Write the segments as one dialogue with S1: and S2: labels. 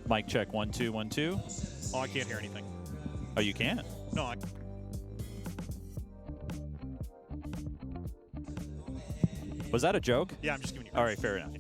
S1: Mic check 1 2 1 2.
S2: Oh, I can't hear anything.
S1: Oh, you can't.
S2: No, I.
S1: Was that a joke?
S2: Yeah, I'm just giving you.
S1: All right, fair enough.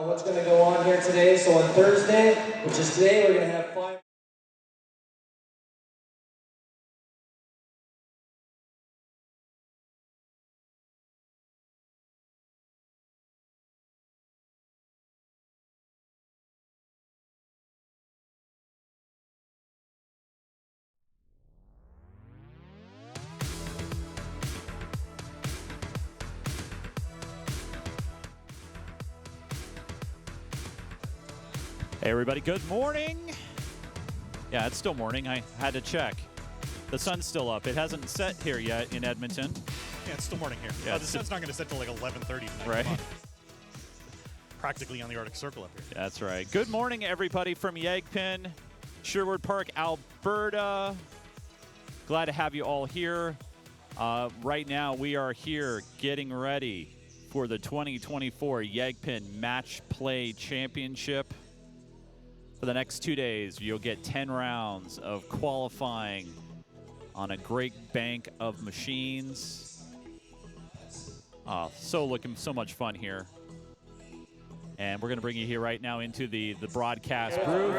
S3: What's going to go on here today? So on Thursday, which is today, we're going to have 5.
S1: Hey, everybody. Good morning. Yeah, it's still morning. I had to check. The sun's still up. It hasn't set here yet in Edmonton.
S2: Yeah, it's still morning here.
S1: Yeah,
S2: The sun's not going to set till like 11:30 tonight.
S1: Right.
S2: Come on. Practically on the Arctic Circle up here.
S1: That's right. Good morning, everybody from YEGPIN, Sherwood Park, Alberta. Glad to have you all here. Right now, we are here getting ready for the 2024 YEGPIN Match Play Championship. For the next 2 days, you'll get 10 rounds of qualifying on a great bank of machines. Looking so much fun here. And we're going to bring you here right now into the broadcast groove.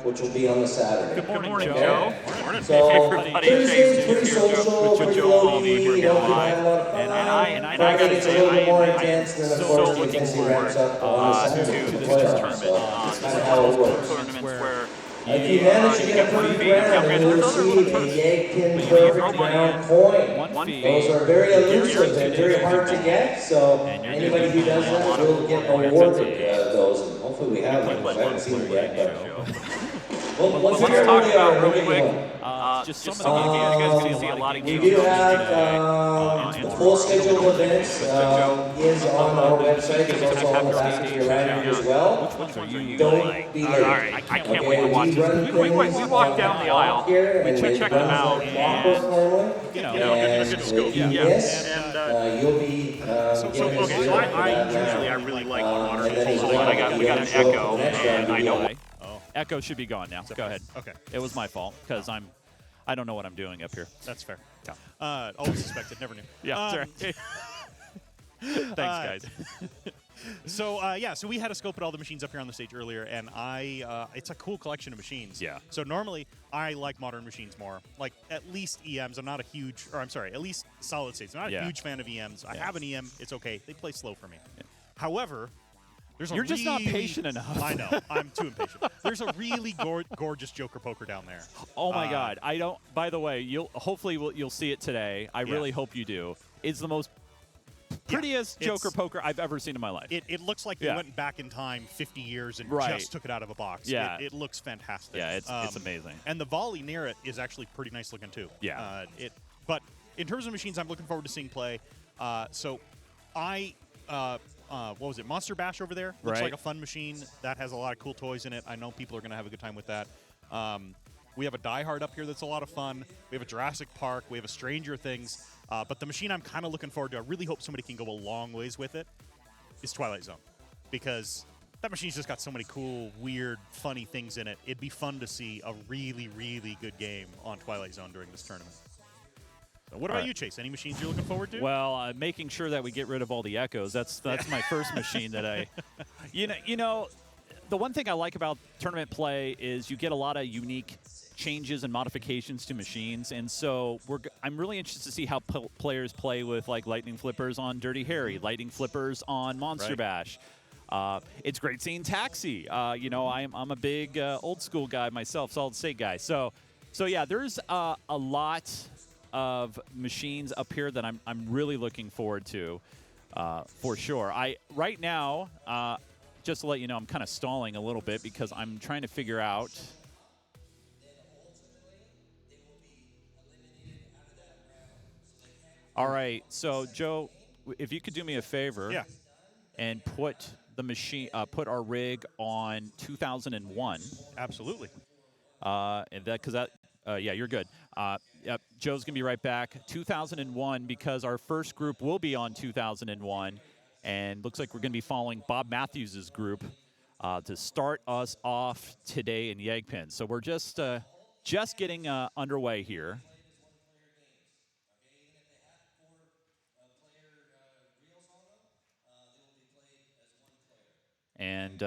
S3: Which will be on the Saturday.
S1: Good morning, Joe.
S2: Morning.
S3: So
S1: everybody.
S3: Thursday's pretty social, pretty low key, you know, we had a lot of fun.
S1: And I
S3: Friday
S1: gotta
S3: gets a
S1: say,
S3: little bit more
S1: I am
S3: intense, and then of
S1: so
S3: course the
S1: looking
S3: intensity
S1: forward
S3: ramps up on the Saturday
S1: to
S3: for the
S1: this
S3: playoffs.
S1: tournament.
S3: So that's kind of
S1: This
S3: how it
S1: is
S3: works.
S1: tournaments where
S3: If you manage to get a perfect round, then you'll receive a YEGPIN perfect round coin.
S1: one fee.
S3: Those are very elusive and very hard to get, so anybody who does that will get awarded those. And hopefully we have them, because I haven't seen them yet. But we'll figure out where they are really quick.
S1: Just some of the games. You guys can see a lot of
S3: We
S1: games.
S3: do have the full schedule of events is on our website. It's also on the back of your rider as well. Don't be late.
S4: I can't wait to watch this. We walked down the aisle. We checked them out, and
S1: You know,
S3: and
S2: good scope,
S3: if you
S2: yeah.
S3: miss,
S2: And,
S3: you'll be given a
S4: so I really like modern
S3: and then he's
S4: controls.
S3: like,
S4: We got an Echo, and I know.
S2: Oh,
S1: Echo should be gone now. Go ahead.
S2: okay.
S1: It was my fault because I don't know what I'm doing up here.
S2: That's fair. Always suspected, never knew.
S1: Yeah, that's right. Thanks, guys.
S2: So we had a scope at all the machines up here on the stage earlier, and it's a cool collection of machines.
S1: Yeah.
S2: So normally I like modern machines more, like at least EMs. At least solid states. I'm not a huge fan of EMs. I have an EM. It's okay. They play slow for me.
S1: Yeah.
S2: However,
S1: You're just not patient enough.
S2: I know. I'm too impatient. There's a really gorgeous Joker poker down there.
S1: Oh my God! I don't. By the way, you'll see it today. I really hope you do. It's the most prettiest Joker poker I've ever seen in my life.
S2: It looks like they went back in time 50 years and just took it out of a box.
S1: Yeah.
S2: It looks fantastic.
S1: Yeah, it's amazing.
S2: And the volley near it is actually pretty nice looking too.
S1: Yeah.
S2: But in terms of machines, I'm looking forward to seeing play. What was it? Monster Bash over there looks like a fun machine that has a lot of cool toys in it. I know people are going to have a good time with that. We have a Die Hard up here that's a lot of fun. We have a Jurassic Park. We have a Stranger Things. But the machine I'm kind of looking forward to, I really hope somebody can go a long ways with it, is Twilight Zone. Because that machine's just got so many cool, weird, funny things in it. It'd be fun to see a really, really good game on Twilight Zone during this tournament. So what about you, Chase? Any machines you're looking forward to?
S1: Well, making sure that we get rid of all the echoes. That's my first machine that I, you know, the one thing I like about tournament play is you get a lot of unique changes and modifications to machines, and so I'm really interested to see how players play with like lightning flippers on Dirty Harry, lightning flippers on Monster Bash. It's great seeing Taxi. You know, I'm a big old school guy myself, solid state guy. So yeah, there's a lot of machines up here that I'm really looking forward to, for sure. Right now, just to let you know, I'm kind of stalling a little bit because I'm trying to figure out. All right, so Joe, if you could do me a favor, and put the machine, put our rig on 2001.
S2: Absolutely.
S1: Yeah, you're good. Yep, Joe's gonna be right back. 2001, because our first group will be on 2001, and looks like we're gonna be following Bob Matthews' group to start us off today in YEGPIN. So we're just getting underway here. And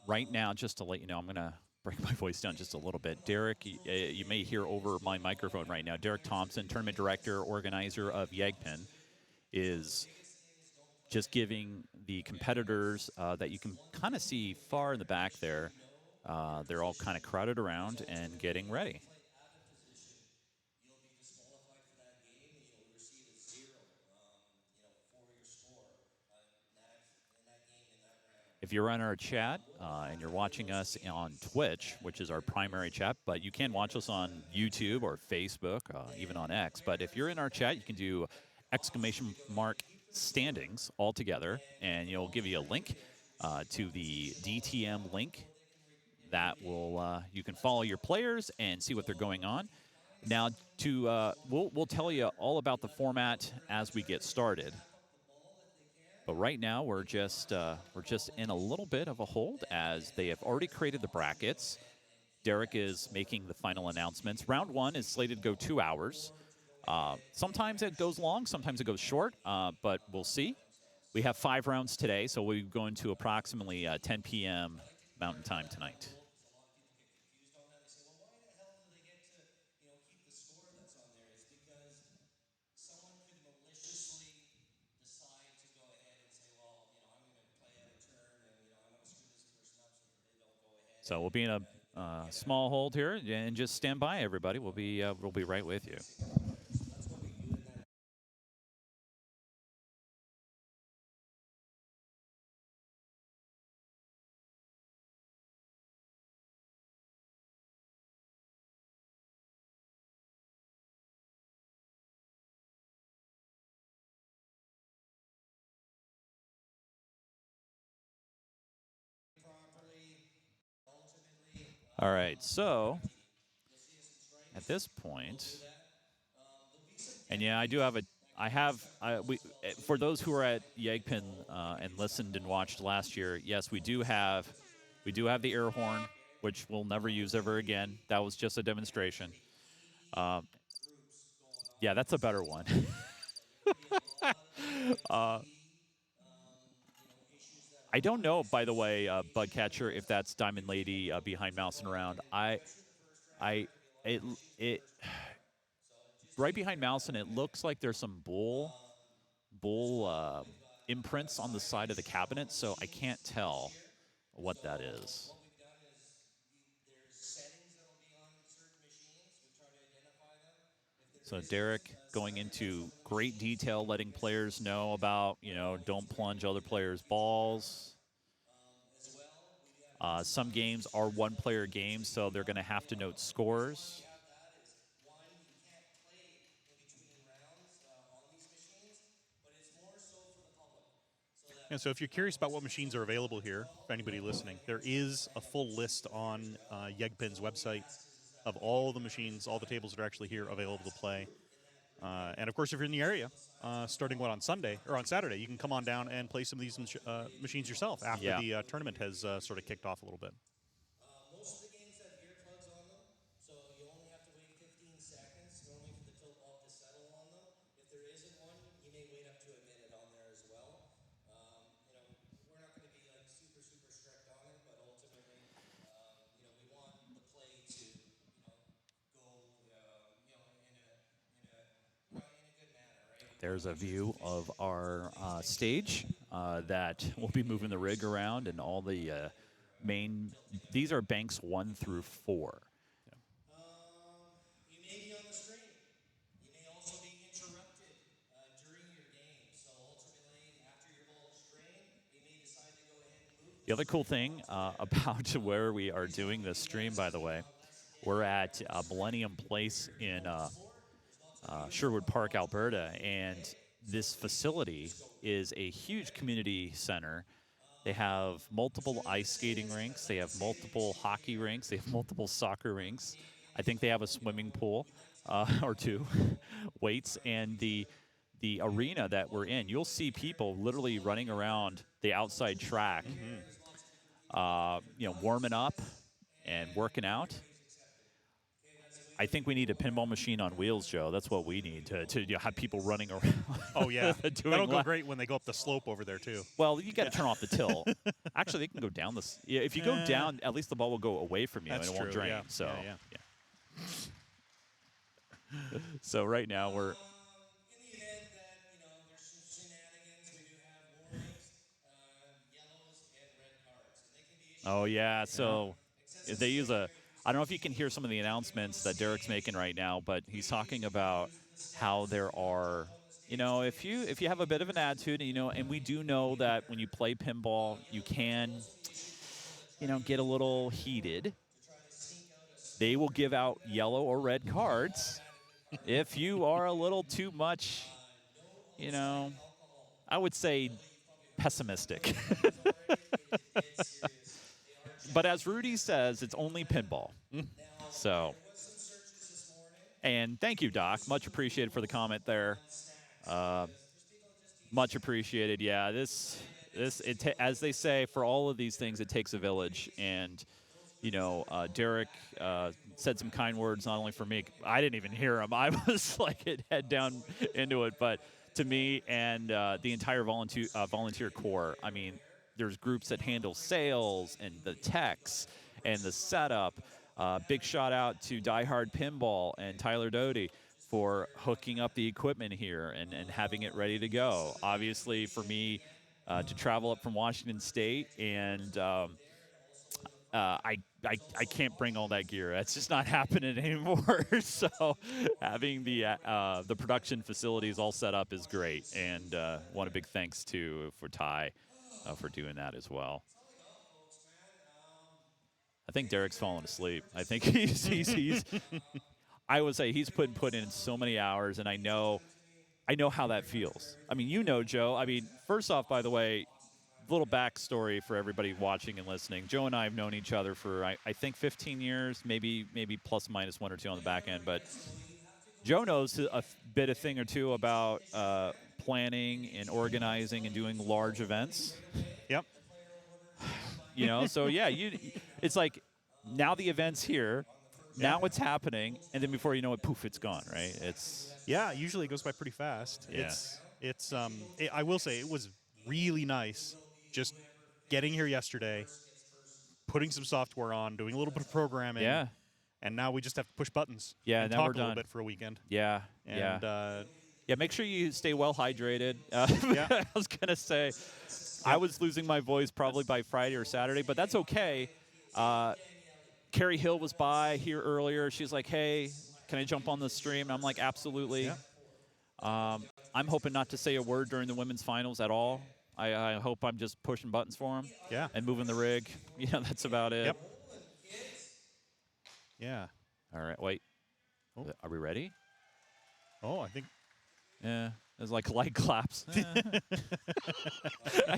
S1: right now, just to let you know, I'm going to bring my voice down just a little bit. Derek, you may hear over my microphone right now. Derek Thompson, tournament director, organizer of YEGPIN, is just giving the competitors that you can kind of see far in the back there. They're all kind of crowded around and getting ready. If you're on our chat and you're watching us on Twitch, which is our primary chat, but you can watch us on YouTube or Facebook, even on X. But if you're in our chat, you can do !standings all together, and it'll give you a link to the DTM link that will you can follow your players and see what they're going on. Now, we'll tell you all about the format as we get started. But right now, we're just in a little bit of a hold as they have already created the brackets. Derek is making the final announcements. Round one is slated to go 2 hours. Sometimes it goes long, sometimes it goes short, but we'll see. We have 5 rounds today, so we're going to approximately 10 p.m. Mountain Time tonight. So we'll be in a small hold here, and just stand by, everybody. We'll be right with you. All right, so at this point, and yeah, I do have for those who are at YEGPIN and listened and watched last year, yes, we do have the air horn, which we'll never use ever again. That was just a demonstration. Yeah, that's a better one. I don't know, by the way, Bugcatcher, if that's Diamond Lady behind Mouse and Around. It right behind Mouse, and it looks like there's some bull imprints on the side of the cabinet, so I can't tell what that is. So Derek going into great detail, letting players know about, don't plunge other players' balls. Some games are one-player games, so they're going to have to note scores.
S2: And so if you're curious about what machines are available here, for anybody listening, there is a full list on YEGPIN's website of all the machines, all the tables that are actually here available to play. And of course, if you're in the area, starting on Sunday or on Saturday, you can come on down and play some of these machines yourself after the tournament has sort of kicked off a little bit.
S3: Most of the games have earplugs on them, so you only have to wait 15 seconds normally for the tilt bulb to settle on them. If there isn't one, you may wait up to a minute on there as well. We're not going to be like super strict on it, but ultimately, we want the play to, go, in a good manner, right?
S1: There's a view of our stage that we'll be moving the rig around and all the these are banks 1 through 4.
S3: You may be on the stream. You may also be interrupted during your game. So ultimately, after your ball is drained, you may decide to go ahead and move.
S1: The other cool thing about where we are doing this stream, by the way, we're at Millennium Place in Sherwood Park, Alberta, and this facility is a huge community center. They have multiple ice skating rinks. They have multiple hockey rinks. They have multiple soccer rinks. I think they have a swimming pool or 2, weights, and the arena that we're in. You'll see people literally running around the outside track, warming up and working out. I think we need a pinball machine on wheels, Joe. That's what we need to have people running around.
S2: Oh, yeah. That'll go great when they go up the slope over there, too.
S1: Well, you got to turn off the tilt. Actually, they can go down this. Yeah, if you go down, at least the ball will go away from you and it won't drain.
S2: Yeah.
S1: So,
S2: Yeah.
S1: So right now we're.
S3: In the event that, there's some shenanigans, we do have warnings, yellows and red cards. And they can be issued.
S1: Oh, yeah. So they use a. I don't know if you can hear some of the announcements that Derek's making right now, but he's talking about how there are, if you have a bit of an attitude, and we do know that when you play pinball, you can, get a little heated. They will give out yellow or red cards if you are a little too much, I would say pessimistic. But as Rudy says, it's only pinball. So, and thank you, Doc. Much appreciated for the comment there. Much appreciated. Yeah, as they say, for all of these things, it takes a village. And, Derek said some kind words, not only for me. I didn't even hear him. I was like, head down into it. But to me and the entire volunteer corps, I mean, there's groups that handle sales and the techs and the setup. Big shout out to Die Hard Pinball and Tyler Doty for hooking up the equipment here and having it ready to go. Obviously, for me to travel up from Washington State, and I can't bring all that gear. That's just not happening anymore. So having the production facilities all set up is great, and want a big thanks for Ty. For doing that as well. I think Derek's falling asleep. I think he's I would say he's put in so many hours, and I know how that feels. I mean, Joe. I mean, first off, by the way, little backstory for everybody watching and listening. Joe and I have known each other for I think 15 years, maybe plus minus 1 or 2 on the back end. But Joe knows a thing or two about planning and organizing and doing large events.
S2: Yep.
S1: So yeah, it's like now the event's here, now it's happening, and then before you know it, poof, it's gone, right?
S2: Usually it goes by pretty fast.
S1: Yeah.
S2: I will say it was really nice just getting here yesterday, putting some software on, doing a little bit of programming.
S1: Yeah.
S2: And now we just have to push buttons.
S1: Yeah,
S2: and
S1: now
S2: talk
S1: we're
S2: a little
S1: done.
S2: bit for a weekend.
S1: Yeah.
S2: And
S1: Yeah, make sure you stay well hydrated.
S2: Yeah.
S1: I was going to say, I was losing my voice probably by Friday or Saturday, but that's okay. Carrie Hill was by here earlier. She's like, hey, can I jump on the stream? And I'm like, absolutely.
S2: Yeah.
S1: I'm hoping not to say a word during the women's finals at all. I hope I'm just pushing buttons for them.
S2: Yeah.
S1: And moving the rig. Yeah, that's about it.
S2: Yep. Yeah.
S1: All right, wait.
S2: Oh.
S1: Are we ready?
S2: Oh, I think.
S1: Yeah, there's like light claps. I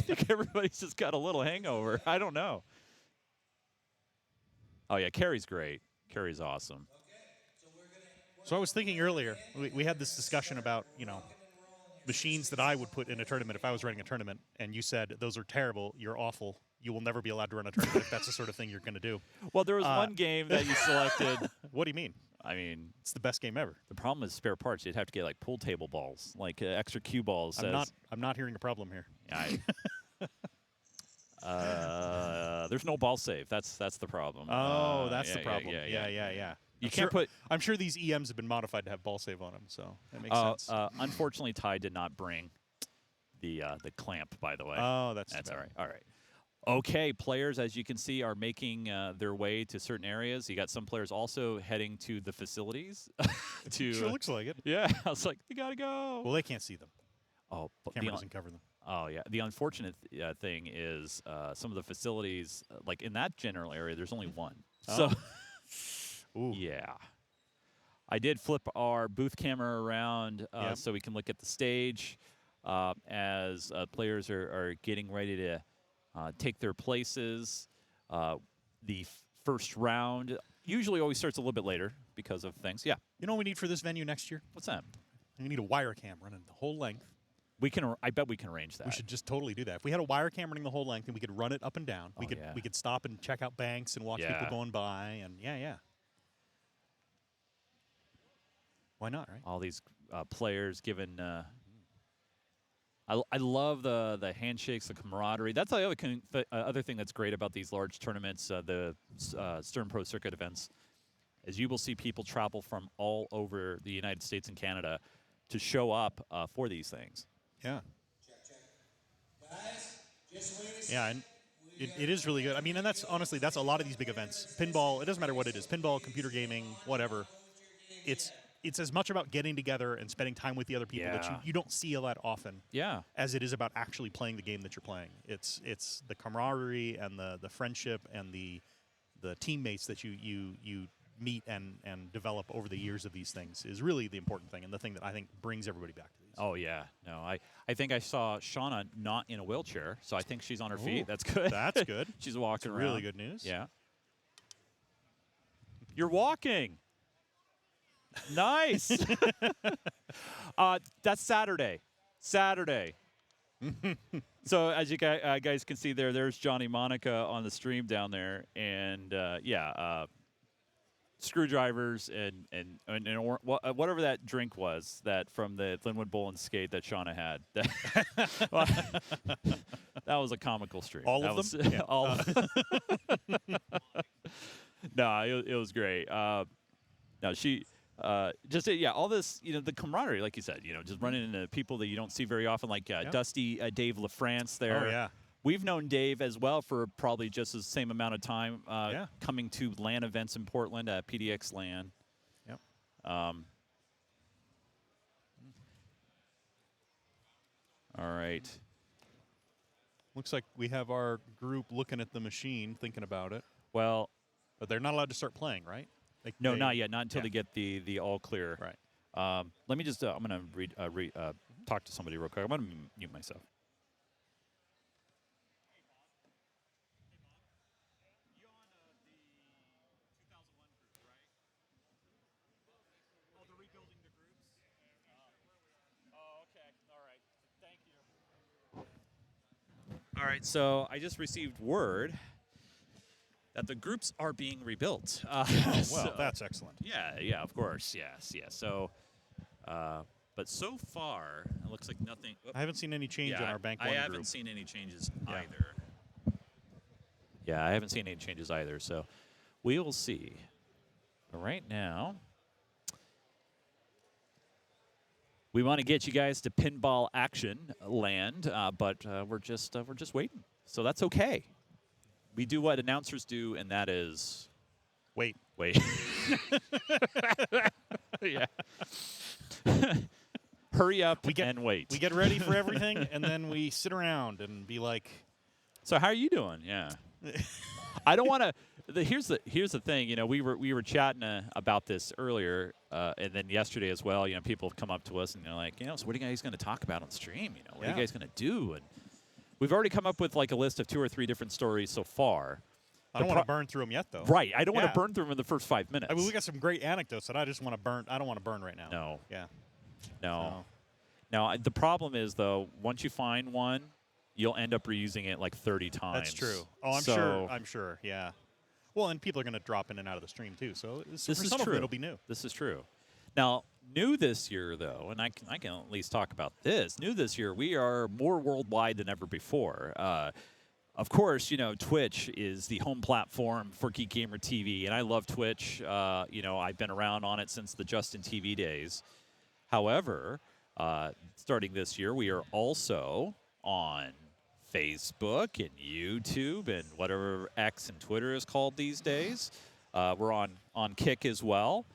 S1: think everybody's just got a little hangover. I don't know. Oh, yeah, Carrie's great. Carrie's awesome.
S2: So I was thinking earlier, we had this discussion about, machines that I would put in a tournament if I was running a tournament, and you said, those are terrible, you're awful, you will never be allowed to run a tournament if that's the sort of thing you're going to do.
S1: Well, there was one game that you selected.
S2: What do you mean?
S1: I mean,
S2: it's the best game ever.
S1: The problem is spare parts. You'd have to get like pool table balls, like extra cue balls.
S2: I'm not hearing a problem here.
S1: There's no ball save. That's the problem.
S2: Oh, that's the problem. Yeah.
S1: You can't put.
S2: I'm sure these EMs have been modified to have ball save on them, so that makes sense.
S1: Unfortunately, Ty did not bring the clamp. By the way.
S2: Oh, that's
S1: all right. All right. Okay, players, as you can see, are making their way to certain areas. You got some players also heading to the facilities.
S2: Sure looks like it.
S1: Yeah, I was like, they gotta go.
S2: Well, they can't see them.
S1: Oh, but
S2: camera doesn't cover them.
S1: Oh yeah. The unfortunate thing is some of the facilities, like in that general area, there's only one. So.
S2: Ooh.
S1: Yeah. I did flip our booth camera around so we can look at the stage as players are getting ready to take their places. The first round usually always starts a little bit later because of things. Yeah.
S2: You know what we need for this venue next year?
S1: What's that?
S2: We need a wire cam running the whole length.
S1: We can. I bet we can arrange that.
S2: We should just totally do that. If we had a wire cam running the whole length and we could run it up and down, we could stop and check out banks and watch people going by, and yeah. Why not, right?
S1: All these players giving. I love the handshakes, the camaraderie. That's the other thing that's great about these large tournaments, the Stern Pro Circuit events, is you will see people travel from all over the United States and Canada to show up for these things.
S2: Yeah. Yeah, and it is really good. I mean, and that's honestly, that's a lot of these big events. Pinball, it doesn't matter what it is. Pinball, computer gaming, whatever. It's as much about getting together and spending time with the other people that you don't see a lot often.
S1: Yeah.
S2: As it is about actually playing the game that you're playing. It's the camaraderie and the friendship and the teammates that you meet and develop over the years of these things is really the important thing and the thing that I think brings everybody back to these.
S1: Oh, yeah. No, I think I saw Shauna not in a wheelchair, so I think she's on her feet. That's good.
S2: That's good.
S1: She's walking around.
S2: Really good news.
S1: Yeah. You're walking. Nice. That's Saturday. So as you guys can see there's Johnny Monica on the stream down there, and screwdrivers and whatever that drink was that from the Linwood Bowl and Skate that Shauna had. That was a comical stream.
S2: All of them? Yeah.
S1: All of them. No, it was great. No, she. All this, the camaraderie, like you said, just running into people that you don't see very often, like Dusty Dave LaFrance there.
S2: Oh, yeah.
S1: We've known Dave as well for probably just the same amount of time coming to LAN events in Portland at PDX LAN.
S2: Yep.
S1: All right.
S2: Looks like we have our group looking at the machine, thinking about it.
S1: Well,
S2: but they're not allowed to start playing, right?
S1: No, not yet. Not until they get the all clear.
S2: Right.
S1: Let me just. I'm gonna talk to somebody real quick. I'm gonna mute myself. All right, so I just received word that the groups are being rebuilt.
S2: That's excellent.
S1: Yeah, of course, yes. So, but so far, it looks like nothing.
S2: I haven't seen any change in our Bank 1 group.
S1: I haven't seen any changes either. Yeah, I haven't seen any changes either, so we will see. But right now, We want to get you guys to pinball action land, but we're just waiting. So that's okay. We do what announcers do, and that is
S2: Wait.
S1: Yeah. Hurry up and wait.
S2: We get ready for everything, and then we sit around and be like,
S1: "So how are you doing?" Yeah. I don't want to. Here's the thing. You know, we were chatting about this earlier, and then yesterday as well. You know, people have come up to us and they're like, so what are you guys going to talk about on stream? You know, what are you guys going to do? And we've already come up with like a list of 2 or 3 different stories so far.
S2: I don't want to burn through them yet, though.
S1: Right. I don't want to burn through them in the first 5 minutes.
S2: I mean, we got some great anecdotes that I just want to burn. I don't want to burn right now.
S1: No.
S2: Yeah.
S1: No.
S2: So.
S1: Now, the problem is, though, once you find one, you'll end up reusing it like 30 times.
S2: That's true. Oh, I'm sure. Yeah. Well, and people are going to drop in and out of the stream, too. So
S1: this is
S2: some
S1: true.
S2: of it, it'll be new.
S1: This is true. Now, new this year, though, and I can at least talk about this. New this year, we are more worldwide than ever before. Of course, you know, Twitch is the home platform for Geek Gamer TV, and I love Twitch. You know, I've been around on it since the Justin TV days. However, starting this year, we are also on Facebook and YouTube and whatever X and Twitter is called these days. We're on Kick as well.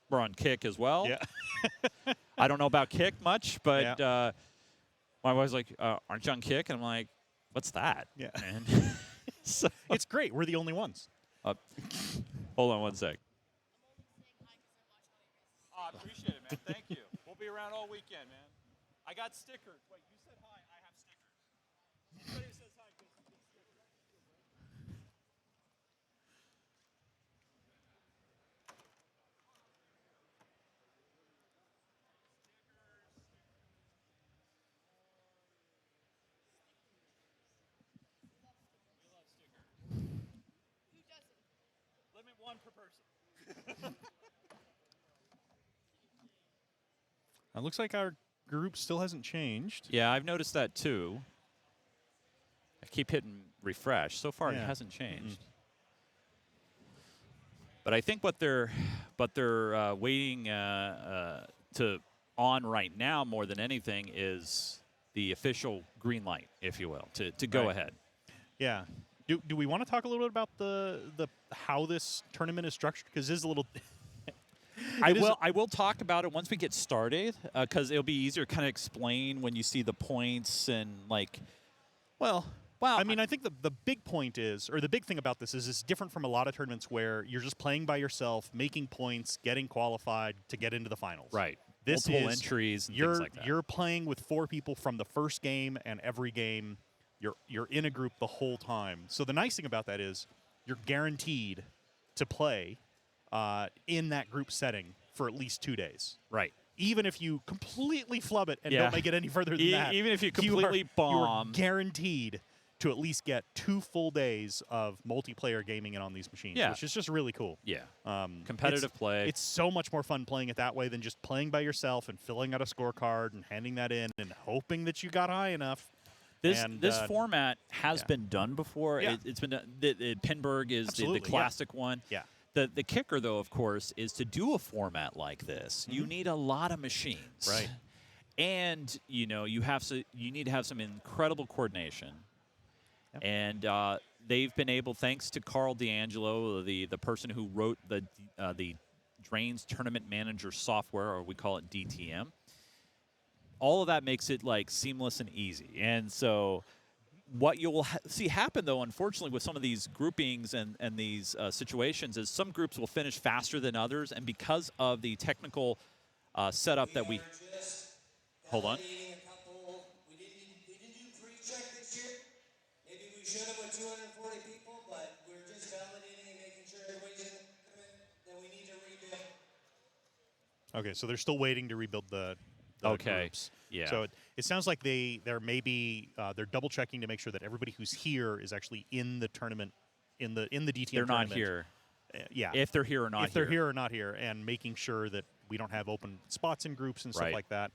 S1: We're on Kick as well.
S2: Yeah.
S1: I don't know about Kick much, but my wife's like, aren't you on Kick? And I'm like, what's that?
S2: Yeah.
S1: And so
S2: it's great. We're the only ones.
S1: Hold on one sec. Oh, I appreciate it, man. Thank you. We'll be around all weekend, man. I got stickers. Wait, you said hi. I have stickers. Anybody who says hi gets stickers. Limit 1 per person.
S2: It looks like our group still hasn't changed.
S1: Yeah, I've noticed that too. I keep hitting refresh. So far, it hasn't changed. But I think what they're waiting to on right now more than anything is the official green light, if you will, to go ahead.
S2: Yeah. Do we want to talk a little bit about the how this tournament is structured? Because it is a little.
S1: I will talk about it once we get started, because it'll be easier to kind of explain when you see the points and like. Well,
S2: I mean, I think the big point is, or the big thing about this is, it's different from a lot of tournaments where you're just playing by yourself, making points, getting qualified to get into the finals.
S1: Right.
S2: This
S1: Multiple
S2: is
S1: entries and things like that.
S2: You're playing with 4 people from the first game, and every game you're in a group the whole time. So the nice thing about that is you're guaranteed to play in that group setting for at least 2 days.
S1: Right.
S2: Even if you completely flub it and don't make it any further than that.
S1: Even if you completely bomb.
S2: You are guaranteed to at least get 2 full days of multiplayer gaming in on these machines, which is just really cool.
S1: Yeah. Competitive play.
S2: It's so much more fun playing it that way than just playing by yourself and filling out a scorecard and handing that in and hoping that you got high enough.
S1: This format has been done before.
S2: Yeah.
S1: It's been done. Pinburg is the classic one.
S2: Yeah.
S1: The kicker, though, of course, is to do a format like this, you need a lot of machines.
S2: Right.
S1: And, you know, you need to have some incredible coordination. Yep. And they've been able, thanks to Carl D'Angelo, the person who wrote the Drains Tournament Manager software, or we call it DTM, all of that makes it like seamless and easy. And so what you'll see happen, though, unfortunately, with some of these groupings and these situations is some groups will finish faster than others. And because of the technical setup that we hold on.
S3: We didn't do pre-check this year. Maybe we should have with 240 people, but we're just validating and making sure everybody's in the equipment that we need to rebuild.
S2: Okay, so they're still waiting to rebuild the groups.
S1: Yeah.
S2: So it sounds like they're double checking to make sure that everybody who's here is actually in the tournament, in the DTM
S1: They're
S2: tournament.
S1: not here.
S2: Yeah.
S1: If they're here or not
S2: If they're here or not here, and making sure that we don't have open spots in groups and stuff like that.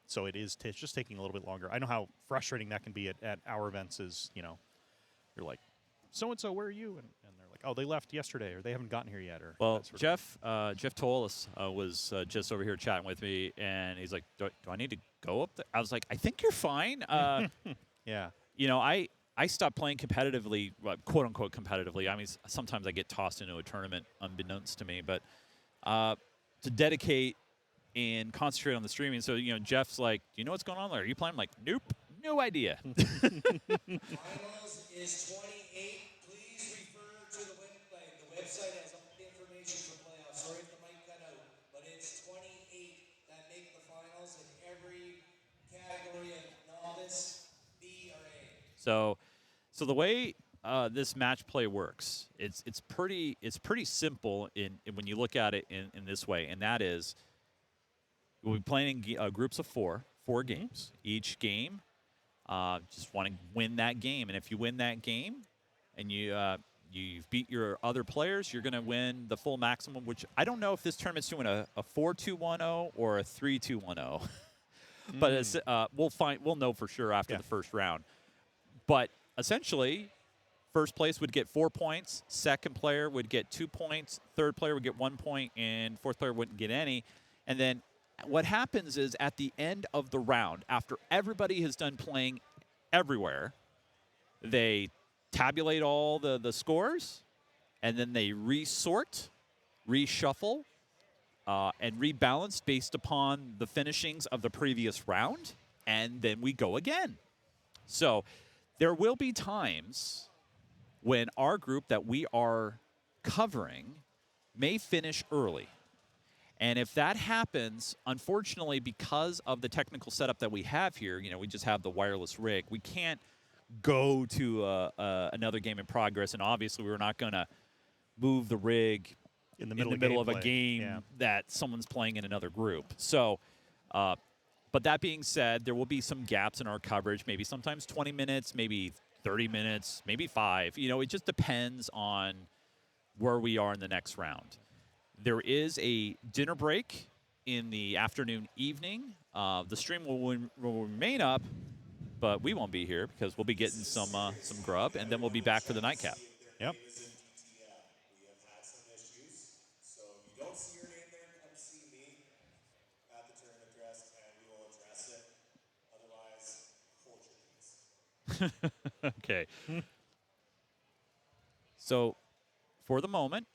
S2: So it's just taking a little bit longer. I know how frustrating that can be at our events is, you know, you're like, so-and-so, where are you? And they're like, Like, oh, they left yesterday, or they haven't gotten here yet, or
S1: Well,
S2: that sort of thing.
S1: Jeff Tolis was just over here chatting with me, and he's like, do I need to go up there? I was like, I think you're fine.
S2: Yeah.
S1: You know, I stopped playing competitively, well, quote unquote competitively. I mean, sometimes I get tossed into a tournament unbeknownst to me, but to dedicate and concentrate on the streaming. So, you know, Jeff's like, do you know what's going on there? Are you playing? I'm like, nope, no idea.
S3: Finals is 28. Please refer to the website. The website has all the information for playoffs. Sorry if the mic cut out, but it's 28 that make the finals in every category of novice, B or A.
S1: So the way this match play works, it's pretty simple when you look at it in this way, and that is we'll be playing groups of four games. Each game, just want to win that game, and if you win that game, and you've beat your other players, you're going to win the full maximum. Which I don't know if this tournament's doing a 4-2-1-0 or a 3-2-1-0, but it's, we'll know for sure after the first round. But essentially, first place would get 4 points, second player would get 2 points, third player would get 1 point, and fourth player wouldn't get any. And then what happens is at the end of the round, after everybody has done playing everywhere, they tabulate all the scores, and then they resort, reshuffle, and rebalance based upon the finishings of the previous round, and then we go again. So there will be times when our group that we are covering may finish early. And if that happens, unfortunately, because of the technical setup that we have here, you know, we just have the wireless rig, we can't go to another game in progress. And obviously, we're not going to move the rig in the middle of a game that someone's playing in another group. So, but that being said, there will be some gaps in our coverage, maybe sometimes 20 minutes, maybe 30 minutes, maybe 5. You know, it just depends on where we are in the next round. There is a dinner break in the afternoon, evening. The stream will remain up, but we won't be here because we'll be getting some grub, and then we'll be back for the nightcap.
S2: Yep.
S3: We have had some issues, so if you don't see your name there, come see me at the tournament address, and we will address it. Otherwise, hold your peace.
S1: Okay. So, for the moment,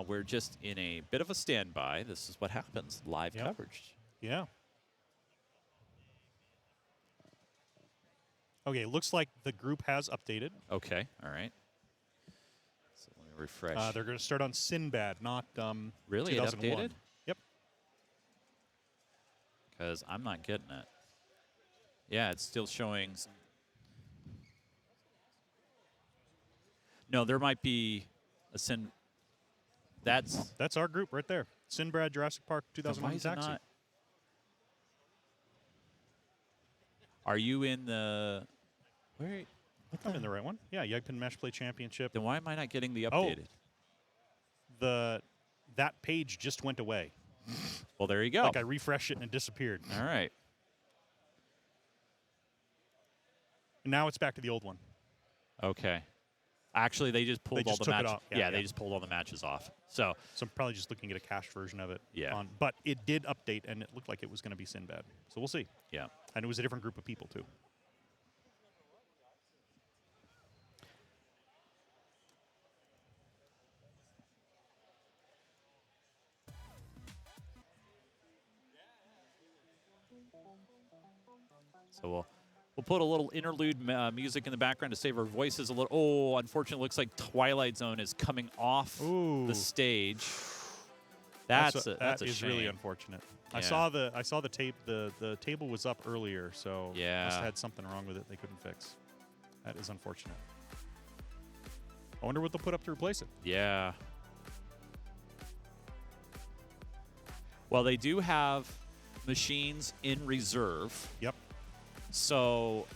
S1: we're just in a bit of a standby. This is what happens, live coverage.
S2: Yeah. Okay, looks like the group has updated.
S1: Okay, all right. So let me refresh.
S2: They're going to start on Sinbad, not
S1: really
S2: 2001.
S1: It updated?
S2: Yep.
S1: Because I'm not getting it. Yeah, it's still showing. No, there might be a Sin.
S2: That's our group right there. Sinbad, Jurassic Park, 2001 Taxi.
S1: Not? Are you in the? Where?
S2: I think I'm in the right one. Yeah, YEGPIN Match Play Championship.
S1: Then why am I not getting the updated?
S2: That page just went away.
S1: Well, there you go.
S2: Like I refreshed it and it disappeared.
S1: All right.
S2: And now it's back to the old one.
S1: Okay. Actually, they just pulled all the matches.
S2: Yeah,
S1: they just pulled all the matches off. So
S2: I'm probably just looking at a cached version of it.
S1: Yeah.
S2: But it did update, and it looked like it was going to be Sinbad. So we'll see.
S1: Yeah.
S2: And it was a different group of people, too.
S1: So we'll put a little interlude music in the background to save our voices a little. Oh, unfortunately, it looks like Twilight Zone is coming off the stage. That is
S2: shame. Really unfortunate.
S1: Yeah.
S2: I saw the tape. The table was up earlier, so must have had something wrong with it they couldn't fix. That is unfortunate. I wonder what they'll put up to replace it.
S1: Yeah. Well, they do have machines in reserve.
S2: Yep.
S1: So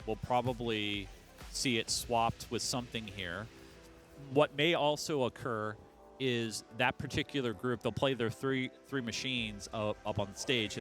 S1: we'll probably see it swapped with something here. What may also occur is that particular group, they'll play their three machines up on stage.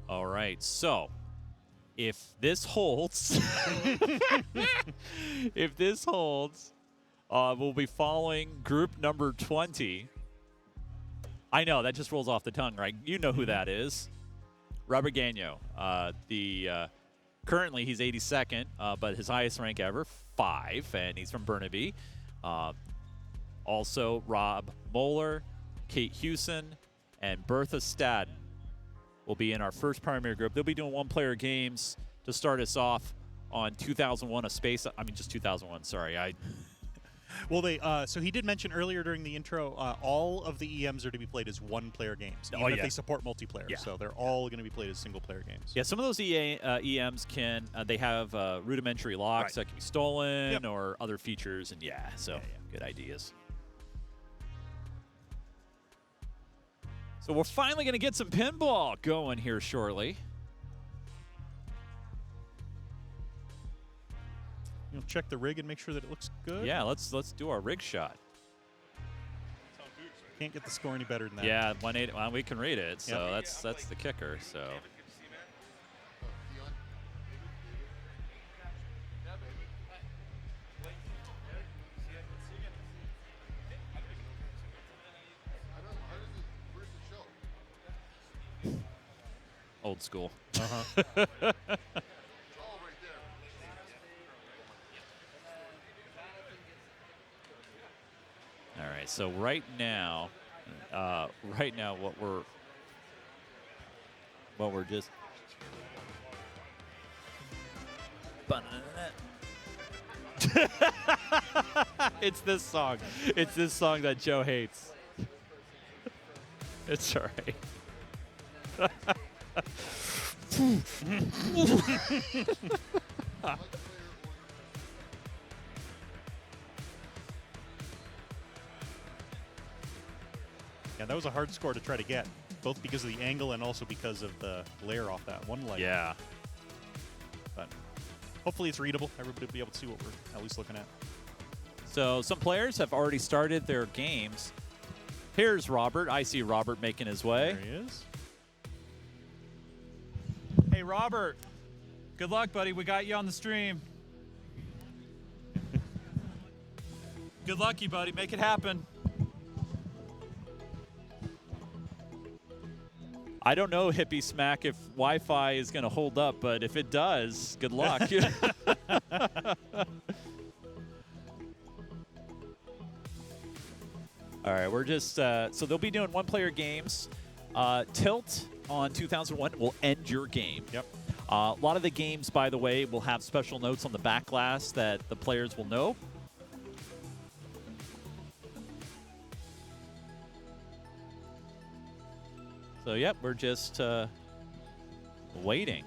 S1: All right, so if this holds, we'll be following group number 20. I know, that just rolls off the tongue, right? You know who that is. Robert Gagnon. Currently, he's 82nd, but his highest rank ever, 5, and he's from Burnaby. Also, Rob Moeller, Kate Hewson, and Bertha Stadden will be in our first primary group. They'll be doing one-player games to start us off on 2001: A Space. I mean, just 2001. Sorry,
S2: Well, so he did mention earlier during the intro, all of the EMs are to be played as one-player games, even if they support multiplayer.
S1: Yeah.
S2: So they're all going to be played as single-player games.
S1: Yeah, some of those EMs they have rudimentary locks that can be stolen or other features, and good ideas. So we're finally going to get some pinball going here shortly.
S2: You'll check the rig and make sure that it looks good.
S1: Yeah, let's do our rig shot.
S2: Can't get the score any better than that.
S1: Yeah, 180. Well, we can read it, so that's the kicker. So. Old school.
S2: Uh-huh.
S1: All right, so right now what we're just It's this song. It's this song that Joe hates. It's all right.
S2: Yeah, that was a hard score to try to get, both because of the angle and also because of the glare off that one light.
S1: Yeah.
S2: But hopefully it's readable. Everybody will be able to see what we're at least looking at.
S1: So some players have already started their games. Here's Robert. I see Robert making his way.
S2: There he is.
S5: Hey, Robert. Good luck, buddy. We got you on the stream. Good luck, you buddy. Make it happen.
S1: I don't know, Hippie Smack, if Wi-Fi is going to hold up, but if it does, good luck. All right, we're just so they'll be doing one-player games. Tilt on 2001 will end your game.
S2: Yep.
S1: A lot of the games, by the way, will have special notes on the back glass that the players will know. So, yep, we're just waiting.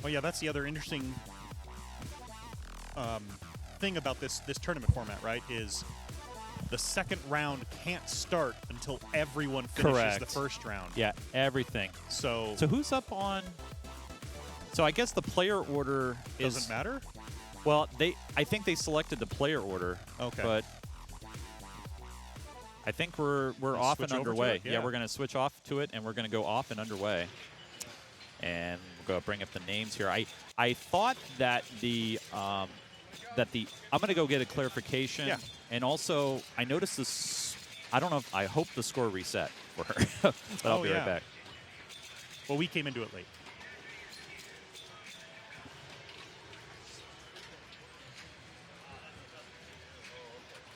S2: Well, yeah, that's the other interesting thing about this tournament format, right? Is the second round can't start until everyone finishes the first round.
S1: Yeah, everything.
S2: So
S1: who's up on? So I guess the player order
S2: doesn't matter.
S1: Well, I think they selected the player order.
S2: Okay.
S1: But I think we're off and underway.
S2: Yeah,
S1: we're going to switch off to it, and we're going to go off and underway. And we'll go bring up the names here. I thought that I'm going to go get a clarification.
S2: Yeah.
S1: And also, I noticed this. I don't know if I hope the score reset for her. But I'll be right back.
S2: Well, we came into it late.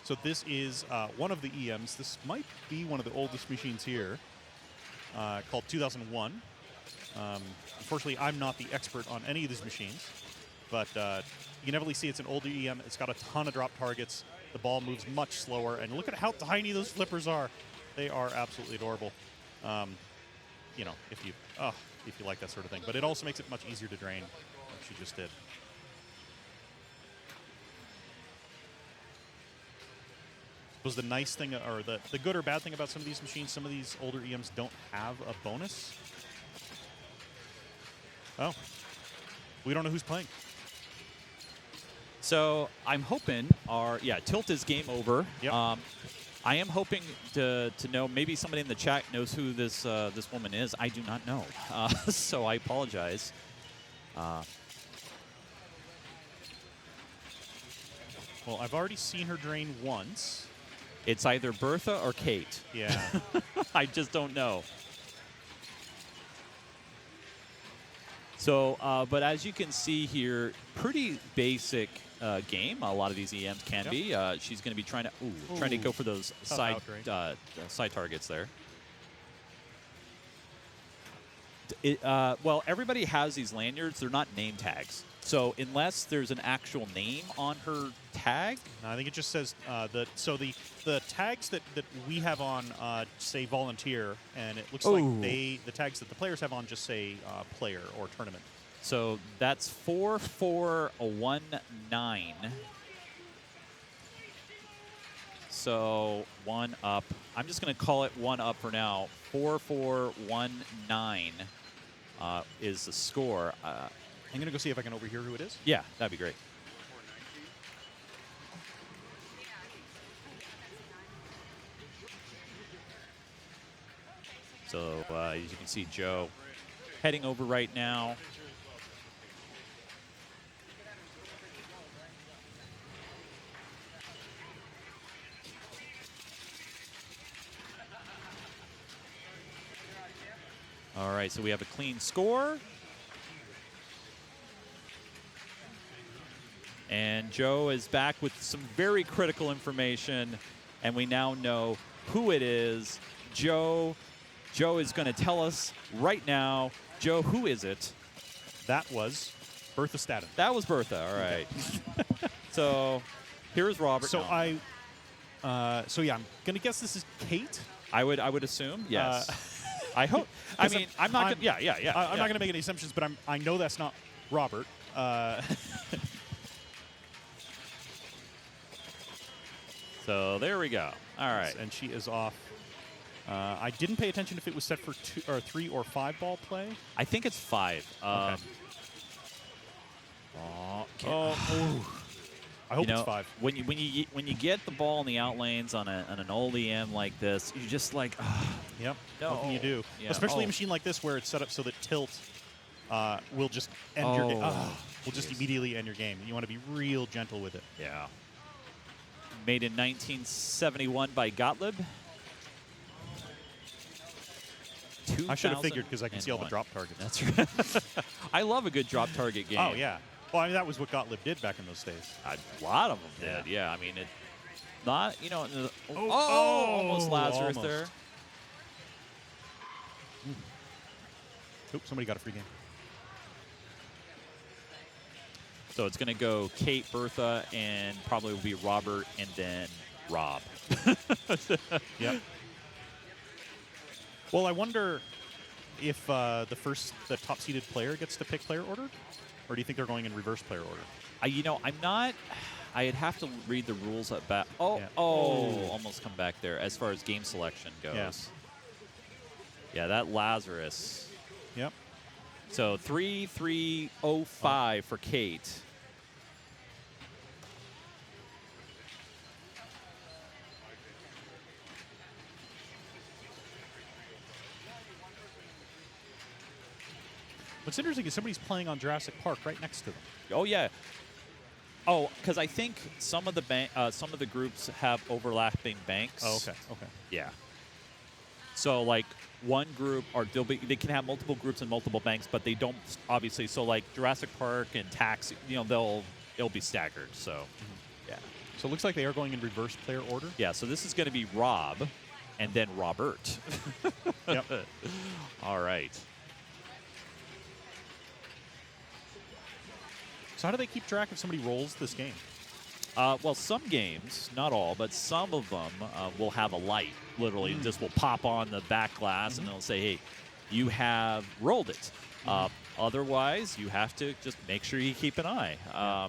S2: So this is one of the EMs. This might be one of the oldest machines here, called 2001. Unfortunately, I'm not the expert on any of these machines, but you can definitely see it's an older EM. It's got a ton of drop targets. The ball moves much slower, and look at how tiny those flippers are. They are absolutely adorable. You know, if you like that sort of thing. But it also makes it much easier to drain, like she just did. Was the nice thing, or the good or bad thing about some of these machines, some of these older EMs don't have a bonus. Oh, we don't know who's playing.
S1: So I'm hoping Tilt is game over.
S2: Yep.
S1: I am hoping to know, maybe somebody in the chat knows who this woman is. I do not know, so I apologize.
S2: Well, I've already seen her drain once.
S1: It's either Bertha or Kate.
S2: Yeah.
S1: I just don't know. So, but as you can see here, pretty basic game. A lot of these EMs can be. She's going to be trying to go for those side targets there. Well, everybody has these lanyards. They're not name tags. So unless there's an actual name on her tag,
S2: no, I think it just says the tags that we have on say volunteer, and it looks like the tags that the players have on just say player or tournament.
S1: So that's 4419. So 1 up. I'm just going to call it 1 up for now. 4419 is the score.
S2: I'm going to go see if I can overhear who it is.
S1: Yeah, that'd be great. So as you can see, Joe heading over right now. All right, so we have a clean score. And Joe is back with some very critical information, and we now know who it is. Joe is going to tell us right now. Joe, who is it?
S2: That was Bertha Staden.
S1: That was Bertha, all right. So here's Robert.
S2: So I'm going to guess this is Kate.
S1: I would assume, yes. I hope. I mean, I'm not going to, I'm
S2: not going to make any assumptions, but I know that's not Robert.
S1: So there we go. All right.
S2: And she is off. I didn't pay attention if it was set for 2 or 3 or 5 ball play.
S1: I think it's 5.
S2: Okay. I hope it's 5.
S1: When you get the ball in the out lanes on an old EM like this, you just like,
S2: yep.
S1: No.
S2: What can you do?
S1: Yeah.
S2: Especially a machine like this where it's set up so that tilt will just end your game. Will just immediately end your game. You want to be real gentle with it.
S1: Yeah. Made in 1971 by Gottlieb.
S2: I should have figured because I can see all the drop targets.
S1: That's right. I love a good drop target game.
S2: Oh, yeah. Well, I mean, that was what Gottlieb did back in those days.
S1: A lot of them did, yeah. I mean, almost Lazarus there.
S2: Oop, somebody got a free game.
S1: So it's going to go Kate, Bertha, and probably will be Robert, and then Rob.
S2: Yep. Well, I wonder if the top-seeded player gets to pick player order, or do you think they're going in reverse player order?
S1: I'm not. I'd have to read the rules at back. Almost come back there as far as game selection goes.
S2: Yes.
S1: Yeah, that Lazarus.
S2: Yep.
S1: So 3-3-0-5 for Kate.
S2: What's interesting is somebody's playing on Jurassic Park right next to them.
S1: Oh yeah. Oh, because I think some of the groups have overlapping banks.
S2: Oh, okay. Okay.
S1: Yeah. So like one group, or they can have multiple groups and multiple banks, but they don't obviously. So like Jurassic Park and Tax, it'll be staggered. So, yeah.
S2: So it looks like they are going in reverse player order.
S1: Yeah, so this is going to be Rob and then Robert.
S2: Yep.
S1: All right.
S2: So how do they keep track if somebody rolls this game?
S1: Well, some games, not all, but some of them will have a light, literally, and just will pop on the back glass, and they'll say, hey, you have rolled it. Otherwise, you have to just make sure you keep an eye.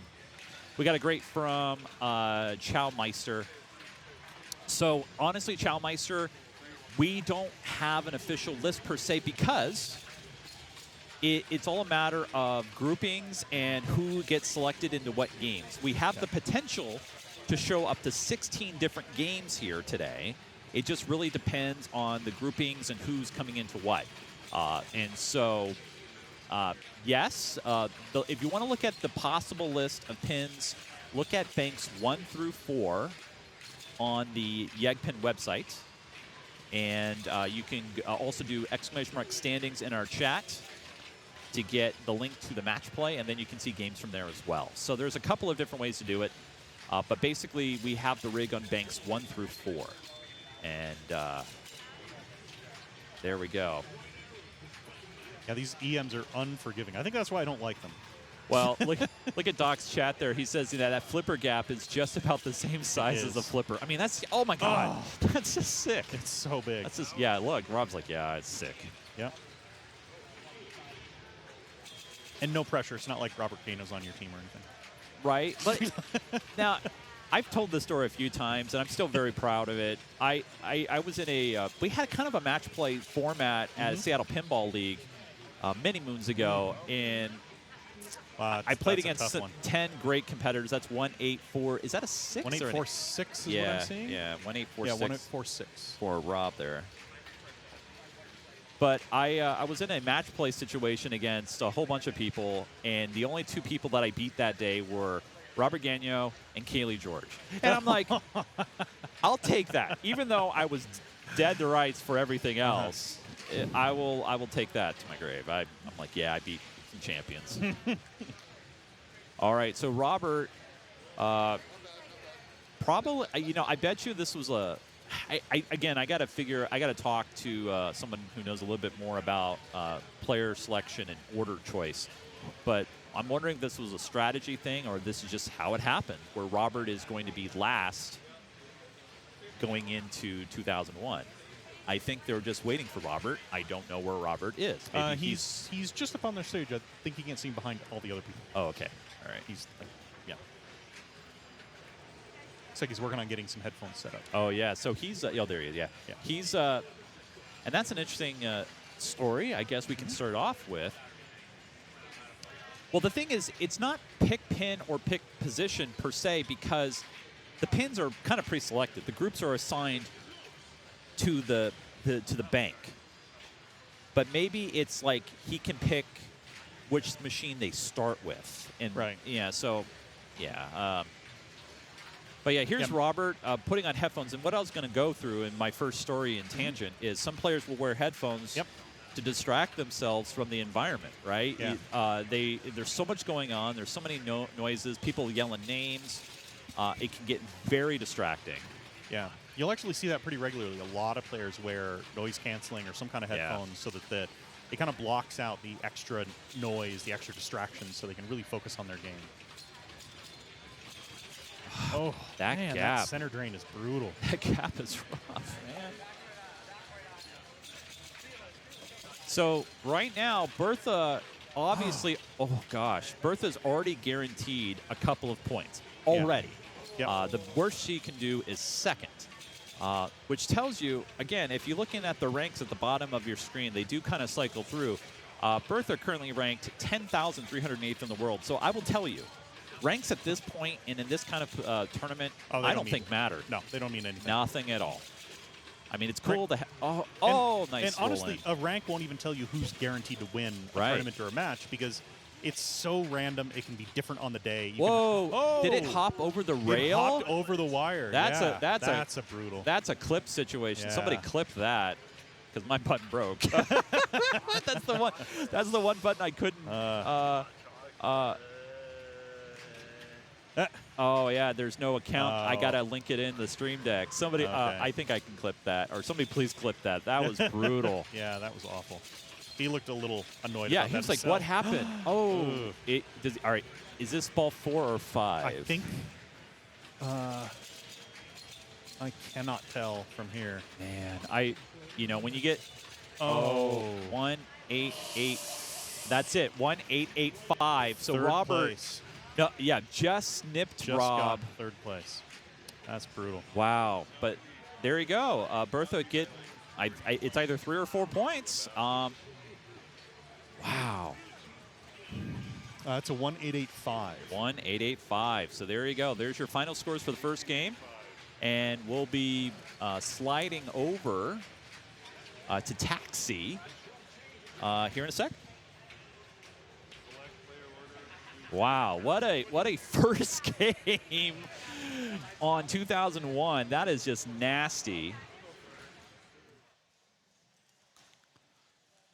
S1: We got a great from Chowmeister. So, honestly, Chowmeister, we don't have an official list per se because it's all a matter of groupings and who gets selected into what games. We have the potential to show up to 16 different games here today. It just really depends on the groupings and who's coming into what. And so, yes, if you want to look at the possible list of pins, look at banks 1 through 4 on the YEGPIN website. And you can also do ! standings in our chat to get the link to the match play, and then you can see games from there as well. So there's a couple of different ways to do it, but basically we have the rig on banks 1 through 4. And there we go.
S2: Yeah, these EMs are unforgiving. I think that's why I don't like them.
S1: Well, look at Doc's chat there. He says that flipper gap is just about the same size as a flipper. I mean, that's, oh my God, that's just sick.
S2: It's so big.
S1: That's just, yeah, look, Rob's like, yeah, it's sick.
S2: Yeah. And no pressure. It's not like Robert Kano's on your team or anything.
S1: Right. But now, I've told this story a few times, and I'm still very proud of it. I was in a we had kind of a match play format at Seattle Pinball League many moons ago, and I played against 10 great competitors. That's 184. Is that a 6?
S2: 1846 is what I'm seeing?
S1: Yeah, 1846.
S2: Yeah, 1846.
S1: For Rob there. But I was in a match play situation against a whole bunch of people, and the only 2 people that I beat that day were Robert Gagnon and Kaylee George. And I'm like, I'll take that. Even though I was dead to rights for everything else, I will take that to my grave. I'm like, yeah, I beat some champions. All right, so Robert, probably, I bet you this was a... Again, I got to talk to someone who knows a little bit more about player selection and order choice. But I'm wondering if this was a strategy thing or this is just how it happened, where Robert is going to be last going into 2001. I think they're just waiting for Robert. I don't know where Robert is.
S2: He's just up on their stage. I think he can't see behind all the other people.
S1: Oh, okay. All right.
S2: Yeah. Looks like he's working on getting some headphones set up.
S1: Oh, yeah. So he's, there he is, yeah. He's, and that's an interesting story, I guess we can start off with. Well, the thing is, it's not pick pin or pick position per se because the pins are kind of pre-selected. The groups are assigned to the bank. But maybe it's like he can pick which machine they start with. And
S2: right.
S1: Yeah, so, yeah. But yeah, here's Robert putting on headphones. And what I was going to go through in my first story in Tangent is some players will wear headphones to distract themselves from the environment, right?
S2: Yeah.
S1: There's so much going on. There's so many noises, people yelling names. It can get very distracting.
S2: Yeah. You'll actually see that pretty regularly. A lot of players wear noise canceling or some kind of headphones so that it kind of blocks out the extra noise, the extra distractions, so they can really focus on their game. Oh,
S1: that
S2: man,
S1: gap.
S2: That center drain is brutal.
S1: That gap is rough, man. So right now, Bertha obviously, oh gosh, Bertha's already guaranteed a couple of points already.
S2: Yeah.
S1: The worst she can do is second, which tells you, again, if you're looking at the ranks at the bottom of your screen, they do kind of cycle through. Bertha currently ranked 10,308th in the world. So I will tell you, ranks at this point and in this kind of tournament, I don't think matter.
S2: No, they don't mean anything.
S1: Nothing at all. I mean, it's cool to nice.
S2: And honestly, a rank won't even tell you who's guaranteed to win a tournament or a match because it's so random. It can be different on the day.
S1: Did it hop over the rail?
S2: It hopped over the wire.
S1: That's
S2: a brutal.
S1: That's a clip situation.
S2: Yeah.
S1: Somebody clipped that because my button broke. That's the one. That's the one button I couldn't. Oh, yeah, there's no account. I got to link it in the stream deck. Somebody,
S2: Okay.
S1: I think I can clip that. Or somebody please clip that. That was brutal.
S2: Yeah, that was awful. He looked a little annoyed
S1: Yeah,
S2: about
S1: he
S2: that
S1: was like,
S2: himself.
S1: what happened? Oh, all right, is this ball 4 or 5?
S2: I think I cannot tell from here.
S1: Man, when you get 1-8-8, that's it, 1-8-8-5. So
S2: Third
S1: Robert,
S2: place.
S1: no, yeah, just snipped
S2: Just
S1: Rob.
S2: got third place. That's brutal.
S1: Wow, but there you go. Bertha it's either 3 or 4 points. Wow.
S2: It's a 1-8-8-5.
S1: 1-8-8-5. So there you go. There's your final scores for the first game. And we'll be sliding over to Taxi here in a sec. Wow, what a first game on 2001. That is just nasty.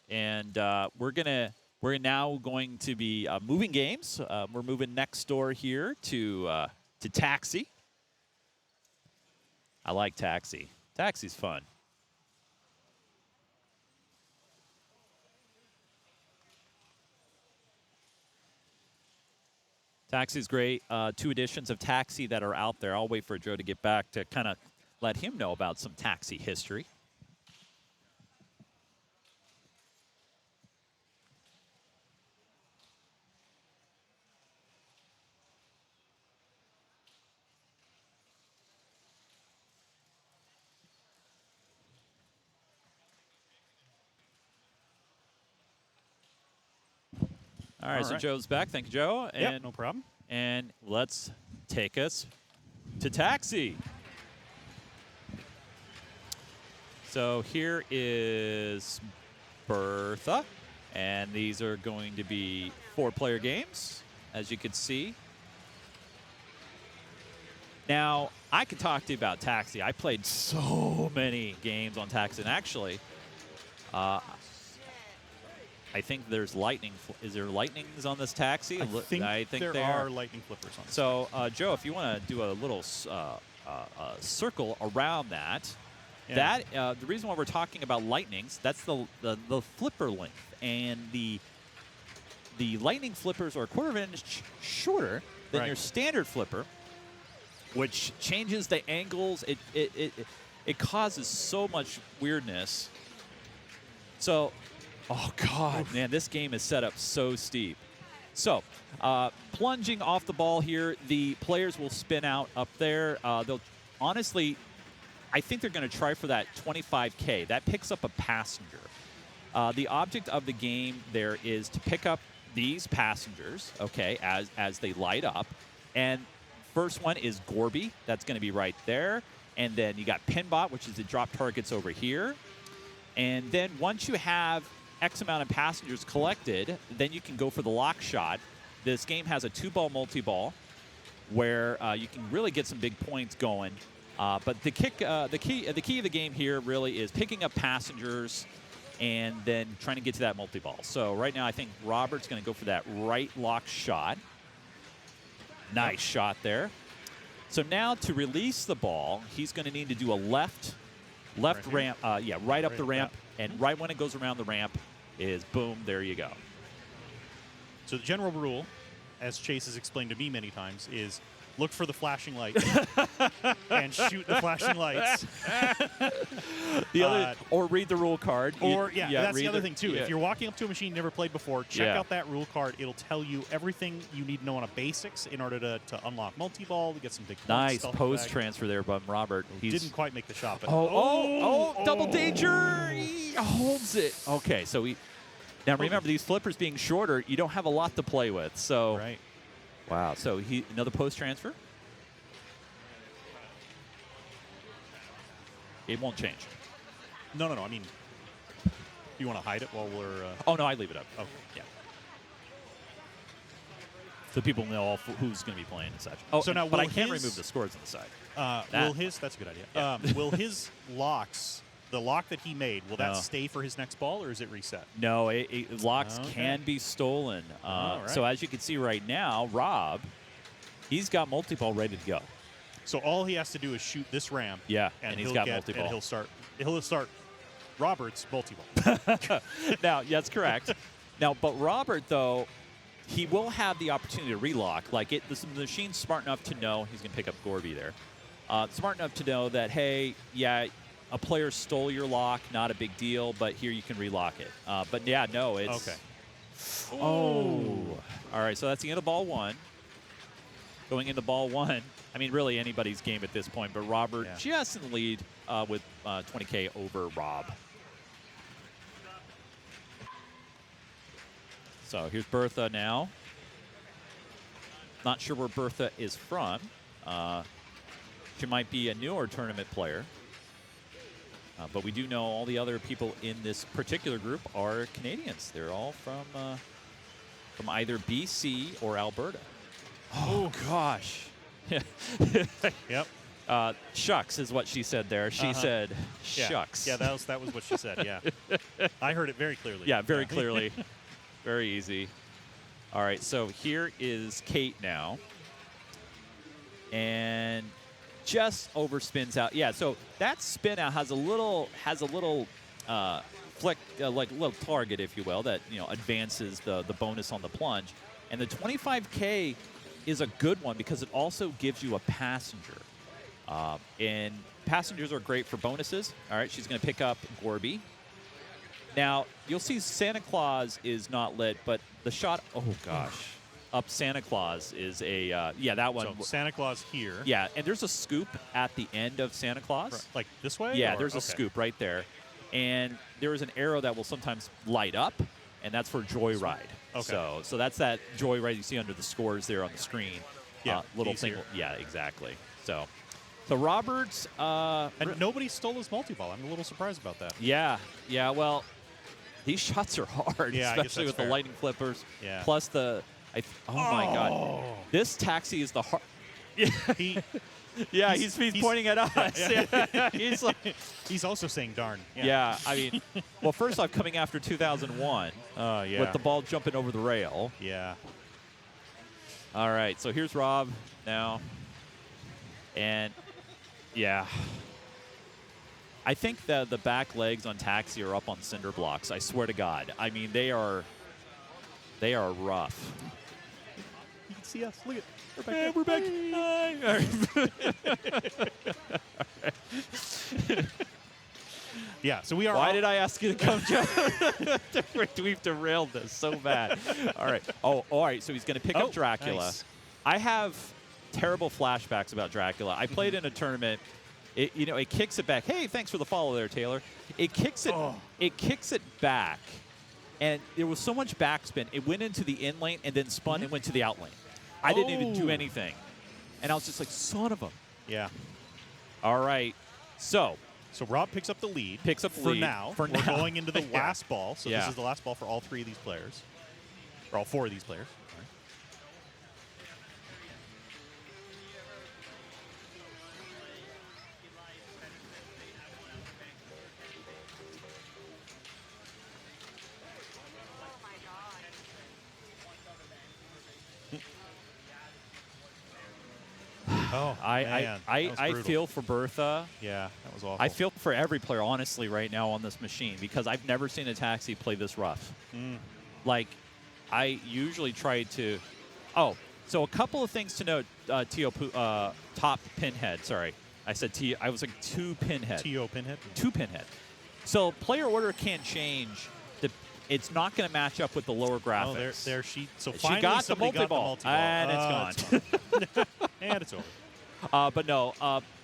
S1: And we're now going to be moving games. We're moving next door here to Taxi. I like Taxi. Taxi's fun. Taxi's great. 2 editions of Taxi that are out there. I'll wait for Joe to get back to kind of let him know about some Taxi history. All right, so Joe's back. Thank you, Joe. And,
S2: Yep, no problem.
S1: And let's take us to Taxi. So here is Bertha, and these are going to be 4-player games, as you can see. Now, I could talk to you about Taxi. I played so many games on Taxi, and actually, I think there's lightning. Is there lightnings on this Taxi?
S2: I think there are lightning flippers on this.
S1: So, Joe, if you want to do a little circle around that, the reason why we're talking about lightnings, that's the flipper length, and the lightning flippers are a quarter of an inch shorter than your standard flipper, which changes the angles. It causes so much weirdness. So. Oh, God, man, this game is set up so steep. So, plunging off the ball here, the players will spin out up there. They'll honestly, I think they're going to try for that 25K. That picks up a passenger. The object of the game there is to pick up these passengers, okay, as they light up. And first one is Gorby. That's going to be right there. And then you got Pinbot, which is the drop targets over here. And then once you have X amount of passengers collected, then you can go for the lock shot. This game has a 2-ball multi-ball where you can really get some big points going. But the key of the game here really is picking up passengers and then trying to get to that multi-ball. So right now I think Robert's going to go for that right lock shot. Nice shot there. So now to release the ball, he's going to need to do a left ramp. Right up the ramp. And right when it goes around the ramp is boom, there you go.
S2: So the general rule, as Chase has explained to me many times, is look for the flashing lights and shoot the flashing lights.
S1: Or read the rule card.
S2: Or, that's the other thing, too.
S1: Yeah.
S2: If you're walking up to a machine you never played before, check out that rule card. It'll tell you everything you need to know on a basics in order to unlock multi-ball, to get some big points.
S1: Nice post transfer there by Robert.
S2: He didn't quite make the shot. But
S1: double danger. He holds it. Okay, so now remember, these flippers being shorter, you don't have a lot to play with. So,
S2: right.
S1: Wow. So another post transfer. It won't change.
S2: No. I mean, you want to hide it while we're...
S1: Oh, no, I leave it up.
S2: Okay.
S1: Yeah. So people know who's going to be playing and such. Oh,
S2: so now
S1: but I can't remove the scores on the side.
S2: That's a good idea.
S1: Yeah.
S2: Will his locks, the lock that he made, will that stay for his next ball, or is it reset?
S1: No, locks can be stolen.
S2: All right.
S1: So as you can see right now, Rob He's got multi-ball ready to go.
S2: So all he has to do is shoot this ramp.
S1: Yeah, and he's got multi-ball.
S2: And he'll start Robert's multi-ball.
S1: Now, that's correct. Now, but Robert, though, he will have the opportunity to relock. Like, the machine's smart enough to know he's going to pick up Gorby there. Smart enough to know that, hey, yeah, a player stole your lock, not a big deal, but here you can relock it. But, yeah, no, it's...
S2: Okay.
S1: Oh. All right, so that's the end of ball 1. Going into ball 1, I mean, really anybody's game at this point, but Robert just in the lead with 20K over Rob. So here's Bertha now. Not sure where Bertha is from. She might be a newer tournament player. But we do know all the other people in this particular group are Canadians. They're all from either BC or Alberta. Oh, gosh.
S2: Yep.
S1: Shucks is what she said there. She said, shucks.
S2: Yeah, that was what she said, yeah. I heard it very clearly.
S1: Yeah, very clearly. Very easy. All right, so here is Kate now. And just overspins out. Yeah, so that spin out has a little flick, like a little target, if you will, that advances the bonus on the plunge. And the 25K is a good one because it also gives you a passenger. And passengers are great for bonuses. All right, she's going to pick up Gorby. Now, you'll see Santa Claus is not lit, but the shot, oh gosh, up Santa Claus is a, that one.
S2: So Santa Claus here.
S1: Yeah, and there's a scoop at the end of Santa Claus.
S2: Right. Like this way?
S1: Yeah, there's a scoop right there. And there is an arrow that will sometimes light up, and that's for Joyride.
S2: Okay.
S1: So that's that Joyride you see under the scores there on the screen.
S2: Yeah,
S1: little thing. Yeah, exactly. So Roberts.
S2: And nobody stole his multi-ball. I'm a little surprised about that.
S1: Yeah, well, these shots are hard,
S2: yeah,
S1: especially with
S2: fair.
S1: the lightning flippers.
S2: Yeah.
S1: Plus oh my God, this taxi is the hard. Yeah, he's pointing at us.
S2: Yeah.
S1: He's like,
S2: he's also saying darn.
S1: Yeah, I mean, well, first off, coming after 2001 with the ball jumping over the rail.
S2: Yeah.
S1: All right, so here's Rob now. And, yeah. I think the back legs on Taxi are up on cinder blocks. I swear to God. I mean, they are rough.
S2: You can see us. Look at
S1: We're back. Hi.
S2: Yeah, so we are.
S1: Why did I ask you to come, Joe? We've derailed this so bad. All right. All right. So he's going to pick up Dracula.
S2: Nice.
S1: I have terrible flashbacks about Dracula. I played in a tournament. It kicks it back. Hey, thanks for the follow there, Taylor. It kicks it. It kicks it back, and there was so much backspin. It went into the in lane and then spun and went to the out lane. I didn't even do anything, and I was just like, son of a.
S2: Yeah.
S1: All right. So
S2: Rob picks up the lead.
S1: For
S2: now.
S1: For
S2: We're
S1: now.
S2: going into the last ball. So
S1: Yeah.
S2: this is the last ball for all 3 of these players, or all 4 of these players. Sorry. Oh, man.
S1: I
S2: That was brutal.
S1: feel for Bertha.
S2: Yeah, that was awful.
S1: I feel for every player, honestly, right now on this machine because I've never seen a Taxi play this rough. Like, I usually try to. Oh, so a couple of things to note. Top pinhead. Sorry, I said T. I was like 2 pinhead.
S2: T.O. pinhead.
S1: 2 pinhead. So player order can't change. It's not going to match up with the lower graphics.
S2: Oh, there she. So
S1: she
S2: finally
S1: got the
S2: somebody
S1: multi-ball, and it's gone.
S2: And it's over.
S1: But no,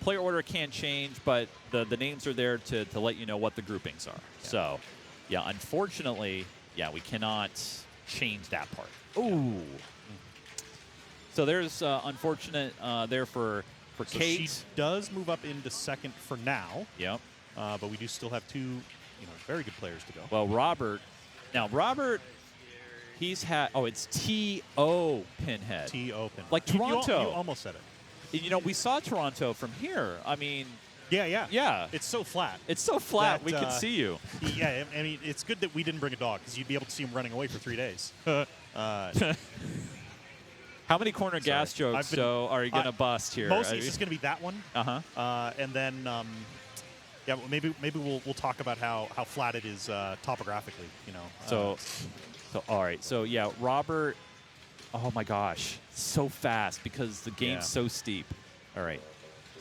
S1: player order can change, but the names are there to let you know what the groupings are.
S2: Yeah.
S1: So, yeah, unfortunately, we cannot change that part. Ooh. So there's unfortunate there for
S2: So
S1: Kate.
S2: she does move up into second for now.
S1: Yep.
S2: But we do still have 2, very good players to go.
S1: Well, Robert, he's had. Oh, it's T.O. pinhead.
S2: T.O. pinhead.
S1: Like Toronto.
S2: You almost said it.
S1: We saw Toronto from here. I mean.
S2: Yeah.
S1: Yeah.
S2: It's so flat.
S1: It's so flat,
S2: that,
S1: we can see you.
S2: Yeah, I mean, it's good that we didn't bring a dog because you'd be able to see him running away for 3 days.
S1: How many corner gas jokes are you gonna bust here?
S2: Mostly it's just gonna be that one. And then yeah, well, maybe we'll talk about how flat it is topographically. You know.
S1: So all right. So yeah, Robert. Oh my gosh, so fast because the game's so steep. All right.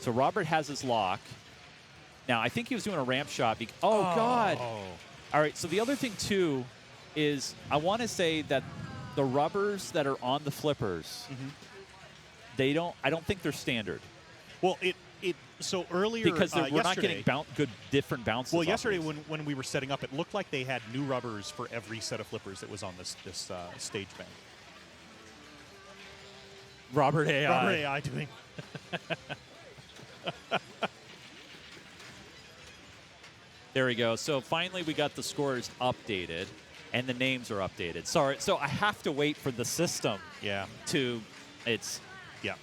S1: So Robert has his lock. Now I think he was doing a ramp shot. Oh God. All right. So the other thing too is I want to say that the rubbers that are on the flippers, I don't think they're standard.
S2: Well, so earlier
S1: because we're not getting good different bounces.
S2: Well, yesterday when we were setting up, it looked like they had new rubbers for every set of flippers that was on this stage bank.
S1: Robert AI
S2: doing.
S1: There we go. So finally, we got the scores updated. And the names are updated. Sorry, so I have to wait for the system.
S2: Yeah.
S1: Yeah.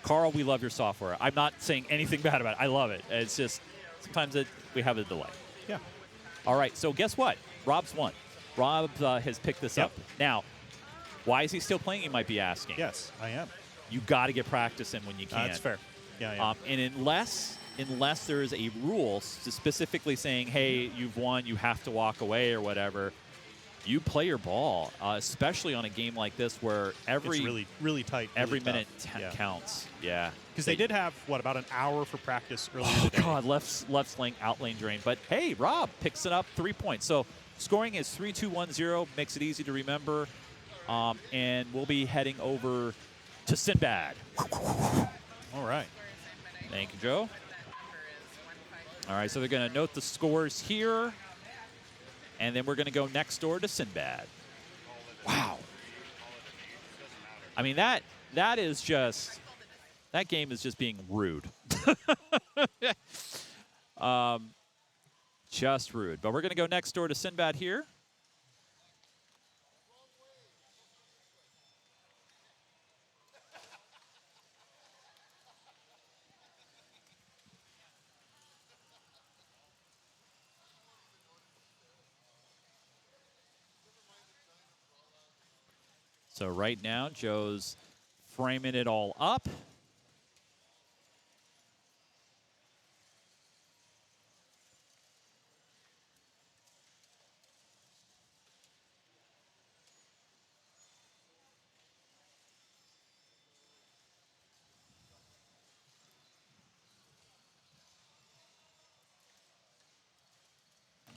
S1: Carl, we love your software. I'm not saying anything bad about it. I love it. It's just sometimes we have a delay.
S2: Yeah.
S1: All right. So guess what? Rob's won. Rob has picked this up. Now, why is he still playing? You might be asking.
S2: Yes, I am.
S1: You got to get practice in when you can.
S2: That's fair. Yeah.
S1: And unless there is a rule specifically saying, hey, you've won, you have to walk away or whatever. You play your ball, especially on a game like this where every
S2: it's really tight.
S1: Every minute counts. Yeah.
S2: Because they did have about an hour for practice earlier today.
S1: God, left lane out lane drain. But hey, Rob picks it up 3 points. So scoring is 3-2-1-0, makes it easy to remember. And we'll be heading over to Sinbad.
S2: All right.
S1: Thank you, Joe. All right, so they're going to note the scores here. And then we're going to go next door to Sinbad. Wow. I mean, that is just, that game is just being rude. Just rude. But we're going to go next door to Sinbad here. So right now, Joe's framing it all up.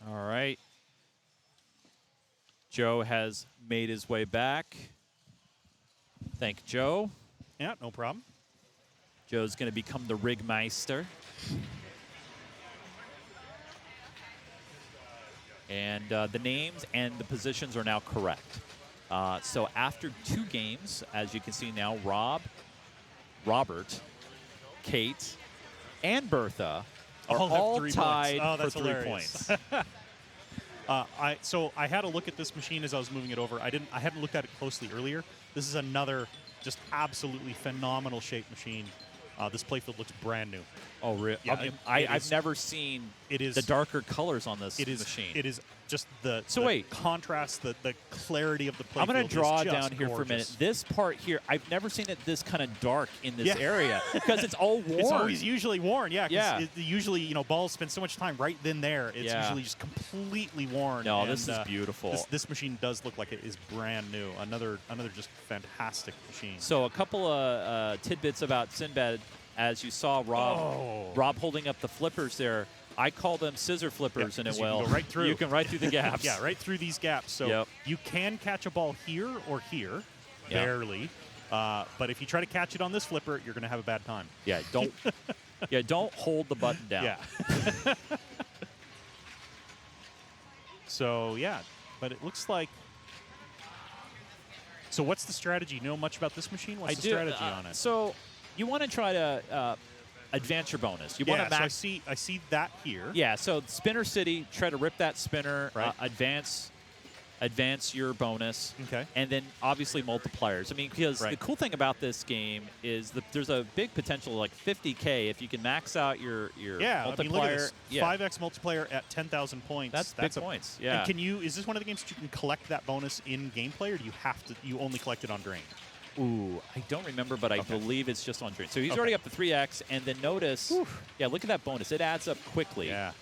S1: All right. Joe has made his way back. Thank you, Joe.
S2: Yeah, no problem.
S1: Joe's going to become the Rigmeister. And the names and the positions are now correct. So after 2 games, as you can see now, Robert, Kate, and Bertha are all tied for 3 points.
S2: So I had a look at this machine as I was moving it over. I hadn't looked at it closely earlier. This is another just absolutely phenomenal shaped machine. This playfield looks brand new.
S1: Oh, really?
S2: Yeah,
S1: I've never seen the darker colors on this machine.
S2: It is just the contrast, the clarity of the playfield.
S1: I'm going to draw down here
S2: gorgeous.
S1: for a minute. This part here, I've never seen it this kind of dark in this area because it's all worn.
S2: It's always usually worn, yeah. Usually, balls spend so much time right then there. It's usually just completely worn.
S1: No, this is beautiful.
S2: This machine does look like it is brand new. Another just fantastic machine.
S1: So a couple of tidbits about Sinbad. As you saw Rob holding up the flippers there, I call them scissor flippers, and
S2: you can go right through.
S1: You can right through the gaps.
S2: Yeah, right through these gaps. So you can catch a ball here or here, barely. But if you try to catch it on this flipper, you're going to have a bad time.
S1: Yeah, don't hold the button down.
S2: Yeah. So but it looks like. So what's the strategy? You know much about this machine? What's the strategy on it?
S1: So you want to try to advance your bonus. You want to max.
S2: So I see that here.
S1: Yeah. So Spinner City, try to rip that spinner.
S2: Right.
S1: Advance your bonus.
S2: Okay.
S1: And then obviously multipliers. I mean, because the cool thing about this game is there's a big potential like 50K if you can max out your multiplier.
S2: I mean, look at this. 5x multiplier at 10,000 points.
S1: That's big points. Yeah.
S2: And is this one of the games that you can collect that bonus in gameplay, or do you only collect it on drain?
S1: Ooh, I don't remember, but I
S2: Okay.
S1: believe it's just on drain. So he's
S2: Okay.
S1: already up to 3x, and then notice, yeah, look at that bonus. It adds up quickly.
S2: Yeah.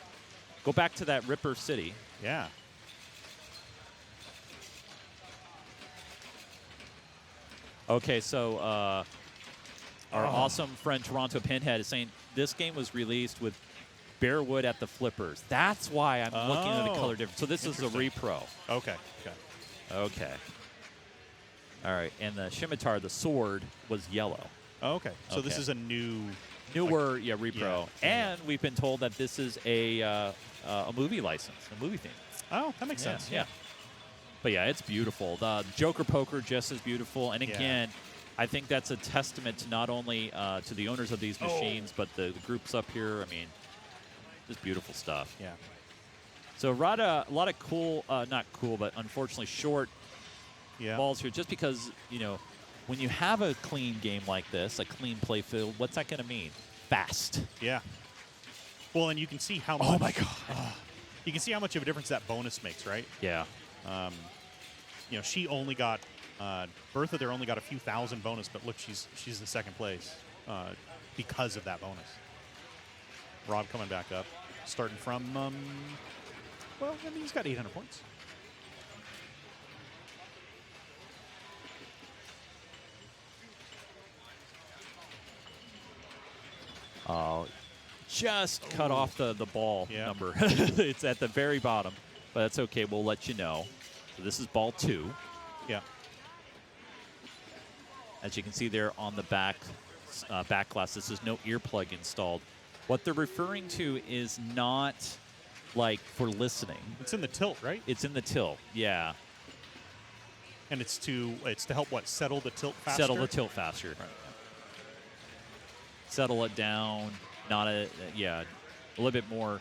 S1: Go back to that Ripper City.
S2: Yeah.
S1: Okay, so our awesome friend Toronto Pinhead is saying this game was released with bare wood at the flippers. That's why I'm looking at the color difference. So this is a repro.
S2: Okay. Okay.
S1: Okay. All right, and the scimitar, the sword, was yellow.
S2: Okay. So this
S1: Okay.
S2: is a newer,
S1: Repro.
S2: Yeah.
S1: And we've been told that this is a movie license, a movie theme.
S2: Oh, that makes sense.
S1: Yeah. But yeah, it's beautiful. The Joker Poker just as beautiful. And
S2: Yeah.
S1: again, I think that's a testament to not only to the owners of these machines, but the groups up here. I mean, just beautiful stuff.
S2: Yeah.
S1: So a lot of cool, not cool, but unfortunately short
S2: Yeah.
S1: balls here. Just because, you know, when you have a clean game like this, a clean play field, what's that going to mean? Fast.
S2: Yeah. Well, and you can see how much.
S1: Oh my God.
S2: You can see how much of a difference that bonus makes, right?
S1: Yeah.
S2: You know, she only got Bertha there only got a few thousand bonus, but look, she's in second place because of that bonus. Rob coming back up, starting from well, I mean, he's got 800 points.
S1: Just cut off the ball
S2: Yeah.
S1: number. It's at the very bottom, but that's okay. We'll let you know. So this is ball 2.
S2: Yeah.
S1: As you can see there on the back glass, this is no earplug installed. What they're referring to is not like for listening.
S2: It's in the tilt, right?
S1: It's in the tilt, yeah.
S2: And it's to help what, settle the tilt faster.
S1: Settle the tilt faster.
S2: Right.
S1: Settle it down. Not a little bit more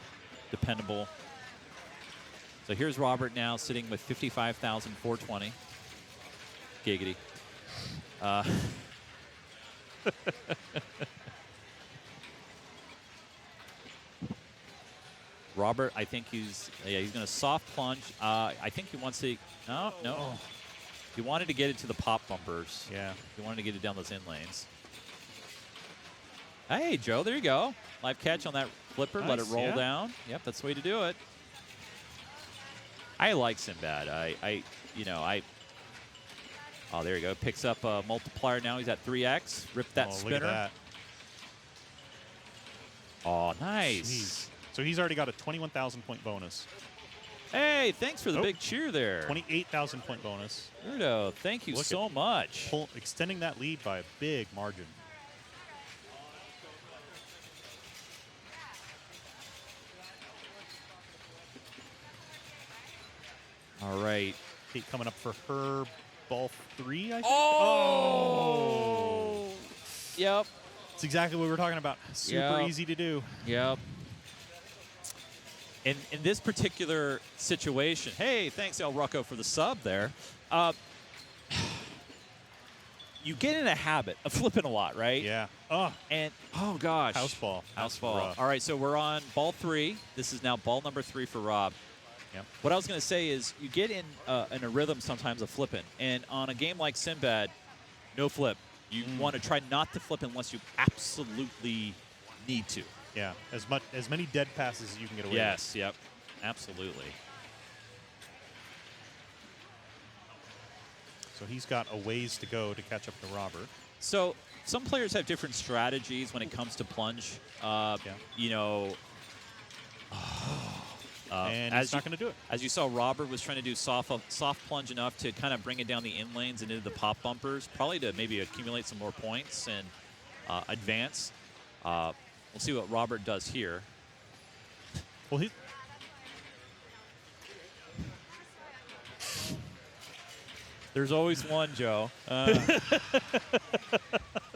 S1: dependable. So here's Robert now sitting with 55,420. Giggity. Robert, I think he's going to soft plunge. I think he wants to. No. He wanted to get it to the pop bumpers.
S2: Yeah.
S1: He wanted to get it down those in lanes. Hey, Joe, there you go. Live catch on that flipper. Let it
S2: Nice,
S1: roll
S2: yeah.
S1: down. Yep, that's the way to do it. I like Sinbad. Oh, there you go. Picks up a multiplier now. He's at 3x. Rip that spinner.
S2: Look at that.
S1: Oh, nice.
S2: Jeez. So he's already got a 21,000 point bonus.
S1: Hey, thanks for the
S2: Oh.
S1: big cheer there.
S2: 28,000 point bonus.
S1: Weirdo, thank you
S2: Look
S1: so
S2: at-
S1: much.
S2: Extending that lead by a big margin.
S1: All right.
S2: Kate coming up for her ball 3, I think.
S1: Oh! Yep.
S2: It's exactly what we were talking about. Super
S1: Yep.
S2: easy to do.
S1: Yep. In this particular situation, hey, thanks El Rocco for the sub there. You get in a habit of flipping a lot, right?
S2: Yeah. Oh,
S1: And oh gosh,
S2: house ball.
S1: house
S2: That's
S1: ball.
S2: rough.
S1: All right, so we're on ball 3. This is now ball number 3 for Rob.
S2: Yep.
S1: What I was going to say is you get in a rhythm sometimes of flipping, and on a game like Sinbad, no flip. You want to try not to flip unless you absolutely need to.
S2: Yeah. As many dead passes as you can get away
S1: Yes, yep, absolutely.
S2: with. So he's got a ways to go to catch up to Robert.
S1: So some players have different strategies when it comes to plunge. You know,
S2: And
S1: as
S2: he's not going to do it.
S1: As you saw, Robert was trying to do soft plunge enough to kind of bring it down the in lanes and into the pop bumpers, probably to maybe accumulate some more points and advance. We'll see what Robert does here.
S2: Well, he.
S1: There's always one, Joe.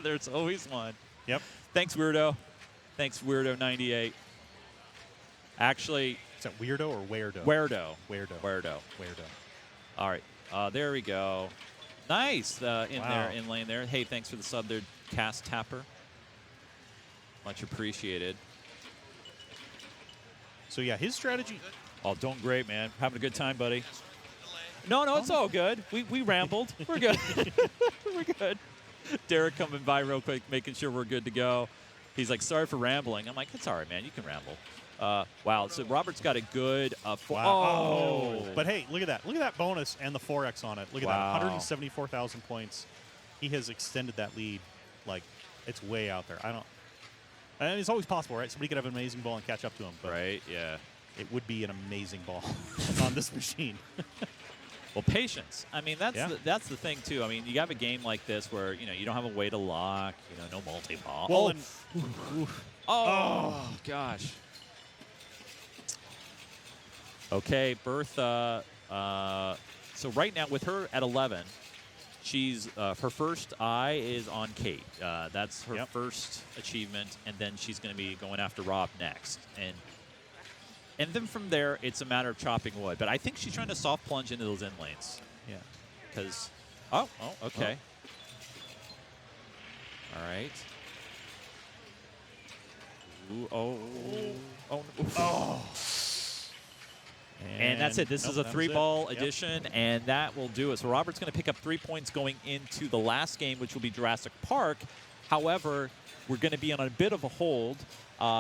S1: There's always one.
S2: Yep.
S1: Thanks, Weirdo. Thanks, Weirdo98. Actually,
S2: Is that weirdo or weirdo?
S1: Weirdo.
S2: Weirdo.
S1: Weirdo.
S2: Weirdo.
S1: All right. There we go. Nice in
S2: Wow.
S1: there, in lane there. Hey, thanks for the sub there, Cast Tapper. Much appreciated.
S2: So yeah, his strategy.
S1: Oh, doing great, man. Having a good time, buddy. No, it's all good. We rambled. We're good. We're good. Derek coming by real quick, making sure we're good to go. He's like, sorry for rambling. I'm like, it's all right, man. You can ramble. Wow. So Robert's got a good
S2: wow.
S1: Oh.
S2: But hey, look at that. Look at that bonus and the 4X on it. Look at that. 174,000 points. He has extended that lead. Like, it's way out there. And it's always possible, right? Somebody could have an amazing ball and catch up to him. But
S1: Right, yeah.
S2: it would be an amazing ball on this machine.
S1: Well, patience. I mean, that's the thing, too. I mean, you have a game like this where, you don't have a way to lock, no multi-ball.
S2: Well,
S1: oh, gosh. Okay, Bertha. So right now with her at 11, she's her first eye is on Kate. That's her first achievement, and then she's going to be going after Rob next. And then from there, it's a matter of chopping wood. But I think she's trying to soft plunge into those end lanes.
S2: Yeah.
S1: Because, okay. All right. Ooh, oh. And that's it. This is a 3-ball addition, and that will do it. So Robert's going to pick up 3 points going into the last game, which will be Jurassic Park. However, we're going to be on a bit of a hold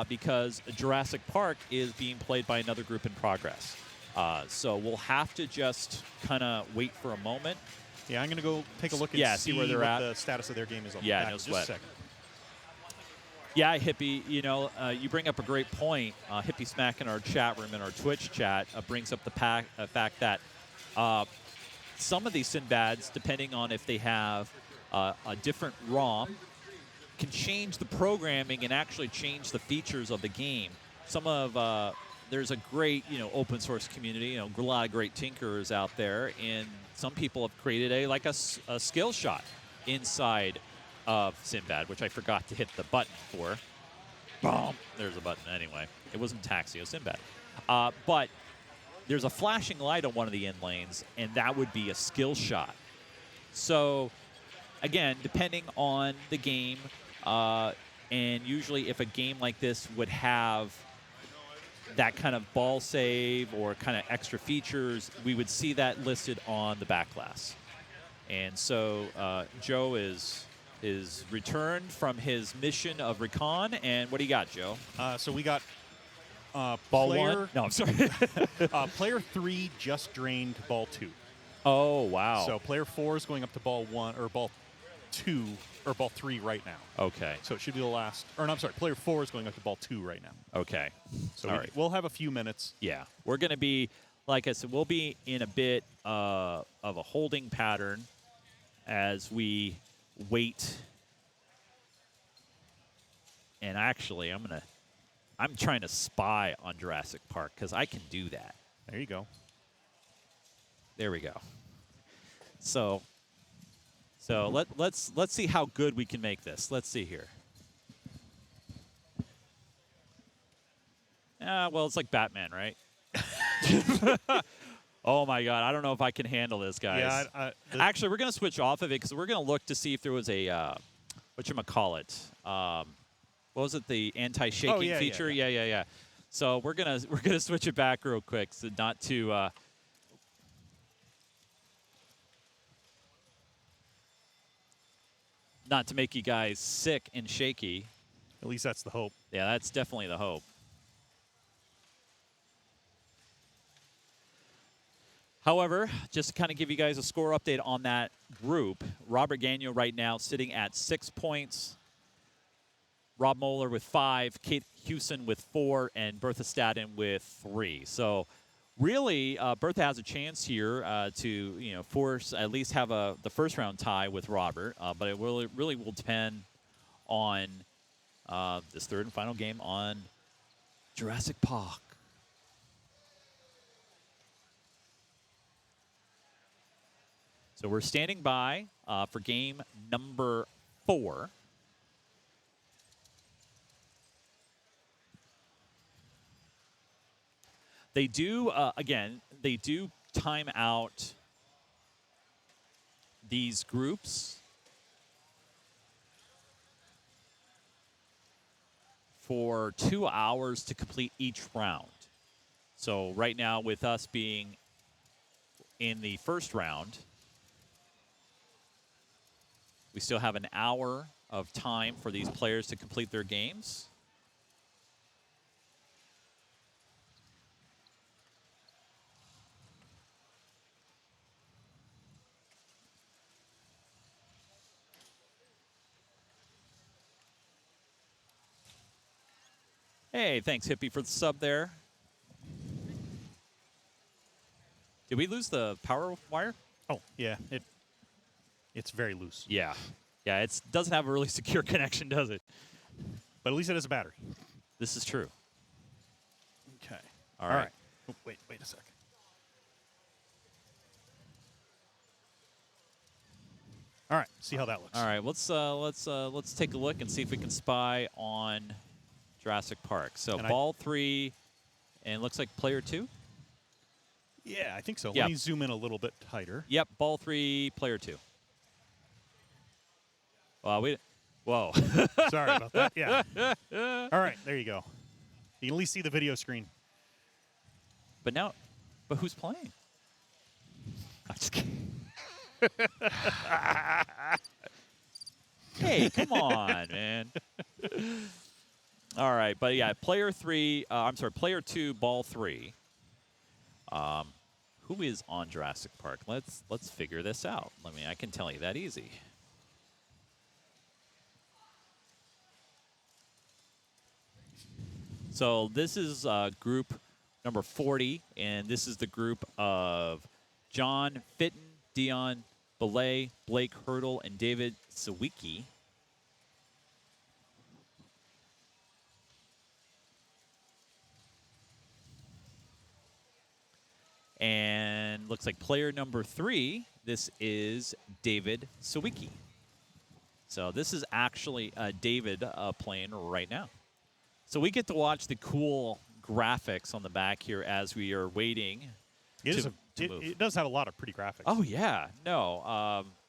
S1: because Jurassic Park is being played by another group in progress. So we'll have to just kind of wait for a moment.
S2: Yeah, I'm going to go take a look and
S1: see where they're at.
S2: The status of their game is.
S1: Yeah, no sweat. Yeah, Hippie, you bring up a great point. Hippie Smack in our chat room, in our Twitch chat, brings up the fact that some of these Sinbads, depending on if they have a different ROM, can change the programming and actually change the features of the game. There's a great, open source community, a lot of great tinkerers out there, and some people have created a skill shot inside of Sinbad, which I forgot to hit the button for. Boom! There's a button anyway. It wasn't Taxi, it was Sinbad. But there's a flashing light on one of the end lanes, and that would be a skill shot. So, again, depending on the game, and usually if a game like this would have that kind of ball save or kind of extra features, we would see that listed on the backglass. And so Joe is returned from his mission of recon, and what do you got, Joe?
S2: So we got
S1: ball one. No, I'm sorry.
S2: Player 3 just drained ball 2.
S1: Oh wow!
S2: So player 4 is going up to ball 1 or ball 2 or ball 3 right now.
S1: Okay.
S2: So it should be the last. Or no, I'm sorry. Player 4 is going up to ball 2 right now.
S1: Okay.
S2: So
S1: all right.
S2: We'll have a few minutes.
S1: Yeah, we're going to be, like I said, we'll be in a bit of a holding pattern as we wait. And actually, I'm trying to spy on Jurassic Park because I can do that.
S2: There you go.
S1: There we go. So let's see how good we can make this. Let's see here. Well, it's like Batman, right? Oh my God, I don't know if I can handle this, guys.
S2: Yeah,
S1: actually, we're gonna switch off of it because we're gonna look to see if there was a whatchamacallit. What was it? The anti-shaking feature? Yeah. So we're gonna switch it back real quick, so not to. Not to make you guys sick and shaky.
S2: At least that's the hope.
S1: Yeah, that's definitely the hope. However, just to kind of give you guys a score update on that group, Robert Gagnon right now sitting at 6 points, Rob Moeller with 5, Kate Hewson with 4, and Bertha Staden with 3. So really, Bertha has a chance here to force at least have the first round tie with Robert, but it really will depend on this third and final game on Jurassic Park. So we're standing by for game number 4. They do, they do time out these groups for 2 hours to complete each round. So right now, with us being in the first round, We still have an hour of time for these players to complete their games. Hey, thanks, Hippie, for the sub there. Did we lose the power wire?
S2: Oh, yeah. It's very loose.
S1: Yeah. Yeah, it doesn't have a really secure connection, does it?
S2: But at least it has a battery.
S1: This is true.
S2: Okay.
S1: All right.
S2: Oh, wait a sec. All right, see how that looks.
S1: All right, let's take a look and see if we can spy on Jurassic Park. So
S2: And
S1: ball 3, and it looks like player 2.
S2: Yeah, I think so.
S1: Yeah.
S2: Let me zoom in a little bit tighter.
S1: Yep, ball 3, player 2. Whoa.
S2: Sorry about that. Yeah. All right, there you go. You can at least see the video screen.
S1: But who's playing? I'm just kidding. Hey, come on, man. All right, but yeah, player 2, ball 3. Who is on Jurassic Park? Let's figure this out. I can tell you that easy. So this is group number 40, and this is the group of John Fitton, Dion Belay, Blake Hurdle, and David Sawicki. And looks like player number 3, this is David Sawicki. So this is actually David playing right now. So we get to watch the cool graphics on the back here as we are waiting.
S2: It does have a lot of pretty graphics.
S1: Oh, yeah. No,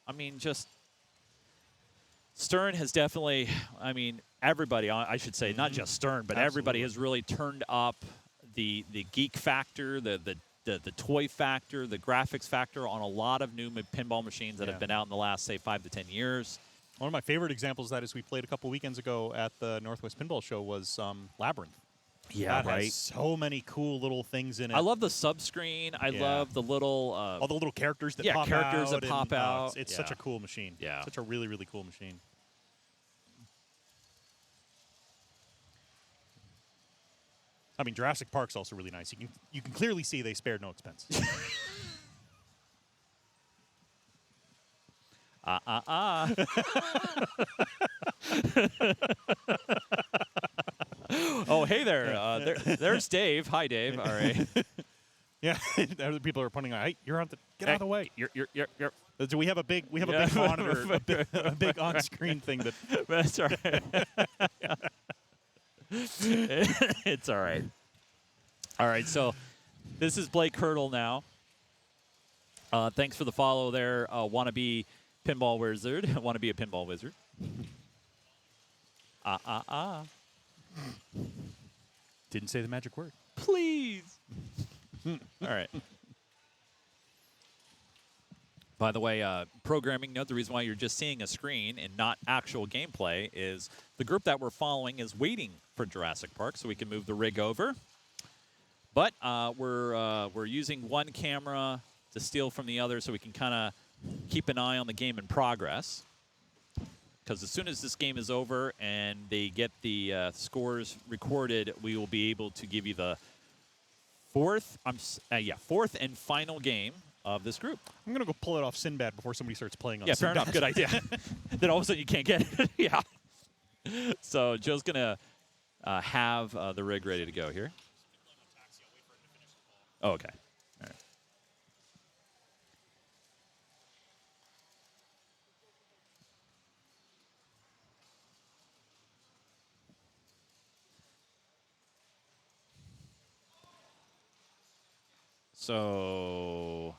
S1: I mean, just Stern has definitely, everybody, I should say, not just Stern, but everybody has really turned up the geek factor, the toy factor, the graphics factor on a lot of new pinball machines that have been out in the last, say, 5 to 10 years.
S2: One of my favorite examples of that is we played a couple weekends ago at the Northwest Pinball Show was Labyrinth.
S1: Yeah,
S2: that has so many cool little things in it.
S1: I love the subscreen. I love the little
S2: all the little characters that pop out. It's such a cool machine.
S1: Yeah,
S2: such a really, really cool machine. I mean, Jurassic Park's also really nice. You can clearly see they spared no expense.
S1: Oh, hey there. There's Dave. Hi, Dave. All right.
S2: Yeah, other people are pointing out, hey, you're on the get out of the way.
S1: You're.
S2: Do we have a big monitor, a big on-screen thing that.
S1: That's all right. It's all right. All right, so this is Blake Hurdle now. Thanks for the follow there. Wannabe pinball wizard. Want to be a pinball wizard.
S2: Didn't say the magic word.
S1: Please. All right. By the way, programming note, the reason why you're just seeing a screen and not actual gameplay is the group that we're following is waiting for Jurassic Park so we can move the rig over. But we're using one camera to steal from the other so we can kind of keep an eye on the game in progress. Because as soon as this game is over and they get the scores recorded, we will be able to give you the fourth and final game of this group.
S2: I'm going to go pull it off Sinbad before somebody starts playing on
S1: Yeah,
S2: Sinbad.
S1: fair enough. Good idea. Then all of a sudden you can't get it. Yeah. So Joe's going to have the rig ready to go here. Oh, okay. All right. So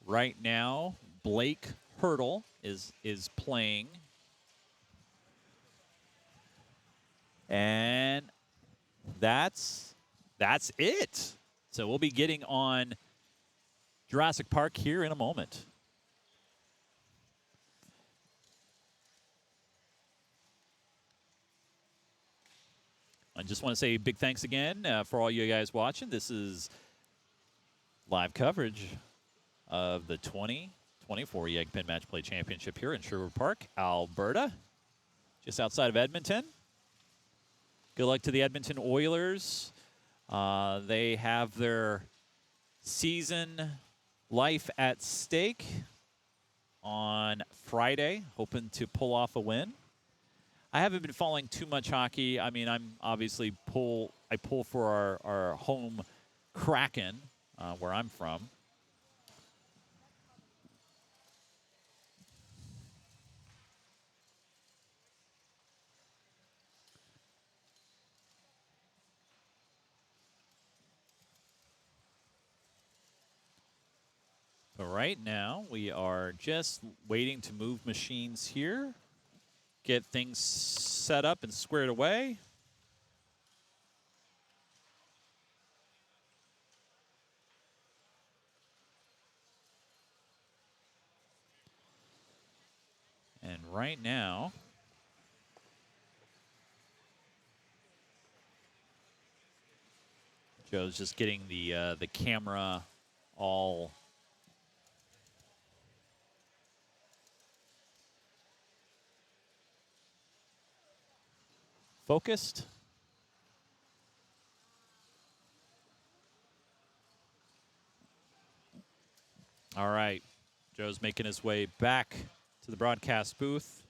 S1: right now, Blake Hurdle is playing. And that's it. So we'll be getting on Jurassic Park here in a moment. I just want to say big thanks again for all you guys watching. This is live coverage of the 2024 YEGPIN Match Play Championship here in Sherwood Park, Alberta, just outside of Edmonton. Good luck to the Edmonton Oilers. They have their season life at stake on Friday, hoping to pull off a win. I haven't been following too much hockey. I mean, I'm obviously I pull for our home Kraken, where I'm from. But right now, we are just waiting to move machines here, get things set up and squared away. And right now, Joe's just getting the camera all focused. All right. Joe's making his way back to the broadcast booth.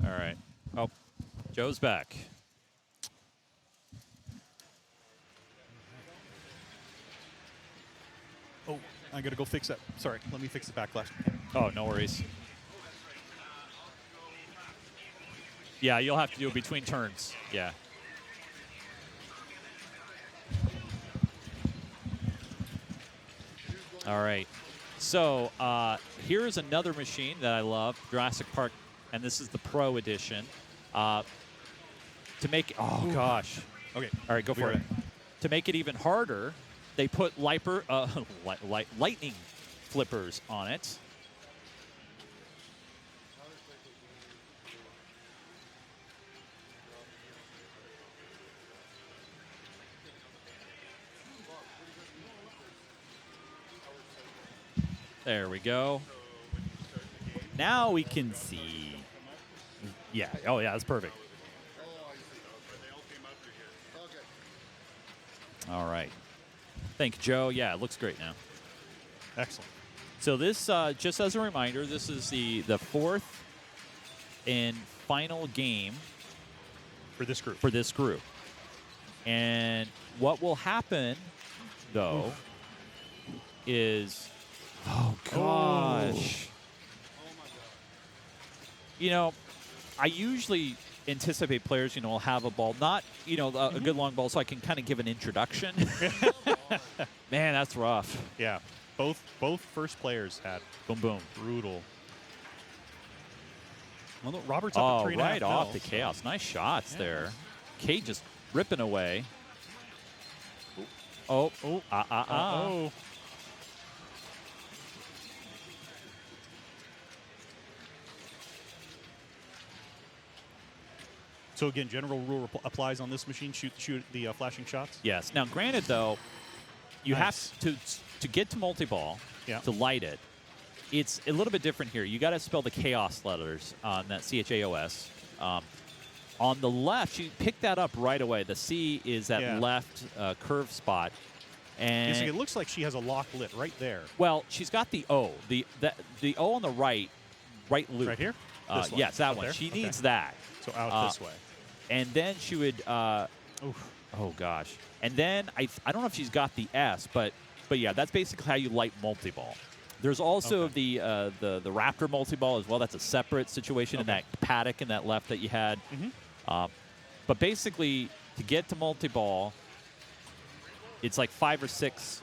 S1: All right. Oh, Joe's back.
S2: Oh, I got to go fix that. Sorry, let me fix the backlash.
S1: Oh, no worries. Yeah, you'll have to do it between turns. Yeah. All right. So here's another machine that I love, Jurassic Park, and this is the Pro Edition. To make oh gosh.
S2: Okay.
S1: All right, go for it. To make it even harder, they put lightning flippers on it. There we go. Now we can see. Yeah. Oh, yeah. That's perfect. All right. Thank you, Joe. Yeah, it looks great now.
S2: Excellent.
S1: So this, just as a reminder, this is the fourth and final game
S2: For this group.
S1: for this group. And what will happen, though, is, oh gosh, you know, I usually anticipate players, will have a ball, not, a good long ball, so I can kind of give an introduction. Man, that's rough.
S2: Yeah. Both first players had
S1: Boom, boom.
S2: brutal. Well, look, Robert's up at 3.5
S1: right off the
S2: so.
S1: chaos. Nice shots there. Kate just ripping away. Oh.
S2: Oh. So again, general rule applies on this machine. Shoot the flashing shots.
S1: Yes. Now, granted, though, you
S2: Nice.
S1: have to get to multi-ball,
S2: Yeah.
S1: to light it. It's a little bit different here. You got to spell the chaos letters on that CHAOS. On the left, you pick that up right away. The C is that
S2: Yeah.
S1: left curve spot. And
S2: You see, it looks like she has a lock lit right there.
S1: well, she's got the O. The O on the right loop.
S2: Right here? This one?
S1: Yes, that
S2: Up
S1: one.
S2: there?
S1: She
S2: Okay.
S1: needs that.
S2: So out this way.
S1: And then she would,
S2: Oof.
S1: oh gosh. And then I don't know if she's got the S, but yeah, that's basically how you light multi-ball. There's also the Raptor multi-ball as well. That's a separate situation in that paddock in that left that you had. But basically, to get to multi-ball, it's like 5 or 6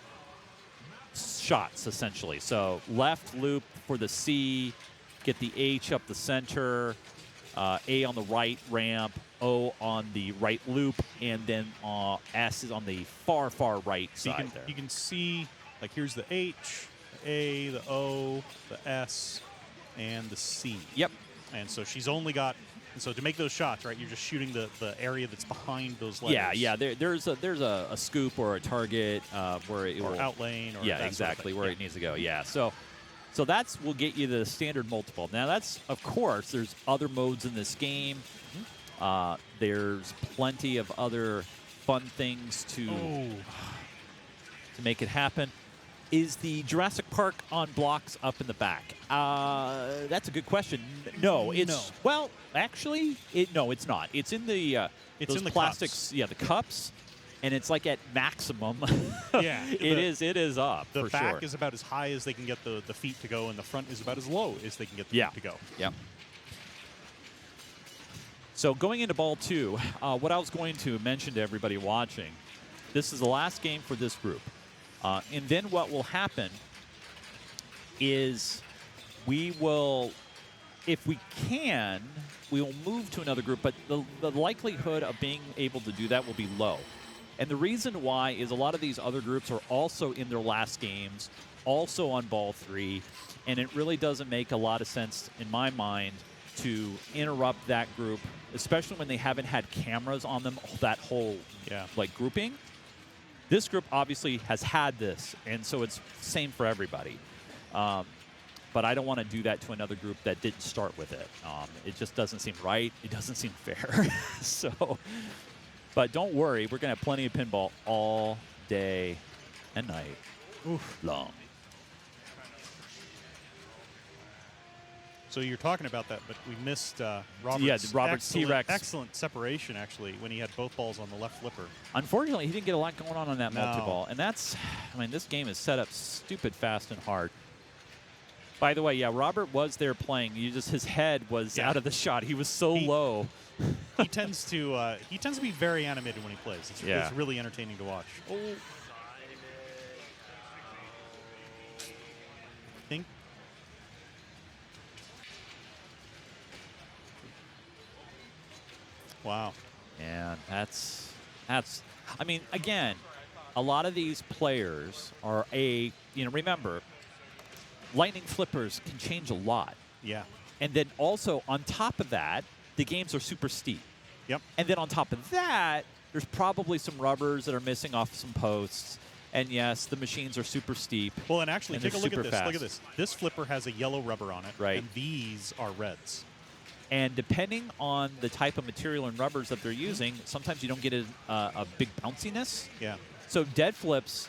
S1: shots essentially. So left loop for the C, get the H up the center, A on the right ramp, O on the right loop, and then S is on the far right
S2: So
S1: side there.
S2: you can see, like, here's the H, A, the O, the S, and the C.
S1: Yep.
S2: And so she's only got. And so to make those shots, right, you're just shooting the area that's behind those letters.
S1: Yeah. There's a scoop or a target where it will
S2: out lane. Or
S1: yeah,
S2: that
S1: exactly
S2: sort of
S1: where it needs to go. Yeah. So that's will get you the standard multiple. Now that's of course there's other modes in this game. There's plenty of other fun things to make it happen. Is the Jurassic Park on blocks up in the back? That's a good question. No, it's well, actually, it's not. It's in the
S2: it's
S1: those
S2: in the
S1: plastics.
S2: cups.
S1: Yeah, the cups, and it's like at maximum.
S2: Yeah,
S1: it is up.
S2: The
S1: for
S2: back
S1: sure.
S2: is about as high as they can get the feet to go, and the front is about as low as they can get the feet to go.
S1: Yeah. So going into ball 2, what I was going to mention to everybody watching, this is the last game for this group. And then what will happen is we will, if we can, we will move to another group, but the likelihood of being able to do that will be low. And the reason why is a lot of these other groups are also in their last games, also on ball 3, and it really doesn't make a lot of sense in my mind to interrupt that group, especially when they haven't had cameras on them that whole grouping. This group obviously has had this, and so it's same for everybody. But I don't want to do that to another group that didn't start with it. It just doesn't seem right. It doesn't seem fair. But don't worry, we're going to have plenty of pinball all day and night long.
S2: So you're talking about that, but we missed Robert's,
S1: Robert's T-Rex.
S2: Excellent separation, actually, when he had both balls on the left flipper.
S1: Unfortunately, he didn't get a lot going on that multi-ball. And that's, this game is set up stupid fast and hard. By the way, Robert was there playing. His head was out of the shot. He was so low.
S2: He tends to be very animated when he plays. It's really entertaining to watch. I think. Wow.
S1: And that's again, a lot of these players are remember, lightning flippers can change a lot.
S2: Yeah.
S1: And then also on top of that, the games are super steep.
S2: Yep.
S1: And then on top of that, there's probably some rubbers that are missing off some posts. And yes, the machines are super steep.
S2: Well, and actually, take a look at this.
S1: Fast.
S2: Look at this. This flipper has a yellow rubber on it.
S1: Right.
S2: And these are reds.
S1: And depending on the type of material and rubbers that they're using, sometimes you don't get a big bounciness.
S2: Yeah.
S1: So dead flips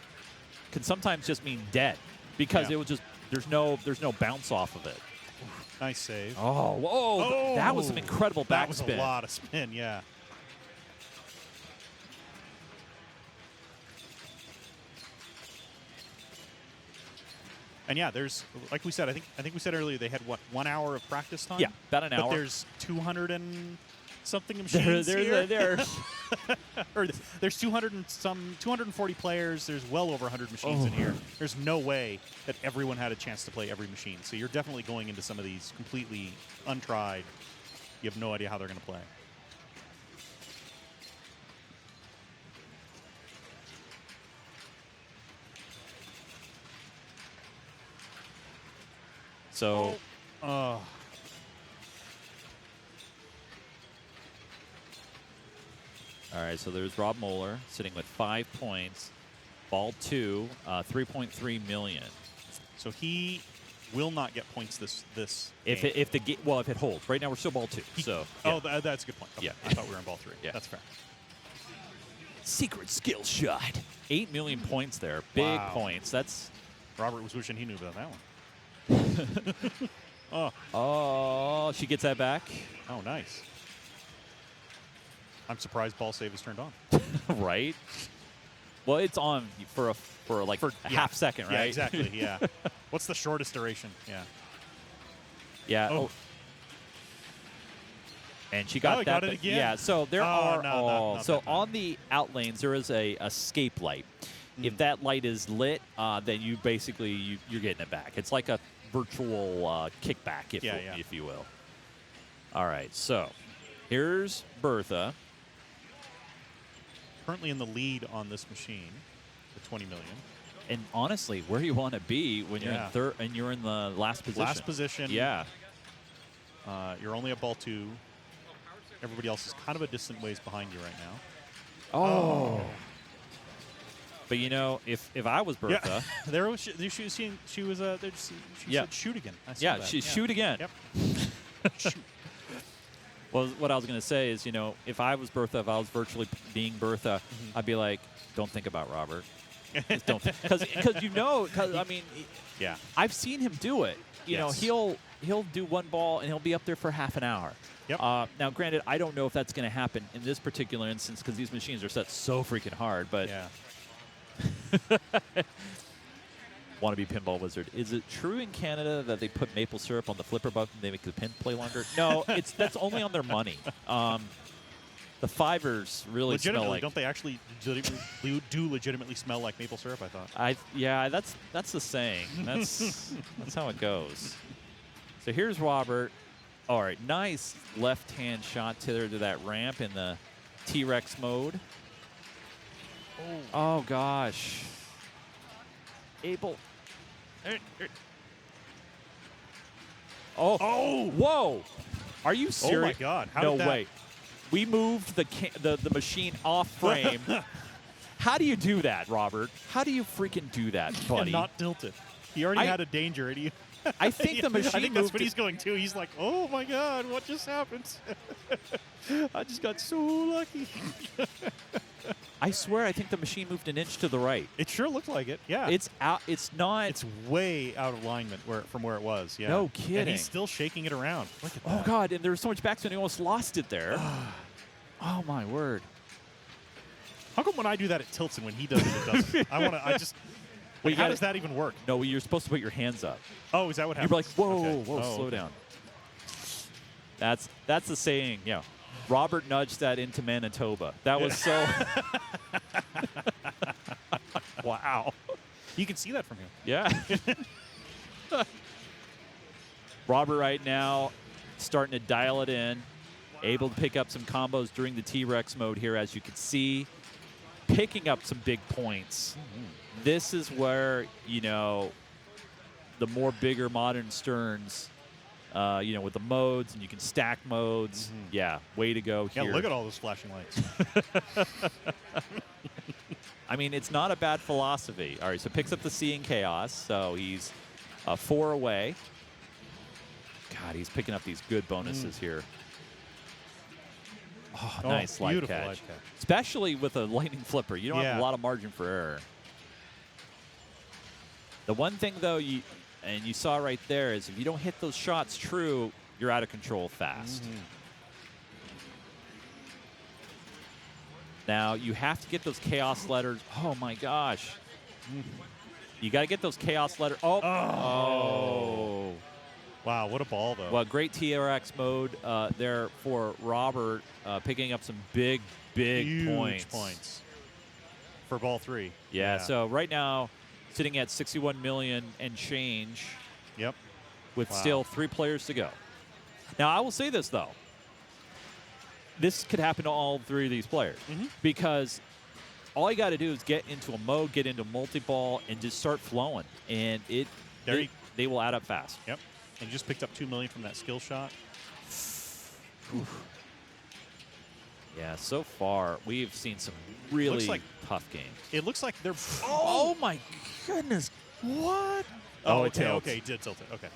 S1: can sometimes just mean dead because it will just there's no bounce off of it.
S2: Nice save.
S1: That was some incredible backspin.
S2: That was a lot of spin. Yeah. And there's, like we said, I think we said earlier they had 1 hour of practice time.
S1: Yeah, about an hour.
S2: But there's 200 and something machines here. There's 240 players. There's well over 100 machines in here. There's no way that everyone had a chance to play every machine. So you're definitely going into some of these completely untried. You have no idea how they're going to play.
S1: So,
S2: Oh.
S1: All right, so there's Rob Moeller sitting with 5 points. Ball 2, 3.3 million.
S2: So he will not get points this
S1: if
S2: game.
S1: if it holds. Right now we're still ball 2.
S2: That's a good point. Okay.
S1: Yeah.
S2: I thought we were in ball 3.
S1: Yeah.
S2: That's fair.
S1: Secret skill shot. 8 million points there. Big points. That's
S2: Robert was wishing he knew about that one.
S1: she gets that back.
S2: Oh, nice. I'm surprised ball save is turned on.
S1: Right. Well, it's on for a half second, right?
S2: Yeah, exactly. Yeah. What's the shortest duration? Yeah.
S1: Yeah.
S2: Oh.
S1: And she got that.
S2: Got it again.
S1: Yeah. So there are.
S2: not
S1: so
S2: that
S1: on the out lanes there is a escape light. If that light is lit, then you basically you're getting it back. It's like a virtual kickback, if you will. All right. So here's Bertha.
S2: Currently in the lead on this machine, the 20 million.
S1: and honestly, where you want to be when you're in third and you're in the last position.
S2: Last position.
S1: Yeah.
S2: You're only at ball 2. Everybody else is kind of a distant ways behind you right now.
S1: Oh. But you know, if I was Bertha,
S2: there was she was said shoot again. I saw that.
S1: Shoot again.
S2: Yep. Shoot.
S1: Well, what I was going to say is, you know, if I was Bertha, if I was virtually being Bertha, I'd be like, don't think about Robert. Just don't, because you know, I mean, I've seen him do it. You know, he'll do one ball and he'll be up there for half an hour.
S2: Yep.
S1: Now, granted, I don't know if that's going to happen in this particular instance because these machines are set so freaking hard. But wannabe pinball wizard. Is it true in Canada that they put maple syrup on the flipper button and they make the pin play longer? No, that's only on their money. The fivers really smell like.
S2: Don't they actually do legitimately smell like maple syrup? I thought.
S1: That's the saying. That's how it goes. So here's Robert. All right, nice left-hand shot to that ramp in the T-Rex mode. Oh gosh. Abel. Oh, whoa. Are you serious?
S2: Oh my God.
S1: No way. We moved the machine off frame. How do you do that, Robert? How do you freaking do that, buddy?
S2: And not tilt it. He already had a danger, and
S1: I think the machine
S2: I think that's what he's going to. He's like, oh my God, what just happened? I just got so lucky.
S1: I swear, I think the machine moved an inch to the right.
S2: It sure looked like it. Yeah.
S1: It's out. It's not.
S2: It's way out of alignment from where it was. Yeah.
S1: No kidding.
S2: And he's still shaking it around. Look at that.
S1: Oh God! And there was so much backspin, he almost lost it there. Oh my word!
S2: How come when I do that it tilts and when he does it doesn't? I just. Wait, how does that even work?
S1: No, you're supposed to put your hands up.
S2: Oh, is that what happens?
S1: You're like, whoa, slow down. That's the saying. Yeah. Robert nudged that into Manitoba. That was so. Wow.
S2: You can see that from here.
S1: Yeah. Robert right now starting to dial it in. Able to pick up some combos during the T-Rex mode here, as you can see. Picking up some big points. This is where, you know, the more bigger modern Sterns, you know, with the modes, and you can stack modes. Yeah, way to go here.
S2: Yeah, look at all those flashing lights.
S1: I mean, it's not a bad philosophy. All right, so picks up the C in Chaos, so he's 4 away. God, he's picking up these good bonuses here. Oh, nice light catch. Especially with a lightning flipper. You don't have a lot of margin for error. The one thing, though, you saw right there, is if you don't hit those shots true, you're out of control fast. Now, you have to get those chaos letters. Oh, my gosh. You got to get those chaos letters. Oh.
S2: Wow, what a ball, though.
S1: Well, great TRX mode there for Robert, picking up some big
S2: Huge points for ball 3.
S1: Yeah, so right now, sitting at 61 million and change.
S2: Yep.
S1: With still 3 players to go. Now, I will say this, though. This could happen to all 3 of these players. Because all you got to do is get into a mode, get into multi-ball, and just start flowing. And they will add up fast.
S2: Yep. And you just picked up 2 million from that skill shot.
S1: Yeah, so far, we've seen some really tough games.
S2: It looks like they're...
S1: Oh my goodness. What?
S2: Oh, it tilted. Okay, he did tilt it. Okay.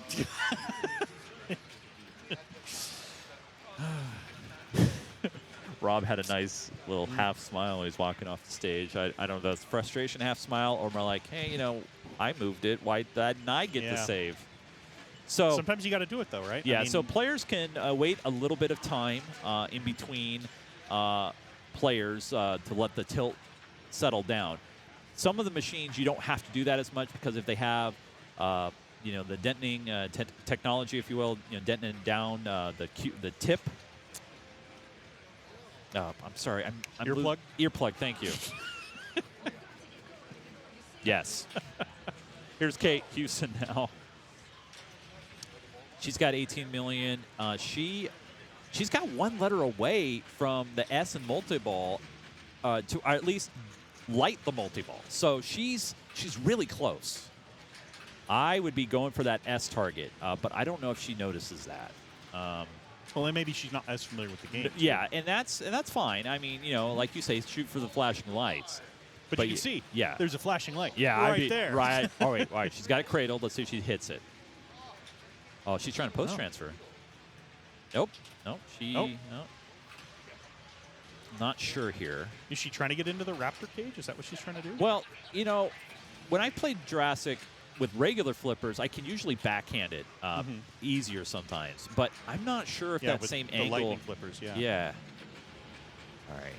S1: Rob had a nice little half smile when he was walking off the stage. I don't know if that's frustration half smile or more like, hey, you know, I moved it. Why didn't I get the save? So
S2: sometimes you got to do it, though, right?
S1: Yeah, so players can wait a little bit of time in between players to let the tilt settle down. Some of the machines, you don't have to do that as much because if they have, you know, the detonating technology, if you will, you know, detonating down the tip. I'm sorry. I'm
S2: earplug?
S1: Earplug, thank you. Yes. Here's Kate Houston now. She's got 18 million. She's got 1 letter away from the S in multi-ball, to at least light the multi-ball. So she's really close. I would be going for that S target, but I don't know if she notices that.
S2: Well, then maybe she's not as familiar with the game.
S1: Yeah, and that's fine. I mean, like you say, shoot for the flashing lights.
S2: But you can see, there's a flashing light.
S1: Yeah,
S2: right there.
S1: Right. All right. She's got it cradled. Let's see if she hits it. Oh, she's trying to post transfer. Nope. No. Not sure here.
S2: Is she trying to get into the Raptor cage? Is that what she's trying to do?
S1: Well, when I played Jurassic with regular flippers, I can usually backhand it easier sometimes. But I'm not sure if that same
S2: the
S1: angle.
S2: lightning flippers,
S1: Yeah. All right.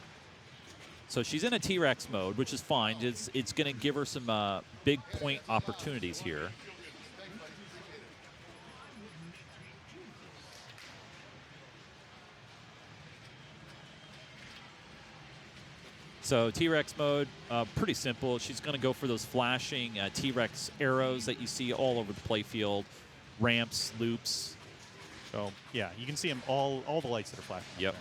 S1: So she's in a T-Rex mode, which is fine. It's going to give her some big point opportunities here. So T-Rex mode, pretty simple. She's going to go for those flashing T-Rex arrows that you see all over the playfield, ramps, loops.
S2: So, yeah, you can see them all the lights that are flashing.
S1: Yep.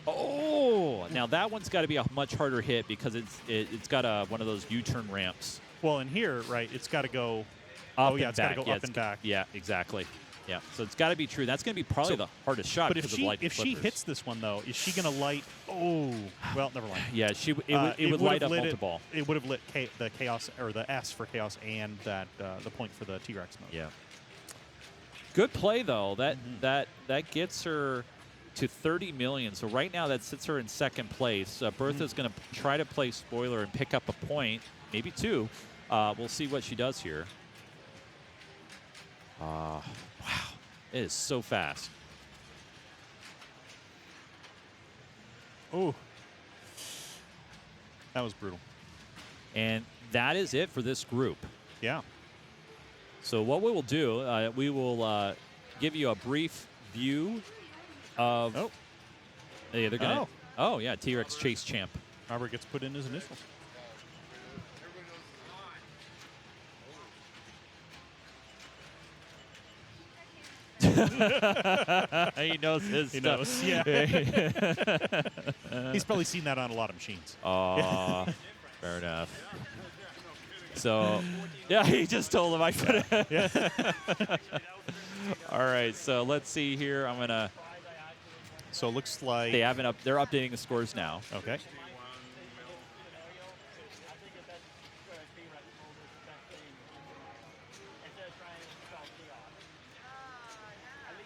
S1: Oh, now that one's got to be a much harder hit because it's got one of those U-turn ramps.
S2: Well, in here, right, it's got to go
S1: up
S2: it's got to go up and back.
S1: Yeah, exactly. Yeah, so it's got to be true. That's going to be probably the hardest shot.
S2: But if she hits this one though, is she going to light? Oh, well, never mind.
S1: Yeah, it would light up multi-ball.
S2: It would have lit the chaos or the S for chaos and that the point for the T-Rex mode.
S1: Yeah. Good play though. That gets her to 30 million. So right now that sits her in second place. Bertha's going to try to play spoiler and pick up a point, maybe two. We'll see what she does here. Wow, it is so fast.
S2: Oh, that was brutal.
S1: And that is it for this group.
S2: Yeah.
S1: So what we will do, we will give you a brief view of.
S2: Oh.
S1: Yeah, they're gonna. Oh yeah, T-Rex Chase Champ.
S2: Robert gets put in his initials.
S1: He knows his
S2: He
S1: stuff.
S2: knows, yeah. He's probably seen that on a lot of machines.
S1: Oh, fair enough. So, yeah, he just told him I put it.
S2: Yeah.
S1: All right, so let's see here. I'm gonna.
S2: So it looks like
S1: They haven't up. They're updating the scores now.
S2: Okay.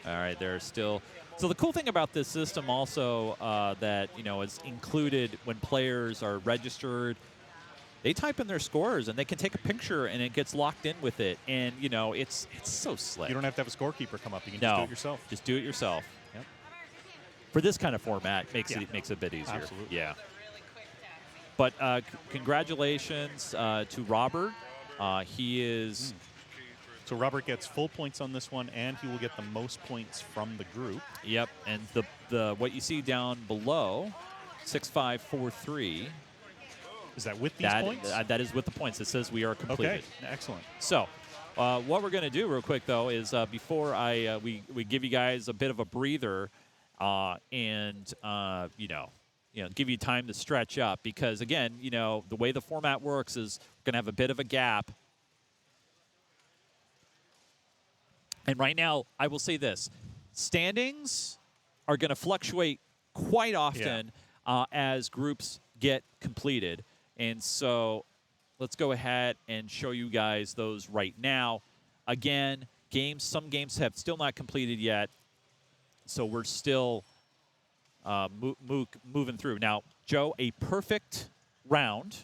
S1: All right, they're still. So the cool thing about this system also that is included when players are registered, they type in their scores and they can take a picture and it gets locked in with it, and it's so slick.
S2: You don't have to have a scorekeeper come up. You can just do it yourself.
S1: Just do it yourself.
S2: Yep.
S1: For this kind of format, makes it a bit easier.
S2: Absolutely.
S1: Yeah. But congratulations to Robert. He is.
S2: So Robert gets full points on this one, and he will get the most points from the group.
S1: Yep, and the what you see down below, 6543.
S2: Is that with these points?
S1: That is with the points. It says we are completed.
S2: Okay, excellent.
S1: So, what we're going to do real quick though is before we give you guys a bit of a breather, and give you time to stretch up, because again, the way the format works is we're going to have a bit of a gap. And right now, I will say this. Standings are going to fluctuate quite often as groups get completed. And so let's go ahead and show you guys those right now. Again, some games have still not completed yet. So we're still moving through. Now, Joe, a perfect round.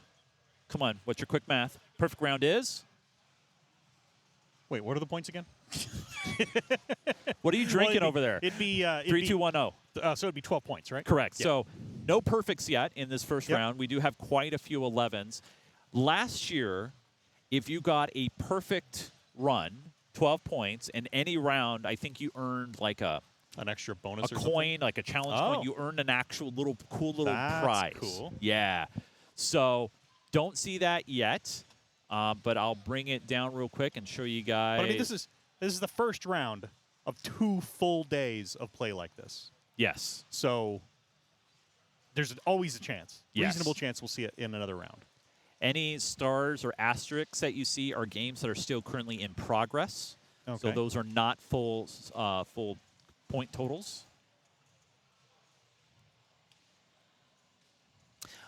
S1: Come on, what's your quick math? Perfect round is?
S2: Wait, what are the points again?
S1: What are you drinking over there?
S2: It'd be
S1: 3, 2, 1, 0.
S2: So it'd be 12 points, right?
S1: Correct.
S2: Yeah.
S1: So no perfects yet in this first round. We do have quite a few 11s. Last year, if you got a perfect run, 12 points, in any round, I think you earned like an
S2: extra bonus, or
S1: coin,
S2: something?
S1: like a challenge coin. You earned an actual cool little prize.
S2: Cool.
S1: Yeah. So don't see that yet, but I'll bring it down real quick and show you guys.
S2: But I mean, this is the first round of 2 full days of play like this.
S1: Yes.
S2: So there's always a chance,
S1: Yes.
S2: reasonable chance we'll see it in another round.
S1: Any stars or asterisks that you see are games that are still currently in progress.
S2: Okay.
S1: So those are not full point totals.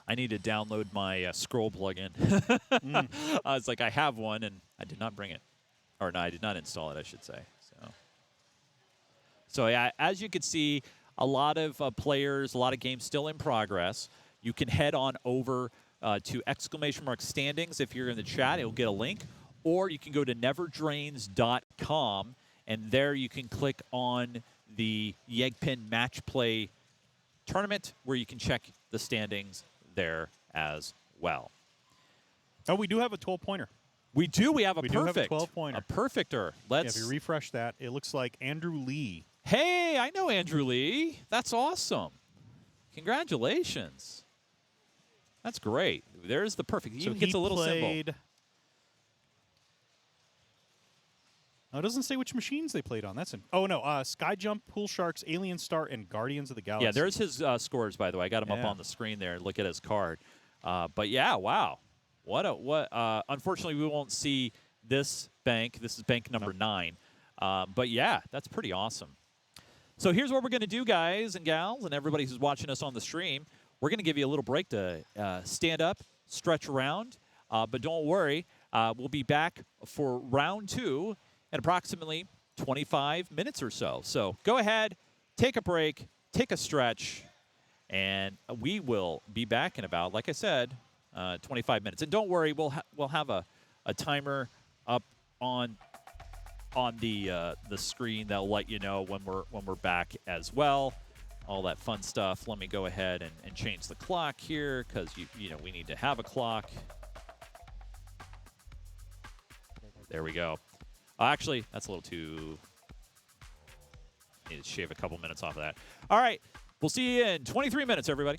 S1: I need to download my scroll plugin. I was like, I have one, and I did not bring it. Or no, I did not install it, I should say. So yeah, as you can see, a lot of players, a lot of games still in progress. You can head on over to !standings if you're in the chat. It'll get a link. Or you can go to neverdrains.com, and there you can click on the YEGPIN Match Play tournament where you can check the standings there as well.
S2: Oh, we do have a 12-pointer.
S1: We do. We have a
S2: We do have a
S1: perfect.
S2: 12-pointer.
S1: A perfecter. Let's.
S2: If you refresh that, it looks like Andrew Lee.
S1: Hey, I know Andrew Lee. That's awesome. Congratulations. That's great. There's the perfect. He
S2: So
S1: even gets a little
S2: played,
S1: symbol.
S2: Oh, it doesn't say which machines they played on. That's oh no, Skyjump, Pool Sharks, Alien Star, and Guardians of the Galaxy.
S1: Yeah, there's his scores, by the way. I got him up
S2: Yeah.
S1: on the screen there. Look at his card. But yeah, wow. What? Unfortunately, we won't see this bank. This is bank number 9. But yeah, that's pretty awesome. So here's what we're going to do, guys and gals, and everybody who's watching us on the stream. We're going to give you a little break to stand up, stretch around. But don't worry, we'll be back for round 2 in approximately 25 minutes or so. So go ahead, take a break, take a stretch, and we will be back in about, like I said, 25 minutes. And don't worry, we'll have a timer up on the screen that'll let you know when we're back as well. All that fun stuff. Let me go ahead and change the clock here because you know we need to have a clock. There we go. Actually, that's a little too. Need to shave a couple minutes off of that. All right, we'll see you in 23 minutes, everybody.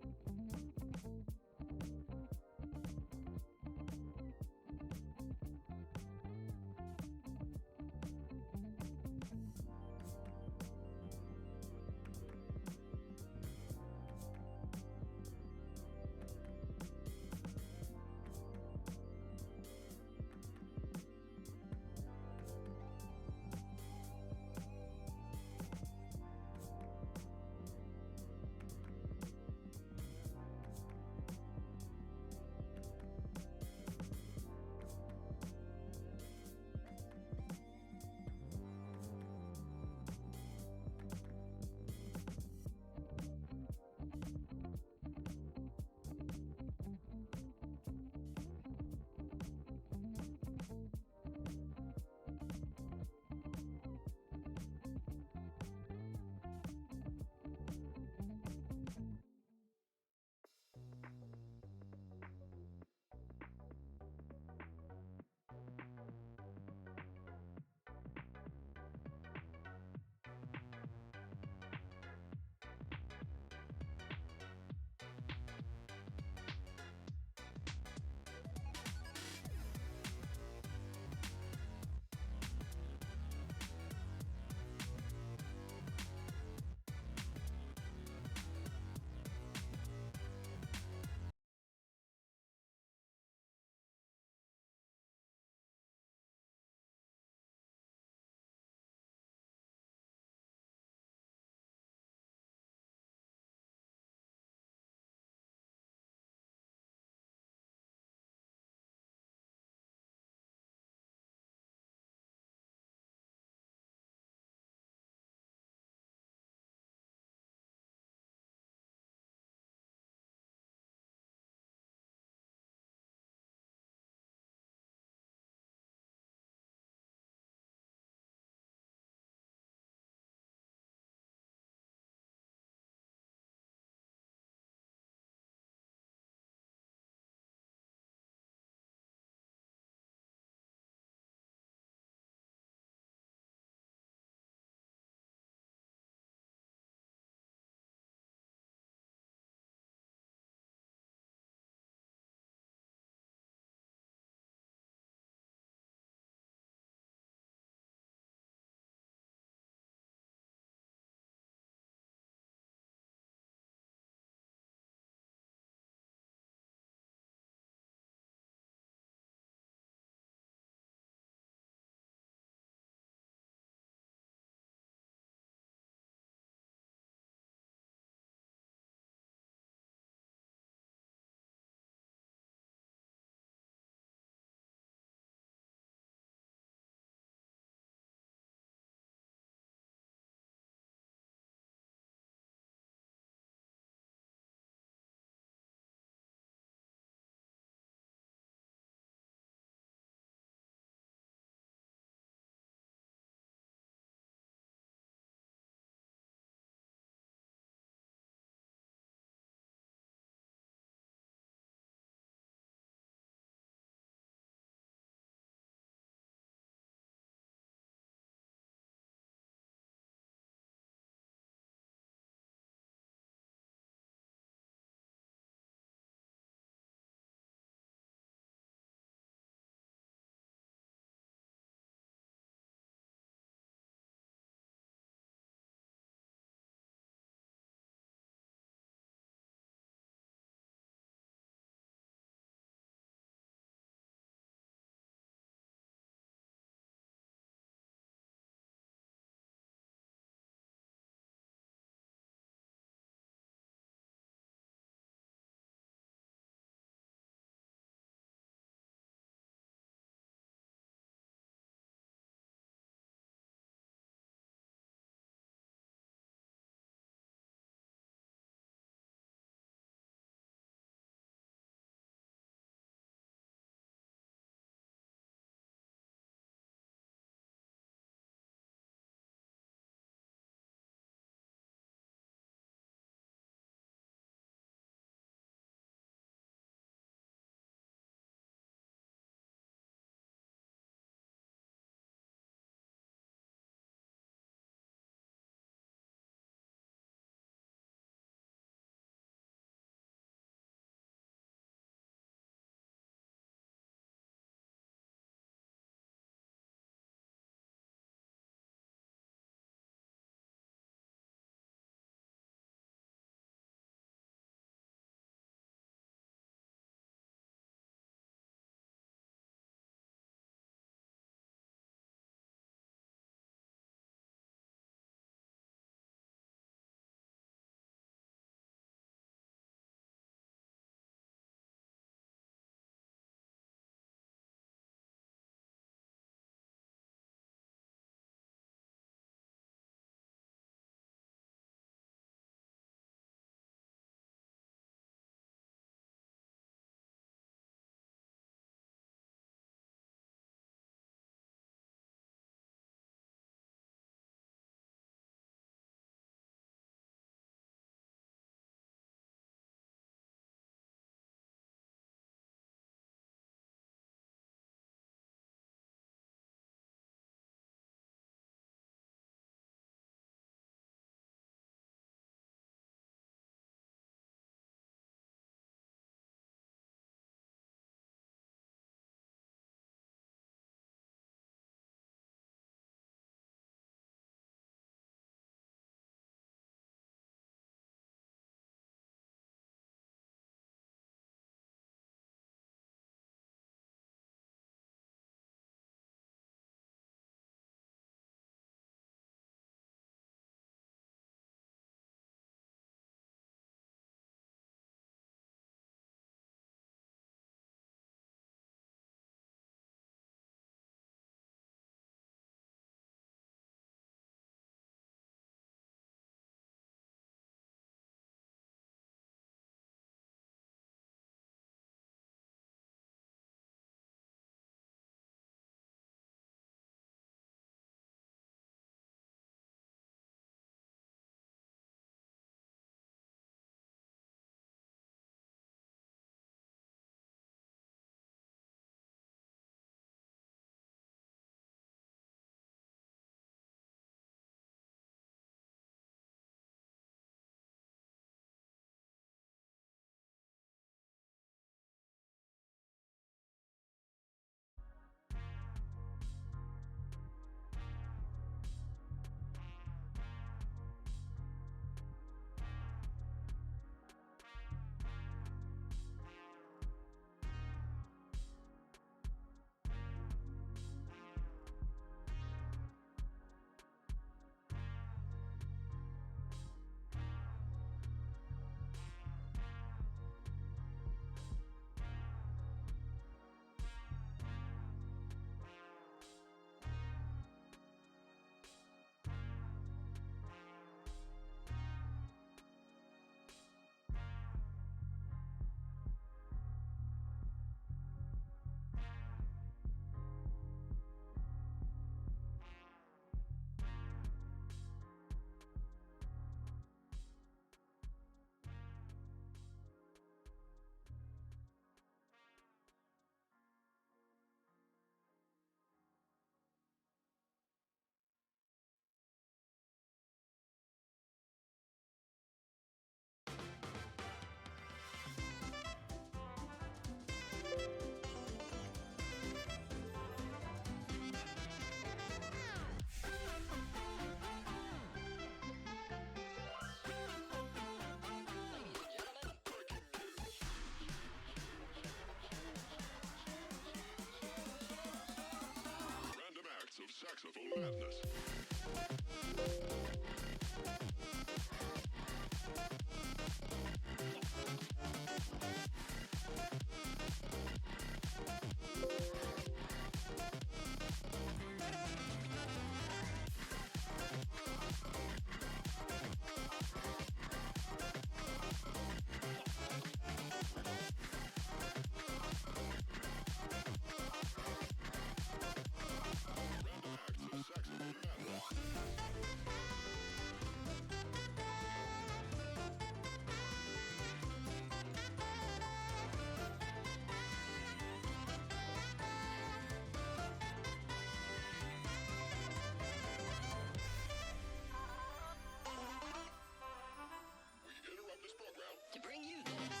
S6: To bring you this.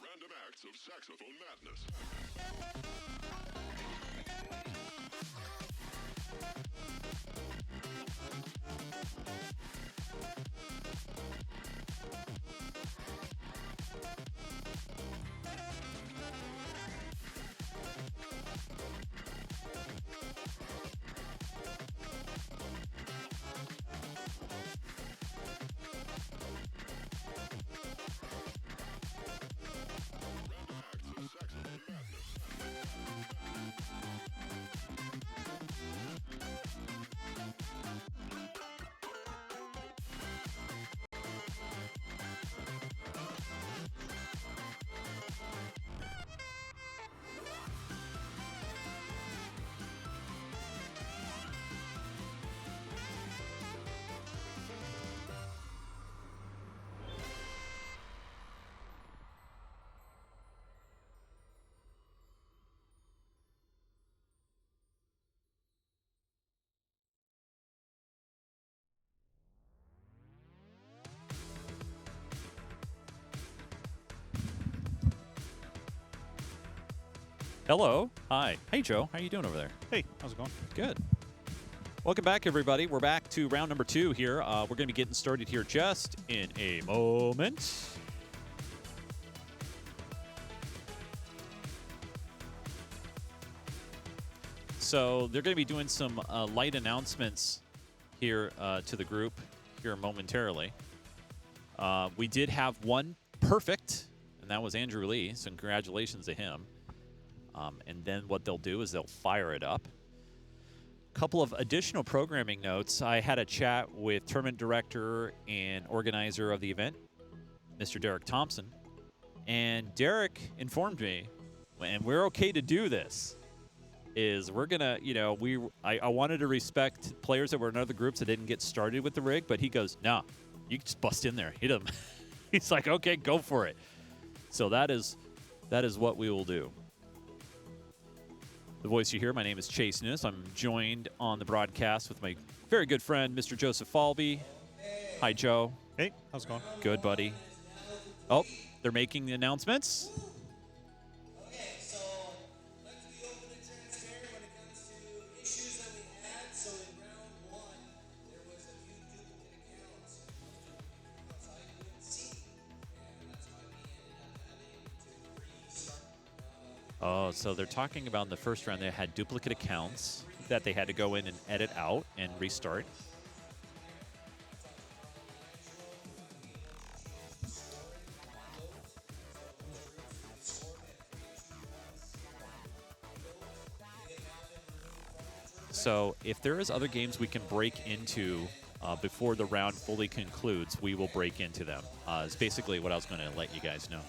S7: Random acts of saxophone madness.
S1: Hello. Hi. Hey, Joe. How you doing over there?
S2: Hey, how's it going?
S1: Good. Welcome back, everybody. We're back to round number 2 here. We're going to be getting started here just in a moment. So they're going to be doing some light announcements here to the group here momentarily. We did have one perfect, and that was Andrew Lee, so congratulations to him. And then what they'll do is they'll fire it up. Couple of additional programming notes. I had a chat with tournament director and organizer of the event, Mr. Derek Thompson. And Derek informed me, and we're okay to do this, is we're going to, I wanted to respect players that were in other groups that didn't get started with the rig, but he goes, no, you can just bust in there, hit him. He's like, okay, go for it. So that is what we will do. The voice you hear, my name is Chase Nunes. I'm joined on the broadcast with my very good friend, Mr. Joseph Falby. Hi, Joe.
S2: Hey, how's it going?
S1: Good, buddy. Oh, they're making the announcements.
S8: Okay, so let's be open and transparent when it comes to issues that we had. So in round 1, there was a few duplicate accounts. Those I couldn't see, and that's why we ended up having to restart.
S1: Oh, so they're talking about in the first round they had duplicate accounts that they had to go in and edit out and restart. So if there is other games we can break into before the round fully concludes, we will break into them. Is basically what I was going to let you guys know.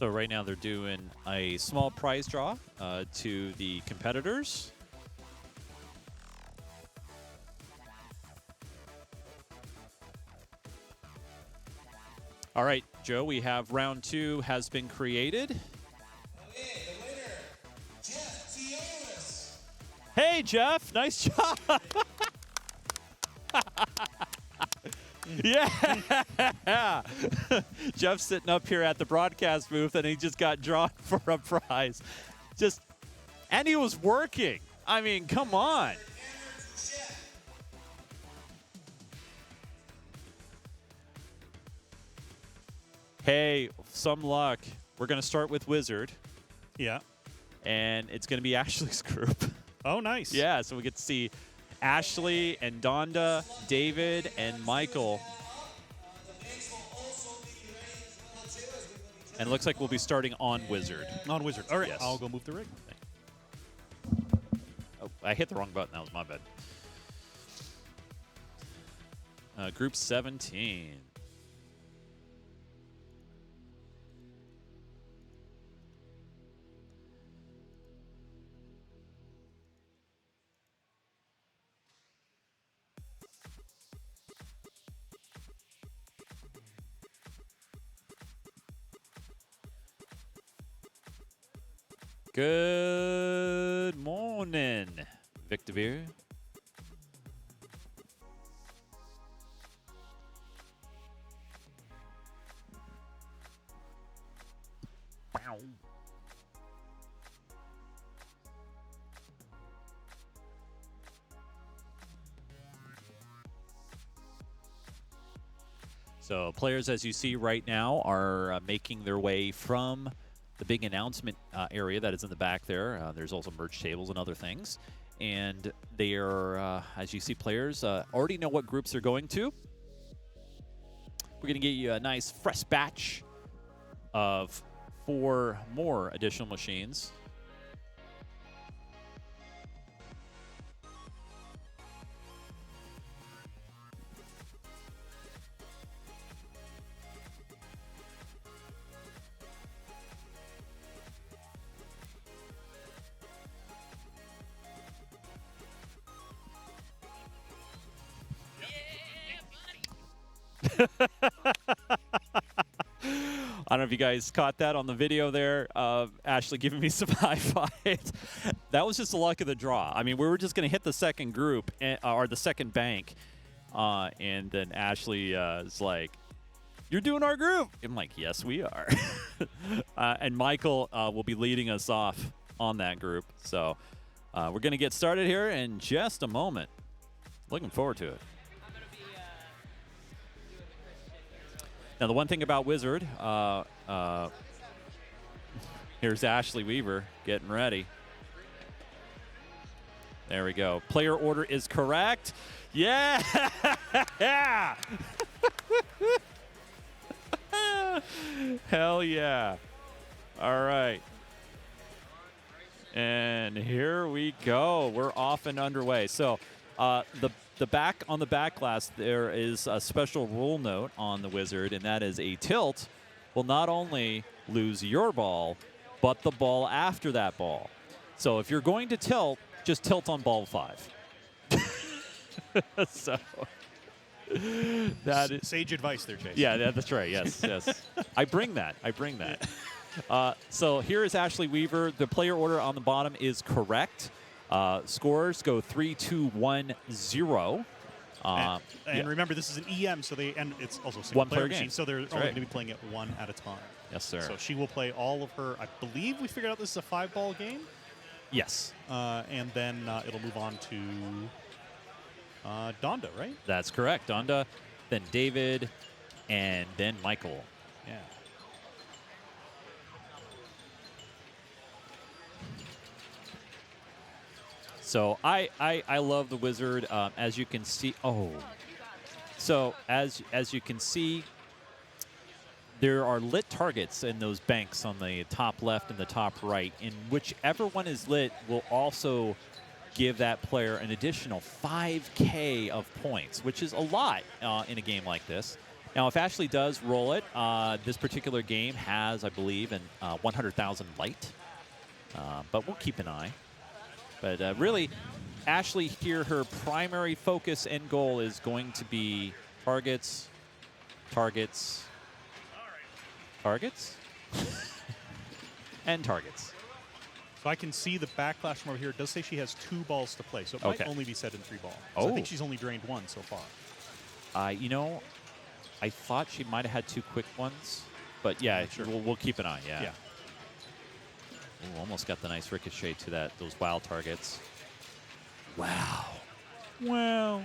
S1: So right now they're doing a small prize draw to the competitors. All right, Joe, we have round 2 has been created.
S8: Okay, the winner, Jeff Tiolis.
S1: Hey, Jeff, nice job. Yeah. Jeff's sitting up here at the broadcast booth, and he just got drawn for a prize. And he was working. I mean, come on. Hey, some luck. We're going to start with Wizard,
S2: Yeah.
S1: and it's going to be Ashley's group.
S2: Oh, nice.
S1: Yeah, so we get to see Ashley and Donda, David, and Michael. And it looks like we'll be starting on Wizard.
S2: On Wizard. All right,
S1: Yes.
S2: I'll go move the rig.
S1: Oh, I hit the wrong button. That was my bad. Group 17. Good morning, Victor Beer. So players, as you see right now, are making their way from the big announcement area that is in the back there. There's also merch tables and other things. And they are, as you see, players already know what groups they're going to. We're going to get you a nice fresh batch of 4 more additional machines. I don't know if you guys caught that on the video there. Ashley giving me some high fives. That was just the luck of the draw. I mean, we were just going to hit the second group or the second bank, and then Ashley is like, "You're doing our group." I'm like, "Yes, we are." And Michael will be leading us off on that group. So we're going to get started here in just a moment. Looking forward to it. Now, the one thing about Wizard, here's Ashley Weaver getting ready. There we go. Player order is correct. Yeah! Hell yeah. All right. And here we go. We're off and underway. So the back on the back glass, there is a special rule note on the Wizard, and that is a tilt will not only lose your ball, but the ball after that ball. So if you're going to tilt, just tilt on ball 5. So that is
S2: Sage advice there, Chase.
S1: yeah, that's right. Yes, yes. I bring that. So here is Ashley Weaver. The player order on the bottom is correct. Scores go 3, 2, 1, 0.
S2: And
S1: yeah.
S2: remember, this is an EM, so it's also a
S1: One
S2: player
S1: player
S2: machine,
S1: game.
S2: so they're
S1: That's
S2: only
S1: right.
S2: going to be playing it one at a time.
S1: Yes, sir.
S2: So she will play all of her. I believe we figured out this is a 5-ball game,
S1: Yes,
S2: and then it'll move on to Donda, right?
S1: that's correct. Donda, then David, and then Michael.
S2: Yeah.
S1: So I love the Wizard. As you can see, so as you can see, there are lit targets in those banks on the top left and the top right, and whichever one is lit will also give that player an additional 5K of points, which is a lot in a game like this. Now, if Ashley does roll it, this particular game has, I believe, an 100,000 light. But we'll keep an eye. But really, Ashley here, her primary focus and goal is going to be targets, targets, targets, and targets.
S2: So I can see the backlash from over here. It does say she has 2 balls to play, so it might only be set in 3 ball. So I think she's only drained 1 so far.
S1: You know, I thought she might have had 2 quick ones, but yeah,
S2: Sure.
S1: we'll keep an eye. Yeah.
S2: Yeah.
S1: Ooh, almost got the nice ricochet to those wild targets. Wow. Wow.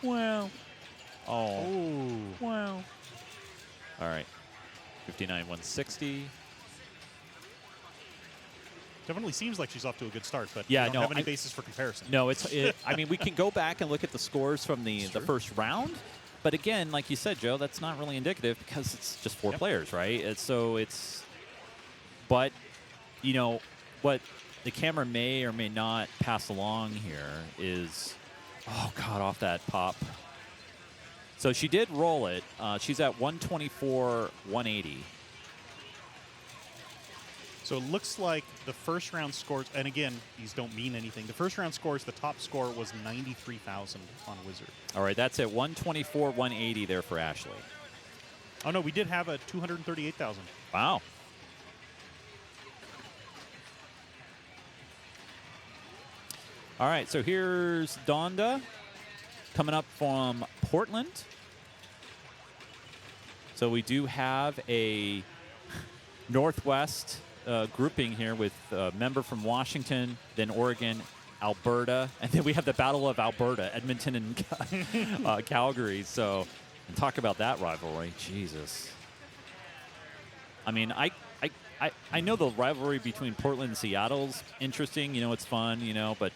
S1: Wow. Oh.
S2: Ooh.
S1: Wow. All right. 59, 160.
S2: Definitely seems like she's off to a good start, but
S1: Yeah,
S2: we don't
S1: no,
S2: have any basis for comparison.
S1: No, I mean, we can go back and look at the scores from the first round. But again, like you said, Joe, that's not really indicative because it's just 4 players, right? But, you know, what the camera may or may not pass along here is, oh, God, off that pop. So she did roll it. She's at 124, 180.
S2: So it looks like the first round scores, and again, these don't mean anything. The first round scores, the top score was 93,000 on Wizard.
S1: All right, that's at 124, 180 there for Ashley.
S2: Oh, no, we did have a 238,000.
S1: Wow. All right, so here's Donda coming up from Portland. So we do have a Northwest grouping here with a member from Washington, then Oregon, Alberta, and then we have the Battle of Alberta, Edmonton and Calgary. So, and talk about that rivalry, Jesus. I mean, I know the rivalry between Portland and Seattle's interesting. You know, it's fun. You know, but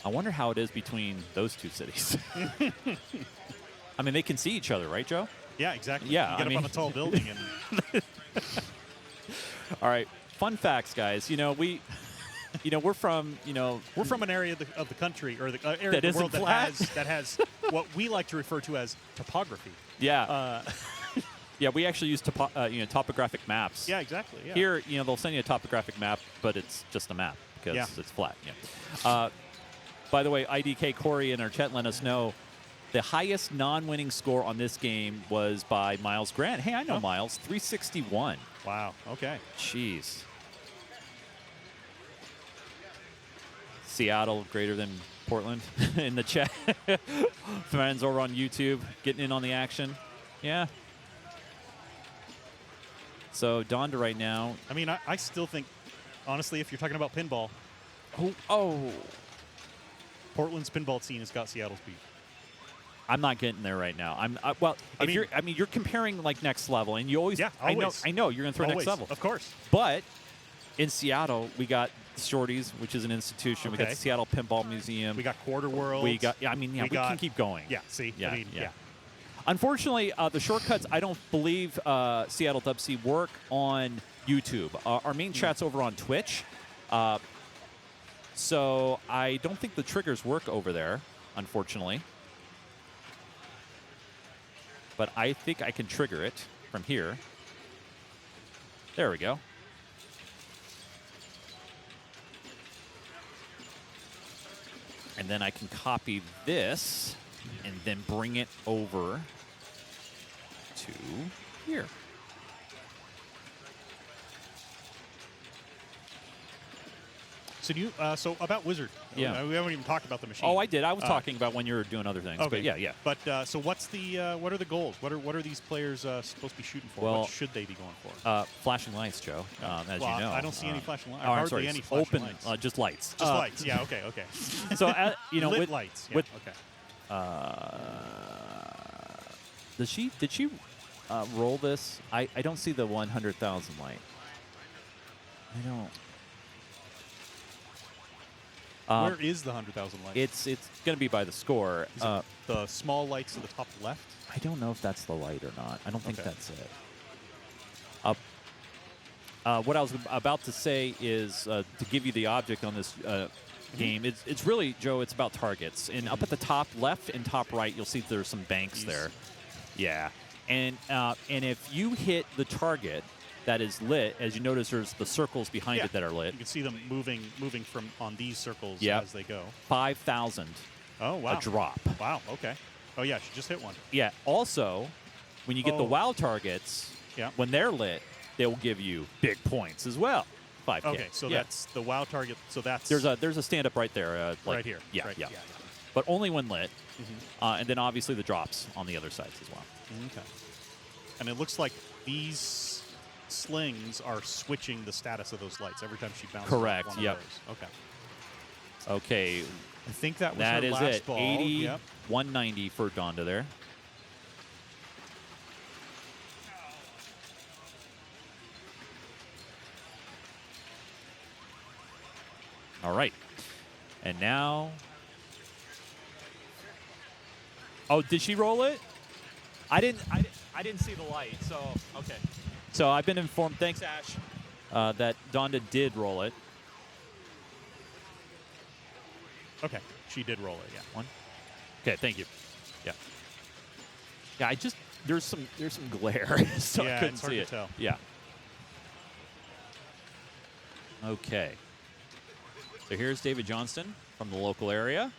S1: I wonder how it is between those 2 cities. I mean, they can see each other, right, Joe?
S2: Yeah, exactly.
S1: Yeah,
S2: you get up on a tall building and.
S1: All right, fun facts, guys. You know, we're from
S2: an area of the country or the area
S1: that
S2: of the world
S1: isn't flat.
S2: that has what we like to refer to as topography.
S1: Yeah. Yeah, we actually use topographic maps.
S2: Yeah, exactly. Yeah.
S1: Here, they'll send you a topographic map, but it's just a map because it's flat. Yeah. By the way, IDK Corey in our chat let us know the highest non-winning score on this game was by Miles Grant. Hey, I know Miles, 361.
S2: Wow. Okay.
S1: Jeez. Seattle greater than Portland in the chat. Fans over on YouTube getting in on the action. Yeah. So Donda right now.
S2: I mean, I still think, honestly, if you're talking about pinball, Portland's pinball scene has got Seattle's beat.
S1: I'm not getting there right now. You're comparing like next level, and you always.
S2: Yeah, always.
S1: I know you're going to throw
S2: always.
S1: next level,
S2: Of course.
S1: But in Seattle, we got Shorties, which is an institution. We got
S2: Okay.
S1: the Seattle Pinball Museum.
S2: We got Quarter World.
S1: We can keep going.
S2: Yeah. See.
S1: Yeah.
S2: I mean, yeah.
S1: Unfortunately, the shortcuts, I don't believe Seattle Dub C work on YouTube. Our main chat's over on Twitch. So I don't think the triggers work over there, unfortunately. But I think I can trigger it from here. There we go. And then I can copy this and then bring it over to here.
S2: So about Wizard.
S1: Yeah.
S2: We haven't even talked about the machine.
S1: Oh, I did. I was talking about when you were doing other things.
S2: Okay.
S1: But yeah.
S2: But so what are the goals? What are these players supposed to be shooting for?
S1: Well,
S2: what should they be going for?
S1: Flashing lights, Joe, as you know.
S2: I don't see any flashing lights.
S1: Oh, I'm
S2: Hardly
S1: sorry.
S2: any flashing
S1: Open,
S2: lights.
S1: just lights.
S2: Just lights. Yeah. Okay.
S1: So,
S2: lit
S1: with
S2: lights. Yeah,
S1: with
S2: okay.
S1: Did she roll this? I don't see the 100,000 light. I don't.
S2: Where is the 100,000 lights?
S1: It's going to be by the score.
S2: Is it the small lights to the top left?
S1: I don't know if that's the light or not. I don't think that's it. What I was about to say is to give you the object on this game. It's really, Joe, it's about targets. And up at the top left and top right, you'll see there's some banks there. Yeah. And if you hit the target that is lit, as you notice, there's the circles behind it that are lit.
S2: You can see them moving from on these circles as they go.
S1: 5,000.
S2: Oh, wow.
S1: A drop.
S2: Wow, okay. Oh, yeah, she just hit one.
S1: Yeah. Also, when you get the WoW targets, when they're lit, they will give you big points as well. 5K.
S2: Okay, so that's the WoW target. So that's
S1: there's a stand up right there.
S2: Right here.
S1: Yeah,
S2: right,
S1: yeah. But only when lit, and then obviously the drops on the other sides as well.
S2: Okay. And it looks like these slings are switching the status of those lights every time she bounces.
S1: Correct.
S2: One of those. Okay.
S1: Okay.
S2: I think that was
S1: that
S2: her
S1: is
S2: last
S1: it.
S2: ball.
S1: 80, 190 for Donda there. All right. And now. Oh, did she roll it? I didn't see the light. So okay. So I've been informed. Thanks, Ash. That Donda did roll it.
S2: Okay, she did roll it. Yeah.
S1: One. Okay, thank you. Yeah. Yeah, there's some glare, so I couldn't
S2: it's hard
S1: see
S2: to
S1: it.
S2: tell.
S1: Yeah. Okay. So here's David Johnston from the local area.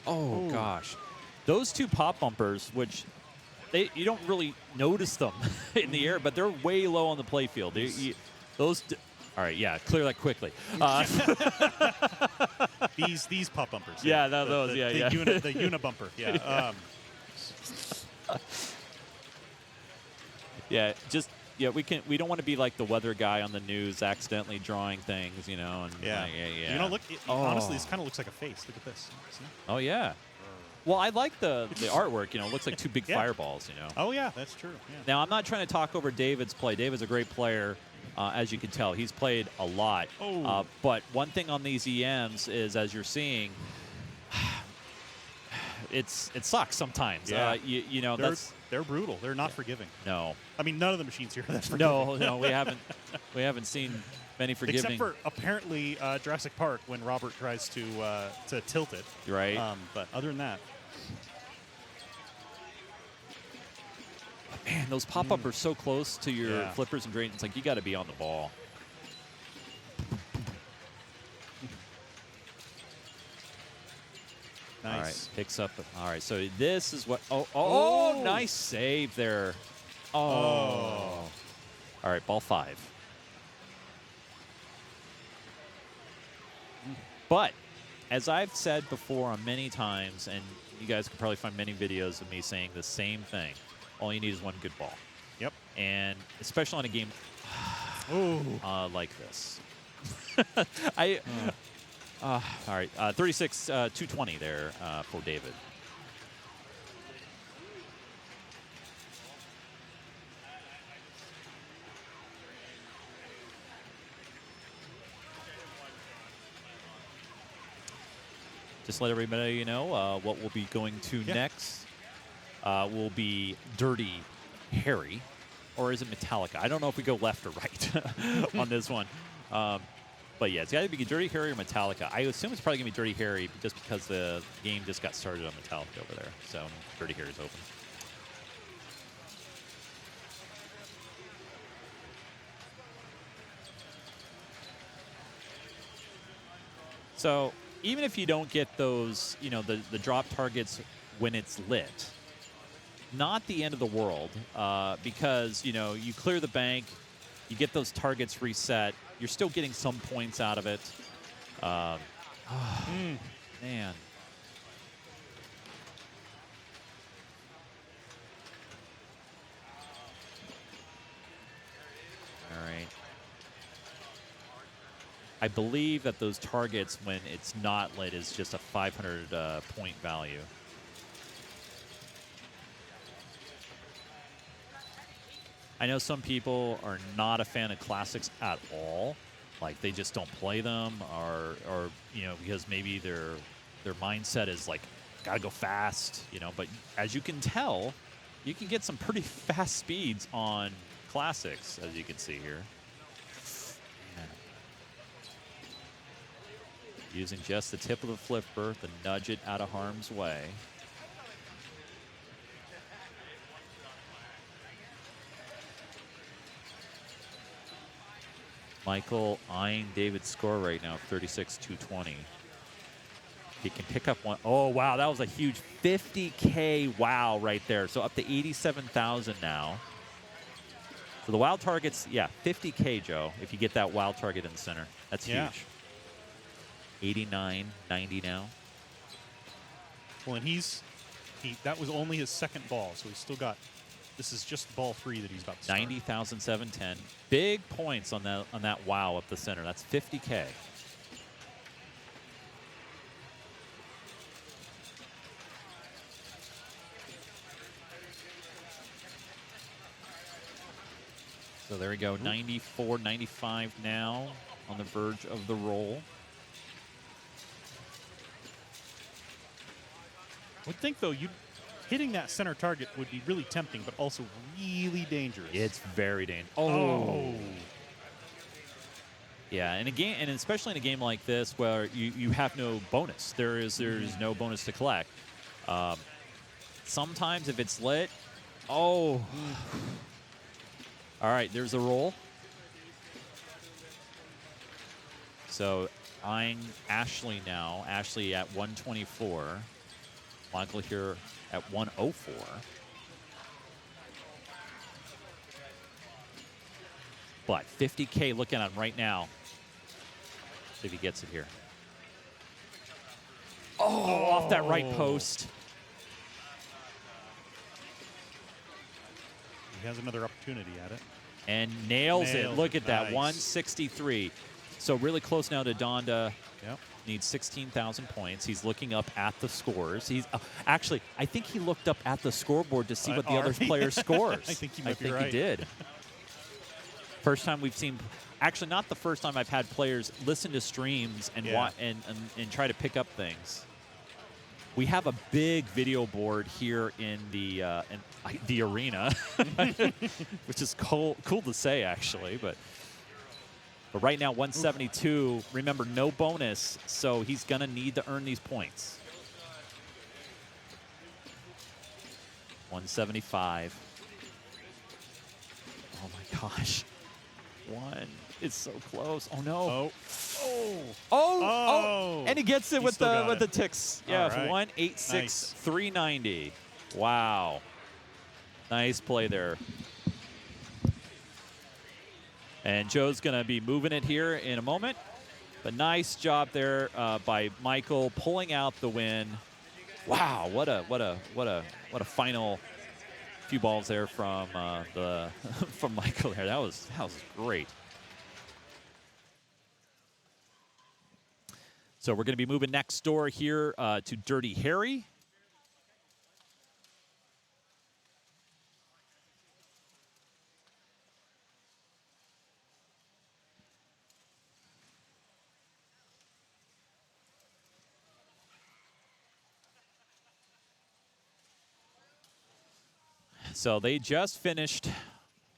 S1: Oh gosh, those two pop bumpers, which you don't really notice them in the air, but they're way low on the play field. All right, yeah, clear that quickly.
S2: These pop bumpers.
S1: Yeah, those. The
S2: unibumper. Yeah.
S1: We don't want to be like the weather guy on the news, accidentally drawing things, you know. And
S2: yeah.
S1: Yeah.
S2: You know, look. Honestly, this kind of looks like a face. Look at this. See?
S1: Oh yeah. Well, I like the artwork. You know, it looks like two big fireballs. You know.
S2: Oh yeah, that's true. Yeah.
S1: Now I'm not trying to talk over David's play. David's a great player. As you can tell, he's played a lot. But one thing on these EMs is, as you're seeing, it sucks sometimes.
S2: Yeah.
S1: You know,
S2: they're brutal. They're not forgiving.
S1: No.
S2: I mean, none of the machines here are that forgiving.
S1: No, we haven't seen many forgiving.
S2: Except for apparently Jurassic Park when Robert tries to tilt it.
S1: Right.
S2: But other than that.
S1: Man, those pop-up are so close to your flippers and drains. It's like you got to be on the ball.
S2: Nice.
S1: All right, picks up. All right, so this is what. Oh, nice save there. Oh. All right, ball 5. But as I've said before many times, and you guys can probably find many videos of me saying the same thing. All you need is one good ball.
S2: Yep.
S1: And especially on a game like this. All right, 36, 220 there for David. Just let everybody know what we'll be going to next. Will be Dirty Harry, or is it Metallica? I don't know if we go left or right on this one. But yeah, it's got to be Dirty Harry or Metallica. I assume it's probably going to be Dirty Harry just because the game just got started on Metallica over there. So Dirty Harry's open. So even if you don't get those, you know, the drop targets when it's lit, not the end of the world, because, you know, you clear the bank, you get those targets reset, you're still getting some points out of it. Man. All right. I believe that those targets, when it's not lit, is just a 500 point value. I know some people are not a fan of classics at all. Like, they just don't play them, or you know, because maybe their mindset is like, gotta go fast, you know. But as you can tell, you can get some pretty fast speeds on classics, as you can see here. Using just the tip of the flipper to nudge it out of harm's way. Michael eyeing David's score right now, 36-220. He can pick up one. Oh, wow, that was a huge 50K wow right there. So up to 87,000 now. So the wild target's, yeah, 50K, Joe, if you get that wild target in the center. That's huge. 89, 90 now.
S2: Well, and that was only his second ball, so he's still got, this is just ball 3 that he's about to start.
S1: 90,710. Big points on that wow up the center. That's 50K. So there we go, 94, 95 now on the verge of the roll.
S2: I would think, though, hitting that center target would be really tempting, but also really dangerous.
S1: It's very dangerous.
S2: Oh.
S1: Yeah, in a game, and especially in a game like this where you have no bonus. There's no bonus to collect. Sometimes if it's lit, oh. All right, there's a roll. So eyeing Ashley now. Ashley at 124. Michael here at 104. But 50K looking at him right now. See if he gets it here. Oh, off that right post.
S2: He has another opportunity at it.
S1: And nails it. Look at that,
S2: Nice.
S1: 163. So really close now to Donda.
S2: Yep.
S1: Needs 16,000 points. He's looking up at the scores. He's actually, I think he looked up at the scoreboard to see what the other player's scores.
S2: I think he might be right.
S1: I think he did. First time we've seen, actually not the first time I've had players listen to streams and and try to pick up things. We have a big video board here in the arena, which is cool to say actually, but right now 172. Remember, no bonus, so he's gonna need to earn these points. 175. Oh my gosh. One. It's so close. Oh no. Oh. And he gets it with the ticks. Yeah,
S2: right.
S1: 186, 390. Wow. Nice play there. And Joe's going to be moving it here in a moment. But nice job there by Michael pulling out the win. Wow, what a final few balls there from from Michael there. That was great. So we're going to be moving next door here to Dirty Harry. So they just finished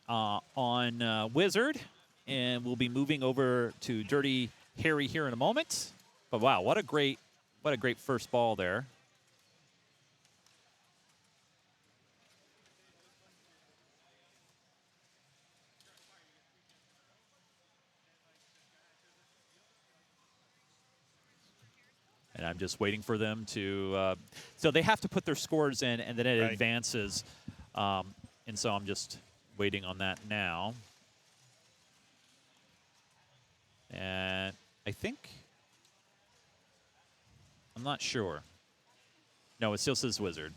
S1: on Wizard, and we'll be moving over to Dirty Harry here in a moment. But wow, what a great first ball there. And I'm just waiting for them to. So they have to put their scores in, and then it advances. And so I'm just waiting on that now. And I think, I'm not sure. No, it still says Wizard.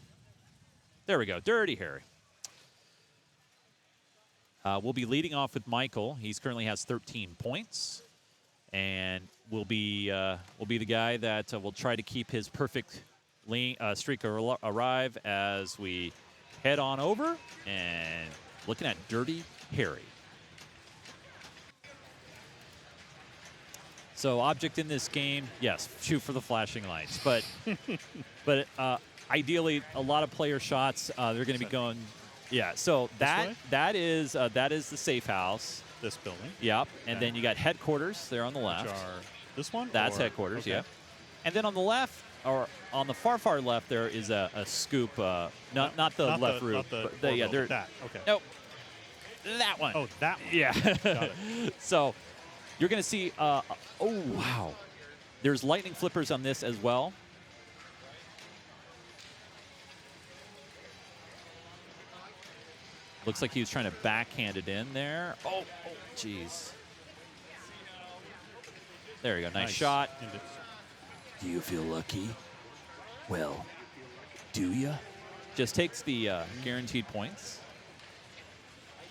S1: There we go, Dirty Harry. We'll be leading off with Michael. He currently has 13 points. And will be the guy that will try to keep his perfect streak alive as we head on over and looking at Dirty Harry. So object in this game, yes, shoot for the flashing lights, but ideally a lot of player shots. They're going to be going, yeah. So that is the safe house.
S2: This building.
S1: Yep, and then you got headquarters there on the left.
S2: Which are This one?
S1: That's
S2: or?
S1: headquarters,
S2: Okay.
S1: yeah. And then on the left, or on the far left, there is a scoop. Not the left roof.
S2: Not
S1: but yeah, there.
S2: that. Okay.
S1: Nope. That one.
S2: Oh, that one.
S1: Yeah.
S2: Got it.
S1: So you're going to see. Oh wow. There's lightning flippers on this as well. Looks like he was trying to backhand it in there. Oh, jeez. There you go. Nice shot. Do you feel lucky? Well, do ya? Just takes the guaranteed points.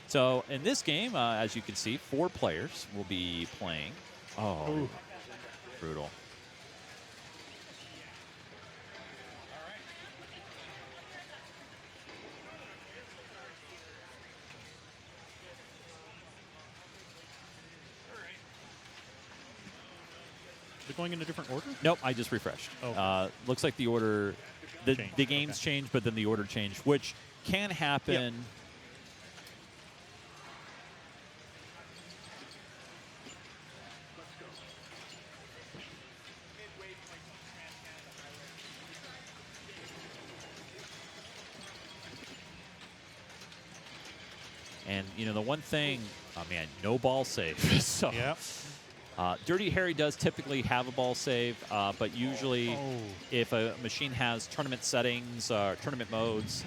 S1: So in this game, as you can see, 4 players will be playing. Oh,
S2: Ooh.
S1: brutal.
S2: They're going in a different order?
S1: Nope, I just refreshed.
S2: Oh.
S1: Looks like the order, the
S2: Changed,
S1: games
S2: okay.
S1: changed, but then the order changed, which can happen. And, you know, the one thing, oh man, no ball save. So,
S2: Yeah.
S1: Dirty Harry does typically have a ball save, but usually if a machine has tournament settings, tournament modes,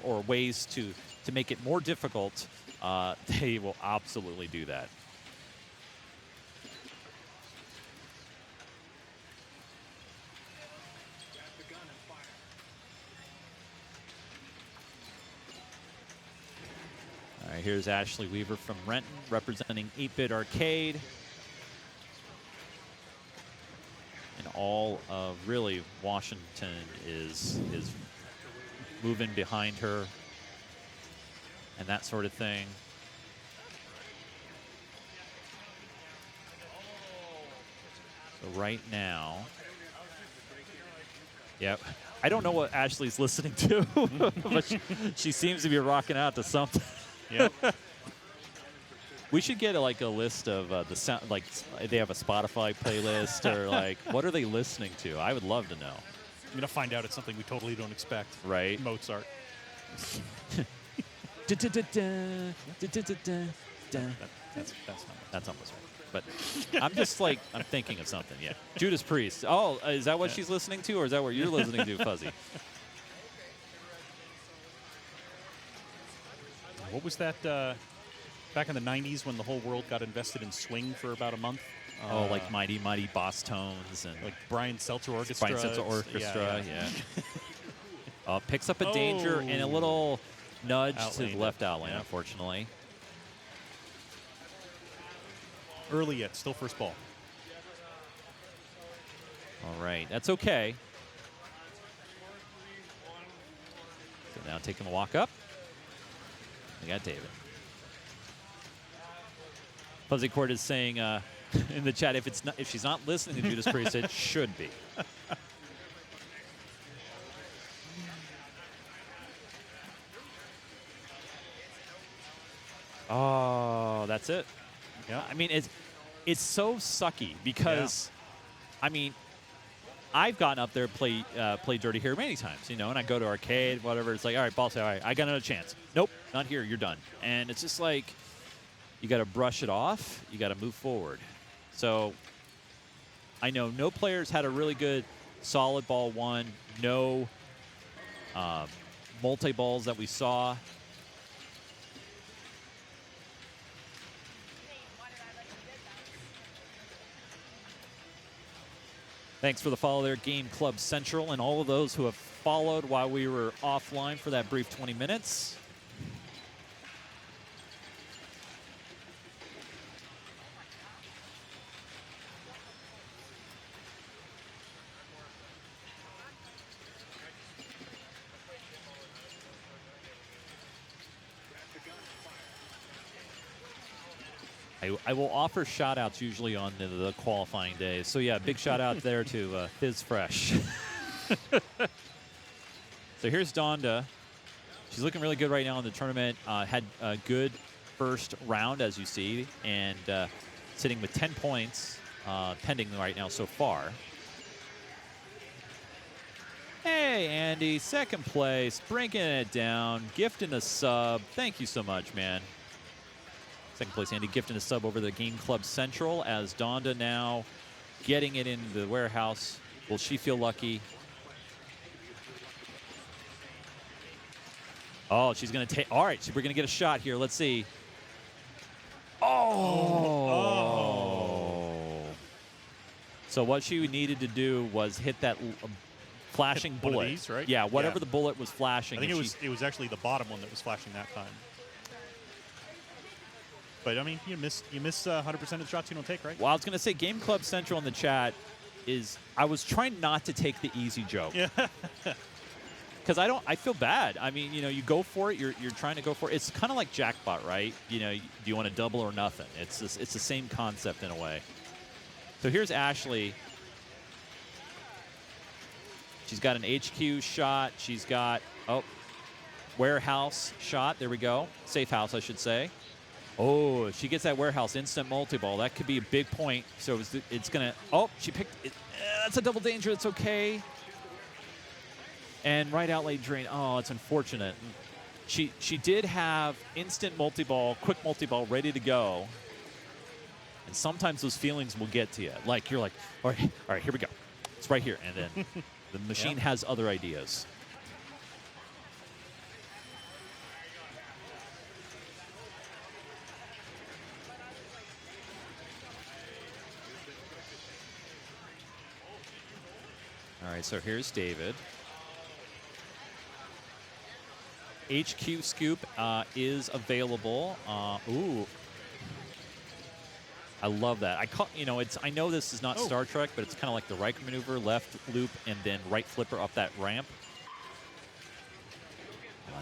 S1: or ways to make it more difficult, they will absolutely do that. All right, here's Ashley Weaver from Renton representing 8-Bit Arcade. And all of really Washington is moving behind her and that sort of thing. So right now, yeah, I don't know what Ashley's listening to, but she seems to be rocking out to something.
S2: Yeah.
S1: We should get like a list of the sound, like they have a Spotify playlist or like what are they listening to? I would love to know.
S2: I'm going to find out it's something we totally don't expect.
S1: Right.
S2: Mozart.
S1: That's
S2: That's
S1: almost right. But I'm just like, I'm thinking of something, yeah. Judas Priest. Oh, is that what she's listening to, or is that what you're listening to, Fuzzy?
S2: What was that back in the 90s when the whole world got invested in swing for about a month?
S1: Oh, like Mighty Mighty Boss Tones and
S2: like Brian Seltzer Orchestra.
S1: Brian Seltzer Orchestra, yeah. Picks up a
S2: Oh.
S1: danger and a little nudge to
S2: Outlane
S1: the left outlane,
S2: yeah.
S1: unfortunately.
S2: Early yet, still first ball.
S1: All right, that's okay. So now taking a walk up. We got David. Fuzzy Court is saying in the chat, if she's not listening to Judas Priest, it should be. Oh, that's it.
S2: Yeah.
S1: I mean, it's so sucky because, I mean, I've gotten up there and played Dirty Harry many times, you know, and I go to arcade, whatever. It's like, all right, ball say, all right, I got another chance. Nope, not here. You're done. And it's just like, you got to brush it off. You got to move forward. So I know no players had a really good solid ball one. No multi-balls that we saw. Thanks for the follow there, Game Club Central, and all of those who have followed while we were offline for that brief 20 minutes. I will offer shout-outs usually on the qualifying days. So, yeah, big shout-out there to Fizz Fresh. So here's Donda. She's looking really good right now in the tournament. Had a good first round, as you see, and sitting with 10 points. pending right now so far. Hey, Andy, second place, bringing it down, gifting a sub. Thank you so much, man. Second place, Andy, gifting a sub over the Game Club Central as Donda now getting it into the warehouse. Will she feel lucky? Oh, she's going to take. All right, so we're going to get a shot here. Let's see. Oh. So what she needed to do was hit that flashing
S2: Hit
S1: bullet.
S2: one of these, right?
S1: Yeah, whatever
S2: Yeah.
S1: the bullet was flashing.
S2: I think
S1: and
S2: it was actually the bottom one that was flashing that time. But I mean, you miss 100% of the shots you don't take, right?
S1: Well, I was going to say Game Club Central in the chat is. I was trying not to take the easy joke.
S2: Yeah.
S1: Because I feel bad. I mean, you go for it. You're trying to go for it. It's kind of like jackpot, right? Do you want to double or nothing? It's the same concept in a way. So here's Ashley. She's got an HQ shot. She's got warehouse shot. There we go. Safe house, I should say. Oh, she gets that warehouse instant multi-ball. That could be a big point. So it's gonna. Oh, she picked it. That's a double danger. It's okay. And right outlay drain. Oh, it's unfortunate. She did have instant multi-ball, quick multi-ball ready to go. And sometimes those feelings will get to you. Like you're like, all right, here we go. It's right here. And then the machine has other ideas. All right, so here's David. HQ Scoop is available. Ooh. I love that. I know this is not Star Trek, but it's kind of like the Riker maneuver, left loop, and then right flipper up that ramp.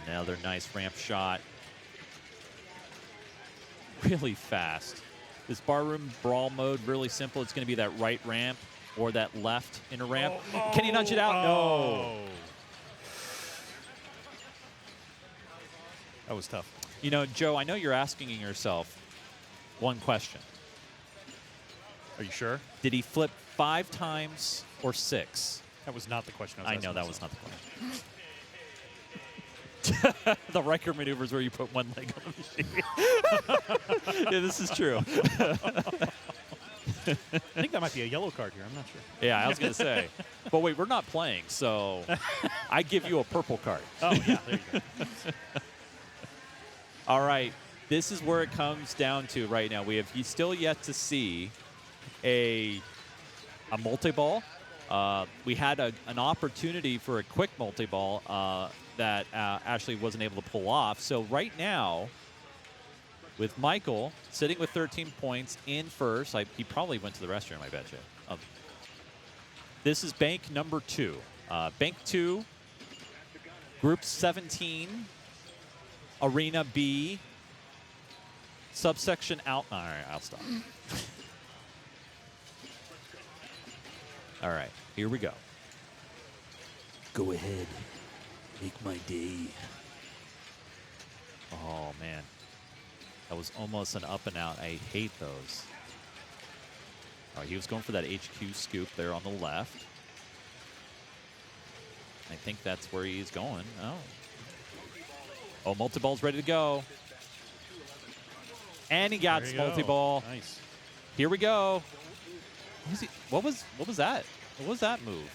S1: Another nice ramp shot. Really fast. This barroom brawl mode, really simple. It's going to be that right ramp or that left inner ramp. Can you nudge it out? No.
S2: That was tough.
S1: Joe, I know you're asking yourself one question.
S2: Are you sure?
S1: Did he flip 5 times or 6?
S2: That was not the question
S1: I
S2: was
S1: know
S2: asking
S1: that was
S2: myself.
S1: not the question. The Riker maneuvers where you put one leg on the machine. Yeah, this is true.
S2: I think that might be a yellow card here. I'm not sure.
S1: Yeah, I was going to say. But wait, we're not playing, so I give you a purple card.
S2: Oh, yeah, there you go.
S1: All right, this is where it comes down to right now. We have still yet to see a multi-ball. We had an opportunity for a quick multi-ball that Ashley wasn't able to pull off. So right now, with Michael sitting with 13 points in first, he probably went to the restroom, I bet you. This is bank number 2. Bank 2, group 17, arena B, subsection out. All right, I'll stop. All right, here we go. Go ahead. Make my day. Oh, man. That was almost an up and out. I hate those. All right, he was going for that HQ scoop there on the left. I think that's where he's going. Oh, multi-ball's ready to go. And he got his multi-ball.
S2: Nice.
S1: Here we go. What was that? What was that move?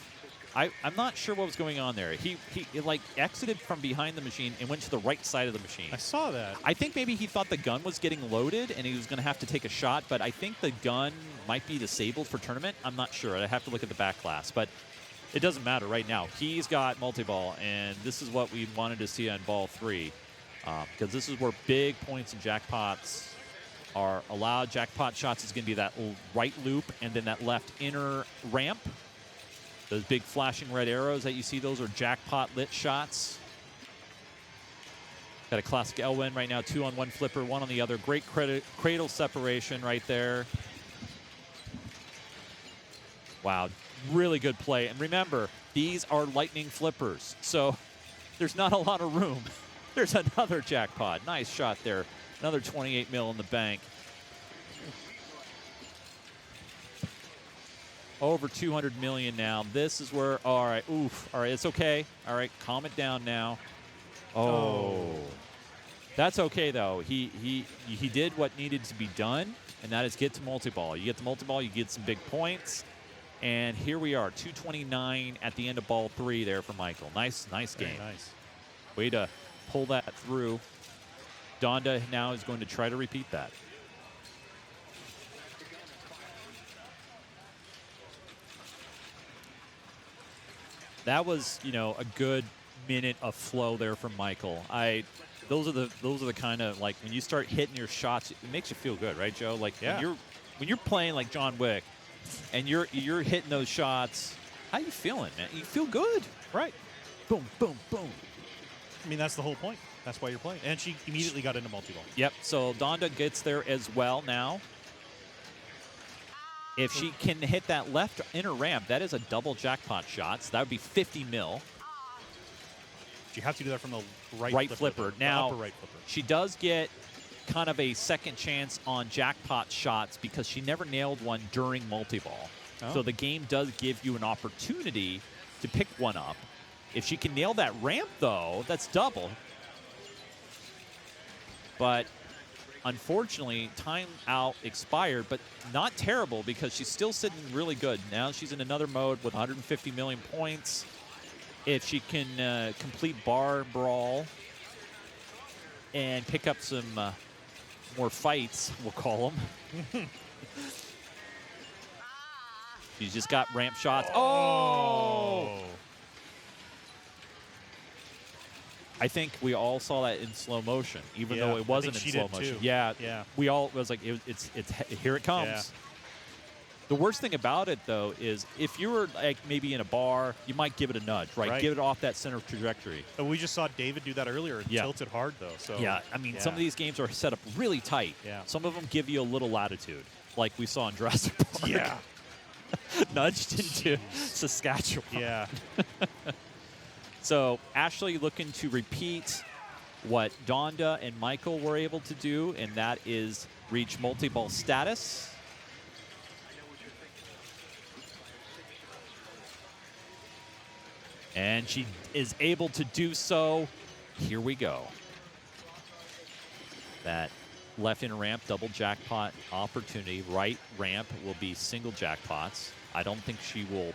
S1: I'm not sure what was going on there. He like exited from behind the machine and went to the right side of the machine.
S2: I saw that.
S1: I think maybe he thought the gun was getting loaded and he was going to have to take a shot, but I think the gun might be disabled for tournament. I'm not sure. I have to look at the back glass, but it doesn't matter right now. He's got multi-ball, and this is what we wanted to see on ball 3, because this is where big points and jackpots are allowed. Jackpot shots is going to be that right loop and then that left inner ramp. Those big flashing red arrows that you see, those are jackpot lit shots. Got a classic Elwin right now, 2 on 1 flipper, 1 on the other. Great cradle separation right there. Wow, really good play. And remember, these are lightning flippers, so there's not a lot of room. There's another jackpot. Nice shot there. Another 28 mil in the bank. Over 200 million now. This is where, all right, oof. All right, it's okay. All right, calm it down now. Oh. That's okay, though. He did what needed to be done, and that is get to multi-ball. You get to multi-ball, you get some big points. And here we are, 229 at the end of ball 3 there for Michael. Nice game.
S2: Very nice.
S1: Way to pull that through. Donda now is going to try to repeat that. That was, a good minute of flow there from Michael. Those are the kind of, like, when you start hitting your shots, it makes you feel good, right, Joe? Like,
S2: yeah.
S1: when you're playing like John Wick and you're hitting those shots, how you feeling, man? You feel good.
S2: Right.
S1: Boom, boom, boom.
S2: I mean, that's the whole point. That's why you're playing. And she immediately got into multi-ball.
S1: Yep, so Donda gets there as well now. If she can hit that left inner ramp, that is a double jackpot shot. So that would be 50 mil.
S2: You have to do that from the
S1: right flipper. Now,
S2: upper right flipper.
S1: She does get kind of a second chance on jackpot shots because she never nailed one during multi-ball.
S2: Oh.
S1: So the game does give you an opportunity to pick one up. If she can nail that ramp, though, that's double. But unfortunately, timeout expired, but not terrible because she's still sitting really good. Now she's in another mode with 150 million points. If she can complete bar brawl and pick up some more fights, we'll call them. She's just got ramp shots. Oh! I think we all saw that in slow motion, even though it wasn't in slow motion.
S2: Too.
S1: Yeah,
S2: yeah.
S1: We all it was like it's here it comes.
S2: Yeah.
S1: The worst thing about it though is if you were like maybe in a bar, you might give it a nudge, right? Give it off that center trajectory.
S2: And we just saw David do that earlier and tilted hard though. So
S1: yeah, I mean some of these games are set up really tight.
S2: Yeah.
S1: Some of them give you a little latitude, like we saw in Jurassic Park.
S2: Yeah.
S1: Nudged into Saskatchewan.
S2: Yeah.
S1: So Ashley looking to repeat what Donda and Michael were able to do, and that is reach multi-ball status. And she is able to do so. Here we go. That left inner ramp, double jackpot opportunity. Right ramp will be single jackpots. I don't think she will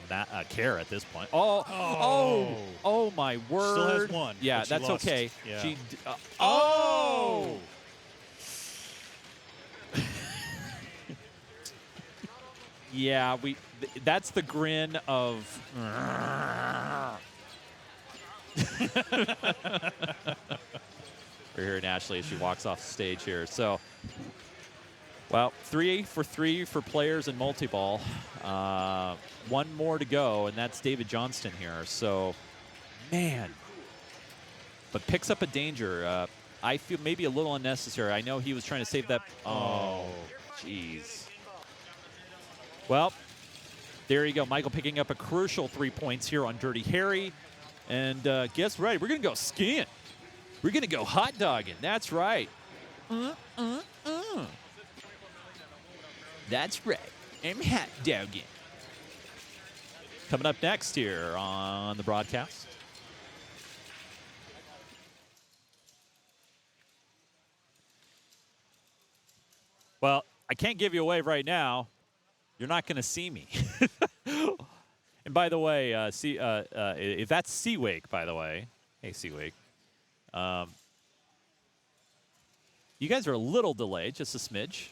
S1: care at this point. Oh, my word.
S2: Still has one.
S1: Yeah, that's
S2: lost.
S1: okay.
S2: Yeah.
S1: She, oh! Yeah, that's the grin of... We're hearing Ashley as she walks off the stage here. So... Well, 3 for 3 for players in multi-ball. One more to go, and that's David Johnston here. So, man. But picks up a danger. I feel maybe a little unnecessary. I know he was trying to save that. Oh, jeez. Well, there you go. Michael picking up a crucial 3 points here on Dirty Harry. And guess what? We're going to go skiing. We're going to go hot dogging. That's right. That's right. I'm hot dogging. Coming up next here on the broadcast. Well, I can't give you a wave right now. You're not going to see me. And by the way, if that's Seawake, by the way. Hey, Seawake. You guys are a little delayed, just a smidge.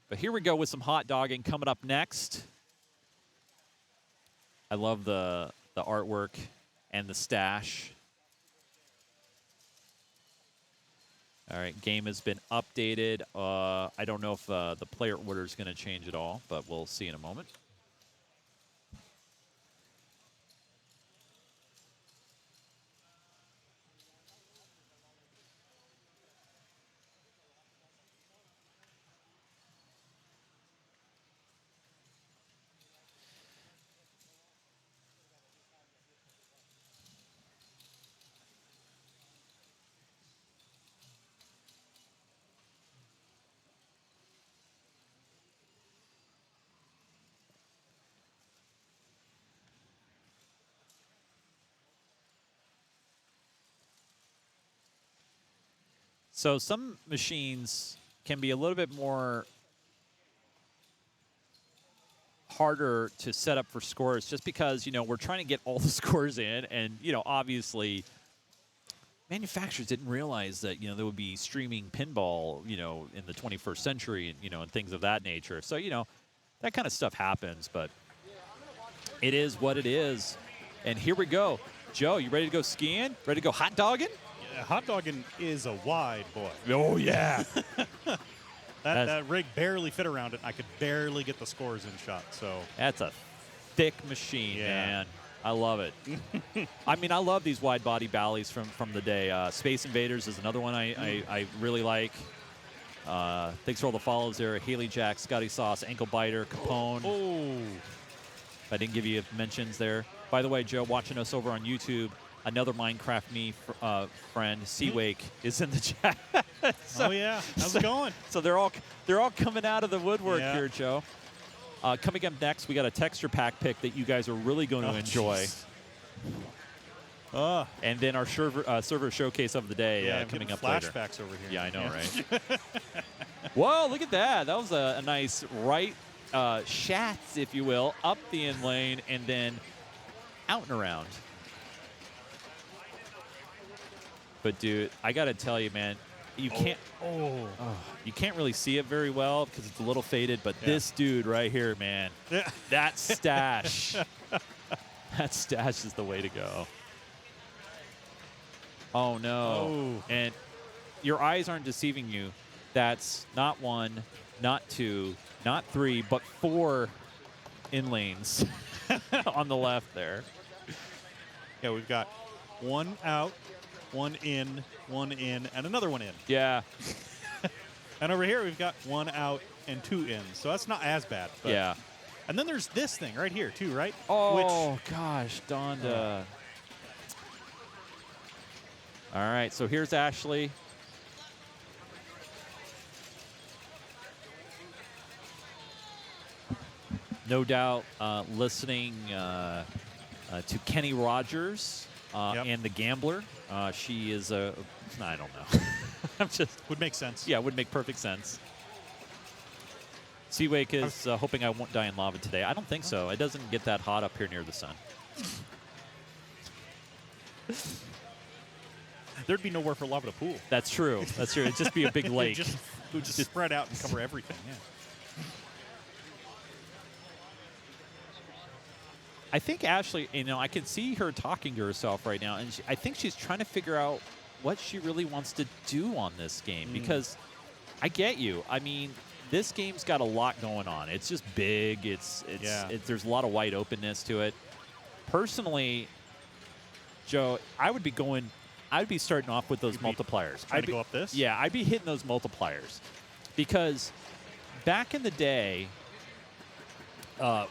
S1: But here we go with some hot dogging coming up next. I love the artwork and the stash. All right, game has been updated. I don't know if the player order is going to change at all, but we'll see in a moment. So some machines can be a little bit more harder to set up for scores just because, we're trying to get all the scores in. And, obviously, manufacturers didn't realize that, there would be streaming pinball, in the 21st century, and things of that nature. So, that kind of stuff happens. But it is what it is. And here we go. Joe, you ready to go skiing? Ready to go hot dogging?
S2: Yeah, hot dogging is a wide boy.
S1: Oh, yeah.
S2: That rig barely fit around it. I could barely get the scores in shot. So
S1: That's a thick machine,
S2: Yeah.
S1: man. I love it. I mean, I love these wide body Bally's from the day. Space Invaders is another one I really like. Thanks for all the follows there. Haley Jack, Scotty Sauce, Ankle Biter, Capone.
S2: Oh.
S1: I didn't give you mentions there. By the way, Joe, watching us over on YouTube, another Minecraft Me friend, Seawake, is in the chat.
S2: Oh yeah, how's it going?
S1: So they're all coming out of the woodwork
S2: Yeah.
S1: here, Joe. Coming up next, we got a texture pack pick that you guys are really going to enjoy. And then our server showcase of the day
S2: Yeah,
S1: coming up
S2: flashbacks
S1: later.
S2: over here.
S1: Yeah, I know, right? Whoa, look at that. That was a nice right shats, if you will, up the in lane and then out and around. But, dude, I got to tell you, man, you can't you can't really see it very well because it's a little faded, but this dude right here, man, that stash, that stash is the way to go. Oh, no.
S2: Oh.
S1: And your eyes aren't deceiving you. That's not 1, not 2, not 3, but 4 in lanes on the left there.
S2: Yeah, we've got 1 out, 1 in, 1 in, and another 1 in.
S1: Yeah.
S2: And over here, we've got 1 out and 2 in. So that's not as bad. But.
S1: Yeah.
S2: And then there's this thing right here, too, right?
S1: Oh, gosh, Donda. All right, so here's Ashley. No doubt listening to Kenny Rogers and The Gambler. She is a, I don't know. I'm just.
S2: Would make sense.
S1: Yeah, it would make perfect sense. Seawake is hoping I won't die in lava today. I don't think so. It doesn't get that hot up here near the sun.
S2: There'd be nowhere for lava to pool.
S1: That's true. That's true. It'd just be a big lake.
S2: It would just spread out and cover everything. Yeah.
S1: I think Ashley, I can see her talking to herself right now, and I think she's trying to figure out what she really wants to do on this game because I get you. I mean, this game's got a lot going on. It's just big. There's a lot of wide openness to it. Personally, Joe, I would be starting off with those multipliers.
S2: Trying to go up this?
S1: Yeah, I'd be hitting those multipliers because back in the day,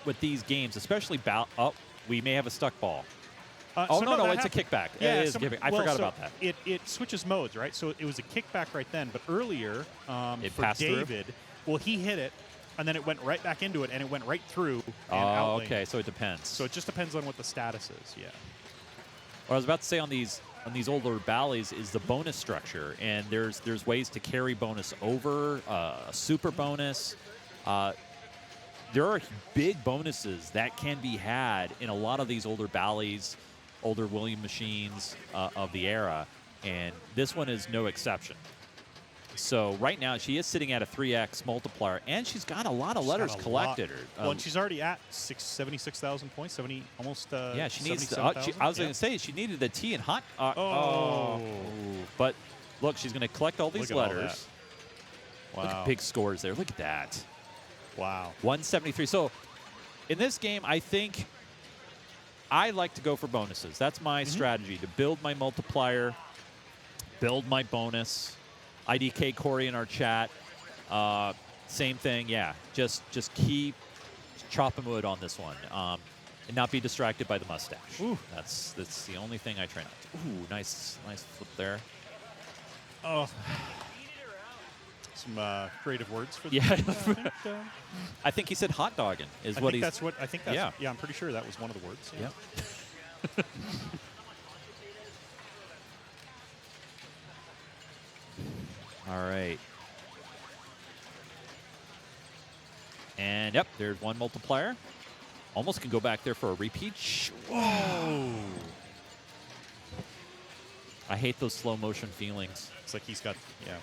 S1: with these games, especially we may have a stuck ball. It's a kickback.
S2: Yeah,
S1: it is giving. I forgot about that.
S2: It switches modes, right? So it was a kickback right then, but earlier
S1: It
S2: for
S1: passed through?
S2: David, well, he hit it, and then it went right back into it, and it went right through and
S1: Oh,
S2: out lane.
S1: okay. So it depends.
S2: So it just depends on what the status is. Yeah.
S1: What I was about to say on these older Bally's is the bonus structure, and there's ways to carry bonus over a super bonus. There are big bonuses that can be had in a lot of these older Bally's, older William machines of the era, and this one is no exception. So right now she is sitting at a 3x multiplier, and she's got a lot of letters collected.
S2: Well, and she's already at 76,000 points, almost.
S1: Yeah, she needs to.
S2: 77,000.
S1: I was going to say she needed a T in hot. But look, she's going to collect all these
S2: Look at all
S1: letters.
S2: Wow.
S1: Look at big scores there. Look at that.
S2: Wow.
S1: 173. So in this game, I think I like to go for bonuses. That's my strategy, to build my multiplier, build my bonus. IDK Corey in our chat. Same thing, yeah. Just keep chopping wood on this one, and not be distracted by the mustache.
S2: Ooh.
S1: That's the only thing I try not to. Ooh, nice flip there.
S2: Oh. Some creative words for
S1: Yeah.
S2: that.
S1: I think he said hot dogging is what he's.
S2: I think that's.
S1: Yeah.
S2: Yeah, I'm pretty sure that was one of the words.
S1: Yeah. All right. And, yep, there's one multiplier. Almost can go back there for a repeat. Whoa! I hate those slow motion feelings.
S2: It's like he's got, yeah.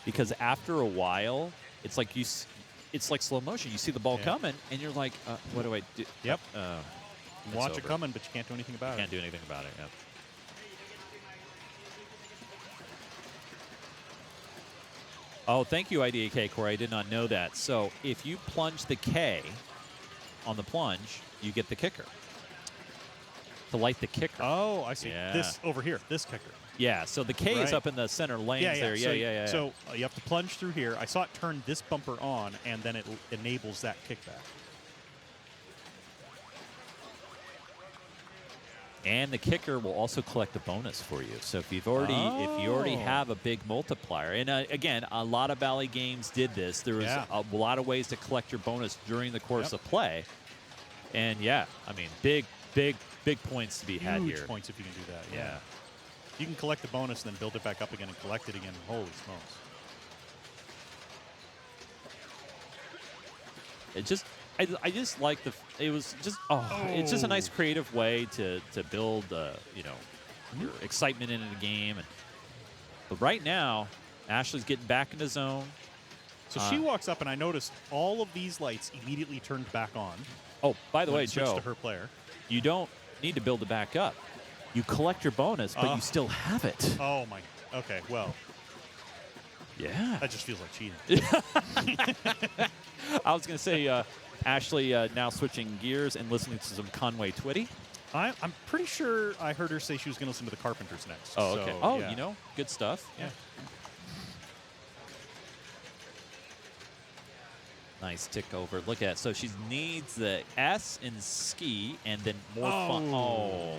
S1: Because after a while, it's like it's like slow motion. You see the ball coming, and you're like, what do I do?
S2: Yep.
S1: It's
S2: Watch it
S1: over.
S2: coming, but you can't do anything about
S1: Can't
S2: it.
S1: do anything about it, yeah. Oh, thank you, IDAK Corey. I did not know that. So if you plunge the K on the plunge, you get the kicker. To light the kicker.
S2: Oh, I see.
S1: Yeah.
S2: This over here, this kicker.
S1: Yeah, so the K is
S2: Right.
S1: up in the center lanes there. Yeah.
S2: So you have to plunge through here. I saw it turn this bumper on, and then it enables that kickback.
S1: And the kicker will also collect a bonus for you. So if you've already have a big multiplier, and again, a lot of Valley games did this. There was a lot of ways to collect your bonus during the course of play. And yeah, I mean, big points to be had here.
S2: Huge points if you can do that.
S1: Yeah.
S2: You can collect the bonus and then build it back up again and collect it again. Holy smokes.
S1: It just, I just like it's just a nice creative way to build, your excitement into the game. But right now, Ashley's getting back in the zone.
S2: So she walks up, and I noticed all of these lights immediately turned back on.
S1: Oh, by the way,
S2: when it switched
S1: Joe,
S2: to her player.
S1: you don't need to build it back up. You collect your bonus, but you still have it.
S2: Oh my. Okay. Well,
S1: Yeah.
S2: that just feels like cheating.
S1: I was going to say, Ashley now switching gears and listening to some Conway Twitty.
S2: I'm pretty sure I heard her say she was going to listen to the Carpenters next.
S1: Oh, okay.
S2: So, yeah.
S1: Good stuff.
S2: Yeah.
S1: Nice tick over. Look at it. So she needs the S in ski and then more fun. Oh.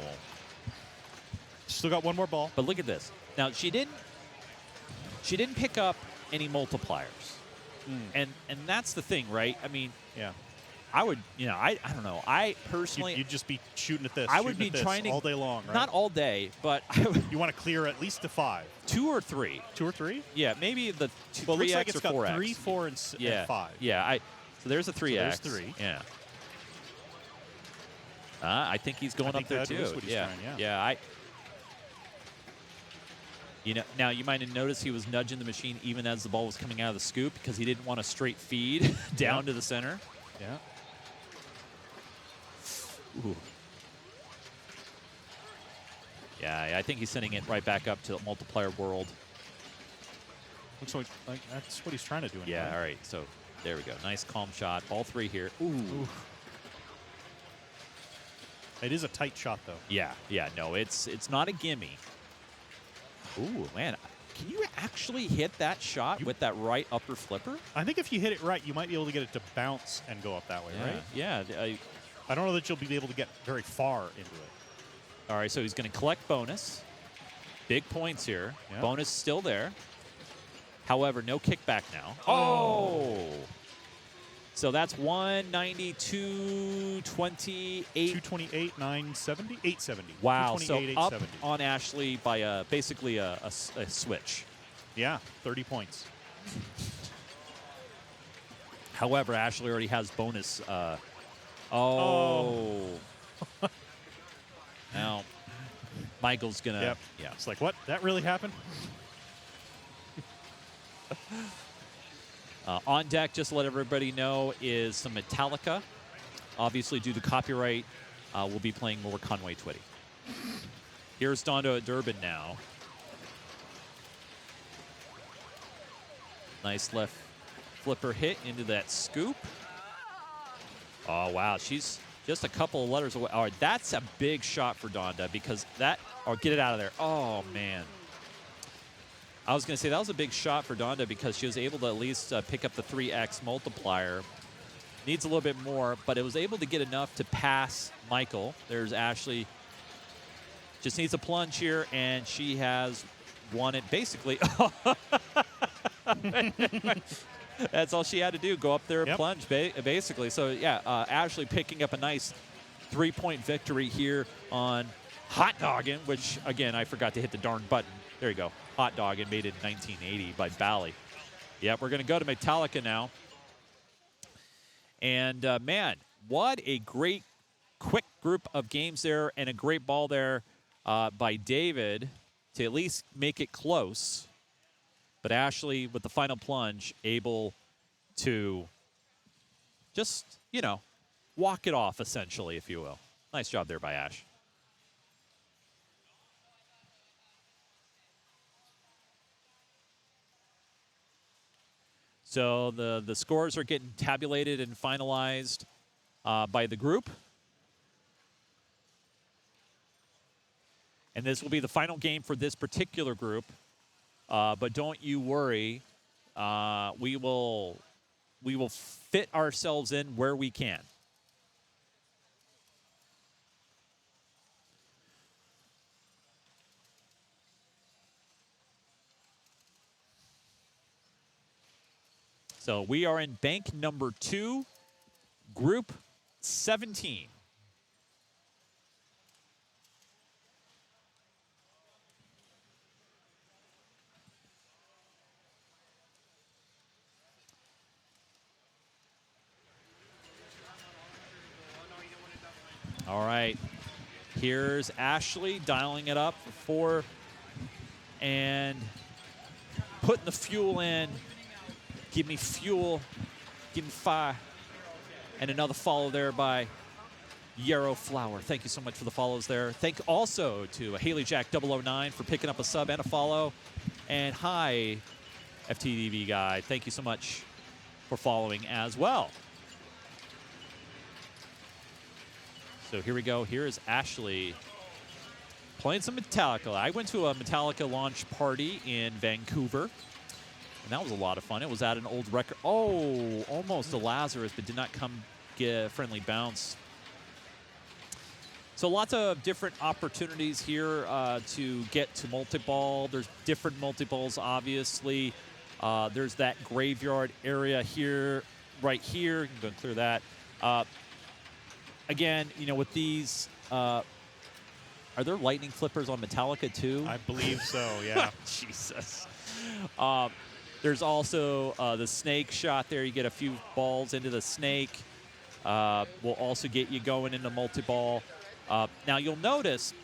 S2: Still got one more ball.
S1: But look at this. Now she didn't pick up any multipliers. And that's the thing, right? I mean,
S2: Yeah.
S1: I would, I don't know. I personally
S2: You'd just be shooting at this.
S1: I would
S2: shooting
S1: be
S2: at this
S1: trying to
S2: all day long, right?
S1: Not all day, but I would,
S2: You want to clear at least to 5.
S1: 2 or 3.
S2: 2 or 3?
S1: Yeah, maybe the
S2: Well, it
S1: 3x
S2: looks like it's
S1: or
S2: got
S1: 4x.
S2: 3, 4, and
S1: Yeah,
S2: 5.
S1: Yeah, so there's a 3x.
S2: there's 3.
S1: Yeah. I think he's going up there
S2: that
S1: too.
S2: is what he's
S1: yeah.
S2: trying,
S1: Yeah. Now you might have noticed he was nudging the machine even as the ball was coming out of the scoop because he didn't want a straight feed down to the center.
S2: Yeah.
S1: Ooh. Yeah, I think he's sending it right back up to the multiplier world.
S2: Looks like that's what he's trying to do. Anyway.
S1: Yeah, all right. So there we go. Nice calm shot. All 3 here. Ooh.
S2: It is a tight shot, though.
S1: Yeah. No, it's not a gimme. Ooh, man. Can you actually hit that shot with that right upper flipper?
S2: I think if you hit it right, you might be able to get it to bounce and go up that way, right?
S1: Yeah.
S2: I don't know that you'll be able to get very far into it.
S1: All right, so he's going to collect bonus. Big points here.
S2: Yeah.
S1: Bonus still there. However, no kickback now. Oh! So that's 192, 28.
S2: 228, 970, 870.
S1: Wow, so
S2: 228,
S1: up
S2: 870.
S1: on Ashley by basically a switch.
S2: Yeah, 30 points.
S1: However, Ashley already has bonus. Now, Michael's going to.
S2: Yep.
S1: Yeah.
S2: It's like, what? That really happened?
S1: On deck, just to let everybody know, is some Metallica. Obviously, due to copyright, we'll be playing more Conway Twitty. Here's Dondo at Durbin now. Nice left flipper hit into that scoop. Oh, wow. She's just a couple of letters away. All right, that's a big shot for Donda because that – or get it out of there. Oh, man. I was going to say that was a big shot for Donda because she was able to at least pick up the 3x multiplier. Needs a little bit more, but it was able to get enough to pass Michael. There's Ashley. Just needs a plunge here, and she has won it basically. That's all she had to do, go up there and plunge, basically. So, yeah, Ashley picking up a nice 3-point victory here on Hot Noggin, which, again, I forgot to hit the darn button. There you go. hot dog and made it in 1980 by Bally. Yep, we're going to go to Metallica now. And, man, what a great, quick group of games there and a great ball there by David to at least make it close. But Ashley, with the final plunge, able to just, walk it off, essentially, if you will. Nice job there by Ash. So the scores are getting tabulated and finalized by the group. And this will be the final game for this particular group. But don't you worry. We will fit ourselves in where we can. So we are in bank number 2, group 17. All right. Here's Ashley dialing it up for 4 and putting the fuel in. Give me fuel. Give me fire. And another follow there by Yarrow Flower. Thank you so much for the follows there. Thank also to Haley Jack 009 for picking up a sub and a follow. And hi, FTDV guy. Thank you so much for following as well. So here we go. Here is Ashley playing some Metallica. I went to a Metallica launch party in Vancouver. And that was a lot of fun. It was at an old record. Oh, almost a Lazarus, but did not come get a friendly bounce. So lots of different opportunities here to get to multi-ball. There's different multi-balls, obviously. There's that graveyard area here, right here. You can go and clear that. Again, with these, are there lightning flippers on Metallica too?
S2: I believe so, yeah.
S1: Jesus. There's also the snake shot there. You get a few balls into the snake. Will also get you going into multi-ball. Now, you'll notice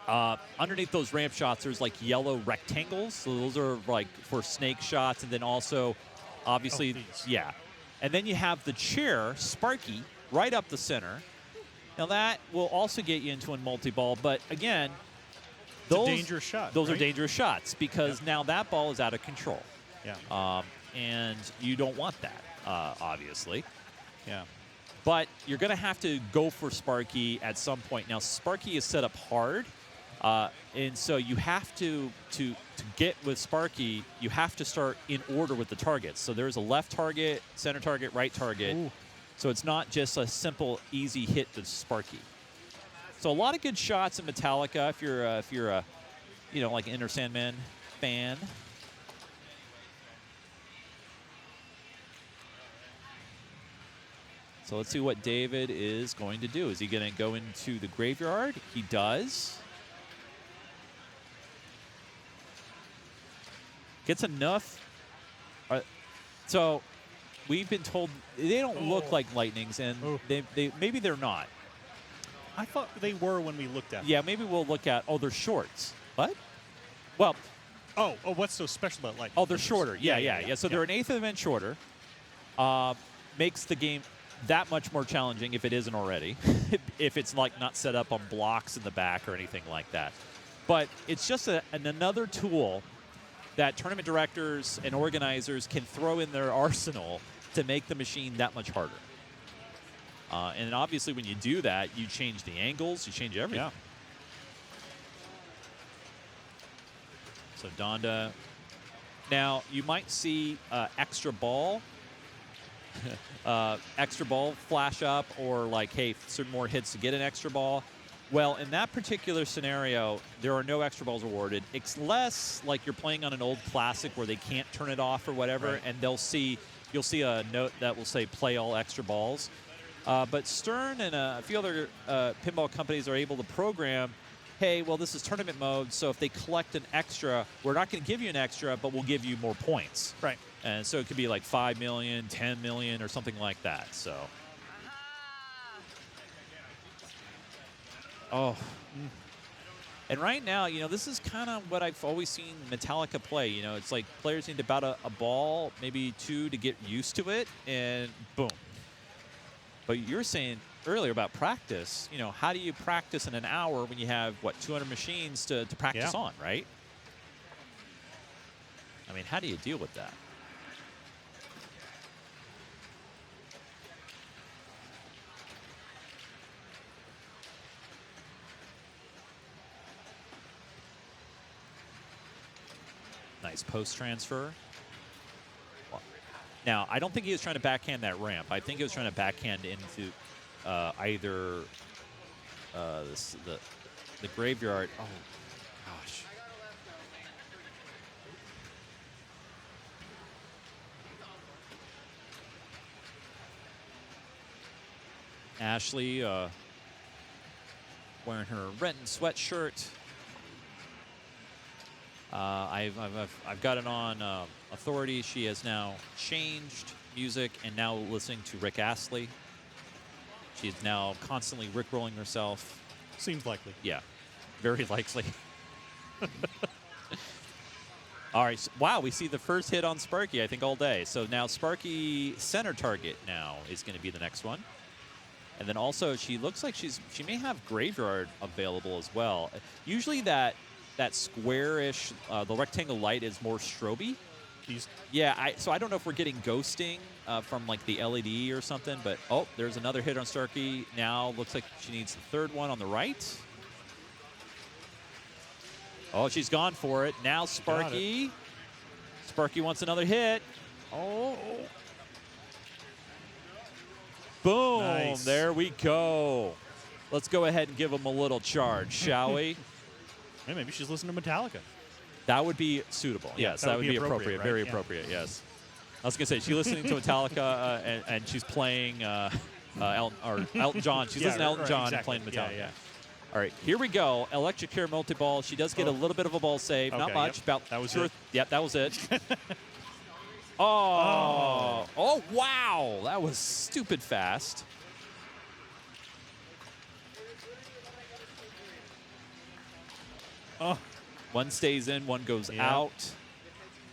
S1: underneath those ramp shots, there's like yellow rectangles. So those are like for snake shots. And then also, obviously, yeah. And then you have the chair, Sparky, right up the center. Now, that will also get you into a multi-ball. But, again,
S2: Those, a dangerous shot.
S1: Those are dangerous shots because now that ball is out of control.
S2: Yeah.
S1: And you don't want that, obviously.
S2: Yeah.
S1: But you're going to have to go for Sparky at some point. Now, Sparky is set up hard, and so you have to get with Sparky, you have to start in order with the targets. So there's a left target, center target, right target.
S2: Ooh.
S1: So it's not just a simple, easy hit to Sparky. So a lot of good shots in Metallica if you're a like Enter Sandman fan. So let's see what David is going to do. Is he going to go into the graveyard? He does. Gets enough. So we've been told they don't look like lightnings, and they maybe they're not.
S2: I thought they were when we looked at them.
S1: Yeah, maybe we'll look at, they're shorts. What? Well.
S2: Oh, what's so special about lightning?
S1: Oh, they're shorter. Yeah. So they're an eighth of an inch shorter. Makes the game that much more challenging if it isn't already. If it's like not set up on blocks in the back or anything like that. But it's just another tool that tournament directors and organizers can throw in their arsenal to make the machine that much harder. And obviously when you do that, you change the angles, you change everything.
S2: Yeah.
S1: So Donda. Now, you might see extra ball flash up, or like, hey, certain more hits to get an extra ball. Well, in that particular scenario, there are no extra balls awarded. It's less like you're playing on an old classic where they can't turn it off or whatever,
S2: right.
S1: And you'll see a note that will say play all extra balls. But Stern and a few other pinball companies are able to program, hey, well, this is tournament mode, so if they collect an extra, we're not going to give you an extra, but we'll give you more points.
S2: Right.
S1: And so it could be like 5 million, 10 million, or something like that. So. Oh. And right now, this is kind of what I've always seen Metallica play. It's like players need about a ball, maybe 2 to get used to it, and boom. But you're saying earlier about practice. How do you practice in an hour when you have, 200 machines to practice on, right? I mean, how do you deal with that? Nice post transfer. Now, I don't think he was trying to backhand that ramp. I think he was trying to backhand into either the graveyard. Oh, gosh. Ashley wearing her Renton sweatshirt. I've got it on Authority. She has now changed music and now listening to Rick Astley. She's now constantly rickrolling herself.
S2: Seems likely.
S1: Yeah, very likely. All right. Wow, we see the first hit on Sparky, I think, all day. So now Sparky center target now is going to be the next one. And then also she looks like she may have Graveyard available as well. Usually that square-ish, the rectangle light is more stroby. Yeah, so I don't know if we're getting ghosting from like the LED or something, but there's another hit on Starkey. Now looks like she needs the third one on the right. Oh, she's gone for it. Now Sparky. Sparky wants another hit. Oh. Boom.
S2: Nice.
S1: There we go. Let's go ahead and give him a little charge, shall we?
S2: Hey, maybe she's listening to Metallica.
S1: That would be suitable.
S2: Yeah,
S1: Yes, that would be appropriate.
S2: right?
S1: Very
S2: Yeah.
S1: appropriate, yes. I was going to say, she's listening to Metallica and she's playing Elton John. She's listening to Elton John
S2: exactly.
S1: and playing Metallica.
S2: Yeah.
S1: All right, here we go. Electric Care multi-ball. She does get a little bit of a ball save. Not
S2: Okay,
S1: much.
S2: yep.
S1: About
S2: That was
S1: 2
S2: it.
S1: Yep, that was it. Oh, wow. That was stupid fast.
S2: Oh.
S1: One stays in, one goes out.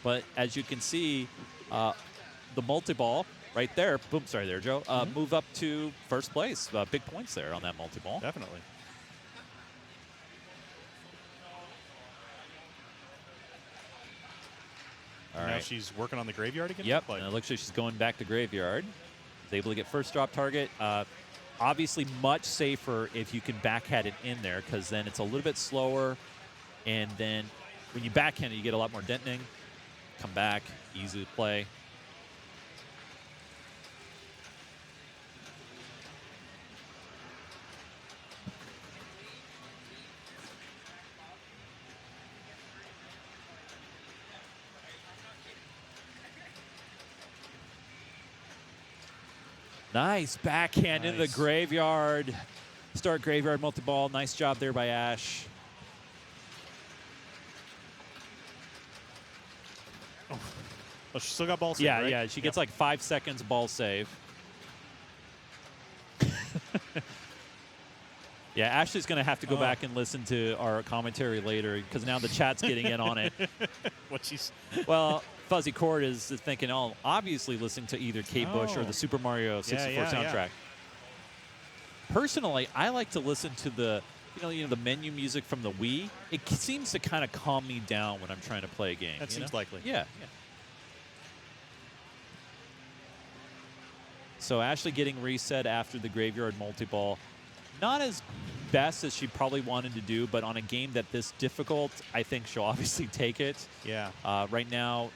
S1: But as you can see, the multi-ball right there, boom, sorry there, Joe, move up to first place. Big points there on that multi-ball.
S2: Definitely.
S1: All
S2: Now
S1: right.
S2: she's working on the graveyard again?
S1: Yep,
S2: Like,
S1: and it looks like she's going back to graveyard. Is able to get first drop target. Obviously much safer if you can backhand it in there because then it's a little bit slower. And then when you backhand it, you get a lot more denting. Come back, easy to play. Nice backhand into the
S2: Nice.
S1: graveyard. Start graveyard multi-ball. Nice job there by Ash.
S2: Oh, she still got ball save,
S1: Yeah,
S2: right?
S1: yeah. She gets like 5 seconds ball save. Yeah, Ashley's going to have to go back and listen to our commentary later because now the chat's getting in on it.
S2: What she's
S1: Well, Fuzzy Cord is thinking, obviously listening to either Kate Bush or the Super Mario 64 soundtrack. Personally, I like to listen to the the menu music from the Wii. It seems to kind of calm me down when I'm trying to play a game.
S2: That seems likely.
S1: Yeah. So Ashley getting reset after the graveyard multi-ball. Not as best as she probably wanted to do, but on a game that this difficult, I think she'll obviously take it.
S2: Yeah.
S1: Right now,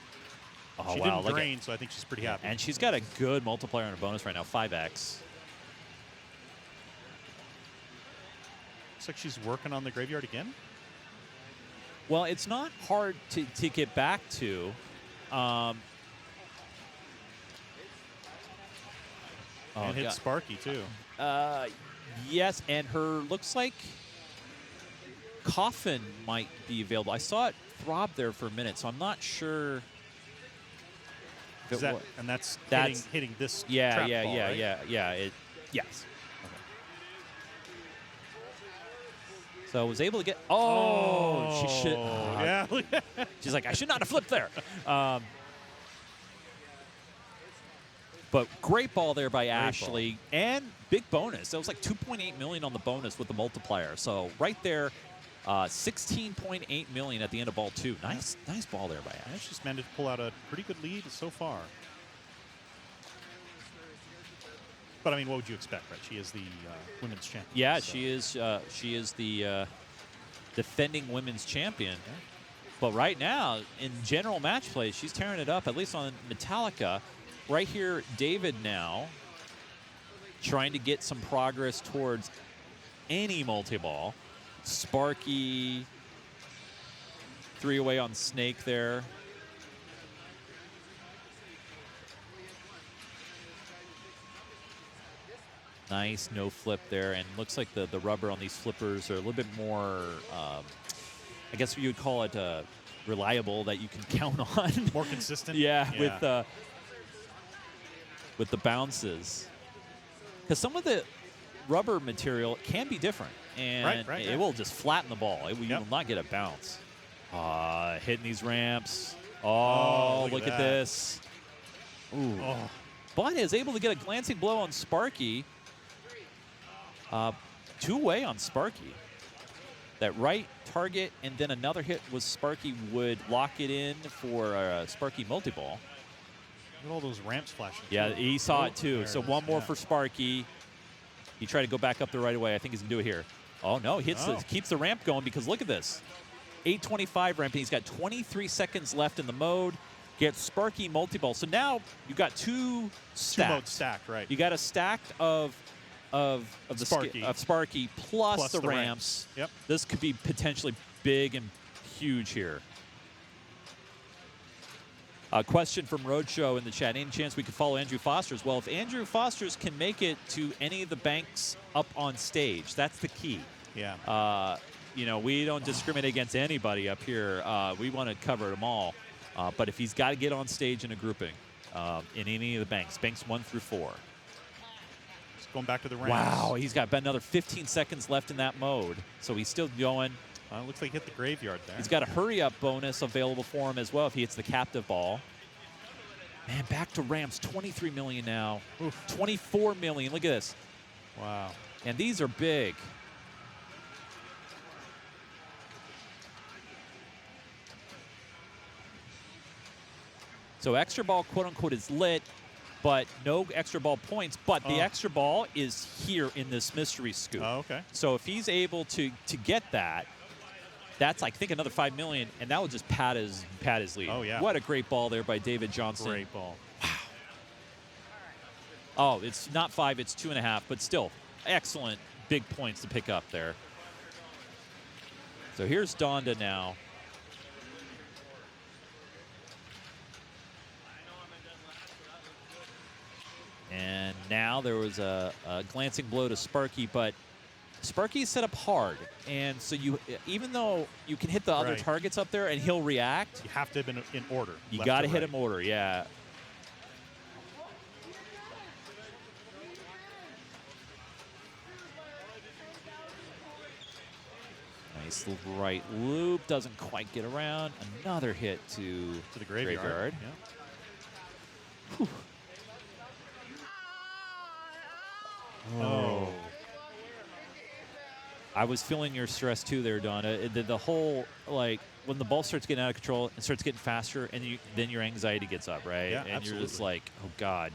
S2: She didn't drain, so I think she's pretty happy.
S1: and she's got a good multiplier and a bonus right now, 5x.
S2: Looks like she's working on the graveyard again.
S1: Well, it's not hard to get back to.
S2: And hit
S1: God.
S2: Sparky, too.
S1: Yes, and her looks like Coffin might be available. I saw it throb there for a minute, so I'm not sure.
S2: Is that, and that's hitting this
S1: yeah,
S2: trap
S1: yeah,
S2: ball,
S1: yeah,
S2: right?
S1: yeah. Yes.
S2: Okay.
S1: So I was able to get. Oh, she should.
S2: Yeah.
S1: She's like, I should not have flipped there. But great ball there by Ashley, and big bonus. That was like 2.8 million on the bonus with the multiplier. So right there, 16.8 million at the end of ball 2. Nice ball there by Ashley.
S2: She's managed to pull out a pretty good lead so far. But I mean, what would you expect, right? She is the women's champion.
S1: Yeah,
S2: so.
S1: she is the defending women's champion. Yeah. But right now, in general match play, she's tearing it up, at least on Metallica. Right here, David now trying to get some progress towards any multi-ball. Sparky, 3 away on Snake there. Nice no flip there, and looks like the rubber on these flippers are a little bit more, I guess you would call it reliable, that you can count on.
S2: More consistent?
S1: Yeah, with the bounces. Because some of the rubber material can be different, and it will just flatten the ball. You will not get a bounce. Hitting these ramps. Oh, look at this. Ooh. Oh. But is able to get a glancing blow on Sparky. 2-way on Sparky. That right target and then another hit was Sparky would lock it in for a Sparky multi-ball.
S2: Look at all those ramps flashing.
S1: Yeah, he saw it too. So one more for Sparky. He tried to go back up the right away. I think he's going to do it here. Oh, no. Keeps the ramp going because look at this. 825 ramp, and he's got 23 seconds left in the mode. Gets Sparky multi-ball. So now you've got two stacked.
S2: 2 modes stacked, right.
S1: You got a stack of Sparky plus the ramps.
S2: Yep.
S1: This could be potentially big and huge here. A question from Roadshow in the chat. Any chance we could follow Andrew Foster's? Well, if Andrew Foster's can make it to any of the banks up on stage, that's the key.
S2: Yeah.
S1: You know, we don't discriminate against anybody up here. We want to cover them all. But if he's got to get on stage in a grouping in any of the banks 1 through 4.
S2: Just going back to the ramps.
S1: Wow, he's got about another 15 seconds left in that mode. So he's still going.
S2: Looks like he hit the graveyard there.
S1: He's got a hurry-up bonus available for him as well if he hits the captive ball. Man, back to ramps, 23 million now. Oof. 24 million, look at this.
S2: Wow.
S1: And these are big. So extra ball, quote-unquote, is lit, but no extra ball points. But the extra ball is here in this mystery scoop.
S2: Oh, okay.
S1: So if he's able to get that, that's, I think, another 5 million, and that will just pad his lead.
S2: Oh, yeah.
S1: What a great ball there by David Johnson.
S2: Great ball.
S1: Wow. Oh, it's not 5, it's 2.5, but still excellent big points to pick up there. So here's Donda now. And now there was a glancing blow to Sparky, but Sparky's set up hard, and so even though you can hit the other targets up there and he'll react,
S2: you have to have been in order.
S1: You got to hit him order, yeah. Nice right loop, doesn't quite get around. Another hit to
S2: the graveyard.
S1: Yeah.
S2: Oh.
S1: I was feeling your stress too there, Donna. The whole, like, when the ball starts getting out of control and starts getting faster, and then your anxiety gets up, right?
S2: Yeah,
S1: and
S2: absolutely.
S1: You're just like, oh God,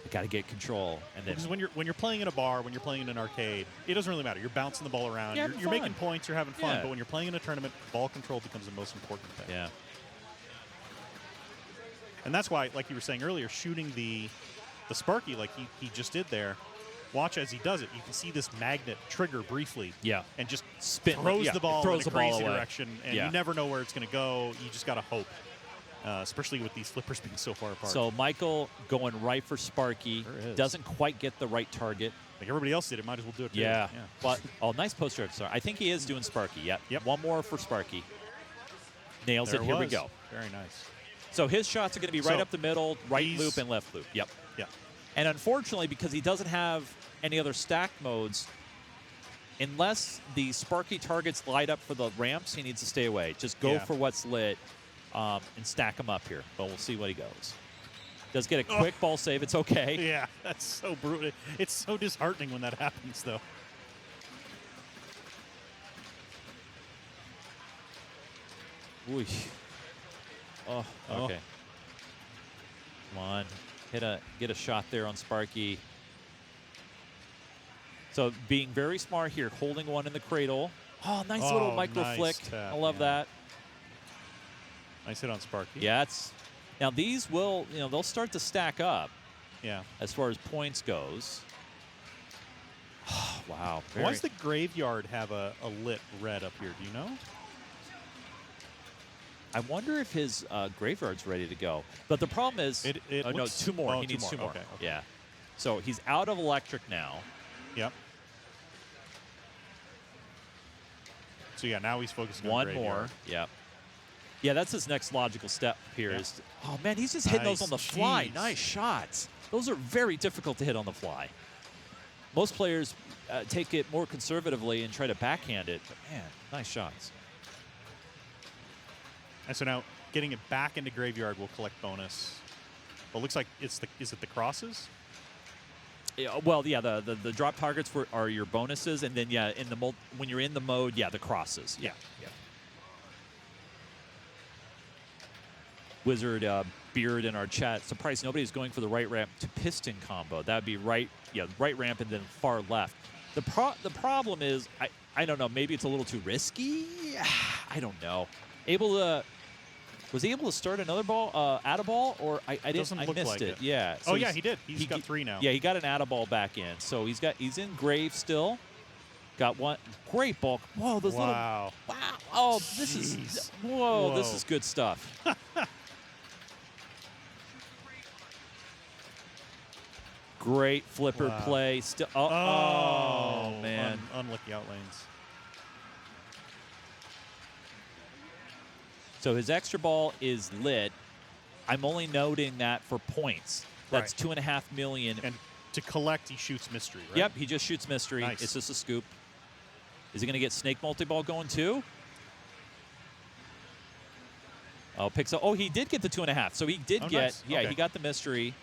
S1: I got to get control. And then
S2: because when you're playing in a bar, when you're playing in an arcade, it doesn't really matter. You're bouncing the ball around.
S1: Yeah,
S2: you're making points. You're having fun.
S1: Yeah.
S2: But when you're playing in a tournament, ball control becomes the most important thing.
S1: Yeah.
S2: And that's why, like you were saying earlier, shooting the Sparky like he just did there. Watch as he does it. You can see this magnet trigger briefly.
S1: Yeah.
S2: And just
S1: throws
S2: the ball in a crazy
S1: away.
S2: direction. And you never know where it's going to go. You just got to hope, especially with these flippers being so far apart.
S1: So Michael going right for Sparky.
S2: Sure is.
S1: Doesn't quite get the right target.
S2: Like everybody else did, it might as well do it too.
S1: Yeah. But nice poster. Sorry, I think he is doing Sparky. Yep. One more for Sparky. Nails
S2: There
S1: it. Here we
S2: was.
S1: go.
S2: Very nice.
S1: So his shots are going to be right
S2: So
S1: up the middle, right
S2: he's-
S1: loop and left loop. Yep.
S2: Yeah.
S1: And unfortunately, because he doesn't have any other stack modes, unless the Sparky targets light up for the ramps, he needs to stay away. Just go for what's lit and stack him up here. But we'll see what he goes. Does get a quick ball save. It's okay.
S2: Yeah, that's so brutal. It's so disheartening when that happens, though.
S1: Ooh. Oh, okay. Come on. Get a shot there on Sparky. So being very smart here, holding one in the cradle. Oh, nice little micro
S2: nice
S1: flick.
S2: tap,
S1: I love that.
S2: Nice hit on Sparky.
S1: Yeah, now these will, they'll start to stack up.
S2: Yeah.
S1: As far as points goes. Wow.
S2: Why does the graveyard have a lit red up here? Do you know?
S1: I wonder if his graveyard's ready to go. But the problem is, no, 2 more.
S2: Oh,
S1: he needs 2 more.
S2: Okay.
S1: Yeah. So he's out of electric now.
S2: Yep. So yeah, now he's focusing on
S1: One
S2: graveyard.
S1: more. Yep. Yeah, that's his next logical step here.
S2: Yeah.
S1: Oh man, he's just hitting those on the fly.
S2: Jeez.
S1: Nice shots. Those are very difficult to hit on the fly. Most players take it more conservatively and try to backhand it. But man, nice shots.
S2: And so now getting it back into graveyard will collect bonus. Well, it looks like is it the crosses?
S1: Yeah, well, yeah, the drop targets are your bonuses, and then yeah, when you're in the mode, yeah, the crosses. Yeah. Wizard Beard in our chat. Surprised nobody's going for the right ramp to piston combo. That would be right ramp and then far left. The problem is I don't know. Maybe it's a little too risky. I don't know. Was he able to start another ball, add a ball, or I missed
S2: like
S1: it.
S2: it.
S1: Yeah.
S2: So yeah, he did. He's got 3 now.
S1: Yeah, he got an add a ball back in. So he's in grave still. Got one great ball. Whoa, those little. Wow. Oh, this is. Whoa, this is good stuff. Great flipper play. Still. Oh man.
S2: Unlucky outlanes.
S1: So his extra ball is lit. I'm only noting that for points. That's
S2: Right.
S1: 2.5 million.
S2: And to collect, he shoots mystery, right?
S1: Yep, he just shoots mystery.
S2: Nice.
S1: It's just a scoop. Is he going to get snake multi-ball going too? Oh, picks up. Oh, he did get the 2.5. So he did get.
S2: Nice.
S1: Yeah,
S2: Okay.
S1: he got the mystery.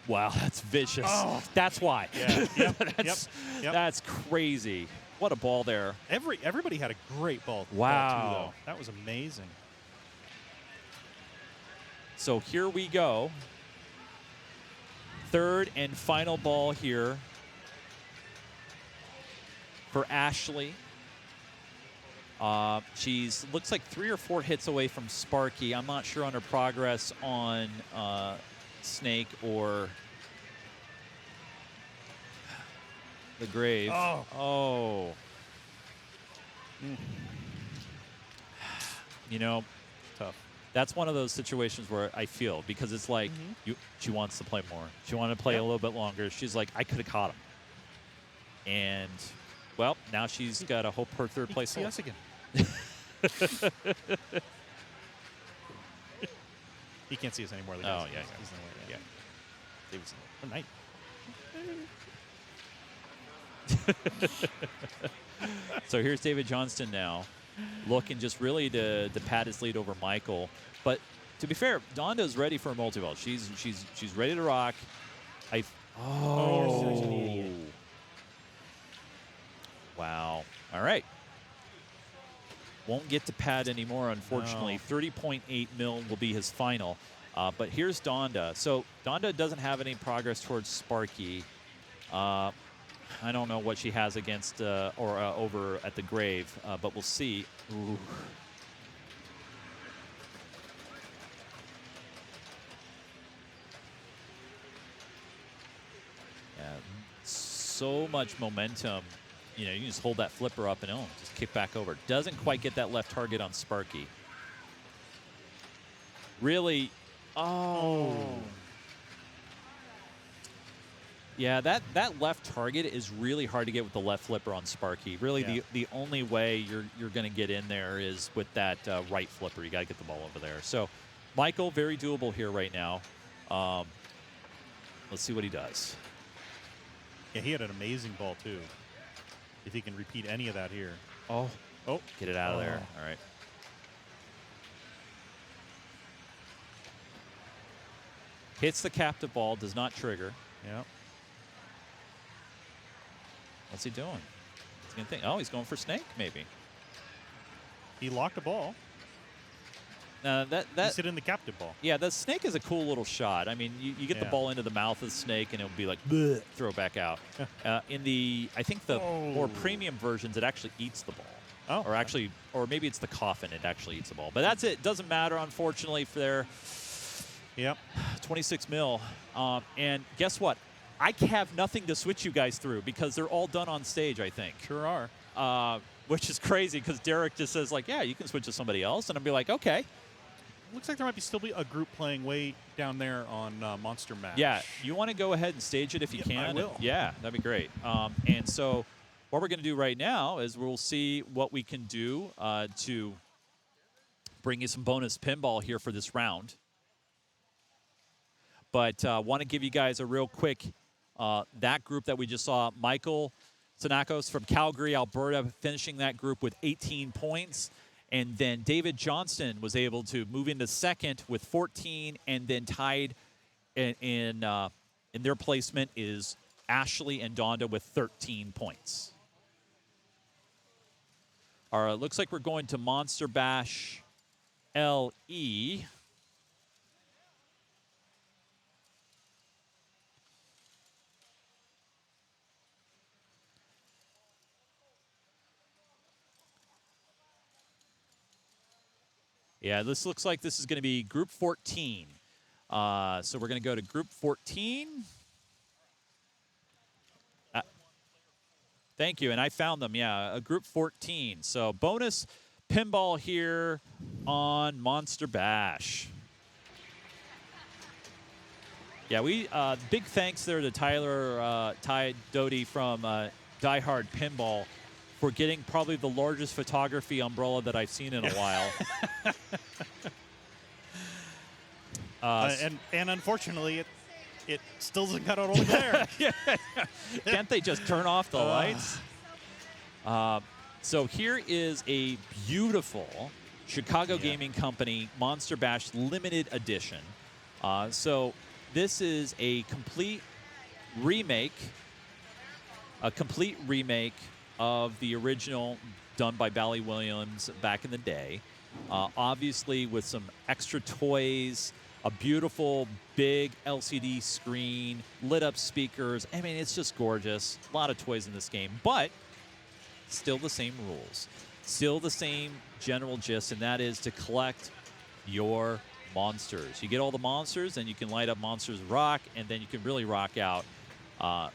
S1: Wow, that's vicious.
S2: Oh.
S1: That's why.
S2: Yeah. Yep.
S1: That's
S2: Yep.
S1: that's crazy. What a ball there.
S2: Everybody had a great ball.
S1: Wow.
S2: Ball too, though. That was amazing.
S1: So here we go. Third and final ball here for Ashley. She's looks like 3 or 4 hits away from Sparky. I'm not sure on her progress on Snake or the Grave. Oh. You know,
S2: Tough.
S1: that's one of those situations where I feel, because it's like she wants to play more. She wanted to play a little bit longer. She's like, I could have caught him. And, well, now she's got to hope her third place.
S2: See us again. He can't see us anymore. The
S1: Oh,
S2: guys.
S1: yeah.
S2: He's in the way. Yeah.
S1: Davidson.
S2: Good night.
S1: So here's David Johnston now, looking just really to pad his lead over Michael. But to be fair, Donda's ready for a multi-ball. She's ready to rock. Wow. All right. Won't get to pad anymore, unfortunately. 30.8 mil will be his final. But here's Donda. So Donda doesn't have any progress towards Sparky. I don't know what she has against or over at the Grave, but we'll see. Ooh. Yeah, so much momentum. You know, you just hold that flipper up and just kick back over. Doesn't quite get that left target on Sparky. Really, Yeah, that left target is really hard to get with the left flipper on Sparky. Really,
S2: Yeah.
S1: the only way you're going to get in there is with that right flipper. You got to get the ball over there. So, Michael, very doable here right now. Let's see what he does.
S2: Yeah, he had an amazing ball, too. If he can repeat any of that here.
S1: Oh,
S2: Oh.
S1: get it out of there. All right. Hits the captive ball, does not trigger.
S2: Yeah.
S1: What's he doing? What's he gonna think? Oh, he's going for snake, maybe.
S2: He locked a ball.
S1: That
S2: He sit in the captive ball.
S1: Yeah, the snake is a cool little shot. I mean, you get the
S2: Yeah.
S1: ball into the mouth of the snake, and it'll be like, bleh, throw it back out. In the, I think the more premium versions, it actually eats the ball.
S2: Oh,
S1: Or actually, or maybe it's the coffin, it actually eats the ball. But that's it. Doesn't matter, unfortunately, for their
S2: Yep.
S1: 26 mil. And guess what? I have nothing to switch you guys through because they're all done on stage, I think.
S2: Sure are.
S1: Which is crazy because Derek just says, like, yeah, you can switch to somebody else. And I'll be like, okay.
S2: Looks like there might still be a group playing way down there on Monster Mash.
S1: Yeah, you want to go ahead and stage it if you can?
S2: I will.
S1: Yeah, that'd be great. And so what we're going to do right now is we'll see what we can do to bring you some bonus pinball here for this round. But want to give you guys a real quick, that group that we just saw, Michael Sanakos from Calgary, Alberta, finishing that group with 18 points. And then David Johnston was able to move into second with 14, and then tied in their placement is Ashley and Donda with 13 points. All right, looks like we're going to Monster Bash LE. Yeah, this looks like this is going to be Group 14. So we're going to go to Group 14. Thank you, and I found them, yeah, Group 14. So bonus pinball here on Monster Bash. Yeah, we big thanks there to Ty Doty from Die Hard Pinball for getting probably the largest photography umbrella that I've seen in a while.
S2: And unfortunately, it still doesn't cut out all the glare.
S1: Can't they just turn off the lights? So here is a beautiful Chicago Gaming Company Monster Bash limited edition. So this is a complete remake of the original done by Bally Williams back in the day. Obviously with some extra toys, a beautiful big LCD screen, lit up speakers. I mean, it's just gorgeous. A lot of toys in this game, but still the same rules. Still the same general gist, and that is to collect your monsters. You get all the monsters, and you can light up Monsters Rock, and then you can really rock out. And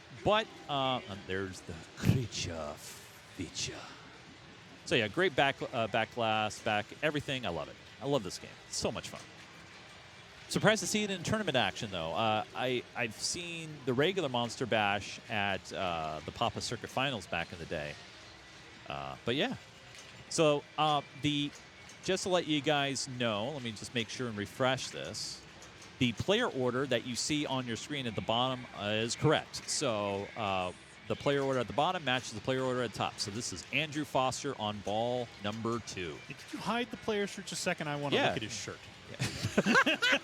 S1: there's the creature feature. So yeah, great back glass, everything. I love it. I love this game. It's so much fun. Surprised to see it in tournament action, though. I've seen the regular Monster Bash at the Papa Circuit Finals back in the day. But yeah. So just to let you guys know, let me just make sure and refresh this. The player order that you see on your screen at the bottom is correct. So the player order at the bottom matches the player order at the top. So this is Andrew Foster on ball number 2.
S2: Could you hide the players for just a second? I want to look at his shirt.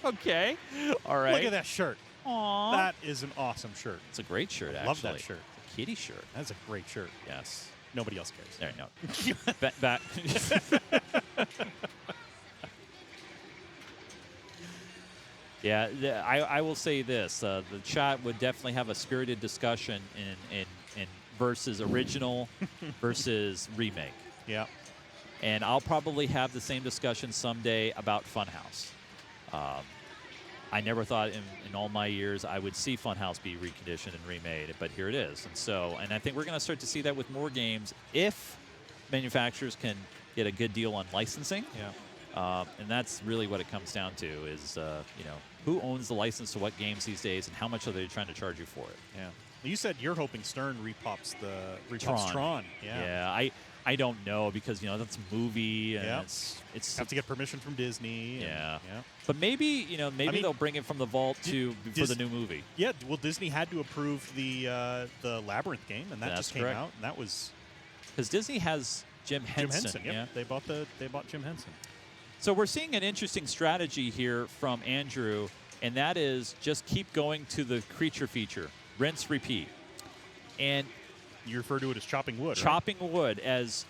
S1: Okay. All right.
S2: Look at that shirt.
S1: Aww.
S2: That is an awesome shirt.
S1: It's a great shirt, actually.
S2: Love that shirt.
S1: It's a kitty shirt.
S2: That's a great shirt.
S1: Yes.
S2: Nobody else cares.
S1: There, no. back. Yeah, I will say this: the chat would definitely have a spirited discussion in versus original versus remake.
S2: Yeah.
S1: And I'll probably have the same discussion someday about Funhouse. I never thought in all my years I would see Funhouse be reconditioned and remade, but here it is. And I think we're going to start to see that with more games if manufacturers can get a good deal on licensing.
S2: Yeah.
S1: And that's really what it comes down to is, who owns the license to what games these days and how much are they trying to charge you for it?
S2: Yeah. You said you're hoping Stern repops
S1: Tron.
S2: Tron.
S1: Yeah, I don't know because that's a movie and it's
S2: have to get permission from Disney.
S1: Yeah.
S2: Yeah.
S1: But maybe I mean,
S2: they'll
S1: bring it from the vault for the new movie.
S2: Yeah. Well, Disney had to approve the Labyrinth game, and that just came
S1: correct.
S2: out, and that was
S1: Because Disney has Jim Henson.
S2: Yep.
S1: Yeah.
S2: They bought Jim Henson.
S1: So we're seeing an interesting strategy here from Andrew, and that is just keep going to the creature feature, rinse, repeat, and
S2: You refer to it as chopping wood.
S1: chopping wood as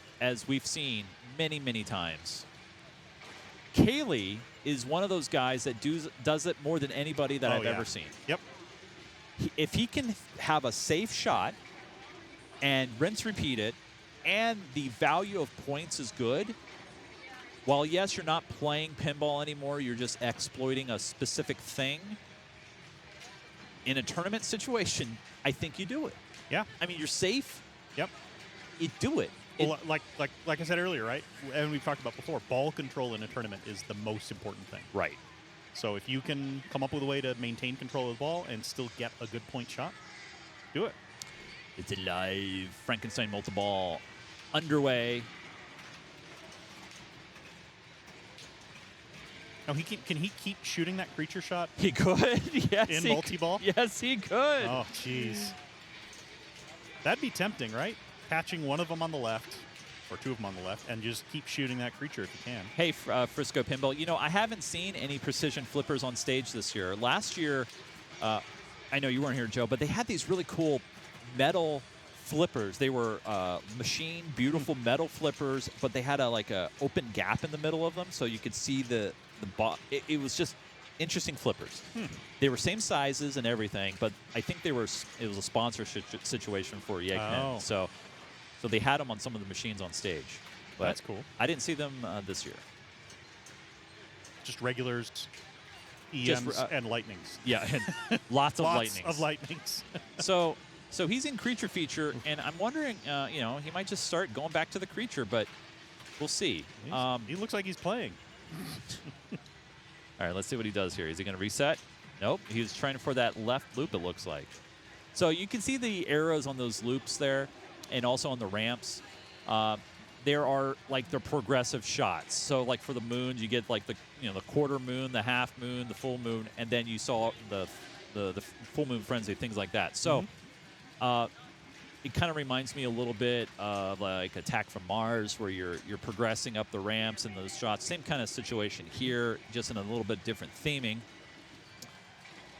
S1: we've seen many times. Kaylee is one of those guys that does it more than anybody that I've ever seen.
S2: Yep.
S1: If he can have a safe shot and rinse, repeat it, and the value of points is good, while yes, you're not playing pinball anymore, you're just exploiting a specific thing. In a tournament situation, I think you do it.
S2: Yeah.
S1: I mean, you're safe.
S2: Yep.
S1: You do it.
S2: Well, like I said earlier, right? And we've talked about before, ball control in a tournament is the most important thing.
S1: Right.
S2: So if you can come up with a way to maintain control of the ball and still get a good point shot, do it.
S1: It's alive. Frankenstein multi-ball underway.
S2: Now can he keep shooting that creature shot
S1: He could. Yes.
S2: in
S1: he
S2: multi-ball?
S1: Yes, he could.
S2: Oh, jeez. That'd be tempting, right? Catching one of them on the left, or two of them on the left, and just keep shooting that creature if you can.
S1: Hey, Frisco Pinball. I haven't seen any precision flippers on stage this year. Last year, I know you weren't here, Joe, but they had these really cool metal flippers. They were machined, beautiful metal flippers, but they had a open gap in the middle of them, so you could see the it was just interesting flippers. They were same sizes and everything, but I think it was a sponsorship situation for YEGPIN.
S2: Oh.
S1: So they had them on some of the machines on stage. But
S2: That's cool.
S1: I didn't see them this year.
S2: Just regulars, EMs,
S1: Just,
S2: and lightnings.
S1: Yeah, and lots of
S2: Lots
S1: lightnings.
S2: of lightnings.
S1: So he's in creature feature, and I'm wondering, he might just start going back to the creature, but we'll see.
S2: He looks like he's playing.
S1: All right, let's see what he does here. Is he going to reset? Nope. He's trying for that left loop, it looks like. So you can see the arrows on those loops there, and also on the ramps. There are the progressive shots. So for the moons, you get the quarter moon, the half moon, the full moon, and then you saw the full moon frenzy, things like that. So it kind of reminds me a little bit of Attack from Mars, where you're progressing up the ramps and those shots. Same kind of situation here, just in a little bit different theming.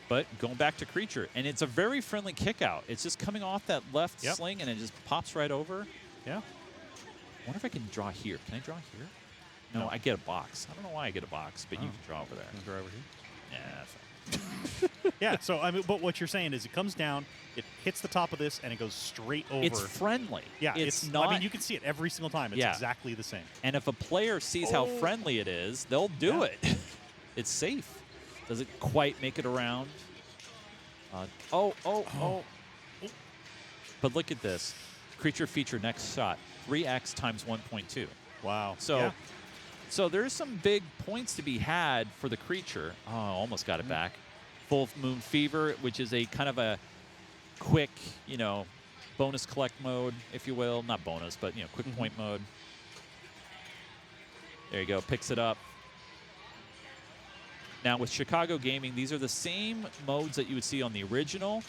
S1: But going back to creature, and it's a very friendly kick out. It's just coming off that left sling, and it just pops right over.
S2: Yeah.
S1: I wonder if I can draw here. Can I draw here? No, I get a box. I don't know why I get a box, but you can draw over there.
S2: Can I draw over here?
S1: Yeah, that's fine.
S2: Yeah, so but what you're saying is it comes down, it hits the top of this, and it goes straight over.
S1: It's friendly.
S2: Yeah,
S1: it's not.
S2: I mean, you can see it every single time. It's exactly the same.
S1: And if a player sees how friendly it is, they'll do it. It's safe. Does it quite make it around? But look at this. Creature feature next shot. 3x times 1.2.
S2: Wow.
S1: So there's some big points to be had for the creature. Oh, almost got it back. Full Moon Fever, which is a kind of a quick, bonus collect mode, if you will. Not bonus, but, quick point mode. There you go. Picks it up. Now, with Chicago Gaming, these are the same modes that you would see on the original.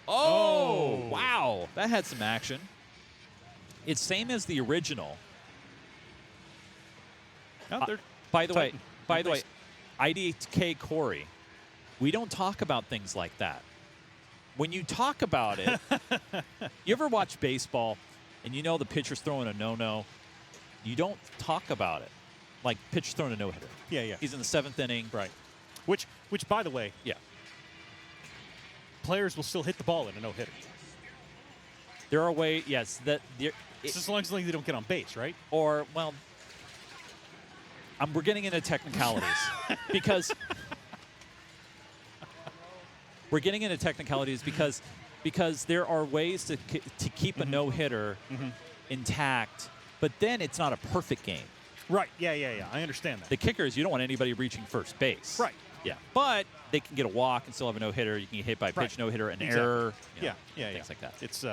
S1: Oh, wow. That had some action. It's same as the original. By the way, IDK Corey, we don't talk about things like that. When you talk about it, you ever watch baseball and the pitcher's throwing a no-no? You don't talk about it. Like pitcher's throwing a no-hitter.
S2: Yeah.
S1: He's in the 7th inning.
S2: Right. Which, by the way, players will still hit the ball in a no-hitter.
S1: There are ways, yes, that
S2: It's as long as they don't get on base, right?
S1: Or, well, we're getting into technicalities because because there are ways to keep a no-hitter intact, but then it's not a perfect game.
S2: Right. Yeah. I understand that.
S1: The kicker is you don't want anybody reaching first base.
S2: Right.
S1: Yeah, but they can get a walk and still have a no-hitter. You can get hit by a pitch no-hitter, an error. You know, things like that.
S2: It's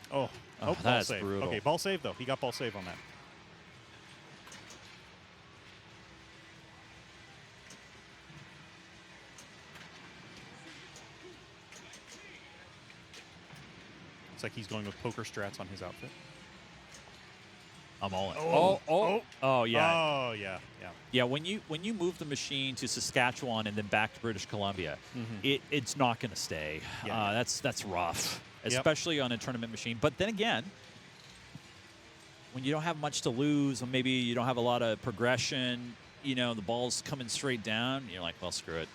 S1: Oh,
S2: ball
S1: that's
S2: save.
S1: brutal.
S2: Okay, ball save though. He got ball save on that. It's like he's going with poker strats on his outfit.
S1: I'm all in.
S2: Oh,
S1: yeah.
S2: Oh, yeah, yeah.
S1: Yeah, when you move the machine to Saskatchewan and then back to British Columbia, it's not going to stay.
S2: Yeah.
S1: That's rough, especially on a tournament machine. But then again, when you don't have much to lose, or maybe you don't have a lot of progression, you know, the ball's coming straight down, you're like, well, screw it.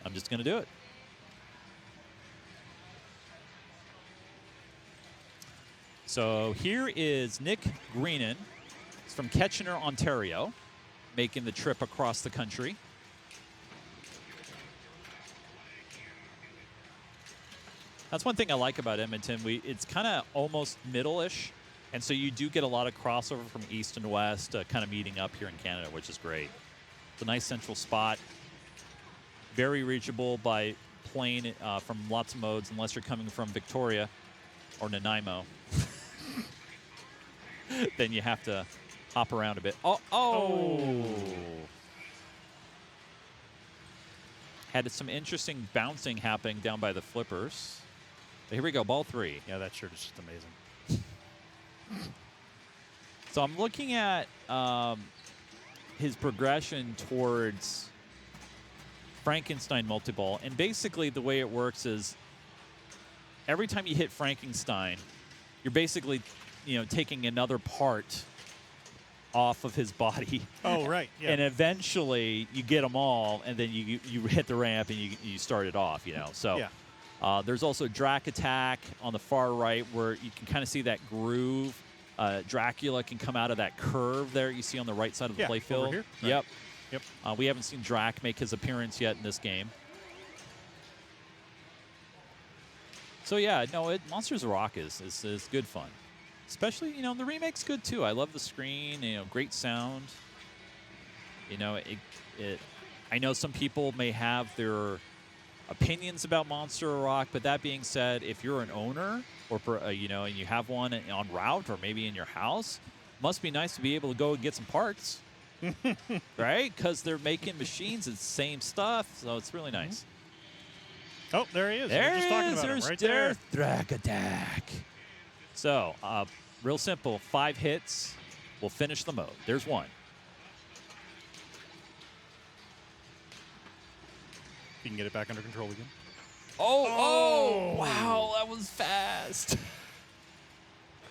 S1: I'm just going to do it. So here is Nick Greenan. He's from Kitchener, Ontario, making the trip across the country. That's one thing I like about Edmonton. It's kind of almost middle-ish, and so you do get a lot of crossover from east and west kind of meeting up here in Canada, which is great. It's a nice central spot. Very reachable by plane from lots of modes, unless you're coming from Victoria or Nanaimo. Then you have to hop around a bit. Oh! Had some interesting bouncing happening down by the flippers. But here we go, ball 3.
S2: Yeah, that shirt is just amazing.
S1: So I'm looking at his progression towards Frankenstein multi-ball. And basically the way it works is every time you hit Frankenstein, you're basically, you know, taking another part off of his body.
S2: Oh, right. Yeah.
S1: And eventually you get them all, and then you hit the ramp and you start it off, you know. So there's also Drac Attack on the far right where you can kind of see that groove. Dracula can come out of that curve there you see on the right side of the playfield.
S2: Over here.
S1: Yep.
S2: Yep.
S1: We haven't seen Drac make his appearance yet in this game. So yeah, no, Monsters of Rock is good fun. Especially, you know, the remake's good too. I love the screen, you know, great sound. You know, I know some people may have their opinions about Monster of Rock, but that being said, if you're an owner or you know, and you have one en route or maybe in your house, must be nice to be able to go and get some parts. Right? Because they're making machines and same stuff, so it's really nice.
S2: Oh, there he is.
S1: There
S2: We're just talking
S1: is.
S2: about him
S1: There's
S2: right there.
S1: Drac Attack. So, real simple. 5 hits will finish the mode. There's one.
S2: You can get it back under control again.
S1: Oh! Wow, that was fast.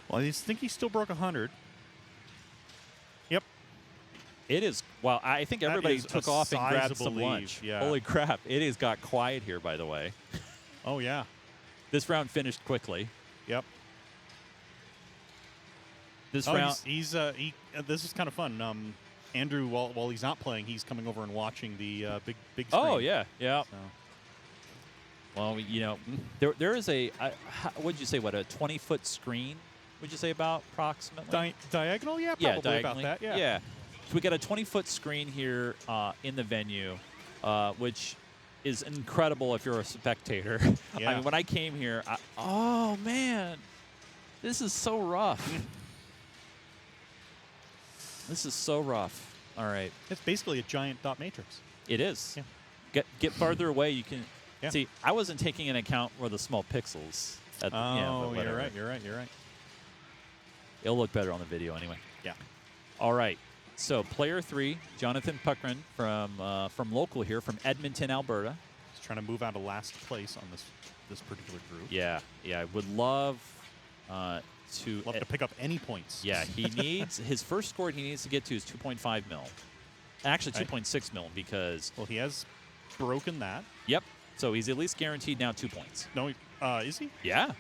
S2: Well, I think he still broke 100. Yep.
S1: It is. Well, I think
S2: That
S1: everybody
S2: is
S1: took
S2: a
S1: off and grabbed
S2: sizable
S1: some
S2: lead,
S1: lunch.
S2: yeah.
S1: Holy crap. It has got quiet here, by the way.
S2: Oh, yeah.
S1: This round finished quickly.
S2: Yep.
S1: This
S2: Oh,
S1: round.
S2: this is kind of fun. Andrew, while he's not playing, he's coming over and watching the big screen.
S1: Oh, yeah. Yeah.
S2: So.
S1: Well, you know, there is a, what'd you say, what, a 20-foot screen, would you say, about approximately?
S2: Diagonal? Yeah,
S1: Yeah,
S2: probably about
S1: diagonally.
S2: that. Yeah.
S1: So we got a 20-foot screen here in the venue, which is incredible if you're a spectator.
S2: Yeah.
S1: I mean, when I came here, oh, man, this is so rough. This is so rough. All right.
S2: It's basically a giant dot matrix.
S1: It is.
S2: Yeah.
S1: Get farther away. You can
S2: Yeah.
S1: see. I wasn't taking into account where the small pixels. At,
S2: Oh,
S1: yeah, but
S2: you're
S1: whatever.
S2: right. You're right. You're right.
S1: It'll look better on the video anyway.
S2: Yeah.
S1: All right. So player 3, Jonathan Puckran from local here, from Edmonton, Alberta.
S2: He's trying to move out of last place on this particular group.
S1: Yeah. I would love to.
S2: Love to pick up any points.
S1: Yeah, he needs his first score he needs to get to is 2.5 mil. Actually, 2.6 mil because.
S2: Well, he has broken that.
S1: Yep. So he's at least guaranteed now 2 points.
S2: No, is he?
S1: Yeah.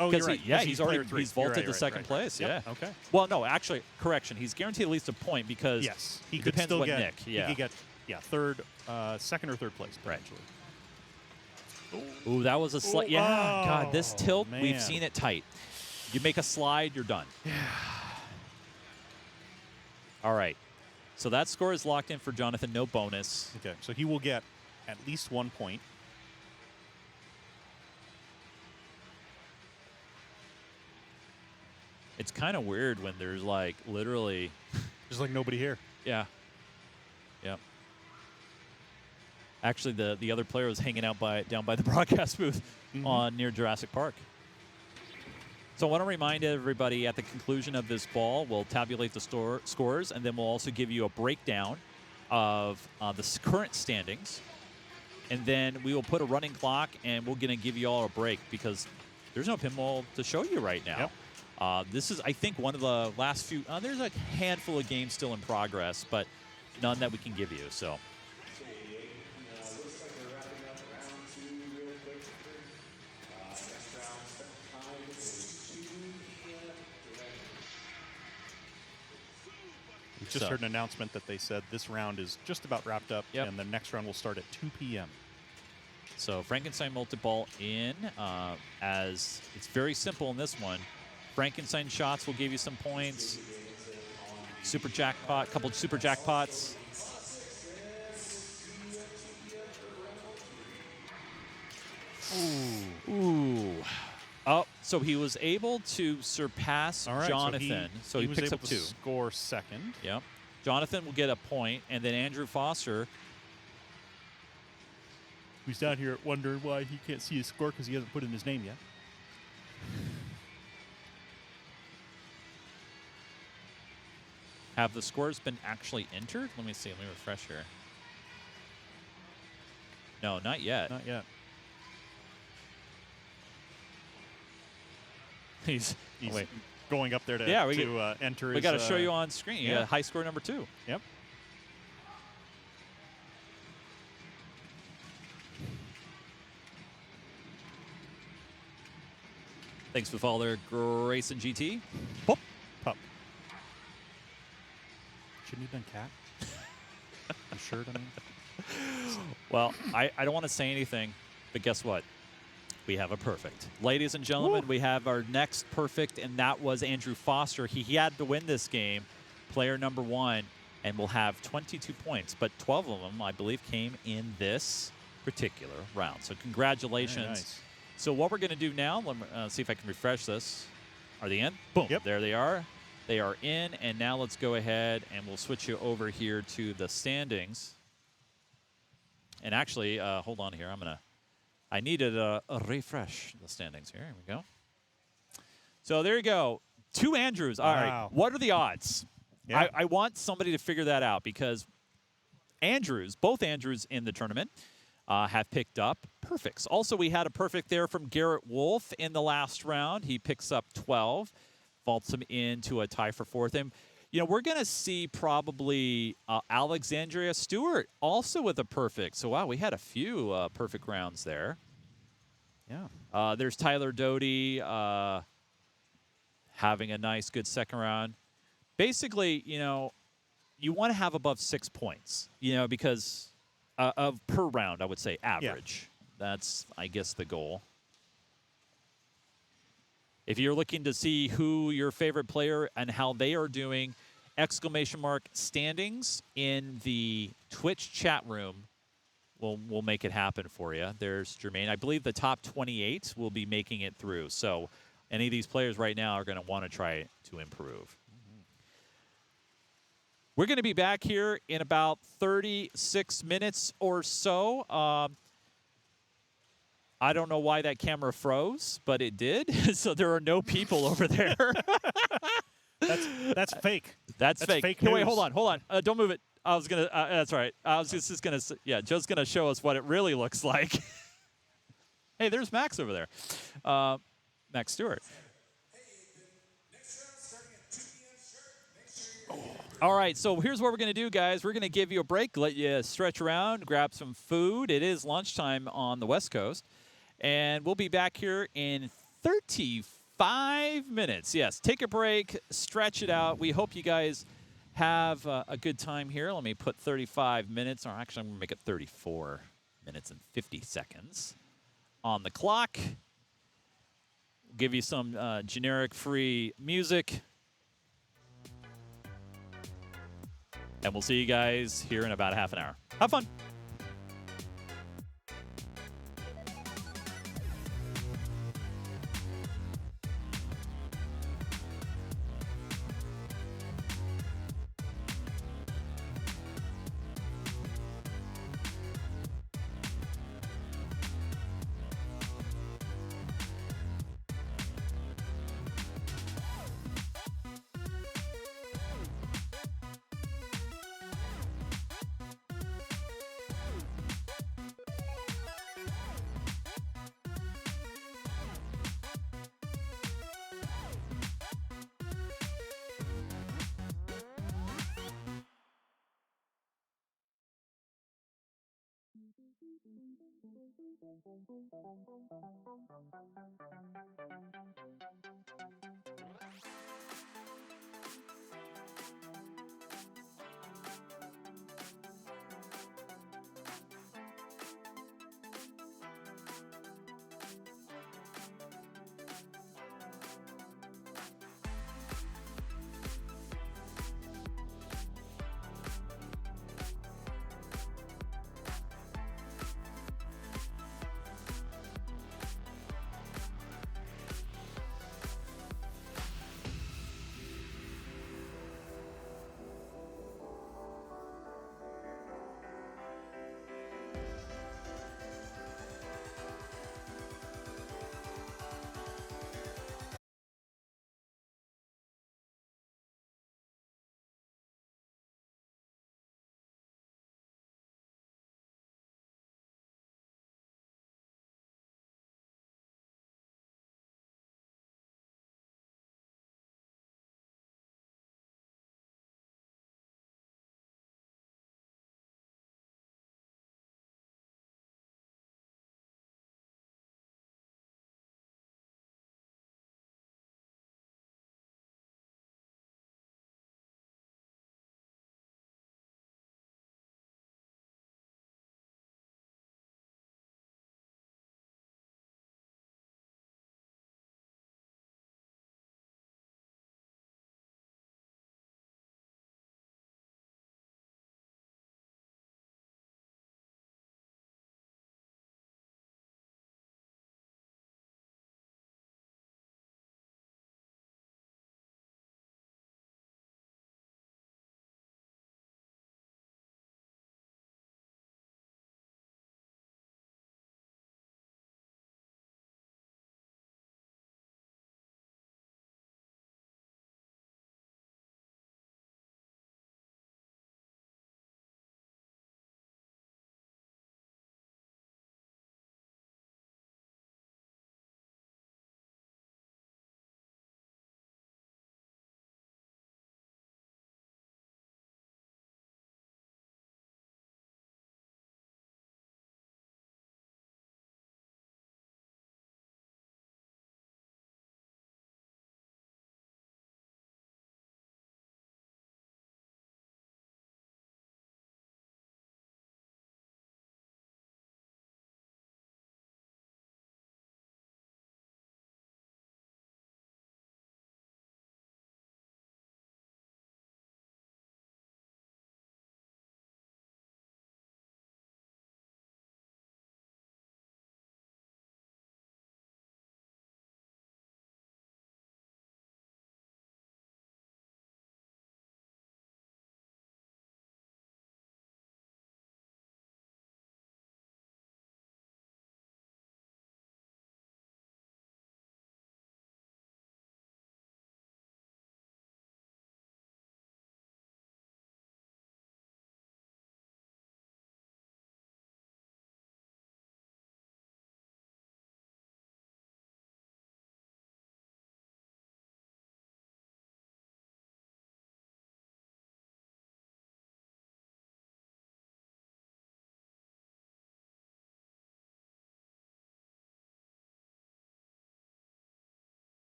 S2: Oh, you're right.
S1: Yeah,
S2: Yes,
S1: he's
S2: player
S1: already
S2: 3.
S1: he's
S2: You're
S1: vaulted
S2: right,
S1: to second place.
S2: Yep.
S1: Yeah.
S2: Okay.
S1: Well, no, actually, correction. He's guaranteed at least a point because
S2: Yes, he
S1: it
S2: could
S1: depends
S2: still
S1: what
S2: get.
S1: Nick.
S2: He
S1: Yeah.
S2: could get second or third place potentially.
S1: Ooh, that was a slight. Yeah. God, this tilt, we've
S2: man.
S1: seen it tight. You make a slide, you're done. All right. So that score is locked in for Jonathan. No bonus.
S2: Okay, so he will get at least 1 point.
S1: It's kind of weird when there's like literally.
S2: There's like nobody here.
S1: Yeah. Yep. Actually, the other player was hanging out down by the broadcast booth on near Jurassic Park. So I want to remind everybody at the conclusion of this ball, we'll tabulate the scores, and then we'll also give you a breakdown of the current standings. And then we will put a running clock, and we're going to give you all a break because there's no pinball to show you right now.
S2: Yep.
S1: This is, I think, one of the last few. There's a handful of games still in progress, but none that we can give you. So.
S2: Just heard an announcement that they said this round is just about wrapped up, and the next round will start at 2 p.m.
S1: So Frankenstein multi-ball in, as it's very simple in this one. Frankenstein shots will give you some points. Super jackpot, couple super jackpots. Ooh. Oh, so he was able to surpass Jonathan. So he picks up 2.
S2: Score second.
S1: Yep. Jonathan will get a point, and then Andrew Foster.
S2: Who's down here wondering why he can't see his score because he hasn't put in his name yet.
S1: Have the scores been actually entered? Let me see. Let me refresh here. No, not yet.
S2: Not yet.
S1: He's
S2: going up there to enter his...
S1: We got to show you on screen.
S2: Yeah.
S1: High score number 2.
S2: Yep.
S1: Thanks for the follow there, Grayson GT.
S2: Pop. Pup. Shouldn't he have done cat? You sure? I mean?
S1: Well, I don't want to say anything, but guess what? We have a perfect. Ladies and gentlemen, we have our next perfect, and that was Andrew Foster. He had to win this game, player number 1, and will have 22 points. But 12 of them, I believe, came in this particular round. So congratulations.
S2: Very nice.
S1: So what we're going to do now, let me see if I can refresh this. Are they in? Boom.
S2: Yep.
S1: There they are. They are in, and now let's go ahead and we'll switch you over here to the standings. And actually, hold on here. I needed a refresh the standings here. Here we go. So there you go. 2 Andrews. All right. What are the odds?
S2: Yeah.
S1: I want somebody to figure that out because both Andrews in the tournament have picked up perfects. Also, we had a perfect there from Garrett Wolf in the last round. He picks up 12, vaults him into a tie for 4th. And, you know, we're going to see probably Alexandria Stewart also with a perfect. So, wow, we had a few perfect rounds there.
S2: Yeah.
S1: There's Tyler Doty having a nice, good second round. Basically, you know, you want to have above 6 points, you know, because of per round, I would say average. Yeah. That's, I guess, the goal. If you're looking to see who your favorite player and how they are doing, ! standings in the Twitch chat room will make it happen for you. There's Jermaine. I believe the top 28 will be making it through. So any of these players right now are going to want to try to improve. We're going to be back here in about 36 minutes or so. I don't know why that camera froze, but it did. So there are no people over there.
S2: That's fake.
S1: That's fake.
S2: Fake
S1: Hey, wait,
S2: news.
S1: hold on. Don't move it. I was going to, that's all right. I was just going to, yeah, Joe's going to show us what it really looks like. Hey, there's Max over there. Max Stewart. All right, so here's what we're going to do, guys. We're going to give you a break, let you stretch around, grab some food. It is lunchtime on the West Coast. And we'll be back here in 35 minutes. Yes, take a break, stretch it out. We hope you guys have a good time here. Let me put 35 minutes, or actually I'm going to make it 34 minutes and 50 seconds on the clock. Give you some generic free music. And we'll see you guys here in about half an hour. Have fun.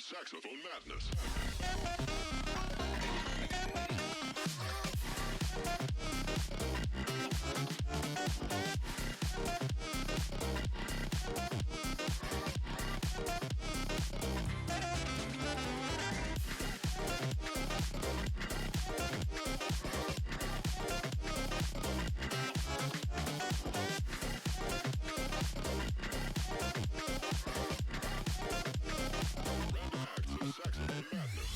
S7: Saxophone Madness. Saxophone Madness.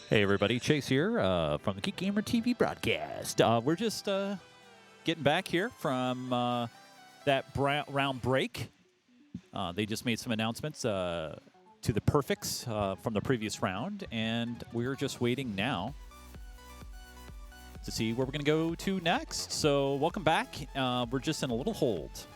S1: Hey everybody, Chase here from the Geek Gamer TV broadcast. We're just getting back here from that round break. They just made some announcements to the perfects from the previous round, and we're just waiting now to see where we're going to go to next. So welcome back. We're just in a little hold.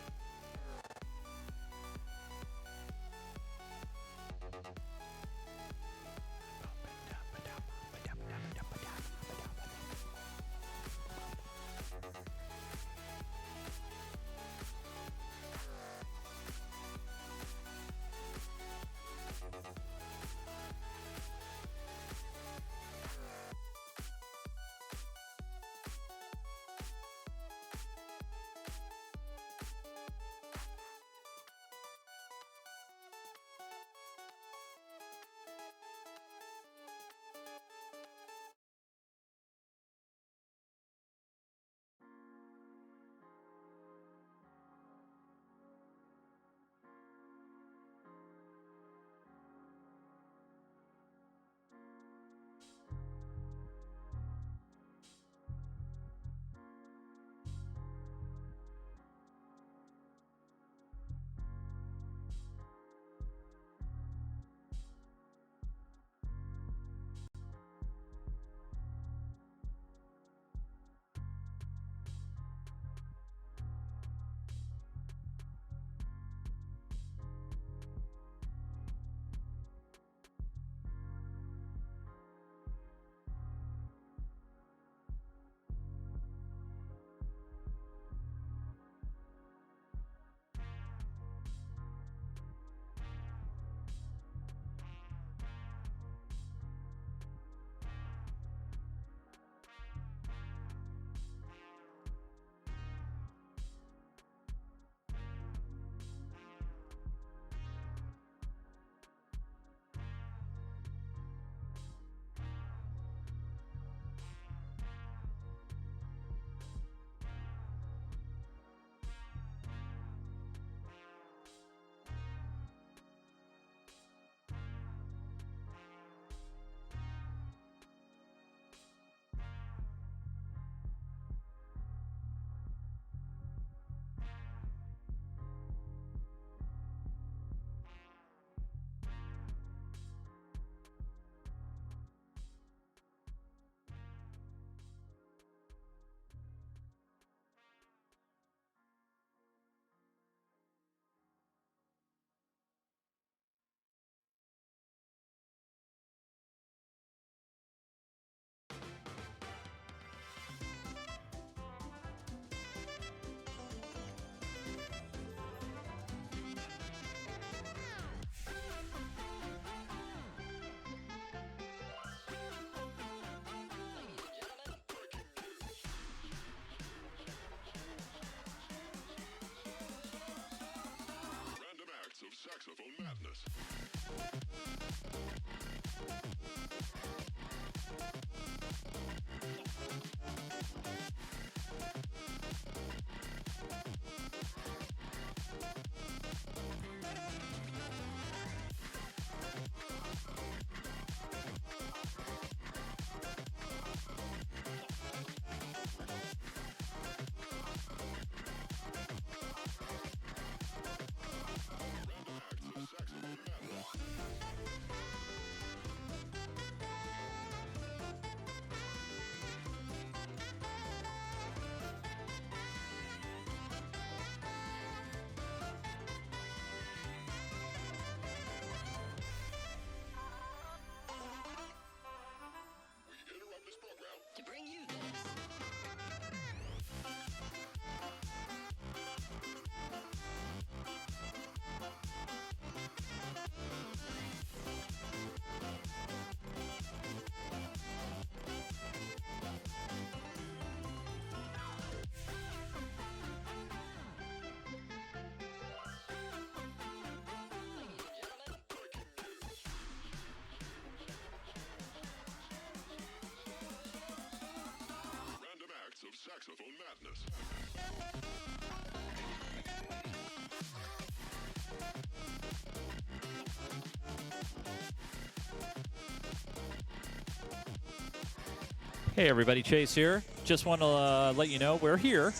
S1: Hey everybody, Chase here. Just want to let you know we're here.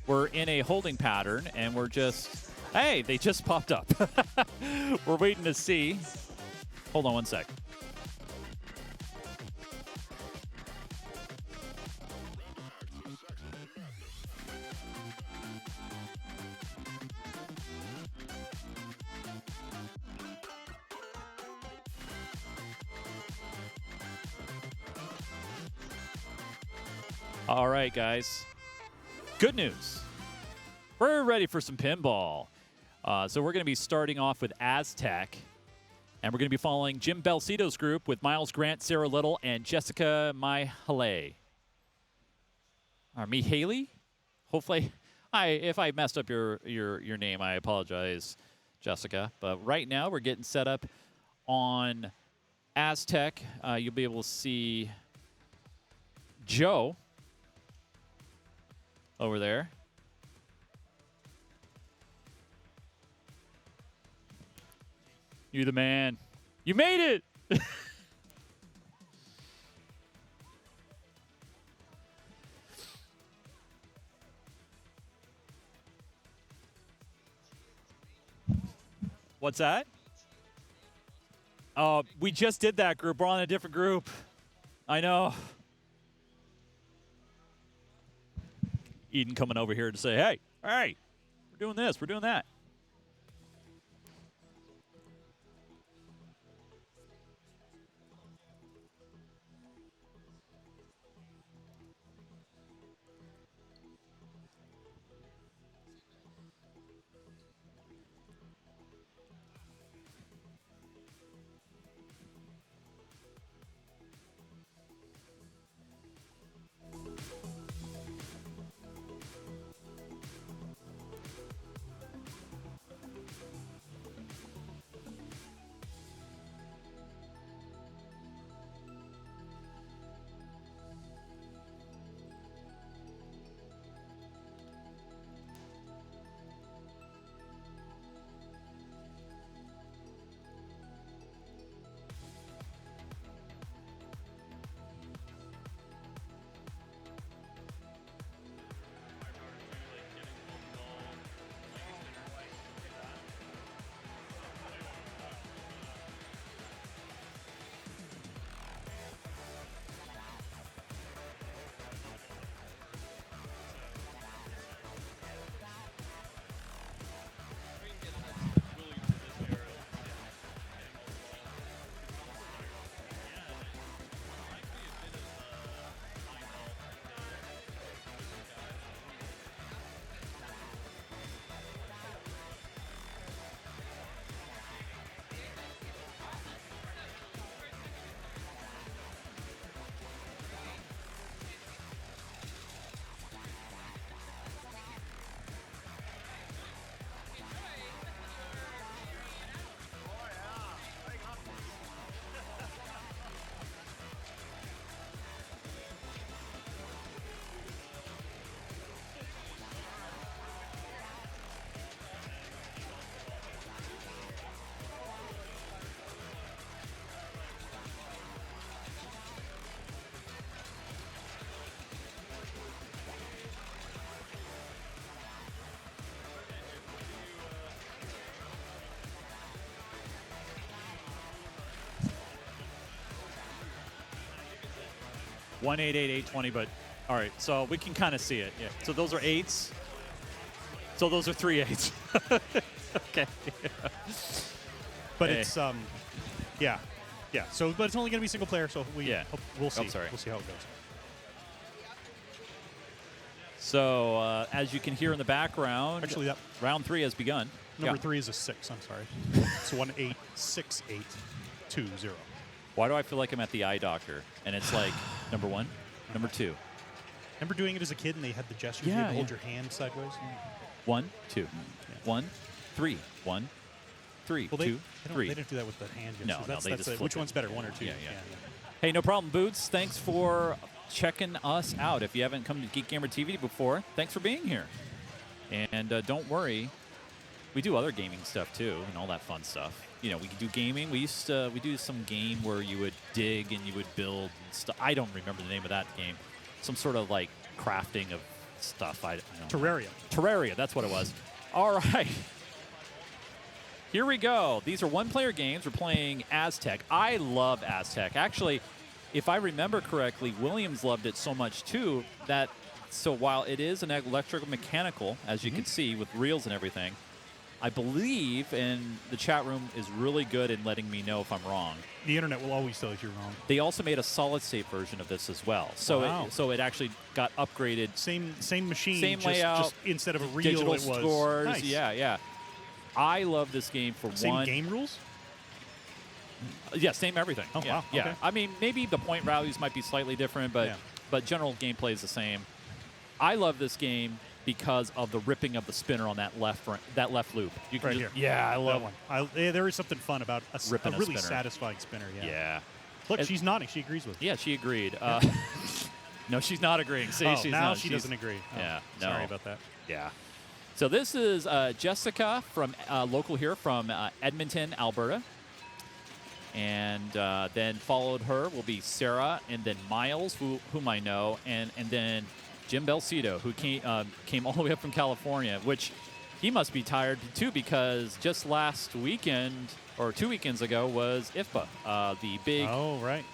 S1: We're in a holding pattern, and we're just, hey, they just popped up. We're waiting to see. Hold on one sec. All right, guys. Good news. We're ready for some pinball. So we're going to be starting off with Aztec. And we're going to be following Jim Belcito's group with Miles Grant, Sarah Little, and Jessica Mihaly. Or Mihaly? Hopefully. If I messed up your name, I apologize, Jessica. But right now, we're getting set up on Aztec. You'll be able to see Joe over there. You the man. You made it! What's that? We just did that group. We're on a different group. I know. Eden coming over here to say, hey, we're doing this, we're doing that. $188,820, but all right, so we can kind of see it. Yeah. So those are 8s. So those are 3 8s. Okay.
S2: But it's yeah. So, but it's only going to be single player, so we'll see. We'll see how it goes.
S1: So as you can hear in the background,
S2: Actually, that
S1: round 3 has begun.
S2: number 3 is a 6. I'm sorry. It's 186,820.
S1: Why do I feel like I'm at the eye doctor? And it's like number 1, number 2.
S2: Remember doing it as a kid and they had the gestures? You had to hold your hand sideways?
S1: 1, 2. 1, 3. 1, 3,
S2: Well,
S1: 2, 3.
S2: They didn't do that with the hand gestures.
S1: No, they just flip
S2: which
S1: it.
S2: one's better, 1 or 2?
S1: Yeah. Hey, no problem, Boots. Thanks for checking us out. If you haven't come to Geek Gamer TV before, thanks for being here. And don't worry, we do other gaming stuff too, and all that fun stuff. You know, we do gaming. We do some game where you would dig and you would build stuff. I don't remember the name of that game. Some sort of like crafting of stuff. I don't know.
S2: Terraria.
S1: Terraria, that's what it was. All right. Here we go. These are one-player games. We're playing Aztec. I love Aztec. Actually, if I remember correctly, Williams loved it so much too that so while it is an electromechanical, as you can see with reels and everything, I believe, and the chat room is really good in letting me know if I'm wrong.
S2: The internet will always tell you you're wrong.
S1: They also made a solid-state version of this as well. So
S2: Wow.
S1: it actually got upgraded.
S2: Same machine.
S1: Same
S2: just,
S1: layout.
S2: Just instead of a reel,
S1: Digital
S2: it was
S1: scores.
S2: nice.
S1: Yeah. I love this game for
S2: Same
S1: one.
S2: game rules.
S1: Yeah, same everything.
S2: Oh,
S1: yeah,
S2: wow,
S1: yeah.
S2: okay.
S1: I mean, maybe the point values might be slightly different, but
S2: Yeah.
S1: general gameplay is the same. I love this game because of the ripping of the spinner on that left loop. You can
S2: Right
S1: just,
S2: here.
S1: Yeah, I
S2: That
S1: love
S2: one. There is something fun about a
S1: Ripping a
S2: really
S1: spinner.
S2: satisfying spinner. Yeah.
S1: Yeah.
S2: Look,
S1: And-
S2: she's nodding. She agrees with.
S1: Yeah, she agreed. No, she's not agreeing. See,
S2: Oh,
S1: she's
S2: now
S1: not.
S2: she
S1: She's-
S2: doesn't agree. Oh,
S1: Yeah,
S2: Sorry
S1: no.
S2: about that.
S1: Yeah. So this is Jessica from local here from Edmonton, Alberta. And then followed her will be Sarah, and then Miles, whom I know, and then Jim Belcito, who came all the way up from California, which he must be tired too because just last weekend or 2 weekends ago was IFPA, the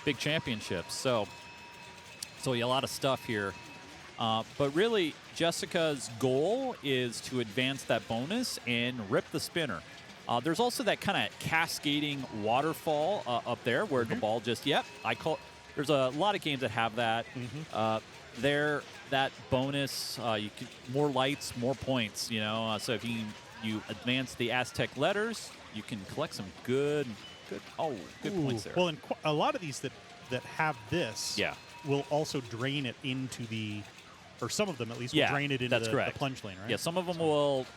S1: big championship. So yeah, a lot of stuff here. But really, Jessica's goal is to advance that bonus and rip the spinner. There's also that kind of cascading waterfall up there where the ball just, there's a lot of games that have that. That bonus, you can, more lights, more points, you know. So if you advance the Aztec letters, you can collect some good points there.
S2: Well, and a lot of these that have this will also drain it into the, or some of them at least will drain it into the plunge lane, right?
S1: Yeah, some of them will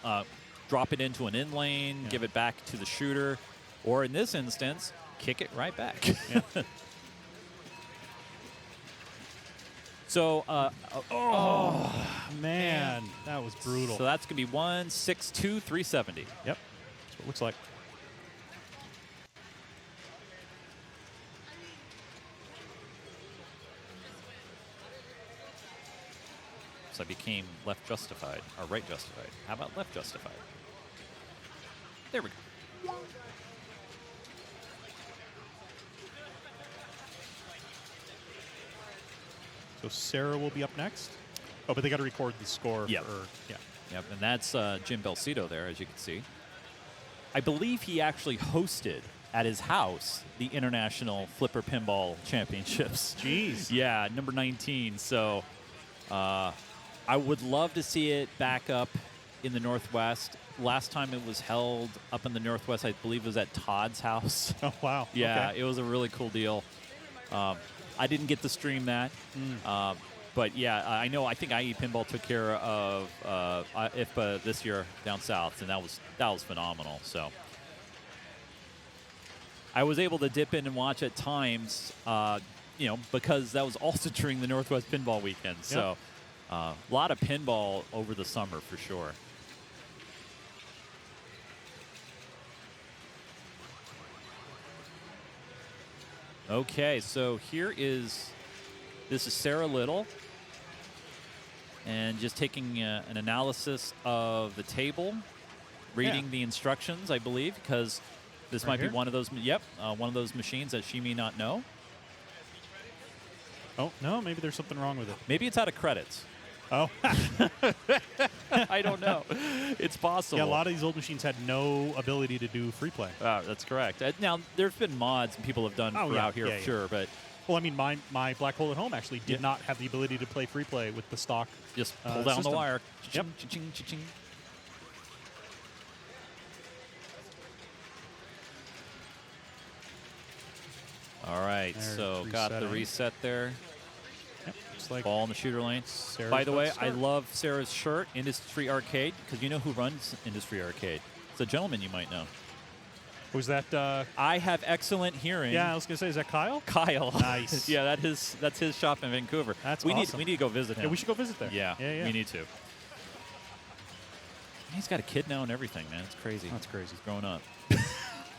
S1: drop it into an in lane, give it back to the shooter, or in this instance, kick it right back.
S2: Yeah.
S1: So,
S2: man, that was brutal.
S1: So that's going to be 162, 370.
S2: Yep, that's what it looks like.
S1: So I became left justified, or right justified. How about left justified? There we go.
S2: So Sarah will be up next. Oh, but they got to record the score.
S1: Yep. Yep, and that's Jim Belcito there, as you can see. I believe he actually hosted at his house the International Flipper Pinball Championships.
S2: Jeez.
S1: Yeah, number 19. So I would love to see it back up in the Northwest. Last time it was held up in the Northwest, I believe it was at Todd's house.
S2: Oh, wow.
S1: Yeah,
S2: Okay.
S1: it was a really cool deal. I didn't get to stream that. But yeah, I think IE Pinball took care of IFPA this year down south, and that was phenomenal. So I was able to dip in and watch at times, because that was also during the Northwest Pinball Weekend. So a lot of pinball over the summer for sure. Okay, so this is Sarah Little. And just taking an analysis of the table, reading the instructions, I believe, because this might be one of those. Yep, one of those machines that she may not know.
S2: Oh no, maybe there's something wrong with it.
S1: Maybe it's out of credits.
S2: Oh,
S1: I don't know. It's possible.
S2: yeah. A lot of these old machines had no ability to do free play.
S1: That's correct. Now there's been mods and people have done throughout here, for sure, but.
S2: Well, I mean, my Black Hole at Home actually did not have the ability to play free play with the stock.
S1: Just pull down
S2: system.
S1: the wire.
S2: Yep.
S1: Cha-ching, cha-ching. All right,
S2: There's
S1: so got the
S2: resetting.
S1: reset there.
S2: Yep, looks like
S1: Ball in the shooter lane.
S2: Sarah's
S1: By the
S2: about
S1: way,
S2: to
S1: I
S2: start.
S1: love Sarah's shirt, Industry Arcade, because you know who runs Industry Arcade. It's a gentleman you might know.
S2: was that.
S1: I have excellent hearing.
S2: Yeah, I was gonna say, is that Kyle?
S1: Kyle.
S2: Nice.
S1: Yeah, that's his shop in Vancouver.
S2: That's
S1: we
S2: awesome.
S1: need to go visit him.
S2: Yeah, we should go visit there.
S1: Yeah,
S2: yeah.
S1: we need to. He's got a kid now and everything, man. It's crazy.
S2: That's crazy.
S1: He's growing up.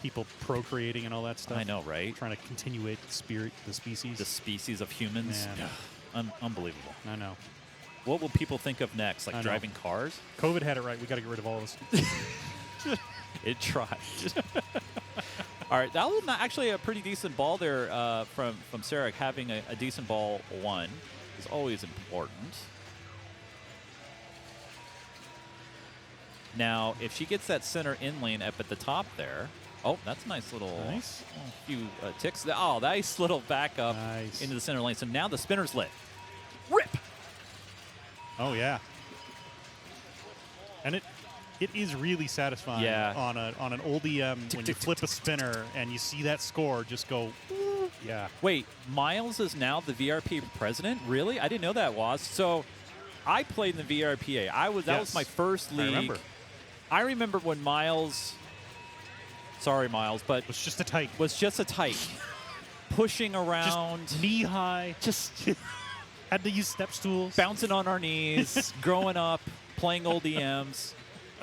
S2: People procreating and all that stuff.
S1: I know, right?
S2: Trying to continuate the species.
S1: The species of humans.
S2: Man.
S1: Unbelievable.
S2: I know.
S1: What will people think of next? Like
S2: I know.
S1: driving cars?
S2: COVID had it right. We got to get rid of all of us.
S1: It tried. All right, that was actually a pretty decent ball there from Sarek. Having a decent ball one is always important. Now, if she gets that center in lane up at the top there, oh, that's a nice little few ticks. Oh, nice little backup into the center lane. So now the spinner's lit. Rip!
S2: Oh, yeah. And it is really satisfying on an old EM when you flip a spinner and you see that score just go, yeah.
S1: Wait, Miles is now the VRP president? Really? I didn't know that was. So I played in the VRPA. That was my first league. I remember when Miles, sorry Miles, but
S2: was just a tyke.
S1: Pushing around.
S2: Just knee high. Just had to use step stools.
S1: Bouncing on our knees, growing up, playing old EMs.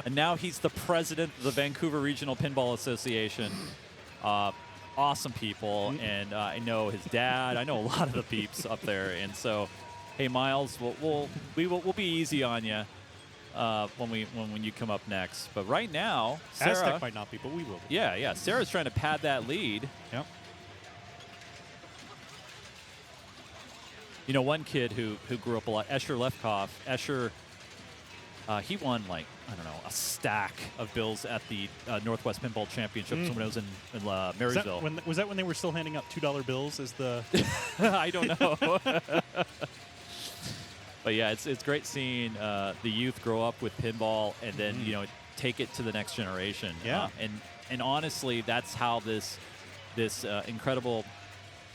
S1: And now he's the president of the Vancouver Regional Pinball Association. Awesome people, and I know his dad. I know a lot of the peeps up there, and so, hey Miles, we'll be easy on you when you come up next. But right now, Sarah
S2: Aztec might not be, but we will be.
S1: Yeah. Sarah's trying to pad that lead.
S2: Yep.
S1: You know, one kid who grew up a lot, Escher Lefkoff. Escher, he won like, I don't know, a stack of bills at the Northwest Pinball Championships when I was in Marysville.
S2: Was that when they were still handing out $2 bills as the...
S1: I don't know. But yeah, it's great seeing the youth grow up with pinball and then, take it to the next generation.
S2: Yeah.
S1: And honestly, that's how this incredible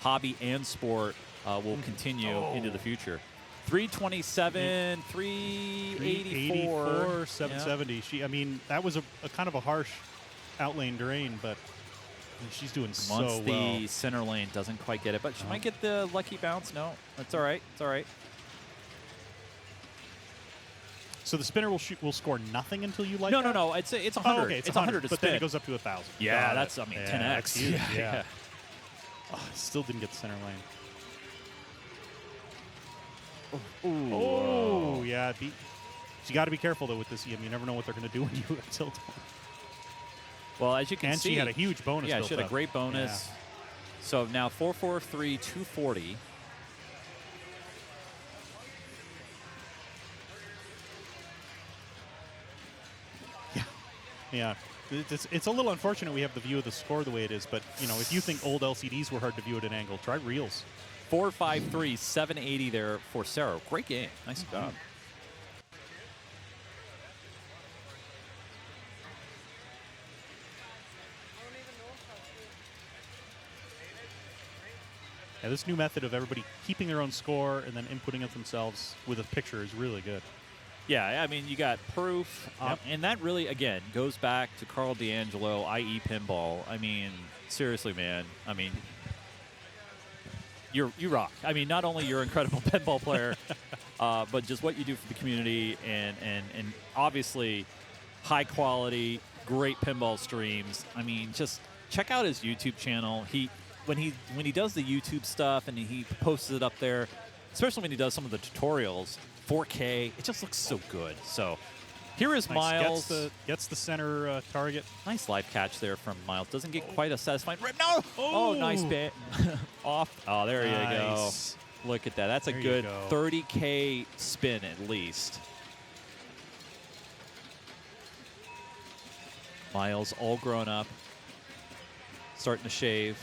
S1: hobby and sport will continue into the future. 327, 384,
S2: 770.
S1: Yeah.
S2: That was a kind of a harsh outlane drain, but she's doing so well.
S1: Once the center lane doesn't quite get it, but she might get the lucky bounce. No, that's all right. It's all right.
S2: So the spinner will score nothing until you like
S1: No.
S2: that?
S1: It's 100.
S2: Okay,
S1: it's 100 to
S2: but
S1: spin.
S2: then it goes up to 1,000.
S1: Yeah, that's 10x.
S2: That's huge. Yeah. Oh, still didn't get the center lane.
S1: Ooh.
S2: Oh, yeah. You got to be careful, though, with this EM. You never know what they're going to do when you tilt them.
S1: Well, as you can see.
S2: And she had a huge bonus.
S1: Yeah, she had a great bonus.
S2: Yeah.
S1: So now 443, 240.
S2: Yeah. It's a little unfortunate we have the view of the score the way it is, but, if you think old LCDs were hard to view at an angle, try reels.
S1: 453, 780 there for Sarah. Great game. Nice job.
S2: Yeah, this new method of everybody keeping their own score and then inputting it themselves with a picture is really good.
S1: Yeah, you got proof, and that really, again, goes back to Carl D'Angelo, IE Pinball. Seriously, man. You rock. Not only you're an incredible pinball player, but just what you do for the community, and obviously high quality, great pinball streams. Just check out his YouTube channel. When he does the YouTube stuff and he posts it up there, especially when he does some of the tutorials, 4K, it just looks so good. So here is Miles.
S2: Gets the center target.
S1: Nice live catch there from Miles. Doesn't get quite a satisfying rip. No! Oh, nice bit. Off. Oh, there you go. Look at that. That's a good 30K spin at least. Miles all grown up. Starting to shave.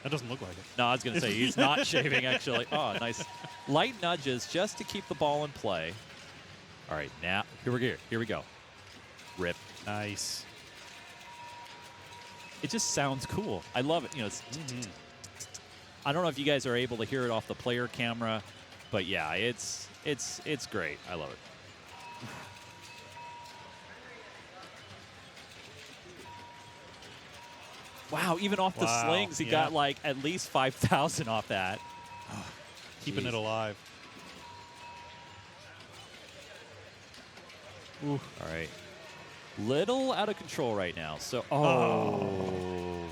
S2: That doesn't look like it.
S1: No, I was going to say he's not shaving, actually. Oh, nice. Light nudges just to keep the ball in play. All right, now, here we go. Rip.
S2: Nice.
S1: It just sounds cool. I love it. I don't know if you guys are able to hear it off the player camera, but yeah, it's great. I love it. Wow, even off the slings, he got like at least 5,000 off that.
S2: Keeping it alive.
S1: All right. Little out of control right now. So, oh.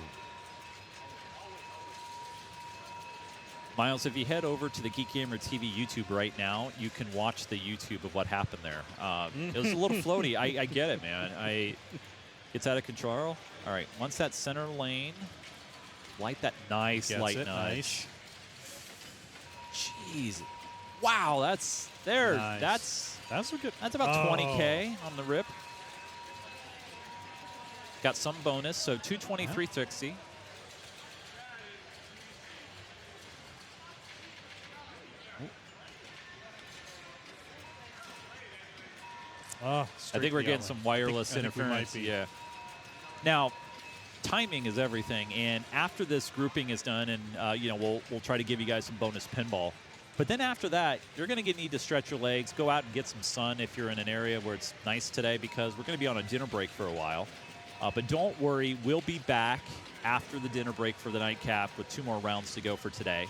S1: Miles, if you head over to the Geek Gamer TV YouTube right now, you can watch the YouTube of what happened there. It was a little floaty. I get it, man. It's out of control. All right, once that center lane, light that nice light nudge.
S2: Nice.
S1: Jeez. Wow, that's there.
S2: Nice.
S1: That's
S2: a good.
S1: That's about 20K on the rip. Got some bonus, so 223 360. I think we're getting some wireless interference. Yeah. Now, timing is everything, and after this grouping is done, and we'll try to give you guys some bonus pinball. But then after that, you're going to need to stretch your legs, go out and get some sun if you're in an area where it's nice today, because we're going to be on a dinner break for a while. But don't worry, we'll be back after the dinner break for the nightcap with 2 more rounds to go for today.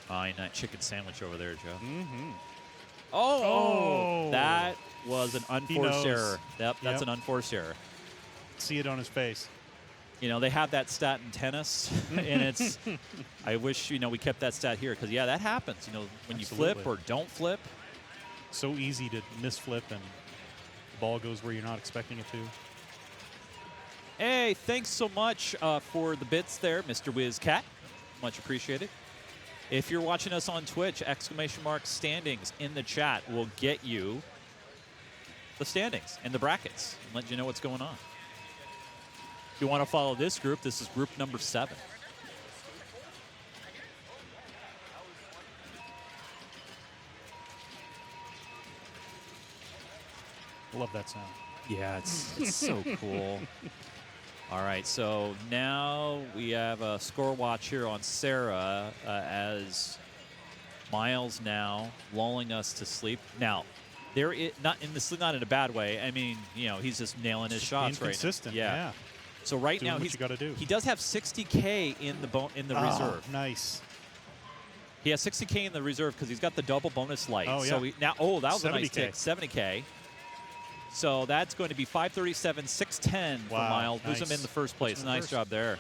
S1: Fine, that chicken sandwich over there, Joe.
S2: Mm-hmm.
S1: Oh, that was an unforced error. That's an unforced error.
S2: See it on his face.
S1: You know, they have that stat in tennis, and it's, I wish, we kept that stat here, because, yeah, that happens, when you flip or don't flip.
S2: So easy to misflip, and the ball goes where you're not expecting it to.
S1: Hey, thanks so much for the bits there, Mr. WizCat. Much appreciated. If you're watching us on Twitch, !standings in the chat will get you the standings and the brackets and let you know what's going on. If you want to follow this group, this is group number 7.
S2: Love that sound.
S1: Yeah, it's so cool. All right, so now we have a score watch here on Sarah as Miles now lulling us to sleep. Now, not in a bad way. I mean, he's just nailing his shots right now.
S2: Consistent, yeah.
S1: So right
S2: Doing
S1: now
S2: what you gotta do.
S1: He does have 60K in the reserve.
S2: Nice.
S1: He has 60K in the reserve because he's got the double bonus light.
S2: Oh,
S1: So
S2: yeah.
S1: that was a nice
S2: 70K.
S1: tick. 70K. So that's going to be 537, 610 for Miles. Moves him in the first place. Nice job there.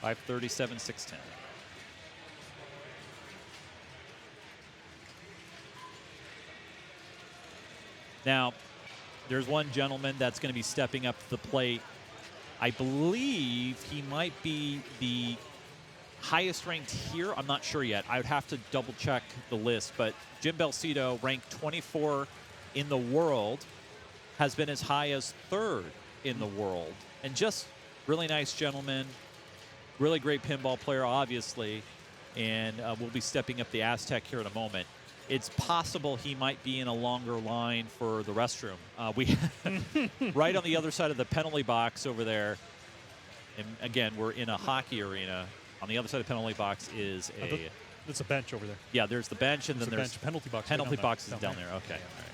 S1: 537, 610. Now, there's one gentleman that's going to be stepping up to the plate. I believe he might be the highest ranked here. I'm not sure yet. I would have to double check the list, but Jim Belcito, ranked 24 in the world, has been as high as 3rd in the world. And just really nice gentleman, really great pinball player, obviously, and we'll be stepping up the Aztec here in a moment. It's possible he might be in a longer line for the restroom. We right on the other side of the penalty box over there, and again, we're in a hockey arena. On the other side of the penalty box is
S2: It's a bench over there.
S1: Yeah, there's the bench, and then there's
S2: penalty box.
S1: Penalty box is down there. Okay. All right.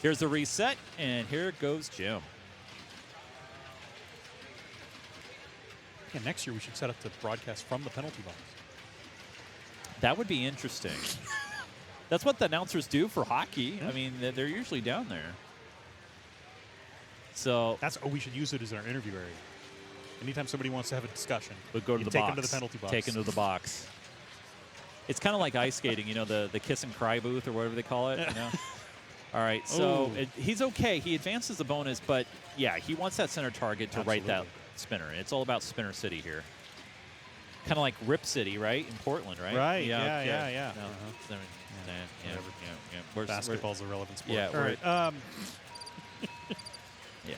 S1: Here's the reset, and here goes Jim.
S2: Yeah, next year we should set up to broadcast from the penalty box.
S1: That would be interesting. That's what the announcers do for hockey. I mean, they're usually down there. So
S2: We should use it as our interview area. Anytime somebody wants to have a discussion,
S1: we'll go to the box.
S2: Take them to the penalty box.
S1: Take them to the box. It's kind of like ice skating, the kiss and cry booth or whatever they call it. All right, so he's okay. He advances the bonus, but yeah, he wants that center target to right that spinner. It's all about Spinner City here. Kind of like Rip City, right, in Portland, right?
S2: Right. Yeah.
S1: No,
S2: Basketball's a relevant sport.
S1: Yeah.
S2: All right.
S1: Yeah.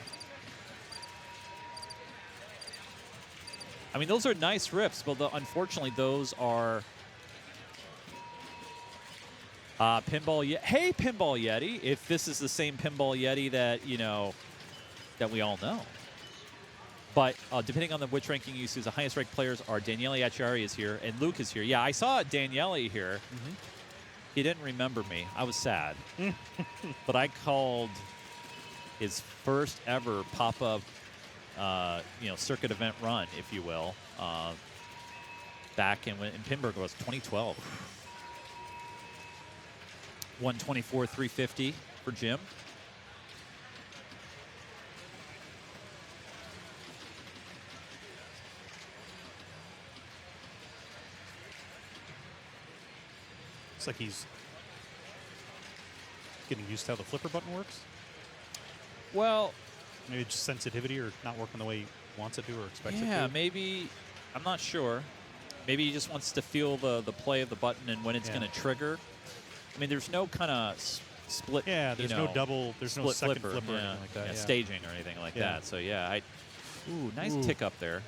S1: I mean, those are nice rips, but unfortunately, those are Pinball Yeti. Hey, Pinball Yeti! If this is the same Pinball Yeti that that we all know, but depending on which ranking you use, the highest ranked players are Daniele Acciari is here and Luke is here. Yeah, I saw Daniele here. Mm-hmm. He didn't remember me. I was sad, but I called his first ever pop-up, circuit event run, if you will. back in Pinburg was 2012. 124.350 for Jim.
S2: Looks like he's getting used to how the flipper button works.
S1: Well,
S2: Maybe just sensitivity or not working the way he wants it to or expects it to.
S1: yeah, maybe. I'm not sure. Maybe he just wants to feel the play of the button and when it's going to trigger. I mean, there's no kind of split.
S2: Yeah, there's no double. There's no second flipper or
S1: yeah,
S2: anything like that.
S1: yeah,
S2: Yeah.
S1: staging or anything like that. So yeah, ooh, nice tick up there.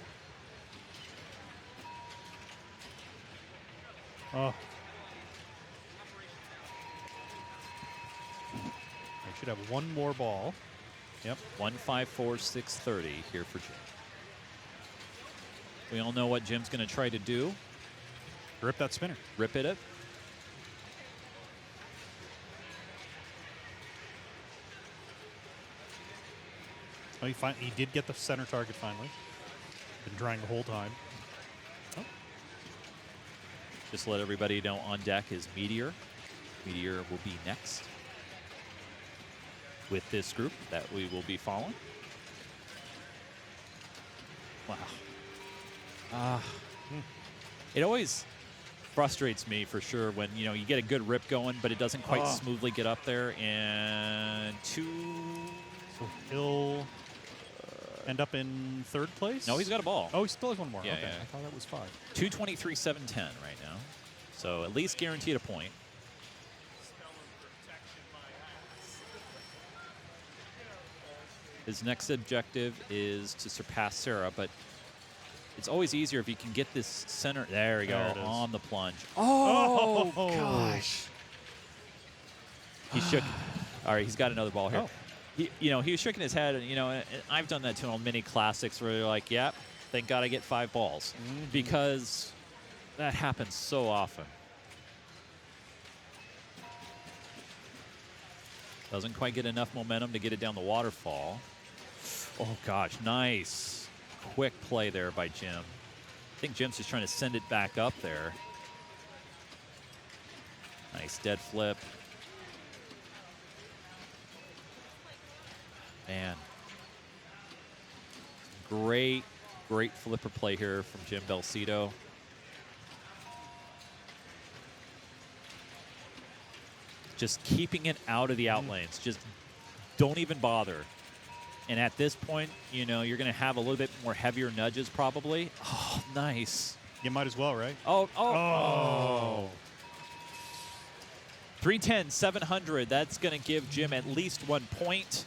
S2: Oh. I should have one more ball. Yep.
S1: 154.630 here for Jim. We all know what Jim's going to try to do.
S2: Rip that spinner.
S1: Rip it up.
S2: Oh, he did get the center target finally. Been trying the whole time. Oh.
S1: Just let everybody know on deck is Meteor. Meteor will be next with this group that we will be following. Wow. It always frustrates me for sure when you get a good rip going, but it doesn't quite smoothly get up there. And
S2: So he'll end up in third place?
S1: No, he's got a ball.
S2: Oh, he still has one more.
S1: Yeah,
S2: okay.
S1: yeah.
S2: I thought that was 5.
S1: 223.710 right now. So at least guaranteed a point. His next objective is to surpass Sarah, but it's always easier if you can get this center. There we go,
S2: There it is.
S1: on the plunge. Oh,
S2: gosh.
S1: He shook. All right, he's got another ball here.
S2: Oh.
S1: He was shaking his head, and I've done that too on many classics where they're like, "Yep, thank God I get 5 balls," because that happens so often. Doesn't quite get enough momentum to get it down the waterfall. Oh gosh, nice, quick play there by Jim. I think Jim's just trying to send it back up there. Nice dead flip. Man. Great flipper play here from Jim Belcito. Just keeping it out of the out lanes. Just don't even bother. And at this point, you're going to have a little bit more heavier nudges probably. Oh, nice.
S2: You might as well, right?
S1: Oh. 310, 700. That's going to give Jim at least 1 point.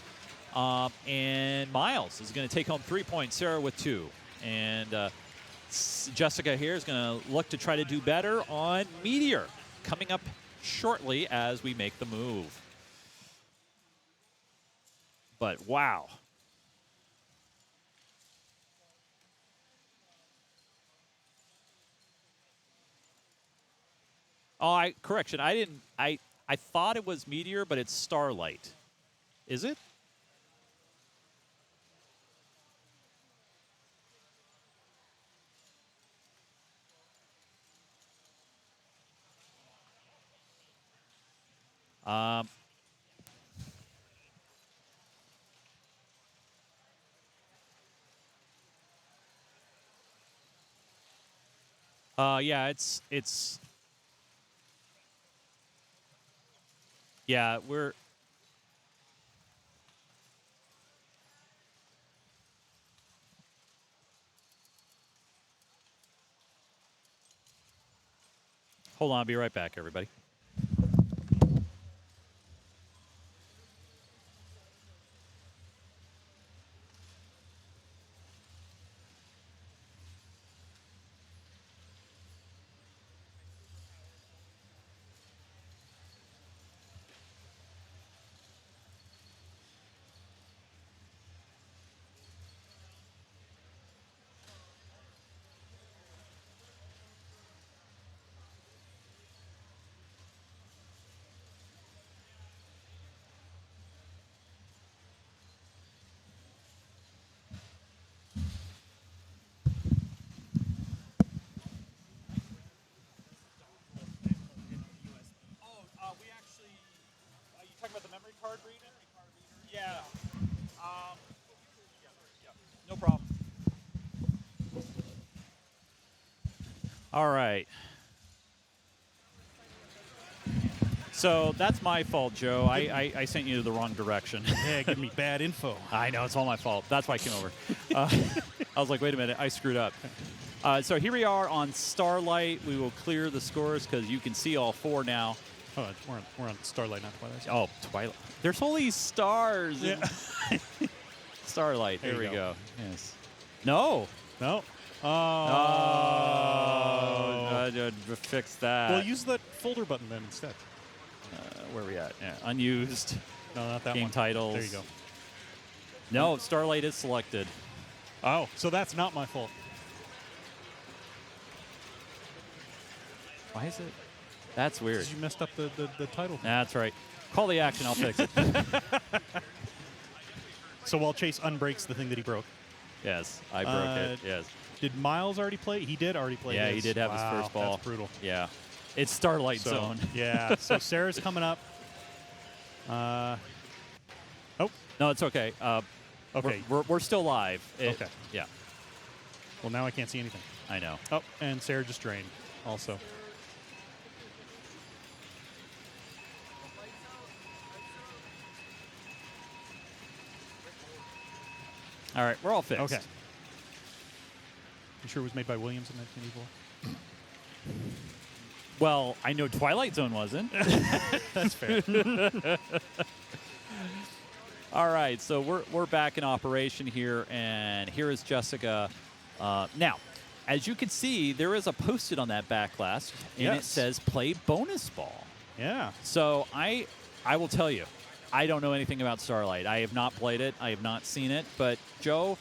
S1: And Miles is going to take home 3 points. Sarah with 2. And Jessica here is going to look to try to do better on Meteor. Coming up shortly as we make the move. But wow. Oh, correction. I thought it was Meteor, but it's Starlight. Is it? Yeah, it's yeah, we're hold on, I'll be right back, everybody. Yeah. No problem. All right. So that's my fault, Joe. I sent you the wrong direction.
S2: Yeah, give me bad info.
S1: I know, it's all my fault. That's why I came over. I was like, wait a minute, I screwed up. So here we are on Starlight. We will clear the scores because you can see all 4 now.
S2: Oh, we're on Starlight, not Twilight.
S1: Oh, Twilight. There's only stars.
S2: Yeah.
S1: Starlight.
S2: There
S1: There
S2: you
S1: we
S2: go.
S1: go. Yes. No.
S2: No.
S1: Fix that.
S2: Well, use that folder button then instead.
S1: Where are we at? Yeah, unused.
S2: No, not that
S1: Game
S2: one.
S1: titles.
S2: There you go.
S1: No, Starlight is selected.
S2: Oh, so that's not my fault.
S1: Why is it? That's weird.
S2: Because you messed up the title.
S1: That's right. Call the action. I'll fix it.
S2: So while Chase unbreaks the thing that he broke,
S1: Yes, I broke it. Yes.
S2: did Miles already play? He did already play.
S1: Yeah, he
S2: his.
S1: did have his
S2: Wow,
S1: first ball.
S2: That's brutal.
S1: Yeah. It's Starlight
S2: So,
S1: Zone.
S2: yeah. So Sarah's coming up. Oh,
S1: No, it's okay.
S2: okay.
S1: We're still live.
S2: Okay.
S1: Yeah,
S2: Well, now I can't see anything.
S1: I know.
S2: Oh, and Sarah just drained also.
S1: All right, we're all fixed.
S2: Okay. You sure it was made by Williams in 1984?
S1: Well, I know Twilight Zone wasn't.
S2: That's fair.
S1: All right, so we're back in operation here, and here is Jessica. Now, as you can see, there is a Post-it on that back glass, and it
S2: Yes.
S1: says "Play Bonus Ball."
S2: Yeah.
S1: So I will tell you, I don't know anything about Starlight. I have not played it. I have not seen it. But Joe,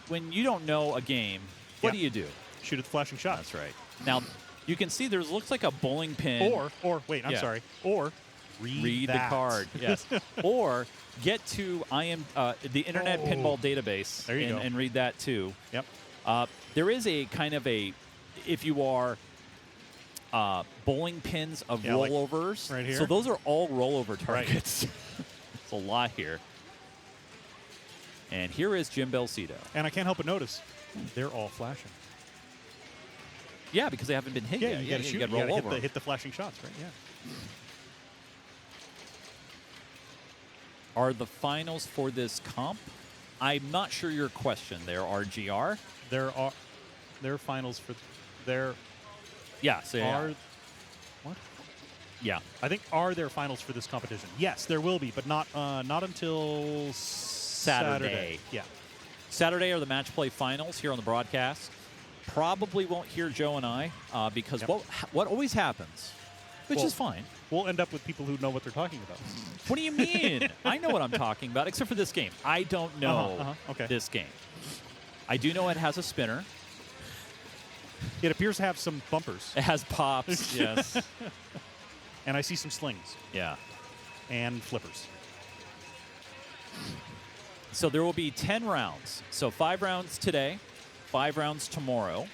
S1: when you don't know a game, what
S2: Yeah.
S1: do you do?
S2: Shoot at the flashing shot.
S1: That's right. Now, you can see there looks like a bowling pin.
S2: Or wait, I'm
S1: Yeah.
S2: sorry. Or read
S1: the
S2: that.
S1: card, yes. Or get to the Internet Pinball Database
S2: There you go.
S1: and read that too.
S2: Yep.
S1: There is a kind of if you are bowling pins of
S2: Yeah, like
S1: rollovers.
S2: right here?
S1: So those are all rollover targets. It's a lot here. And here is Jim Belcito.
S2: And I can't help but notice they're all flashing.
S1: Yeah, because they haven't been hit
S2: Yeah,
S1: yet.
S2: you got to shoot.
S1: You
S2: You
S1: got to roll
S2: got to
S1: over.
S2: hit the flashing shots, right? Yeah.
S1: Are the finals for this comp? I'm not sure your question there, RGR.
S2: There are finals for there
S1: Yeah, so yeah.
S2: are what?
S1: Yeah.
S2: I think are there finals for this competition? Yes, there will be, but not until Saturday. Yeah.
S1: Saturday are the match play finals here on the broadcast. Probably won't hear Joe and I because
S2: Yep.
S1: what always happens, which
S2: Well-
S1: is fine.
S2: We'll end up with people who know what they're talking about.
S1: What do you mean? I know what I'm talking about, except for this game. I don't know
S2: Okay.
S1: this game. I do know it has a spinner.
S2: It appears to have some bumpers,
S1: It has pops. Yes.
S2: and I see some slings
S1: Yeah.
S2: and flippers.
S1: So there will be 10 rounds. So 5 rounds today, 5 rounds tomorrow.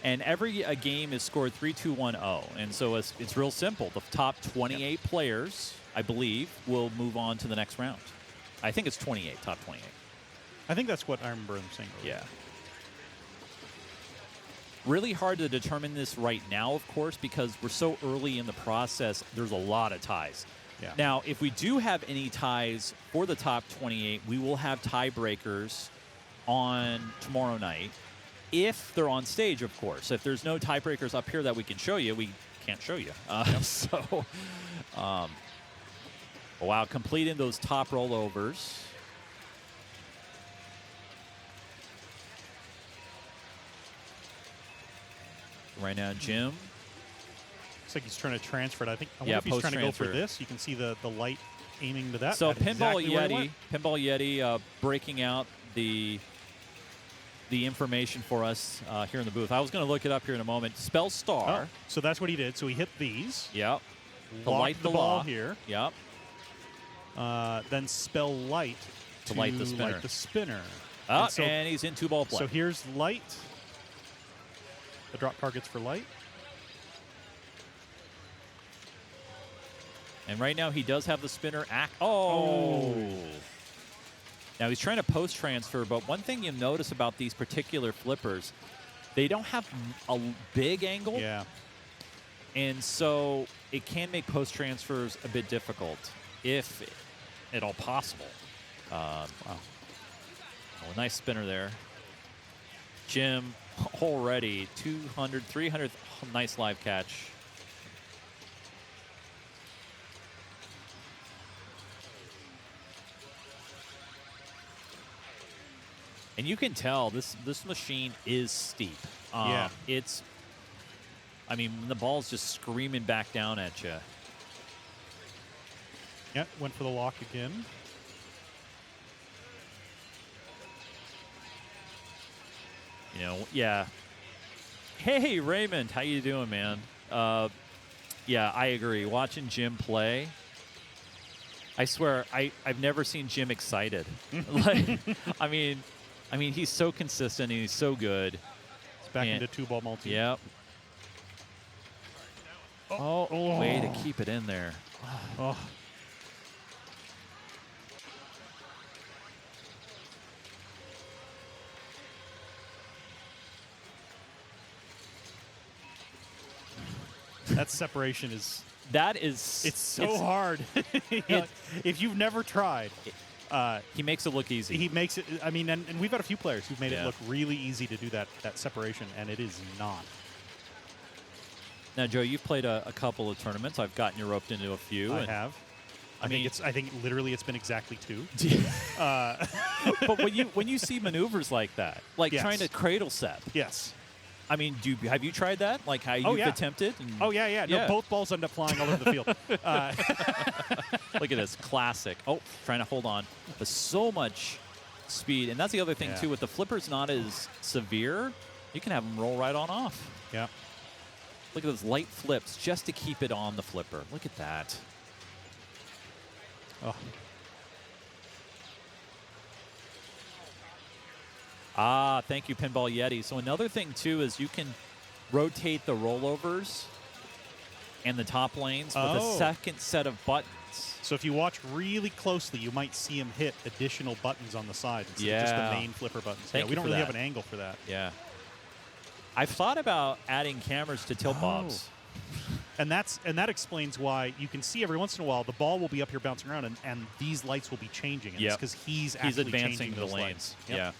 S1: And every game is scored 3-2-1-0. And so it's real simple. The top 28 players, I believe, will move on to the next round. I think it's 28, top 28.
S2: I think that's what I remember them saying.
S1: Yeah. Really hard to determine this right now, of course, because we're so early in the process. There's a lot of ties.
S2: Yeah.
S1: Now, if we do have any ties for the top 28, we will have tiebreakers on tomorrow night. If they're on stage, of course. If there's no tiebreakers up here that we can show you, we can't show you. Wow, completing those top rollovers. Right now, Jim.
S2: Looks like he's trying to transfer it. I wonder
S1: Yeah,
S2: if he's trying to go for
S1: post-transfer.
S2: this. You can see the light aiming to that.
S1: So
S2: That's
S1: Pinball
S2: exactly where it
S1: Yeti,
S2: went.
S1: Pinball Yeti, breaking out the information for us here in the booth. I was going to look it up here in a moment. Spell star.
S2: Oh, so that's what he did. So he hit these.
S1: Yep. To
S2: Locked
S1: light
S2: the
S1: the
S2: ball
S1: lock.
S2: here.
S1: Yep.
S2: Then spell light
S1: To light the spinner.
S2: Light the spinner.
S1: Oh,
S2: so,
S1: and he's in 2-ball play.
S2: so here's light. The drop targets for light.
S1: And right now he does have the spinner act. Oh. Now he's trying to post transfer, but one thing you notice about these particular flippers, they don't have a big angle.
S2: Yeah.
S1: And so it can make post transfers a bit difficult, if at all possible. Wow. Oh, a nice spinner there. Jim already 200, 300. Oh, nice live catch. And you can tell this machine is steep.
S2: Yeah.
S1: It's, I mean, the ball's just screaming back down at you.
S2: Yep, went for the lock again.
S1: You know, yeah. Hey, Raymond, how you doing, man? Yeah, I agree. Watching Jim play, I swear, I've never seen Jim excited. Like, I mean, he's so consistent and he's so good.
S2: It's back into 2-ball multi.
S1: Yep. Oh, way to keep it in there.
S2: Oh. That separation is... It's so hard. If you've never tried...
S1: he makes it look easy.
S2: He makes it... I mean, and we've had a few players who've made it look really easy to do that separation, and it is not.
S1: Now, Joe, you've played a couple of tournaments. I've gotten you roped into a few.
S2: I have. I think literally it's been exactly 2.
S1: But when you see maneuvers like that, like trying to cradle set.
S2: Yes.
S1: I mean, have you tried that? Like how you've attempted?
S2: Oh, yeah. No, both balls end up flying all over the field.
S1: Look at this. Classic. Oh, trying to hold on. But so much speed. And that's the other thing, too. With the flippers not as severe, you can have them roll right on off.
S2: Yeah.
S1: Look at those light flips just to keep it on the flipper. Look at that.
S2: Oh.
S1: Ah, thank you, Pinball Yeti. So another thing, too, is you can rotate the rollovers and the top lanes with a second set of buttons.
S2: So if you watch really closely, you might see him hit additional buttons on the side instead of just the main flipper buttons.
S1: Thank
S2: we
S1: you
S2: don't
S1: for
S2: really
S1: that.
S2: have an angle for that.
S1: Yeah. I've thought about adding cameras to tilt bobs.
S2: And that explains why you can see every once in a while the ball will be up here bouncing around and these lights will be changing. And it's because he's actually
S1: advancing
S2: changing
S1: the
S2: those
S1: lanes.
S2: lights.
S1: Yep. Yeah.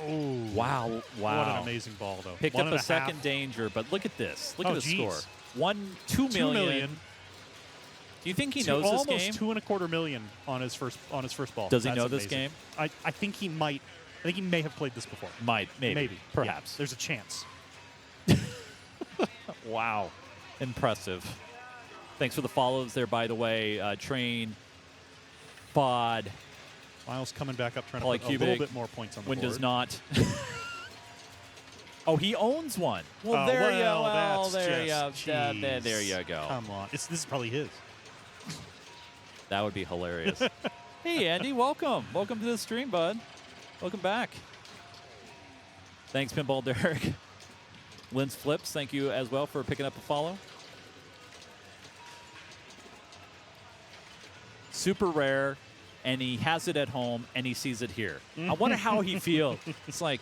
S2: Oh.
S1: Wow.
S2: What an amazing ball, though.
S1: Picked up a second danger, but look at this. Look at the score. 2 million. Do you think he knows this game?
S2: Almost $2.25 million on his first ball.
S1: Does he know this game?
S2: I think he might. I think he may have played this before.
S1: Maybe. Perhaps.
S2: Yeah, there's a chance.
S1: Wow. Impressive. Thanks for the follows there, by the way. Train, Bod.
S2: Miles coming back up, trying to put a
S1: Polycubic,
S2: little bit more points on the board.
S1: Windows not. Oh, he owns one. Well, there you go. There you go.
S2: Come on. This is probably his.
S1: That would be hilarious. Hey, Andy, welcome. Welcome to the stream, bud. Welcome back. Thanks, Pinball Derek. Lynn's Flips, thank you as well for picking up a follow. Super rare, and he has it at home, and he sees it here. I wonder how he feels. It's like...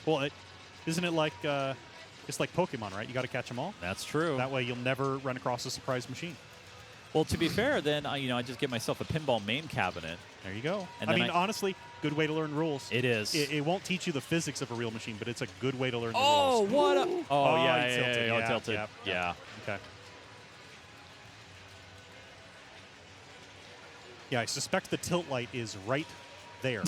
S2: Well, isn't it like... it's like Pokemon, right? You got to catch them all.
S1: That's true.
S2: That way you'll never run across a surprise machine.
S1: Well, to be fair, then I just get myself a pinball main cabinet.
S2: There you go.
S1: And
S2: I mean, honestly, good way to learn rules.
S1: It is.
S2: It won't teach you the physics of a real machine, but it's a good way to learn the
S1: rules.
S2: rules.
S1: What?
S2: Yeah,
S1: tilted. Yeah.
S2: Okay. Yeah, I suspect the tilt light is right there.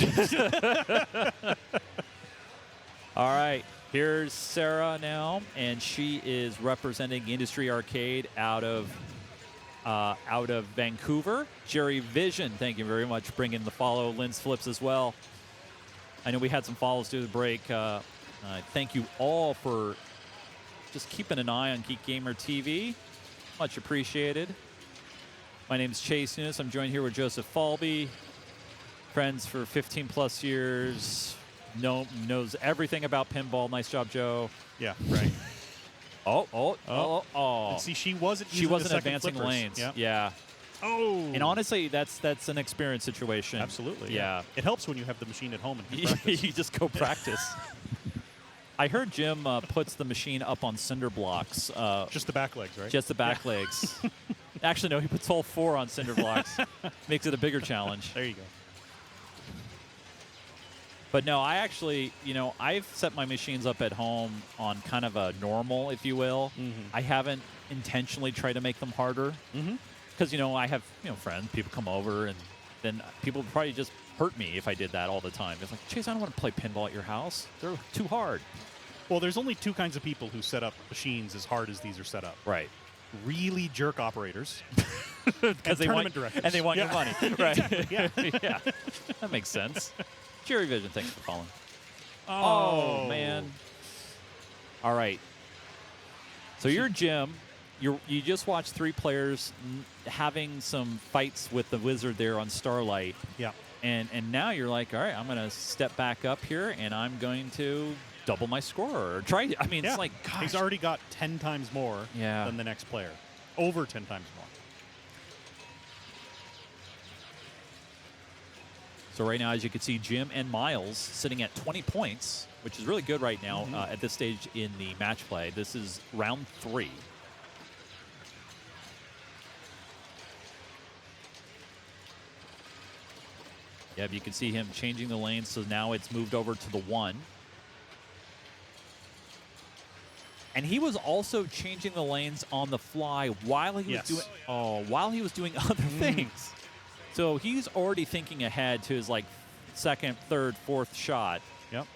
S1: All right. Here's Sarah now, and she is representing Industry Arcade out of Vancouver. Jerry Vision, thank you very much, bringing the follow. Lynn's Flips as well. I know we had some follows through the break. Thank you all for just keeping an eye on Geek Gamer TV. Much appreciated. My name is Chase Nunes. I'm joined here with Joseph Falby. Friends for 15 plus years. knows everything about pinball. Nice job, Joe.
S2: Yeah, right.
S1: Oh.
S2: And see, she wasn't
S1: advancing
S2: flippers.
S1: lanes.
S2: Yep.
S1: Yeah.
S2: Oh.
S1: And honestly, that's an experience situation.
S2: Absolutely.
S1: Yeah.
S2: It helps when you have the machine at home and can practice.
S1: You just go practice. I heard Jim puts the machine up on cinder blocks.
S2: Just the back legs, right?
S1: Just the back legs. Actually, no, he puts all 4 on cinder blocks. Makes it a bigger challenge.
S2: There you go.
S1: But no, I actually, I've set my machines up at home on kind of a normal, if you will. I haven't intentionally tried to make them harder. Because, I have, friends, people come over, and then people would probably just hurt me if I did that all the time. It's like, Chase, I don't want to play pinball at your house. They're too hard.
S2: Well, there's only 2 kinds of people who set up machines as hard as these are set up.
S1: Right.
S2: Really jerk operators.
S1: Because they
S2: tournament
S1: want
S2: directors.
S1: And they want your money. Right.
S2: Yeah.
S1: Yeah. That makes sense. Jerry Vision, thanks for following.
S2: Oh,
S1: man. All right. So you're Jim. You just watched 3 players having some fights with the wizard there on Starlight.
S2: Yeah.
S1: And now you're like, all right, I'm going to step back up here, and I'm going to double my score. Or try. I mean, it's like, gosh.
S2: He's already got 10 times more
S1: Yeah.
S2: than the next player. Over 10 times more.
S1: So right now, as you can see, Jim and Miles sitting at 20 points, which is really good right now at this stage in the match play. This is round 3. Yep, you can see him changing the lanes, so now it's moved over to the 1. And he was also changing the lanes on the fly while he was doing other things. So he's already thinking ahead to his second, third, fourth shot.
S2: Yep.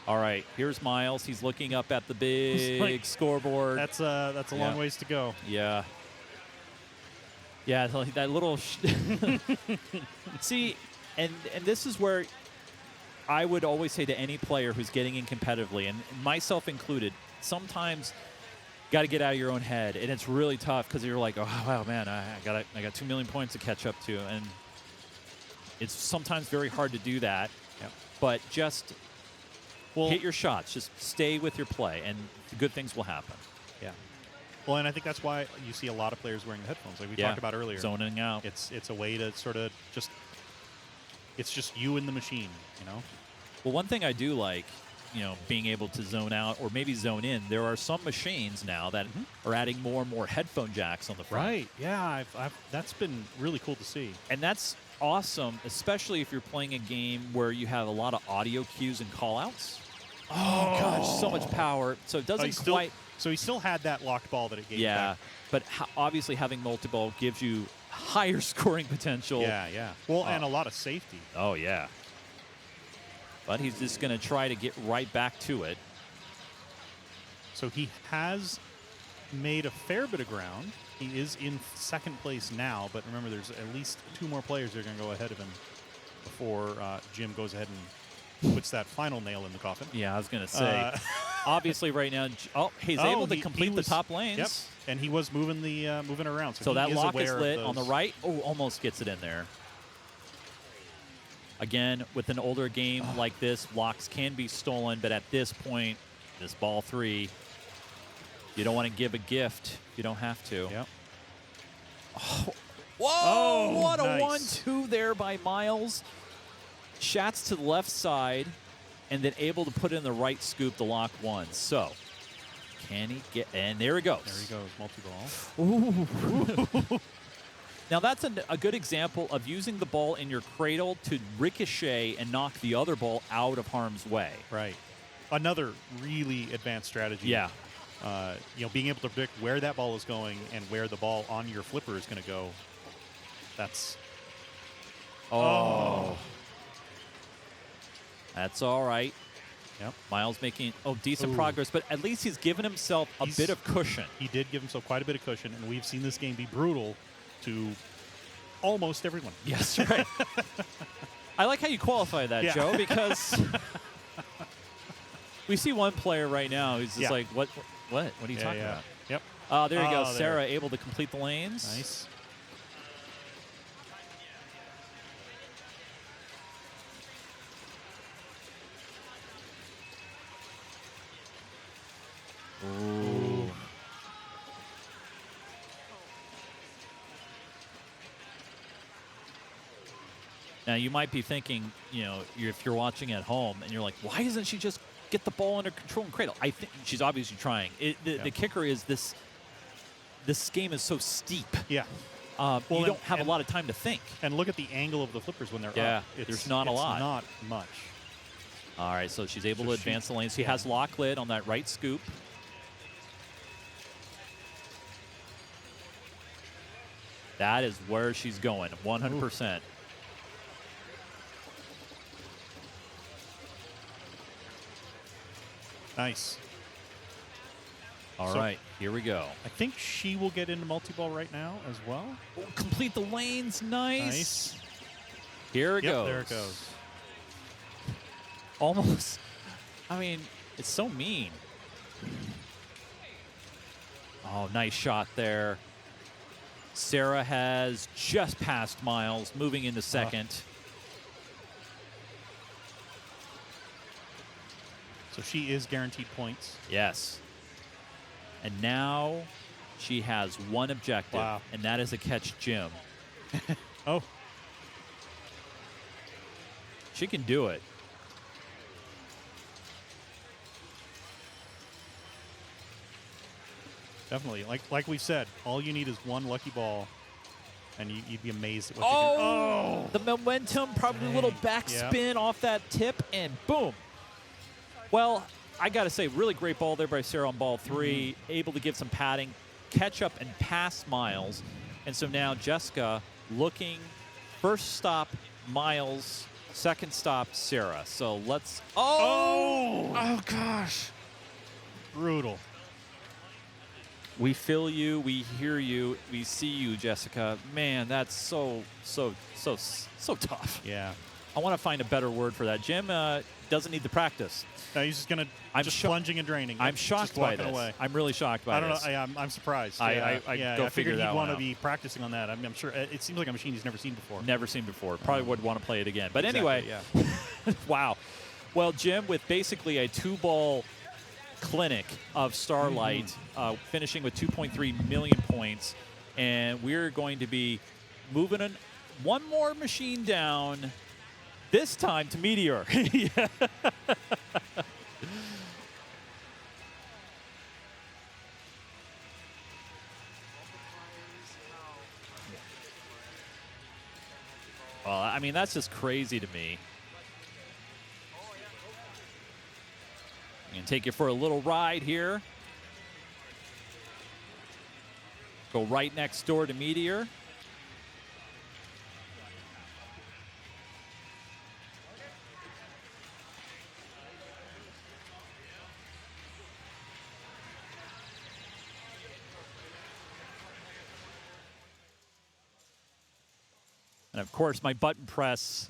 S1: All right, here's Miles. He's looking up at the big scoreboard.
S2: That's a long ways to go.
S1: Yeah. Yeah, that little. See, and this is where I would always say to any player who's getting in competitively, and myself included, sometimes got to get out of your own head, and it's really tough because you're like, oh wow, man, I got 2 million points to catch up to, and it's sometimes very hard to do that.
S2: Yep.
S1: But just hit your shots, just stay with your play, and good things will happen.
S2: Yeah. Well, and I think that's why you see a lot of players wearing the headphones, like we talked about earlier.
S1: Zoning out.
S2: It's a way to sort of it's just you and the machine,
S1: Well, one thing I do like, being able to zone out or maybe zone in, there are some machines now that are adding more and more headphone jacks on the front.
S2: Right. Yeah, that's been really cool to see.
S1: And that's awesome, especially if you're playing a game where you have a lot of audio cues and call-outs. Oh, gosh, so much power. So it doesn't quite...
S2: So he still had that locked ball that it gave back.
S1: But obviously having multi-ball gives you higher scoring potential.
S2: Yeah. Well, and a lot of safety.
S1: Oh, yeah. But he's just going to try to get right back to it.
S2: So he has made a fair bit of ground. He is in second place now, but remember there's at least 2 more players that are going to go ahead of him before Jim goes ahead and puts that final nail in the coffin.
S1: Yeah, I was going to say. Obviously, right now, he's able to complete the top lanes.
S2: Yep, and he was moving around.
S1: So that lock is lit on the right. Oh, almost gets it in there. Again, with an older game like this, locks can be stolen, but at this point, this ball 3, you don't want to give a gift. You don't have to.
S2: Yep.
S1: Oh, whoa! What a
S2: nice
S1: 1-2 there by Miles. Shots to the left side, and then able to put in the right scoop to lock 1. So, can he get... And there he goes.
S2: There he goes, multi-ball.
S1: Ooh. Now, that's a good example of using the ball in your cradle to ricochet and knock the other ball out of harm's way.
S2: Right. Another really advanced strategy.
S1: Yeah.
S2: Being able to predict where that ball is going and where the ball on your flipper is going to go. That's...
S1: Oh. That's all right.
S2: Yep.
S1: Miles making decent progress, but at least he's given himself a bit of cushion.
S2: He did give himself quite a bit of cushion, and we've seen this game be brutal to almost everyone.
S1: Yes, right. I like how you qualify that, Joe, because we see one player right now who's just like, what are you talking about?
S2: Yep.
S1: There you go. Sarah able to complete the lanes.
S2: Nice.
S1: Ooh. Now, you might be thinking, if you're watching at home and you're like, why doesn't she just get the ball under control and cradle? I think she's obviously trying. The kicker is this game is so steep.
S2: Yeah.
S1: You don't have a lot of time to think.
S2: And look at the angle of the flippers when they're up.
S1: Yeah, there's not a lot.
S2: Not much.
S1: All right, so she's able to advance the lane. She has lock lid on that right scoop. That is where she's going, 100%.
S2: Nice.
S1: All right, here we go.
S2: I think she will get into multi-ball right now as well.
S1: Oh, complete the lanes, nice.
S2: Nice.
S1: Here it goes.
S2: There it goes.
S1: Almost. I mean, it's so mean. Oh, nice shot there. Sarah has just passed Miles, moving into second.
S2: So she is guaranteed points.
S1: Yes. And now she has one objective, and that is to catch Jim.
S2: Oh.
S1: She can do it.
S2: Definitely. Like we said, all you need is one lucky ball, and you'd be amazed at what
S1: Oh!
S2: you can. Oh!
S1: The momentum, probably a little backspin off that tip, and boom. Well, I got to say, really great ball there by Sarah on ball 3, able to give some padding, catch up and pass Miles. And so now Jessica looking, first stop Miles, second stop Sarah. So let's,
S2: Oh, gosh. Brutal.
S1: We feel you, we hear you, we see you, Jessica. Man, that's so tough.
S2: Yeah.
S1: I want to find a better word for that. Jim doesn't need the practice.
S2: No, he's just going to plunging and draining.
S1: I'm shocked by this.
S2: Away.
S1: I'm really shocked by this.
S2: I don't know. I'm surprised.
S1: I
S2: figured he'd want to be practicing on that. I'm sure it seems like a machine he's never seen before.
S1: Never seen before. Probably would want to play it again. But
S2: exactly,
S1: anyway, wow. Well, Jim, with basically a 2-ball clinic of Starlight, finishing with 2.3 million points, and we're going to be moving one more machine down. This time to Meteor. Yeah. Well, I mean, that's just crazy to me. I'm going to take you for a little ride here. Go right next door to Meteor. And, of course, my button press.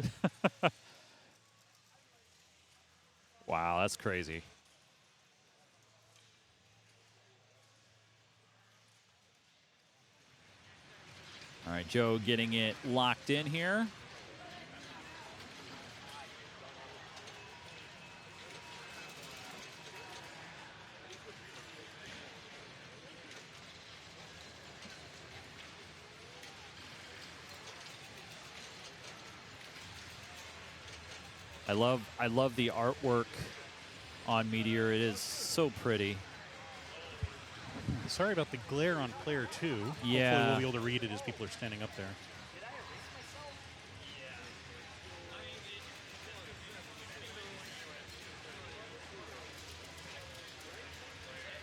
S1: Wow, that's crazy. All right, Joe getting it locked in here. I love the artwork on Meteor. It is so pretty.
S2: Sorry about the glare on player 2.
S1: Yeah.
S2: Hopefully we'll be able to read it as people are standing up there.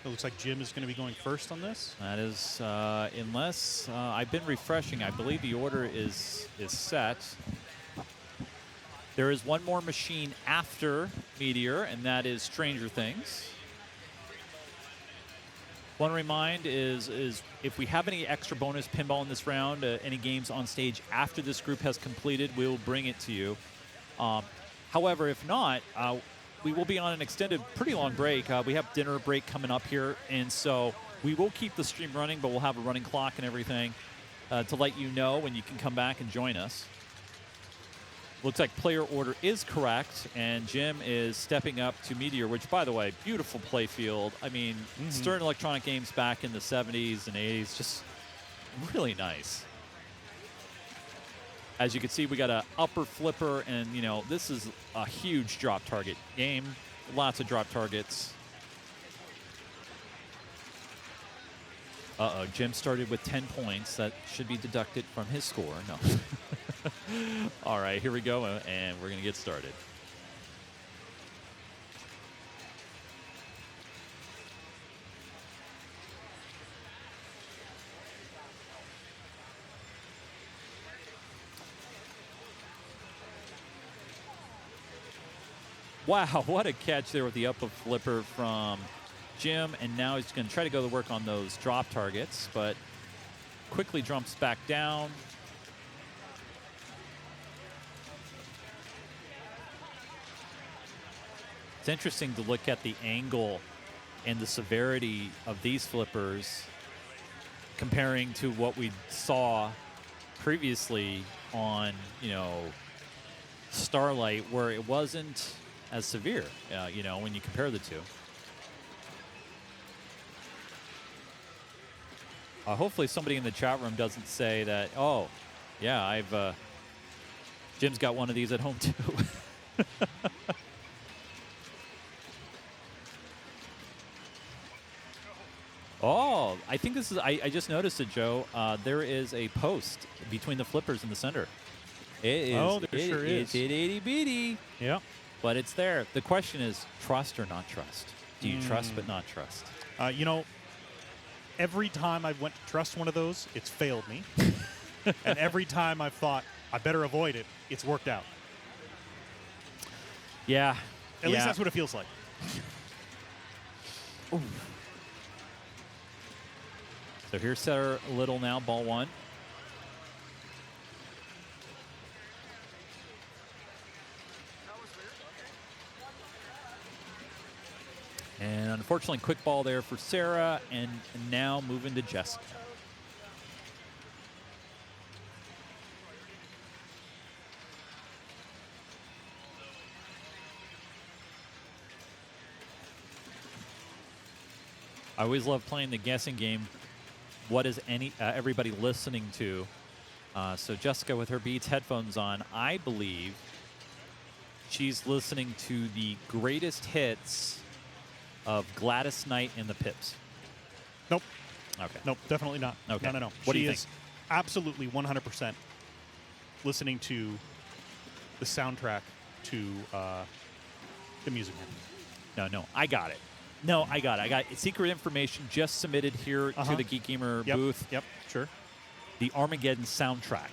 S2: It looks like Jim is going to be going first on this.
S1: That is, unless I've been refreshing, I believe the order is set. There is one more machine after Meteor, and that is Stranger Things. One remind is if we have any extra bonus pinball in this round, any games on stage after this group has completed, we'll bring it to you. However, if not, we will be on an extended, pretty long break. We have dinner break coming up here, and so we will keep the stream running, but we'll have a running clock and everything to let you know when you can come back and join us. Looks like player order is correct, and Jim is stepping up to Meteor, which, by the way, beautiful play field. I mean, Stern Electronic Games back in the 70s and 80s, just really nice. As you can see, we got an upper flipper, and, you know, this is a huge drop target game. Lots of drop targets. Uh-oh, Jim started with 10 points. That should be deducted from his score. No. All right, here we go, and we're going to get started. Wow, what a catch there with the up of flipper from Jim, and now he's going to try to go to work on those drop targets, but quickly jumps back down. It's interesting to look at the angle and the severity of these flippers comparing to what we saw previously on, you know, Starlight, where it wasn't as severe, you know, when you compare the two. Hopefully somebody in the chat room doesn't say that, oh, yeah, Jim's got one of these at home too. Oh, I think this is, I just noticed it, Joe. There is a post between the flippers in the center. It is,
S2: Oh, there sure is.
S1: It's itty bitty.
S2: Yeah.
S1: But it's there. The question is, trust or not trust? Do you trust but not trust?
S2: You know, every time I went to trust one of those, it's failed me. And every time I've thought, I better avoid it, it's worked out.
S1: Yeah.
S2: At least that's what it feels like.
S1: Ooh. So here's Setter Little now, ball one. And unfortunately, quick ball there for Sarah, and now moving to Jessica. I always love playing the guessing game. What is everybody listening to? So Jessica with her Beats headphones on, I believe she's listening to the greatest hits of Gladys Knight and the Pips.
S2: Nope.
S1: Okay.
S2: Nope, definitely not.
S1: Okay.
S2: No.
S1: What do you
S2: She is absolutely 100% listening to the soundtrack to the music.
S1: No. I got it. No, I got it. I got secret information just submitted here to the Geek Gamer booth.
S2: Yep, sure.
S1: The Armageddon soundtrack.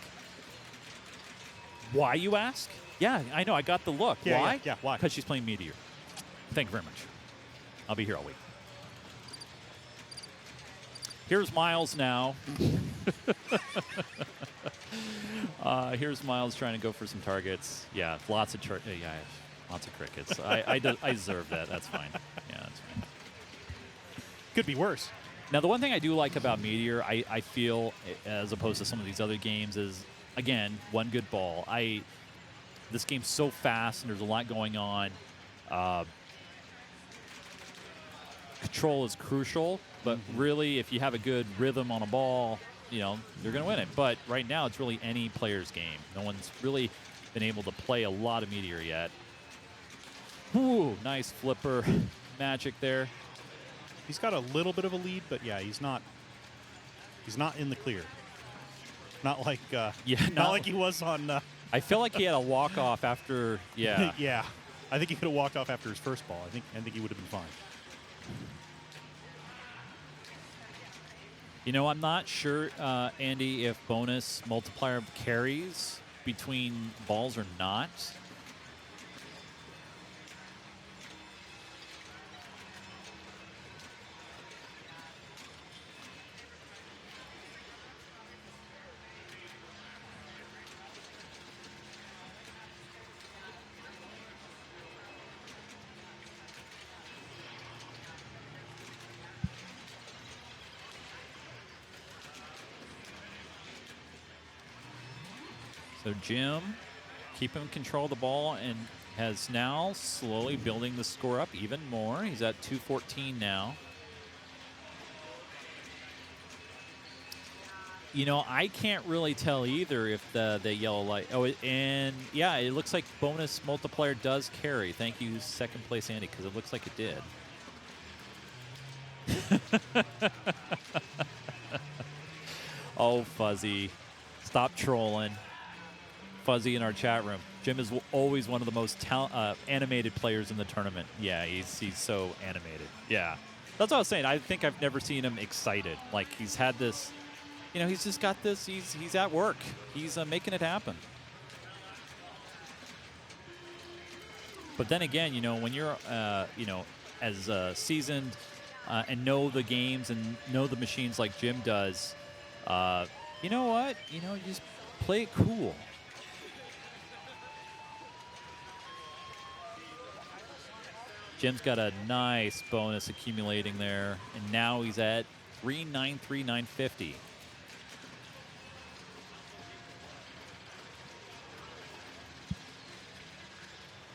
S1: Why, you ask? Yeah, I know. I got the look.
S2: Yeah,
S1: why?
S2: yeah, why?
S1: Because she's playing Meteor. Thank you very much. I'll be here all week. Here's Miles now. Here's Miles trying to go for some targets. Yeah, lots of lots of crickets. I deserve that. That's fine. Yeah, that's fine.
S2: Could be worse.
S1: Now, the one thing I do like about Meteor, I feel, as opposed to some of these other games, is, again, one good ball. This game's so fast, and there's a lot going on. Control is crucial, but really, if you have a good rhythm on a ball, you know, you're going to win it. But right now, it's really any player's game. No one's really been able to play a lot of Meteor yet. Ooh, nice flipper magic there.
S2: He's got a little bit of a lead, but yeah, he's not in the clear. Not like not like he was on.
S1: I feel like he had a walk off after. Yeah.
S2: Yeah, I think he could have walked off after his first ball. I think he would have been fine.
S1: You know, I'm not sure, Andy, if bonus multiplier carries between balls or not. So Jim keeping control of the ball and has now slowly building the score up even more. He's at 214 now. You know, I can't really tell either if the yellow light. Oh, and yeah, it looks like bonus multiplier does carry. Thank you, second place Andy, because it looks like it did. Oh, Fuzzy. Stop trolling. Fuzzy in our chat room. Jim is always one of the most animated players in the tournament. Yeah, he's so animated. Yeah. That's what I was saying. I think I've never seen him excited. Like, he's had this, you know, he's just got this, he's at work. He's making it happen. But then again, you know, when you're, you know, as seasoned and know the games and know the machines like Jim does, you know what? You know, you just play it cool. Jim's got a nice bonus accumulating there, and now he's at 393,950.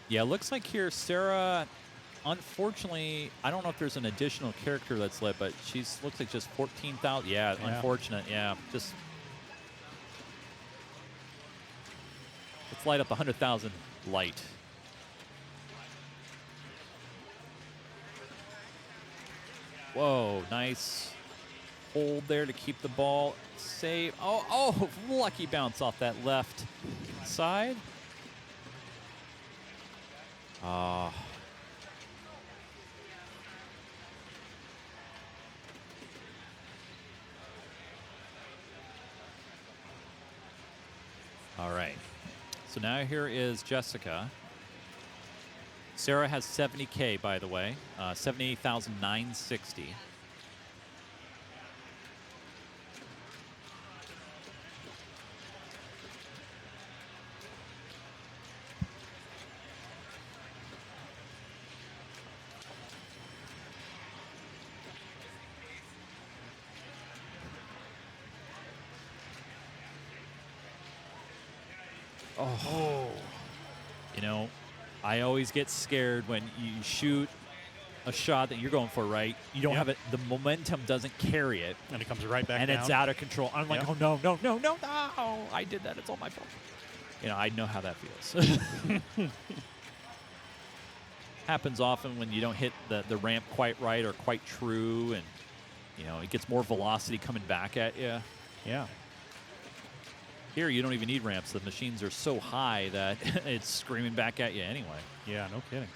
S1: Yeah, looks like here Sarah, unfortunately, I don't know if there's an additional character that's lit, but she's looks like just 14,000. Yeah, unfortunate. Yeah, just let's light up 100,000 light. Whoa, nice hold there to keep the ball safe. Oh, lucky bounce off that left side. All right. So now here is Jessica. Sarah has 70K, by the way, 78,960. Oh. You know, I always get scared when you shoot a shot that you're going for, right? You don't have it. The momentum doesn't carry it.
S2: And it comes right back
S1: and
S2: down.
S1: It's out of control. I'm like, oh, no. I did that. It's all my fault. You know, I know how that feels. Happens often when you don't hit the ramp quite right or quite true. And, you know, it gets more velocity coming back at you.
S2: Yeah.
S1: Here, you don't even need ramps. The machines are so high that it's screaming back at you anyway.
S2: Yeah, no kidding.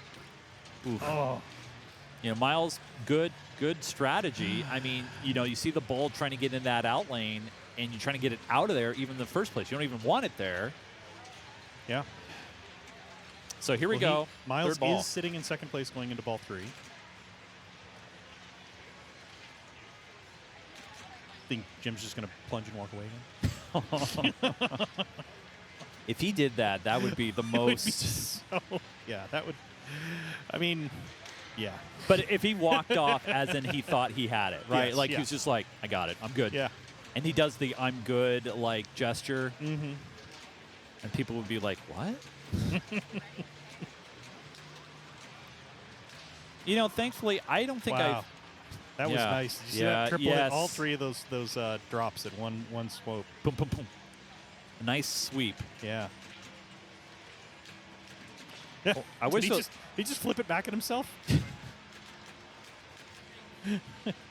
S1: Oof. Oh. You know, Miles, good strategy. I mean, you know, you see the ball trying to get in that out lane, and you're trying to get it out of there even in the first place. You don't even want it there.
S2: Yeah.
S1: So here we go.
S2: Miles
S1: Third ball.
S2: is sitting in second place going into ball 3. Think Jim's just going to plunge and walk away again?
S1: If he did that, that would be the most.
S2: Yeah, that would. I mean, yeah.
S1: But if he walked off as in he thought he had it, right?
S2: Yes,
S1: like
S2: yeah.
S1: he was just like, I got it. I'm good.
S2: Yeah.
S1: And he does the I'm good like gesture.
S2: Mm-hmm.
S1: And people would be like, what? You know, thankfully, I don't think
S2: Wow. That was
S1: Yeah.
S2: nice. Did you see
S1: Yeah,
S2: that triple
S1: yes.
S2: hit? All 3 of those drops at one swope.
S1: boom, boom, boom. A nice sweep.
S2: Yeah.
S1: Oh, I wish
S2: Did he just flip it back at himself?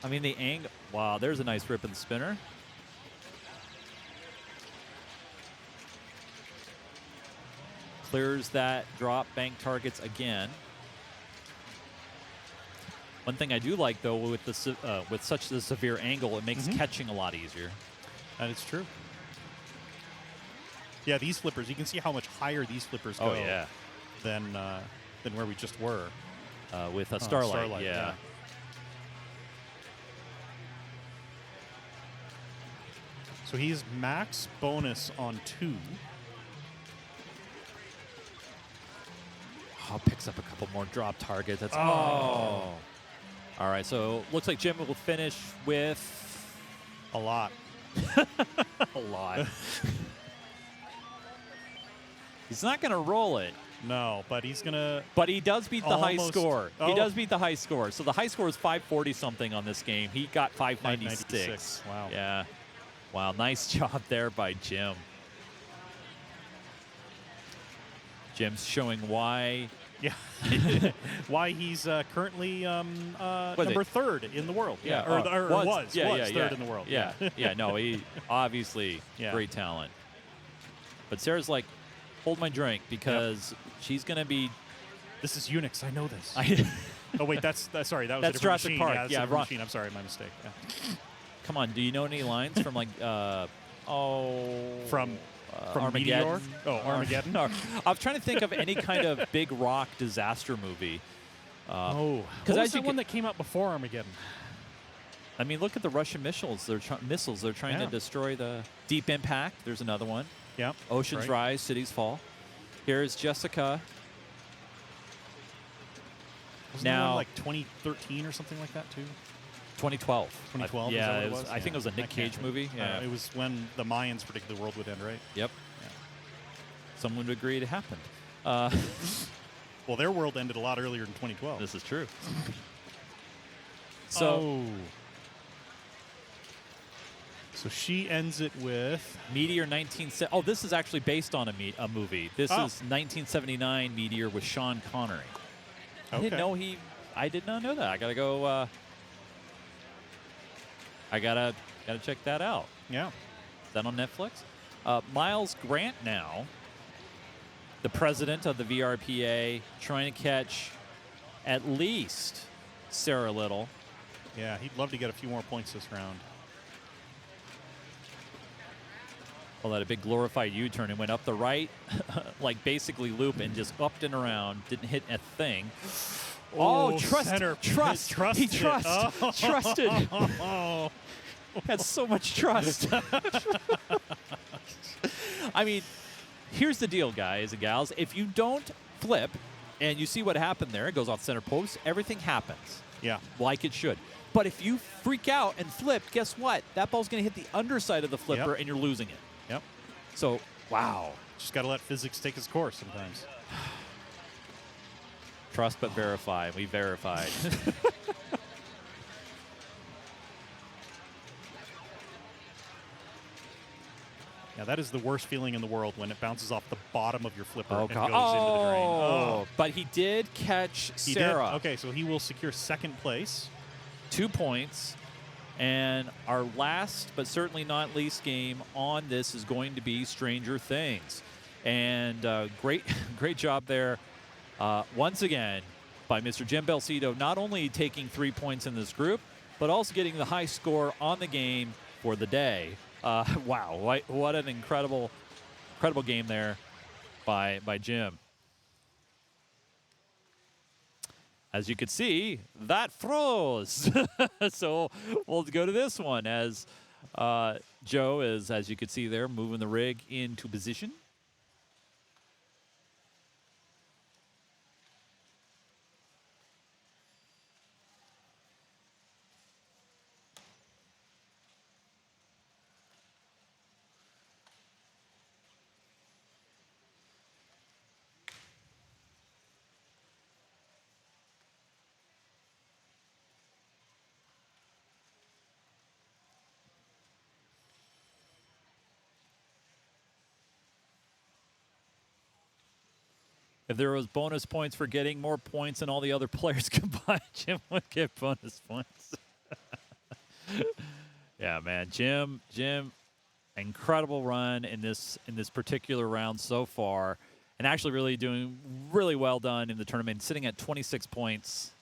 S1: I mean, the angle. Wow, there's a nice rip in the spinner. Clears that drop, bank targets again. One thing I do like, though, with with such a severe angle, it makes catching a lot easier.
S2: That is true. Yeah, these flippers, you can see how much higher these flippers
S1: Oh,
S2: go
S1: yeah.
S2: than where we just were.
S1: With a Starlight,
S2: yeah. So he's max bonus on 2.
S1: Oh, picks up a couple more drop targets. That's All right, so looks like Jim will finish with
S2: A lot.
S1: a lot. He's not going to roll it.
S2: No, but he's going to...
S1: But he does beat the high
S2: Almost.
S1: score. He
S2: Oh.
S1: does beat the high score. So the high score is 540-something on this game. He got 596.
S2: 596. Wow.
S1: Yeah. Wow, nice job there by Jim. Jim's showing why...
S2: Yeah. Why he's currently
S1: Was
S2: number
S1: it?
S2: 3rd in the world.
S1: Yeah,
S2: Or was
S1: yeah,
S2: 3rd in the world.
S1: Yeah, yeah, no, he obviously
S2: Yeah.
S1: great talent. But Sarah's like, hold my drink because she's going to be...
S2: This is Unix. I know this.
S1: I,
S2: Oh, wait, sorry, that was
S1: That's
S2: a different
S1: Jurassic
S2: machine.
S1: Park.
S2: Yeah, that's
S1: Yeah,
S2: a different
S1: wrong.
S2: machine. I'm sorry, my mistake. Yeah.
S1: come on, do you know any lines from like,
S2: From
S1: Armageddon?
S2: Meteor? Oh, Armageddon?
S1: No, I'm trying to think of any kind of big rock disaster movie.
S2: What
S1: as
S2: was
S1: you
S2: that
S1: can-
S2: one that came out before Armageddon?
S1: I mean, look at the Russian missiles. They're trying to
S2: Yeah.
S1: destroy the Deep Impact. There's another one.
S2: Yeah.
S1: Oceans
S2: right.
S1: Rise, Cities Fall. Here's Jessica.
S2: Wasn't that
S1: Now-
S2: one like 2013 or something like that, too?
S1: 2012.
S2: 2012?
S1: Yeah,
S2: is that what
S1: it
S2: it
S1: was,
S2: was?
S1: I think it was a
S2: I
S1: Nick
S2: can't
S1: Cage
S2: remember.
S1: movie. Yeah.
S2: It was when the Mayans predicted the world would end, right?
S1: Yep.
S2: Yeah.
S1: Someone would agree it happened.
S2: Well, their world ended a lot earlier than 2012.
S1: This is true. So,
S2: Oh. So she ends it with...
S1: Meteor 1970. Oh, this is actually based on a movie. This
S2: Oh.
S1: is 1979 Meteor with Sean Connery. I
S2: Okay.
S1: didn't know I did not know that. I gotta go. I gotta check that out.
S2: Yeah.
S1: Is that on Netflix? Miles Grant now, the president of the VRPA, trying to catch at least Sarah Little.
S2: Yeah, he'd love to get a few more points this round.
S1: Well, that a big glorified U-turn and went up the right, like basically loop and just upped and around. Didn't hit a thing. Oh, trust.
S2: center.
S1: Trust.
S2: Trust
S1: He
S2: it.
S1: trust.
S2: Oh.
S1: Trusted.
S2: Oh.
S1: Had so much trust. I mean, here's the deal, guys and gals. If you don't flip and you see what happened there, it goes off center post, everything happens
S2: Yeah.
S1: like it should. But if you freak out and flip, guess what? That ball's going to hit the underside of the flipper
S2: Yep.
S1: and you're losing it.
S2: Yep.
S1: So, wow.
S2: Just got to let physics take its course sometimes.
S1: Trust but verify. We verified.
S2: Yeah, that is the worst feeling in the world when it bounces off the bottom of your flipper
S1: Oh,
S2: and
S1: God.
S2: goes into the drain.
S1: Oh, but he did catch
S2: He
S1: Sarah.
S2: did. Okay, so he will secure second place.
S1: 2 points. And our last, but certainly not least game on this is going to be Stranger Things. And great job there, once again, by Mr. Jim Belcito, not only taking 3 points in this group, but also getting the high score on the game for the day. Wow, what an incredible game there by Jim. As you can see, that froze. So we'll go to this one as Joe is, as you can see there, moving the rig into position. If there was bonus points for getting more points than all the other players combined, Jim would get bonus points. Yeah, man, Jim, incredible run in this particular round so far, and actually really doing really well done in the tournament, sitting at 26 points.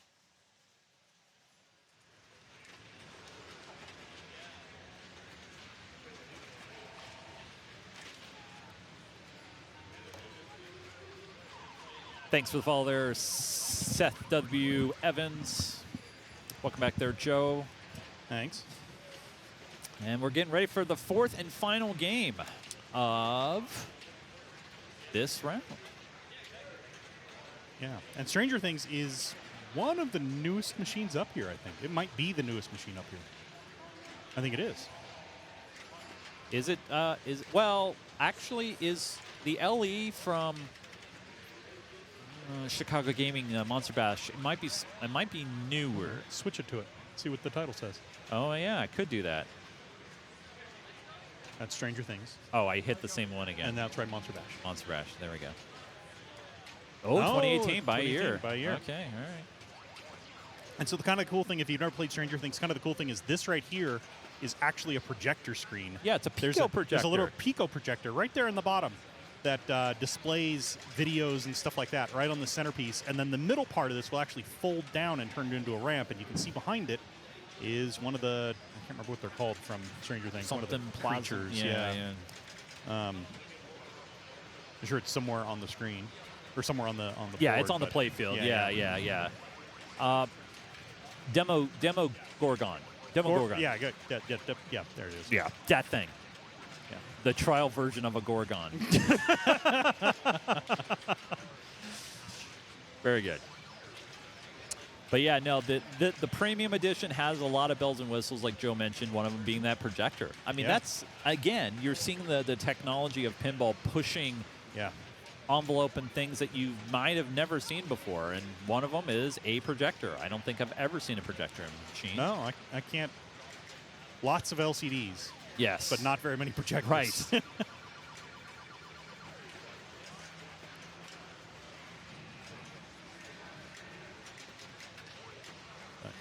S1: Thanks for the follow there, Seth W. Evans. Welcome back there, Joe.
S2: Thanks.
S1: And we're getting ready for the fourth and final game of this round.
S2: Yeah, and Stranger Things is one of the newest machines up here, I think. It might be the newest machine up here. I think it is.
S1: Is it, well, actually, is the LE from Chicago Gaming Monster Bash. It might be newer.
S2: Switch it to it. See what the title says.
S1: Oh yeah, I could do that.
S2: That's Stranger Things.
S1: Oh, I hit the same one again.
S2: And now try Monster Bash.
S1: Monster Bash. There we go. Oh, 2018 by a year.
S2: By a year.
S1: Okay, all right.
S2: And so the kind of cool thing, if you've never played Stranger Things, kind of the cool thing is this right here is actually a projector screen.
S1: Yeah, it's a Pico projector.
S2: There's a little Pico projector right there in the bottom that displays videos and stuff like that right on the centerpiece. And then the middle part of this will actually fold down and turn it into a ramp. And you can see behind it is one of the, I can't remember what they're called from Stranger Things.
S1: Something
S2: one of the creatures.
S1: Yeah.
S2: I'm sure it's somewhere on the screen or somewhere on the
S1: Yeah,
S2: board,
S1: it's on the play field. Yeah. Demo Gorgon. Gorgon.
S2: Yeah, good. Yeah, there it is.
S1: Yeah, that thing.
S2: Yeah.
S1: The trial version of a Gorgon. Very good. But yeah, no, the premium edition has a lot of bells and whistles, like Joe mentioned, one of them being that projector. I mean, that's, again, you're seeing the technology of pinball pushing envelope and things that you might have never seen before, and one of them is a projector. I don't think I've ever seen a projector in a machine.
S2: No, I can't. Lots of LCDs.
S1: Yes.
S2: But not very many projectors.
S1: Right.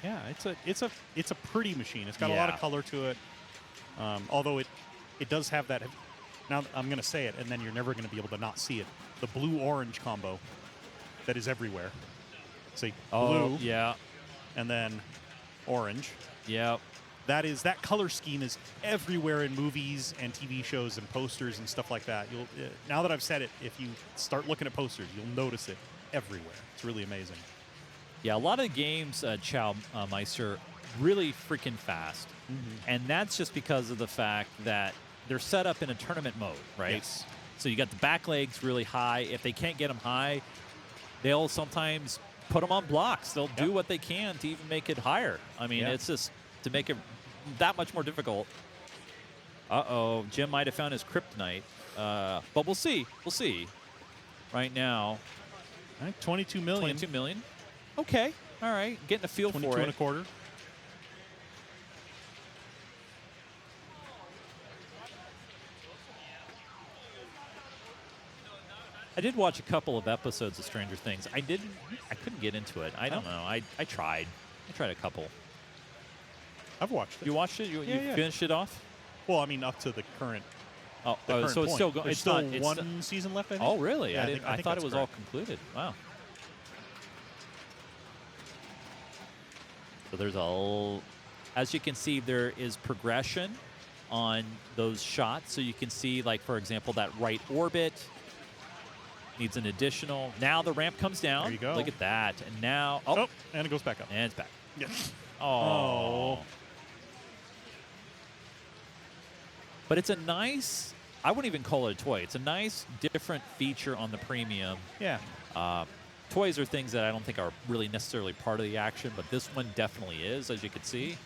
S2: Yeah, it's a pretty machine. It's got a lot of color to it. Although it does have that. Now I'm going to say it, and then you're never going to be able to not see it. The blue-orange combo that is everywhere. See, blue.
S1: Yeah.
S2: And then orange.
S1: Yep.
S2: That color scheme is everywhere in movies and TV shows and posters and stuff like that. You'll now that I've said it, if you start looking at posters, you'll notice it everywhere. It's really amazing.
S1: Yeah, a lot of games, Chow Meister, really freaking fast. And that's just because of the fact that they're set up in a tournament mode, right?
S2: Yes.
S1: So you got the back legs really high. If they can't get them high, they'll sometimes put them on blocks. They'll do what they can to even make it higher. I mean, it's just to make it that much more difficult. Uh-oh, Jim might have found his kryptonite. But we'll see. We'll see. Right now.
S2: All right, 22 million.
S1: 22 million. Okay. All right. Getting a feel for it.
S2: 22 and a quarter.
S1: I did watch a couple of episodes of Stranger Things. I couldn't get into it. I don't know. I tried. I tried a couple.
S2: I've watched it.
S1: You watched it? You finished it off?
S2: Well, I mean, up to the current.
S1: Oh,
S2: current
S1: so it's
S2: point.
S1: still going.
S2: There's still one season left, I think.
S1: Oh, really?
S2: Yeah,
S1: I thought it was all
S2: correct.
S1: concluded. Wow. So there's as you can see, there is progression on those shots. So you can see, like, for example, that right orbit needs an additional. Now the ramp comes down.
S2: There you go.
S1: Look at that. And now,
S2: and it goes back up.
S1: And it's back.
S2: Yes.
S1: Oh. But it's a nice, I wouldn't even call it a toy. It's a nice, different feature on the premium.
S2: Yeah.
S1: Toys are things that I don't think are really necessarily part of the action, but this one definitely is, as you can see.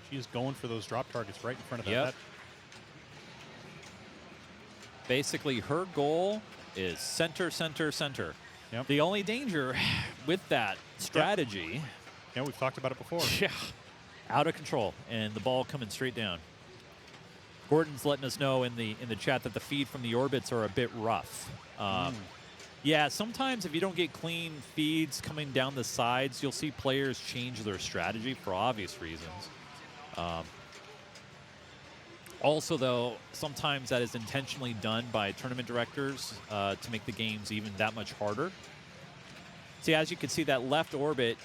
S2: She is going for those drop targets right in front of
S1: Yep.
S2: that.
S1: Basically, her goal is center, center, center.
S2: Yep.
S1: The only danger with that strategy,
S2: Yeah, we've talked about it before.
S1: out of control, and the ball coming straight down. Gordon's letting us know in the chat that the feed from the orbits are a bit rough. Yeah, sometimes if you don't get clean feeds coming down the sides, you'll see players change their strategy for obvious reasons. Also, though, sometimes that is intentionally done by tournament directors to make the games even that much harder. See, as you can see, that left orbit,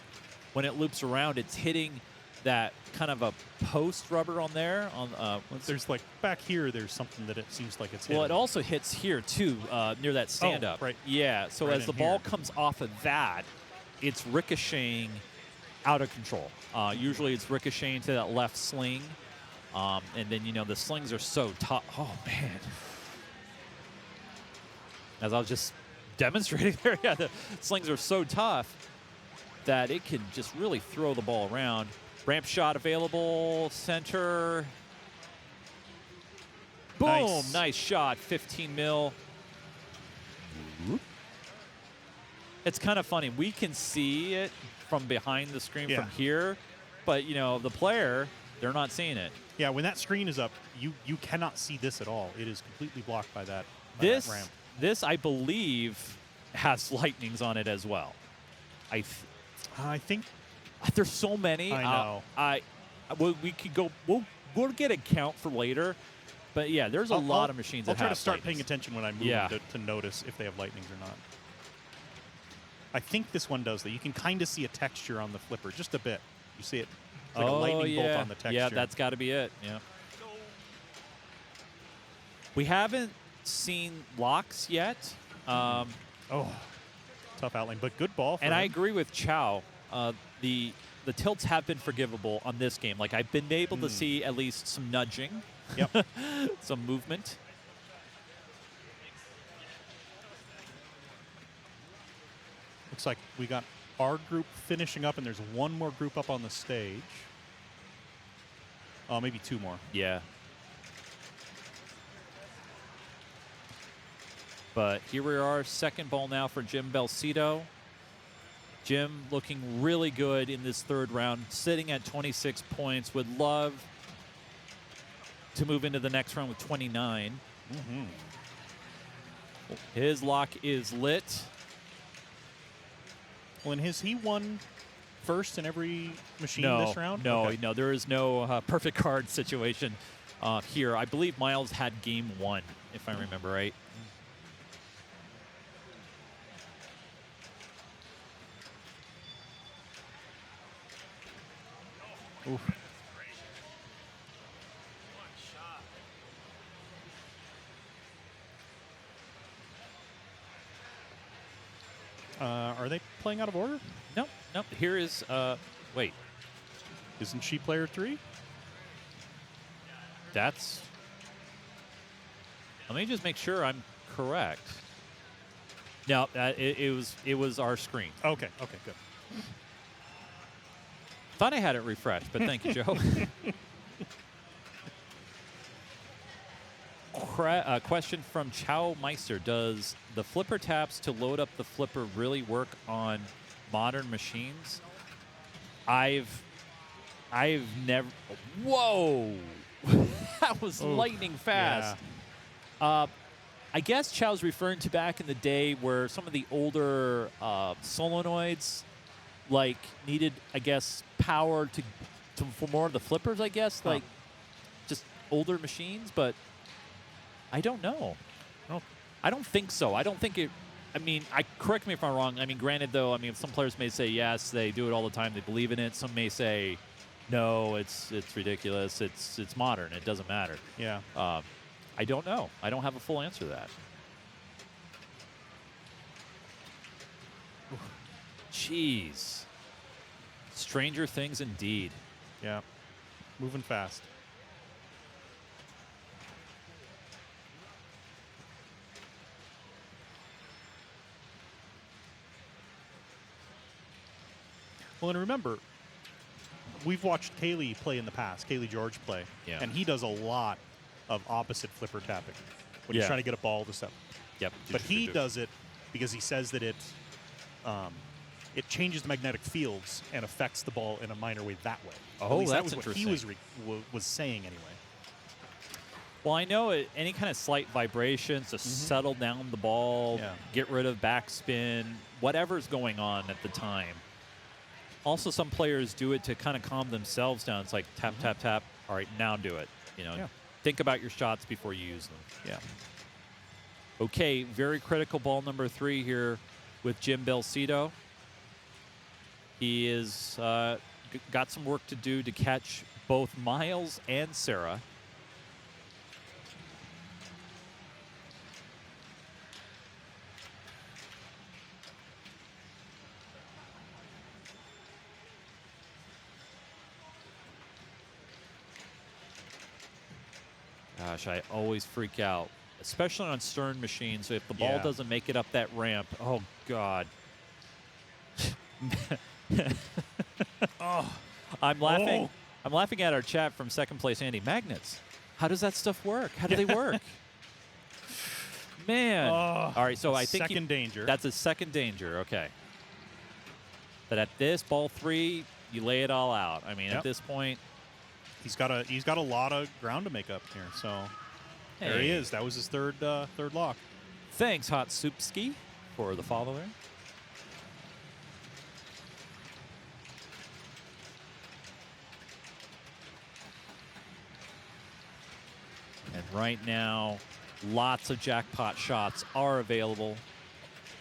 S1: when it loops around, it's hitting that kind of a post rubber on there.
S2: There's like back here, there's something that it seems like it's hitting.
S1: Well, it also hits here, too, near that stand-up.
S2: right.
S1: Yeah, so
S2: Right
S1: as the
S2: in
S1: ball
S2: here.
S1: comes off of that, it's ricocheting out of control. Usually it's ricocheting to that left sling. And then, you know, the slings are so tough. Oh, man. As I was just demonstrating there, yeah, the slings are so tough that it can just really throw the ball around. Ramp shot available, center. Boom, nice shot, 15 mil. It's kind of funny. We can see it from behind the screen from here, but, you know, the player, they're not seeing it.
S2: Yeah, when that screen is up, you cannot see this at all. It is completely blocked by that,
S1: This
S2: ramp.
S1: This, I believe, has lightnings on it as well.
S2: I think
S1: there's so many.
S2: I know.
S1: We could go. We'll get a count for later. But yeah, there's a lot of machines that have
S2: I'll try to start
S1: lightnings.
S2: paying attention when I move to notice if they have lightnings or not. I think this one does that. You can kind of see a texture on the flipper, just a bit. You see it. It's like a lightning bolt on the texture.
S1: Yeah, that's got to be it. Yeah. We haven't seen locks yet.
S2: Oh, tough outline, but good ball.
S1: And I agree with Chow. The tilts have been forgivable on this game. Like, I've been able to see at least some nudging.
S2: Yep.
S1: Some movement.
S2: Looks like we got our group finishing up, and there's one more group up on the stage. Oh, maybe two more.
S1: Yeah. But here we are, second ball now for Jim Belcito. Jim looking really good in this third round, sitting at 26 points. Would love to move into the next round with 29. His lock is lit.
S2: Well, and has he won first in every machine this round?
S1: No, there is no perfect card situation here. I believe Miles had game one, if I remember right.
S2: Oof. Are they playing out of order?
S1: Nope. Here is, wait.
S2: Isn't she player 3?
S1: That's, let me just make sure I'm correct. No, it was our screen.
S2: Okay, good.
S1: Thought I had it refreshed, but thank you, Joe. Question from Chow Meister. Does the flipper taps to load up the flipper really work on modern machines? I've never... Whoa! That was lightning fast.
S2: Yeah.
S1: I guess Chow's referring to back in the day where some of the older solenoids needed, I guess, power for more of the flippers, I guess, like just older machines, but I don't know. I don't think so. I don't think it, I mean, correct me if I'm wrong. I mean, granted, though, I mean, some players may say, yes, they do it all the time, they believe in it. Some may say, no, it's ridiculous, it's modern, it doesn't matter.
S2: Yeah.
S1: I don't know. I don't have a full answer to that. Jeez. Stranger things indeed.
S2: Yeah. Moving fast. Well, and remember, we've watched Kaylee play in the past, Kaylee George play, and he does a lot of opposite flipper tapping when he's trying to get a ball to step.
S1: Yep.
S2: But he does it because he says that it changes the magnetic fields and affects the ball in a minor way that way.
S1: Oh,
S2: that was
S1: interesting.
S2: what he was saying anyway.
S1: Well, I know any kind of slight vibrations to settle down the ball, get rid of backspin, whatever's going on at the time. Also, some players do it to kind of calm themselves down. It's like tap, tap, tap. All right, now do it. You know, think about your shots before you use them.
S2: Yeah.
S1: Okay, very critical ball number 3 here with Jim Belcito. He is got some work to do to catch both Miles and Sarah. Gosh, I always freak out, especially on stern machines. So if the ball
S2: Yeah.
S1: doesn't make it up that ramp, oh God. I'm laughing.
S2: Oh.
S1: I'm laughing at our chat from second place, Andy. Magnets. How does that stuff work? How do they work? Man. All right, so I think
S2: second danger.
S1: That's a second danger. Okay. But at this ball 3, you lay it all out. I mean,
S2: Yep.
S1: at this point,
S2: He's got a lot of ground to make up here. So there he
S1: hey.
S2: is. That was his third lock.
S1: Thanks, Hot Soupski, for the follow there. And right now, lots of jackpot shots are available.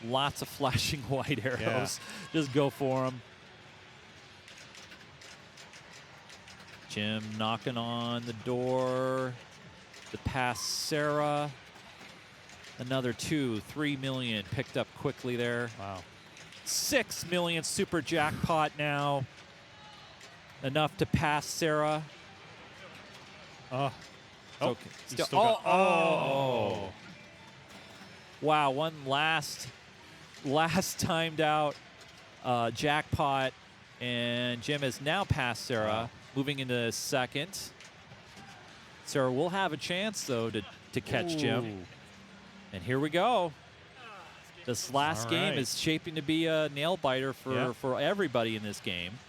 S1: Lots of flashing white arrows.
S2: Yeah.
S1: Just go for them. Jim knocking on the door to pass Sarah. Another 2, 3 million picked up quickly there.
S2: Wow.
S1: 6 million super jackpot now. Enough to pass Sarah.
S2: Oh,
S1: Okay.
S2: he's still got-
S1: oh. Wow, one last timed out jackpot, and Jim has now passed Sarah, moving into second. Sarah will have a chance, though, to catch Jim.
S2: Ooh.
S1: And here we go. This last
S2: All
S1: game
S2: right.
S1: is shaping to be a nail-biter
S2: Yeah.
S1: for everybody in this game.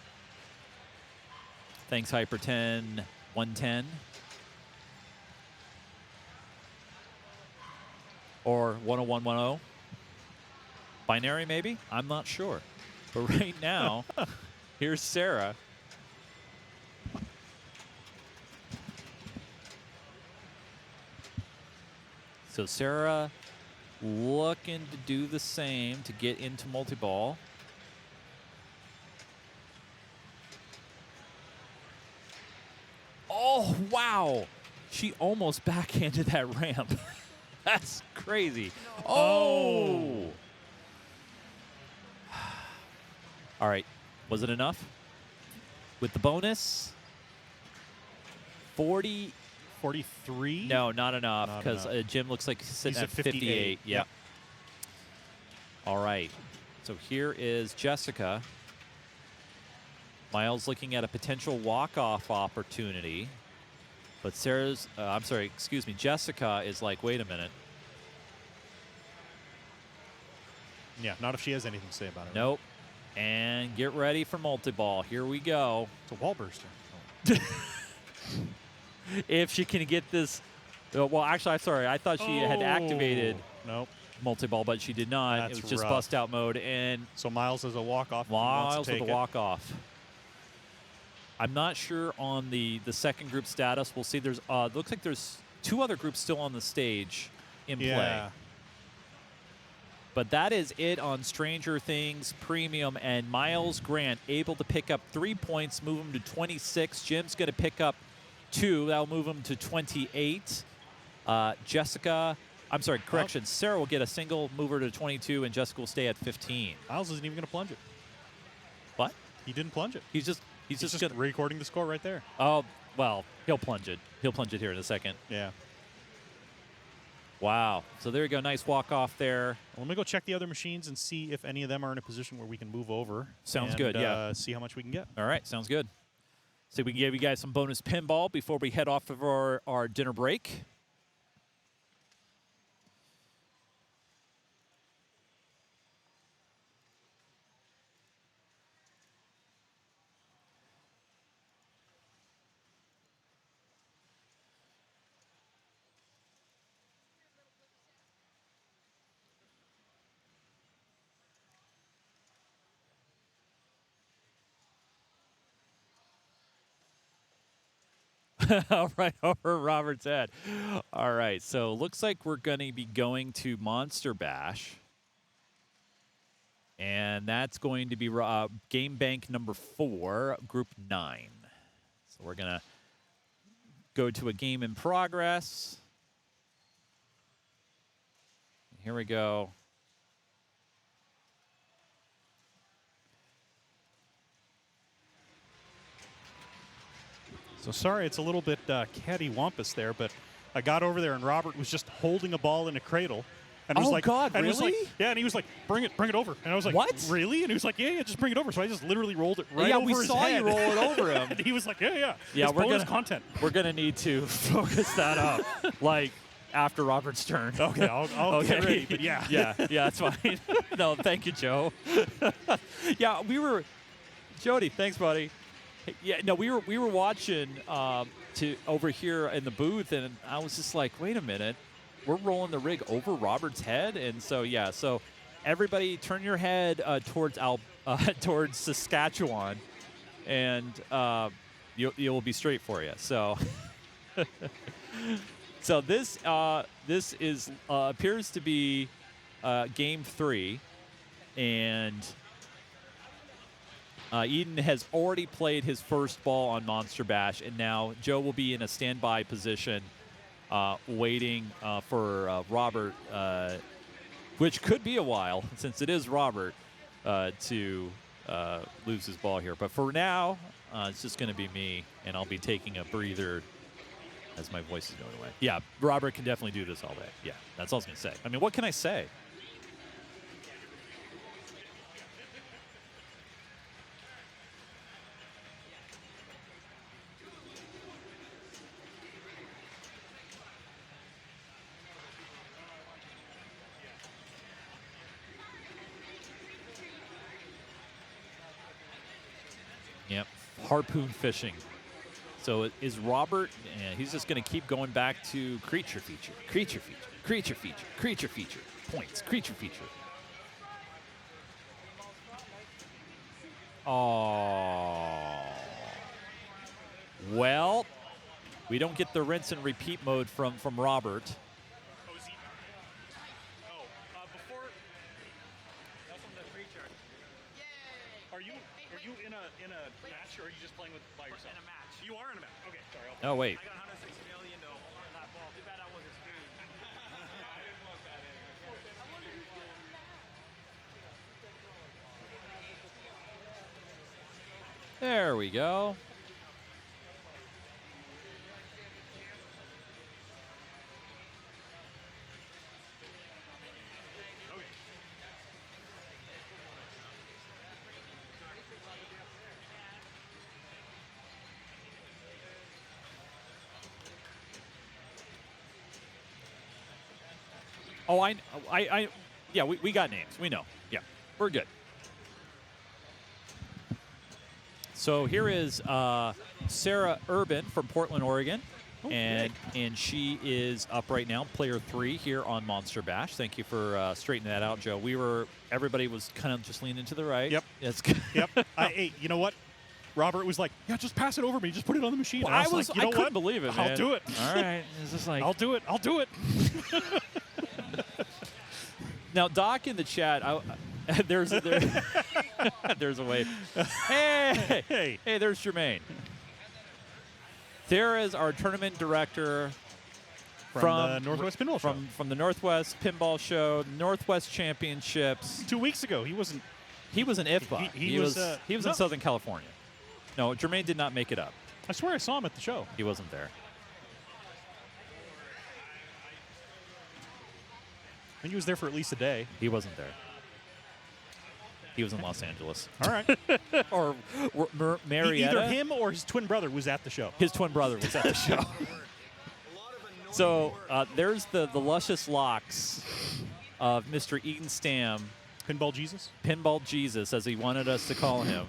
S1: Thanks, Hyper10 110. Or 10110. Binary, maybe? I'm not sure. But right now, here's Sarah. So Sarah looking to do the same to get into multi-ball. Oh, wow. She almost backhanded that ramp. That's crazy. Oh. All right. Was it enough? With the bonus? 40.
S2: 43?
S1: No, not enough,
S2: Not
S1: because
S2: enough.
S1: Jim looks like he's sitting
S2: He's
S1: at
S2: at 58.
S1: Yep. All right. So here is Jessica. Miles looking at a potential walk-off opportunity. But Jessica is like, wait a minute.
S2: Yeah, not if she has anything to say about it.
S1: Nope. And get ready for multi-ball. Here we go.
S2: It's a wall burster.
S1: If she can get this. Well, actually, I'm sorry. I thought she had activated
S2: Nope.
S1: multi-ball, but she did not.
S2: That's
S1: it was just
S2: rough.
S1: bust-out mode. And
S2: So Miles has a walk-off.
S1: Miles with a walk-off. I'm not sure on the second group status. We'll see. There's looks like there's 2 other groups still on the stage in play.
S2: Yeah.
S1: But that is it on Stranger Things Premium, and Miles Grant able to pick up 3 points, move him to 26. Jim's going to pick up 2. That'll move him to 28. Sarah will get a single, move her to 22, and Jessica will stay at 15.
S2: Miles isn't even going to plunge it.
S1: What?
S2: He didn't plunge it.
S1: He's just gonna,
S2: recording the score right there.
S1: oh, well, he'll plunge it. He'll plunge it here in a second.
S2: Yeah.
S1: Wow. So there you go. Nice walk off there.
S2: Well, let me go check the other machines and see if any of them are in a position where we can move over.
S1: Sounds
S2: and,
S1: good, yeah.
S2: See how much we can get.
S1: All right. Sounds good. So we can give you guys some bonus pinball before we head off of our dinner break. All right, over Robert's head. All right, so looks like we're going to be going to Monster Bash. And that's going to be game bank number 4, group 9. So we're going to go to a game in progress. Here we go.
S2: So sorry, it's a little bit cattywampus there, but I got over there, and Robert was just holding a ball in a cradle. And was
S1: Oh,
S2: like,
S1: God,
S2: and was like,
S1: really?
S2: yeah, and he was like, bring it over. And I was like,
S1: What?
S2: Really? And he was like, yeah, just bring it over. So I just literally rolled it right
S1: Yeah,
S2: over
S1: we
S2: his
S1: saw
S2: head.
S1: you roll it over him.
S2: And he was like, yeah.
S1: Yeah,
S2: it's bonus content.
S1: We're gonna need to focus that up, like after Robert's turn.
S2: Okay, I'll get ready. But yeah,
S1: yeah, that's fine. No, thank you, Joe. Yeah, we were. Jody, thanks, buddy. Yeah, no, we were watching to over here in the booth, and I was just like, wait a minute, we're rolling the rig over Robert's head, and so yeah, so everybody turn your head towards towards Saskatchewan, and you'll be straight for you. So. So this is appears to be game 3, and Eden has already played his first ball on Monster Bash, and now Joe will be in a standby position, waiting for Robert, which could be a while since it is Robert, to lose his ball here. But for now, it's just going to be me, and I'll be taking a breather as my voice is going away. Yeah, Robert can definitely do this all day. Yeah, that's all I was going to say. I mean, what can I say? Yep, harpoon fishing. So is Robert, he's just going to keep going back to creature feature, creature feature, creature feature, creature feature, points, creature feature. Oh. Well, we don't get the rinse and repeat mode from Robert.
S2: Are you in a match, or are you just playing by yourself?
S6: In a match.
S2: You are in a match. Okay, sorry.
S1: Oh, wait.
S6: I got 106 million though on that ball. Too bad I wasn't screwed. I didn't want that anyway.
S1: There we go. Oh, yeah, we got names. We know. Yeah, we're good. So here is Sarah Urban from Portland, Oregon, and she is up right now, player 3 here on Monster Bash. Thank you for straightening that out, Joe. Everybody was kind of just leaning to the right.
S2: Yep.
S1: It's good.
S2: Yep. Hey, you know what? Robert was like, yeah, just pass it over me. Just put it on the machine.
S1: Well,
S2: And I was like, you know
S1: I couldn't
S2: what?
S1: believe it, man.
S2: I'll do it.
S1: All right. It's just like,
S2: I'll do it. I'll do it.
S1: Now, Doc in the chat, there's a way. Hey, there's Jermaine. There is our tournament director
S2: from the Northwest Pinball Show.
S1: From the Northwest Pinball Show, Northwest Championships.
S2: 2 weeks ago, he wasn't.
S1: He was in IFBA. He was in Southern California. No, Jermaine did not make it up.
S2: I swear I saw him at the show.
S1: He wasn't there.
S2: I think he was there for at least a day.
S1: He wasn't there. He was in Los Angeles.
S2: All right.
S1: Or Marietta.
S2: Either him or his twin brother was at the show.
S1: His twin brother was at the show. So there's the luscious locks of Mr. Eden Stam.
S2: Pinball Jesus?
S1: Pinball Jesus, as he wanted us to call him.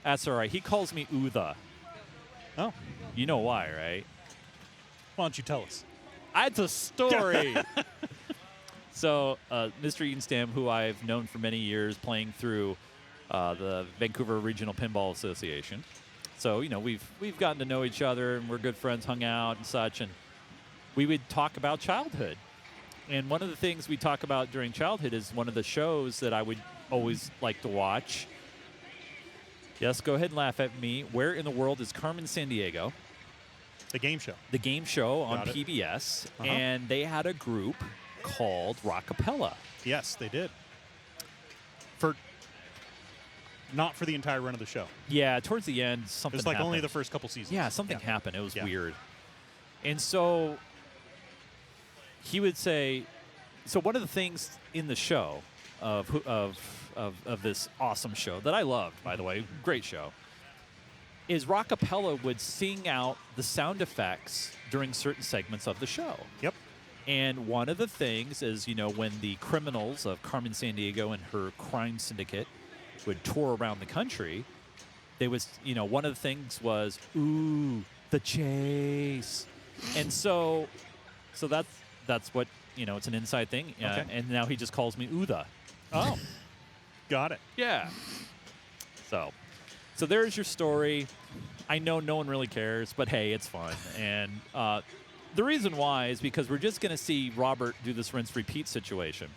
S1: That's all right. He calls me Utha.
S2: Oh.
S1: You know why, right?
S2: Why don't you tell us?
S1: It's a story. So, Mr. Eden Stam, who I've known for many years, playing through the Vancouver Regional Pinball Association. So, you know, we've gotten to know each other, and we're good friends, hung out and such, and we would talk about childhood. And one of the things we talk about during childhood is one of the shows that I would always like to watch. Yes, go ahead and laugh at me. Where in the world is Carmen Sandiego?
S2: The game show.
S1: The game show on
S2: Got it.
S1: PBS. And they had a group called Rockapella.
S2: Yes, they did. Not for the entire run of the show.
S1: Yeah, towards the end, something
S2: It was like
S1: happened.
S2: only the first couple seasons.
S1: Yeah, something happened. It was weird. And so he would say, so one of the things in the show of this awesome show that I loved, by the way, great show, is Rockapella would sing out the sound effects during certain segments of the show.
S2: Yep.
S1: And one of the things is, when the criminals of Carmen Sandiego and her crime syndicate would tour around the country, they was, one of the things was, ooh, the chase. And so that's what, it's an inside thing.
S2: Okay.
S1: And now he just calls me Uda.
S2: Oh, got it.
S1: Yeah. So there's your story. I know no one really cares, but hey, it's fun. And the reason why is because we're just going to see Robert do this rinse-repeat situation.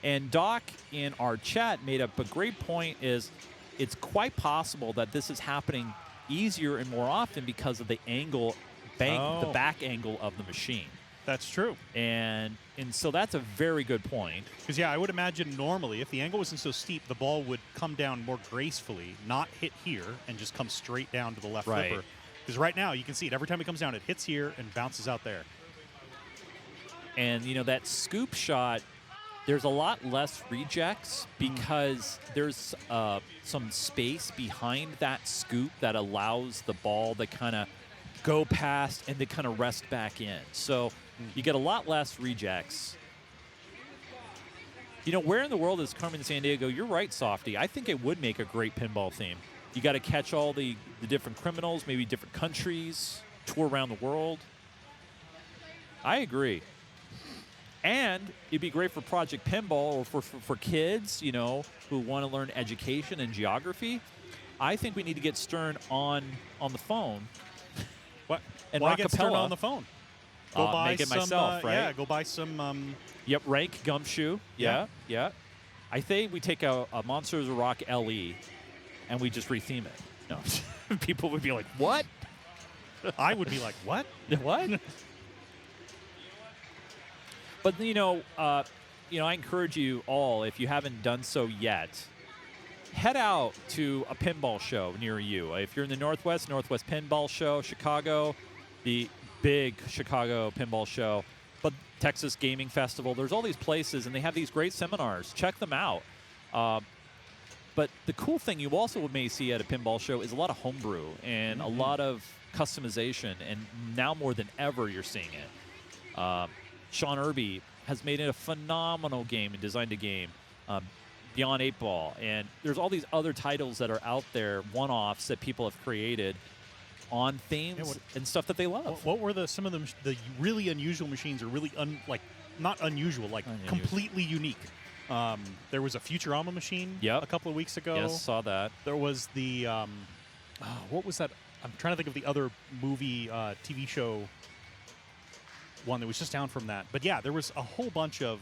S1: And Doc in our chat made up a great point is it's quite possible that this is happening easier and more often because of the angle, the back angle of the machine.
S2: That's true.
S1: And so that's a very good point.
S2: Because, I would imagine normally if the angle wasn't so steep, the ball would come down more gracefully, not hit here, and just come straight down to the left
S1: Right.
S2: flipper. Because right now, you can see it. Every time it comes down, it hits here and bounces out there.
S1: And, that scoop shot, there's a lot less rejects because there's some space behind that scoop that allows the ball to kind of go past and to kind of rest back in. So you get a lot less rejects. Where in the world is Carmen Sandiego? You're right, Softy. I think it would make a great pinball theme. You got to catch all the different criminals, maybe different countries, tour around the world. I agree. And it'd be great for Project Pinball or for kids, who want to learn education and geography. I think we need to get Stern on the phone.
S2: What?
S1: And
S2: Why get Stern
S1: Rockapella.
S2: on the phone? Go buy
S1: make it
S2: some,
S1: myself, right?
S2: Yeah, go buy some.
S1: Yep, Rank Gumshoe. Yeah. I think we take a Monsters of Rock LE and we just retheme it. No, people would be like, "What?"
S2: I would be like, "What?
S1: What?" But I encourage you all, if you haven't done so yet, head out to a pinball show near you. If you're in the Northwest Pinball Show, Chicago, the big Chicago Pinball Show, but Texas Gaming Festival. There's all these places, and they have these great seminars. Check them out. But the cool thing you also may see at a pinball show is a lot of homebrew and a lot of customization, and now more than ever you're seeing it. Sean Irby has made it a phenomenal game and designed a game, Beyond 8 Ball, and there's all these other titles that are out there, one-offs that people have created on themes and stuff that they love.
S2: What were some of the really unusual machines, or really not unusual, completely unique? There was a Futurama machine a couple of weeks ago.
S1: Yes, saw that.
S2: There was the what was that? I'm trying to think of the other movie, TV show one that was just down from that. But yeah, there was a whole bunch of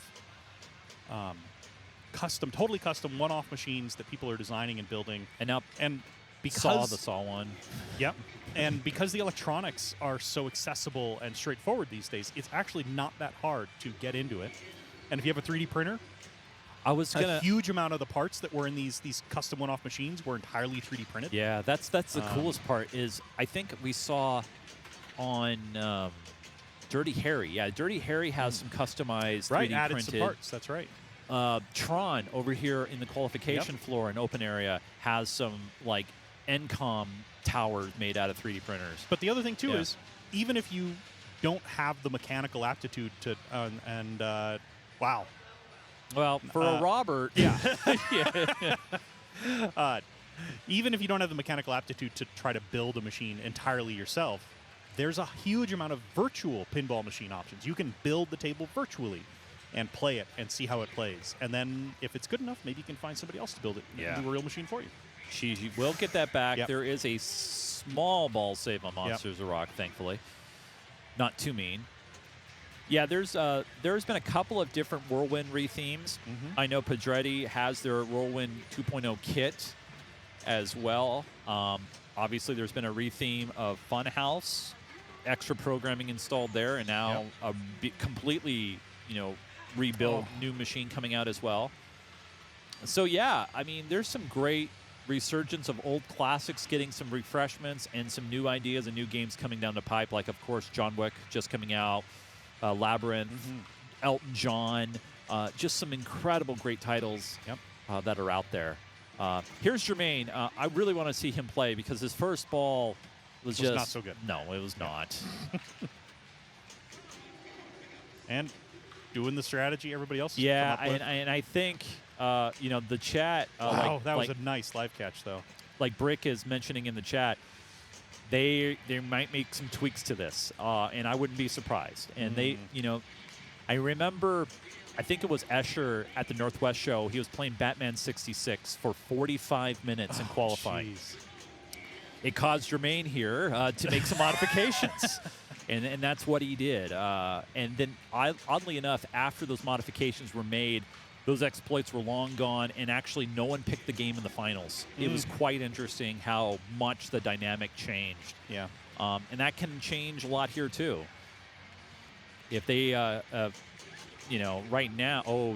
S2: totally custom one-off machines that people are designing and building. And because
S1: saw one.
S2: Yep. And because the electronics are so accessible and straightforward these days, it's actually not that hard to get into it. And if you have a 3D printer, a huge amount of the parts that were in these custom one-off machines were entirely 3D printed.
S1: Yeah, that's the coolest part is I think we saw on Dirty Harry. Yeah, Dirty Harry has some customized 3D
S2: added
S1: printed
S2: some parts. That's right.
S1: Tron over here in the qualification floor and open area has some NCOM towers made out of 3D printers.
S2: But the other thing too is even if you don't have the mechanical aptitude to wow.
S1: Well, for a Robert,
S2: even if you don't have the mechanical aptitude to try to build a machine entirely yourself, there's a huge amount of virtual pinball machine options. You can build the table virtually and play it and see how it plays. And then if it's good enough, maybe you can find somebody else to build it and do a real machine for you.
S1: You will get that back. Yep. There is a small ball save on Monsters of Rock, thankfully. Not too mean. Yeah, there's been a couple of different Whirlwind rethemes. I know Pedretti has their Whirlwind 2.0 kit as well. Obviously, there's been a retheme of Funhouse, extra programming installed there, and now a completely, rebuilt new machine coming out as well. So yeah, I mean, there's some great resurgence of old classics getting some refreshments and some new ideas and new games coming down the pipe, like, of course, John Wick just coming out, Labyrinth, Elton John, just some incredible great titles that are out there. Here's Jermaine. I really want to see him play because his first ball was just
S2: not so good.
S1: No, it was not.
S2: And doing the strategy everybody else has
S1: Yeah,
S2: come up with.
S1: and I think the chat.
S2: Wow, that was a nice live catch, though.
S1: Like Brick is mentioning in the chat, they might make some tweaks to this, and I wouldn't be surprised. And they, I remember, I think it was Escher at the Northwest show. He was playing Batman 66 for 45 minutes in qualifying.
S2: Geez.
S1: It caused Jermaine here to make some modifications. And that's what he did. And then, oddly enough, after those modifications were made, those exploits were long gone, and actually no one picked the game in the finals. It was quite interesting how much the dynamic changed.
S2: Yeah.
S1: And that can change a lot here, too. If they, right now,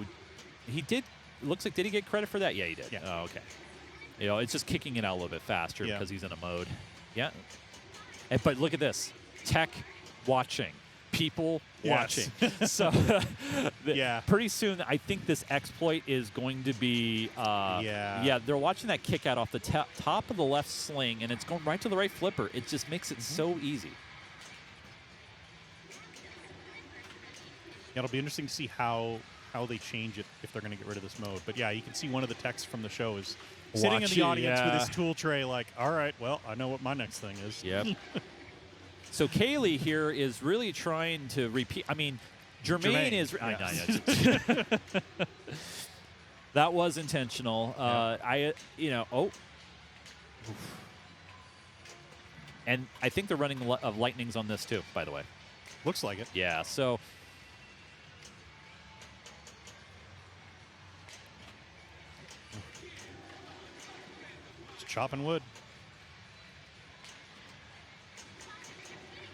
S1: he did, looks like, did he get credit for that? Yeah, he did.
S2: Yeah.
S1: Oh, okay. It's just kicking it out a little bit faster because he's in a mode. Yeah. But look at this. Tech watching. People watching. So, pretty soon, I think this exploit is going to be, they're watching that kick out off the top of the left sling, and it's going right to the right flipper. It just makes it so easy.
S2: Yeah, it'll be interesting to see how they change it if they're going to get rid of this mode. But yeah, you can see one of the techs from the show is sitting in the audience with his tool tray like, all right, well, I know what my next thing is.
S1: Yep. So Kaylee here is really trying to repeat. I mean, Jermaine is. That was intentional. And I think they're running of lightnings on this too, by the way.
S2: Looks like it.
S1: Yeah. So.
S2: Just chopping wood.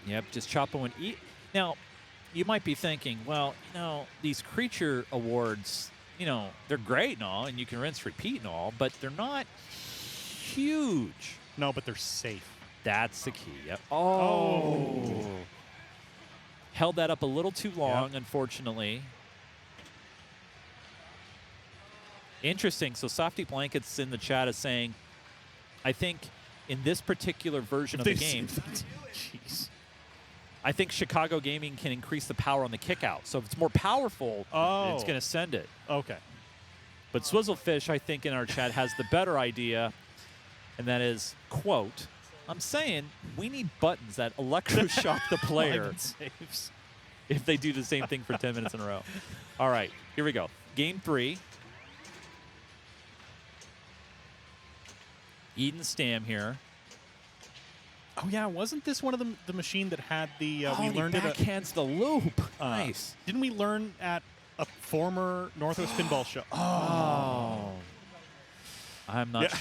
S1: Yep, just chopping wood. Now, you might be thinking, well, these creature awards, they're great and all, and you can rinse, repeat and all, but they're not huge.
S2: No, but they're safe.
S1: That's the key. Yep. Oh. Held that up a little too long, unfortunately. Interesting. So Softy Blankets in the chat is saying, I think in this particular version of the game,
S2: jeez.
S1: I think Chicago Gaming can increase the power on the kick out. So if it's more powerful, it's going to send it.
S2: Okay.
S1: But Swizzlefish, I think, in our chat has the better idea, and that is, quote, I'm saying we need buttons that electroshock the player if they do the same thing for 10 minutes in a row. All right, here we go. Game 3. Eden Stam here.
S2: Oh yeah, wasn't this one of the machine that had the we learned it
S1: backhands the loop? Nice.
S2: Didn't we learn at a former Northwest Pinball show?
S1: I'm not.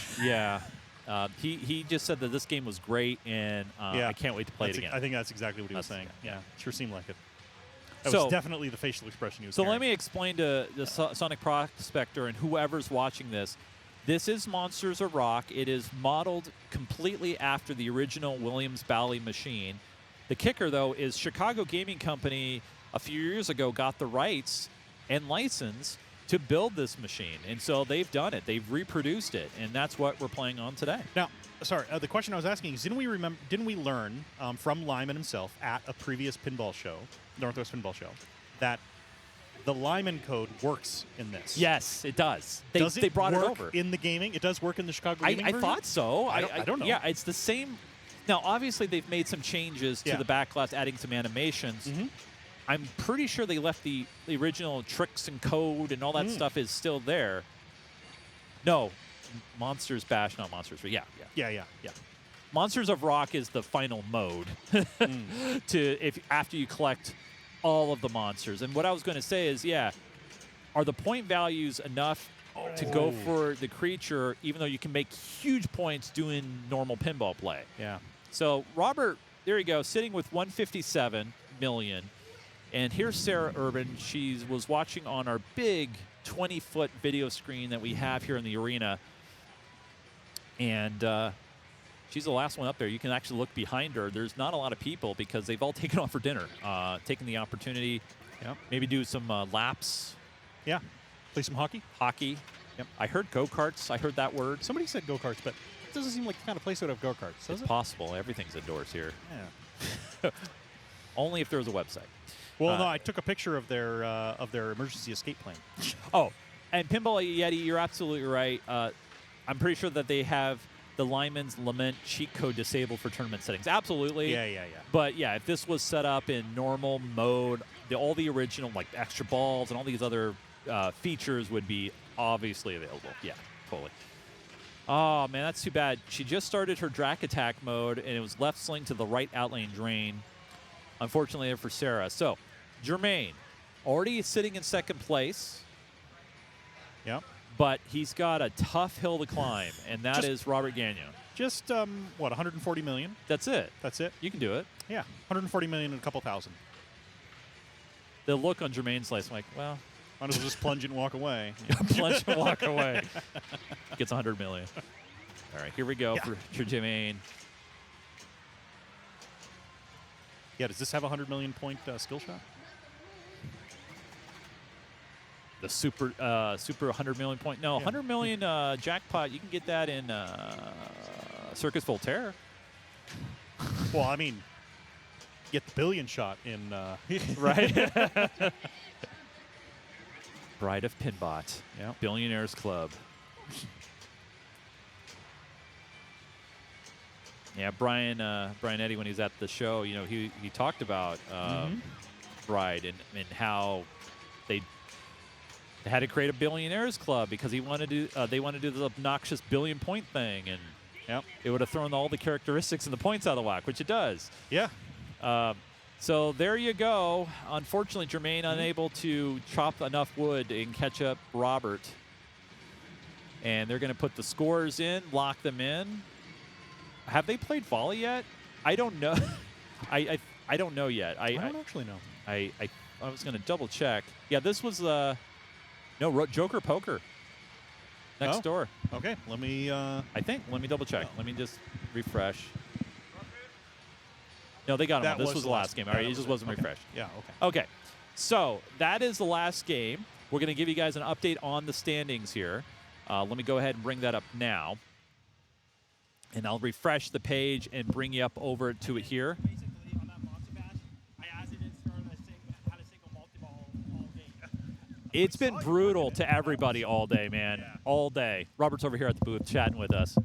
S1: He just said that this game was great, and I can't wait to play it again.
S2: I think that's exactly what he was saying. Yeah, sure seemed like it. That
S1: So-
S2: was definitely the facial expression he was
S1: So
S2: carrying.
S1: let me explain to the Sonic Prospector and whoever's watching this. This is Monsters of Rock. It is modeled completely after the original Williams-Bally machine. The kicker, though, is Chicago Gaming Company a few years ago got the rights and license to build this machine. And so they've done it. They've reproduced it. And that's what we're playing on today.
S2: Now, sorry, the question I was asking is, didn't we learn from Lyman himself at a previous pinball show, Northwest Pinball Show, that the Lyman code works in this?
S1: Yes, it does.
S2: Does
S1: They brought
S2: work
S1: it over.
S2: in the gaming? It does work in the Chicago gaming
S1: I
S2: version?
S1: thought so.
S2: I don't know.
S1: Yeah, it's the same. Now, obviously, they've made some changes to the backlash, adding some animations. I'm pretty sure they left the original tricks and code and all that stuff is still there. No, Monsters Bash, not Monsters, but yeah. Monsters of Rock is the final mode after you collect all of the monsters. And what I was going to say is, are the point values enough to go for the creature, even though you can make huge points doing normal pinball play?
S2: Yeah.
S1: So Robert, there you go, sitting with 157 million. And here's Sarah Urban. She was watching on our big 20-foot video screen that we have here in the arena. And she's the last one up there. You can actually look behind her. There's not a lot of people because they've all taken off for dinner, taking the opportunity, maybe do some laps.
S2: Yeah. Play some hockey.
S1: Hockey.
S2: Yep.
S1: I heard go-karts. I heard that word.
S2: Somebody said go-karts, but it doesn't seem like the kind of place that would have go-karts, does
S1: It's
S2: it?
S1: possible. Everything's indoors here.
S2: Yeah.
S1: Only if there's a website.
S2: Well, no, I took a picture of their emergency escape plane.
S1: Oh, and Pinball Yeti, you're absolutely right. I'm pretty sure that they have the Lineman's Lament cheat code disabled for tournament settings. Absolutely.
S2: Yeah.
S1: But yeah, if this was set up in normal mode, all the original like extra balls and all these other features would be obviously available. Yeah, totally. Oh man, that's too bad. She just started her Drac attack mode, and it was left sling to the right outlane drain. Unfortunately, there for Sarah. So, Jermaine, already sitting in second place.
S2: Yep.
S1: But he's got a tough hill to climb, and that is Robert Gagnon.
S2: Just, 140 million?
S1: That's it.
S2: That's it?
S1: You can do it.
S2: Yeah, 140 million and a couple thousand.
S1: The look on Jermaine's face, like, well.
S2: Might as well just plunge it and walk away.
S1: Plunge and walk away. Gets 100 million. All right, here we go for Jermaine.
S2: Yeah, does this have a 100 million point skill shot?
S1: The super 100 million point. No, 100 million jackpot. You can get that in Circus Voltaire.
S2: Well, I mean, get the billion shot in
S1: right. Bride of Pinbot. Yeah. Billionaires Club. Yeah, Brian Eddy, when he was at the show, he talked about Bride and how they had to create a billionaires club because they wanted to do the obnoxious billion point thing, and it would have thrown all the characteristics and the points out of whack, which it does.
S2: Yeah.
S1: So there you go. Unfortunately, Jermaine unable to chop enough wood and catch up Robert. And they're going to put the scores in, lock them in. Have they played volley yet? I don't know. I don't know yet. I
S2: don't actually know.
S1: I was going to double check. Yeah, this was Joker Poker next door.
S2: Okay, let me.
S1: I think. Let me double check. Let me just refresh. No, they got him. This was the last game. All right, it just wasn't refreshed.
S2: Yeah, okay.
S1: Okay, so that is the last game. We're going to give you guys an update on the standings here. Let me go ahead and bring that up now. And I'll refresh the page and bring you up over to it here.
S6: Basically, on that Monster Bash, I asked it to start how to single multi-ball all day.
S1: It's been brutal to everybody all day, man.
S2: Yeah.
S1: All day. Robert's over here at the booth chatting with us.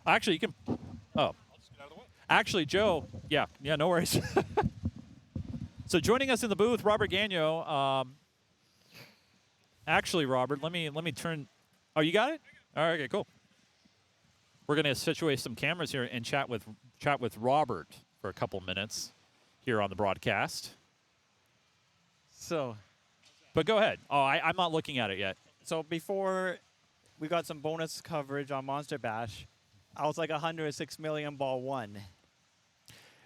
S1: Actually, you can... Oh. Actually, Joe, yeah, no worries. So joining us in the booth, Robert Gagnon. Actually, Robert, let me turn. Oh, you got it? All right, okay, cool. We're gonna situate some cameras here and chat with Robert for a couple minutes here on the broadcast.
S9: So,
S1: but go ahead. Oh, I'm not looking at it yet.
S9: So before we got some bonus coverage on Monster Bash, I was like 106 million ball one.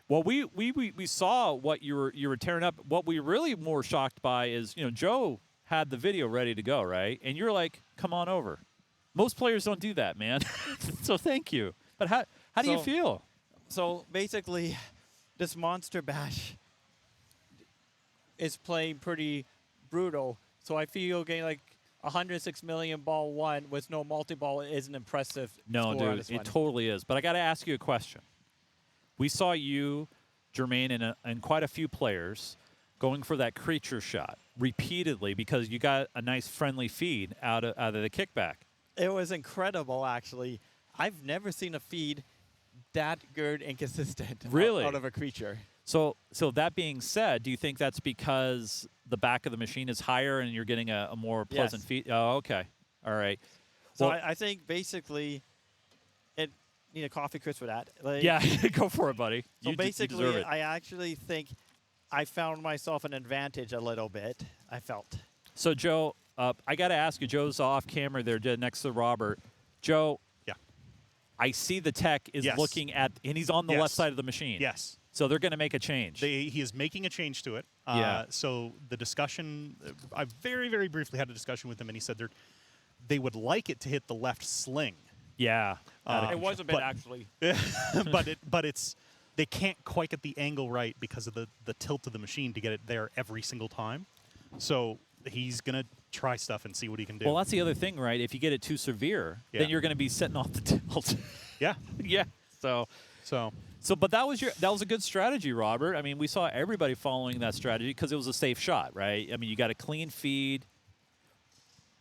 S1: Well, we saw what you were tearing up. What we really more shocked by is, Joe had the video ready to go, right? And you're like, come on over. Most players don't do that, man. So thank you. But how do you feel?
S9: So basically, this Monster Bash is playing pretty brutal. So I feel getting like 106 million ball one with no multi-ball is an impressive
S1: No,
S9: score on
S1: dude,
S9: this
S1: it
S9: one.
S1: totally is. But I got to ask you a question. We saw you, Jermaine, and quite a few players going for that creature shot repeatedly because you got a nice friendly feed out of the kickback.
S9: It was incredible, actually. I've never seen a feed that good and consistent
S1: Really?
S9: out of a creature.
S1: So that being said, do you think that's because the back of the machine is higher and you're getting a more pleasant
S9: Yes.
S1: feed? Oh, okay. All right.
S9: So
S1: Well,
S9: I think basically it need a coffee crisp for that. Like,
S1: yeah, go for it, buddy.
S9: So
S1: You
S9: basically,
S1: deserve it.
S9: I actually think I found myself an advantage a little bit. I felt.
S1: So, Joe, I got to ask you, Joe's off camera there dead next to Robert. Joe,
S2: Yeah.
S1: I see the tech is
S2: Yes.
S1: looking at, and he's on the
S2: Yes.
S1: left side of the machine.
S2: Yes.
S1: So they're going to make a change.
S2: He is making a change to it.
S1: Yeah.
S2: So the discussion, I very, very briefly had a discussion with him, and he said they would like it to hit the left sling
S1: Yeah.
S9: It was a bit, actually.
S2: but it's they can't quite get the angle right because of the tilt of the machine to get it there every single time. So he's going to try stuff and see what he can do.
S1: Well, that's the other thing, right? If you get it too severe, then you're going to be setting off the tilt.
S2: Yeah.
S1: Yeah. So, but that was a good strategy, Robert. I mean, we saw everybody following that strategy because it was a safe shot, right? I mean, you got a clean feed.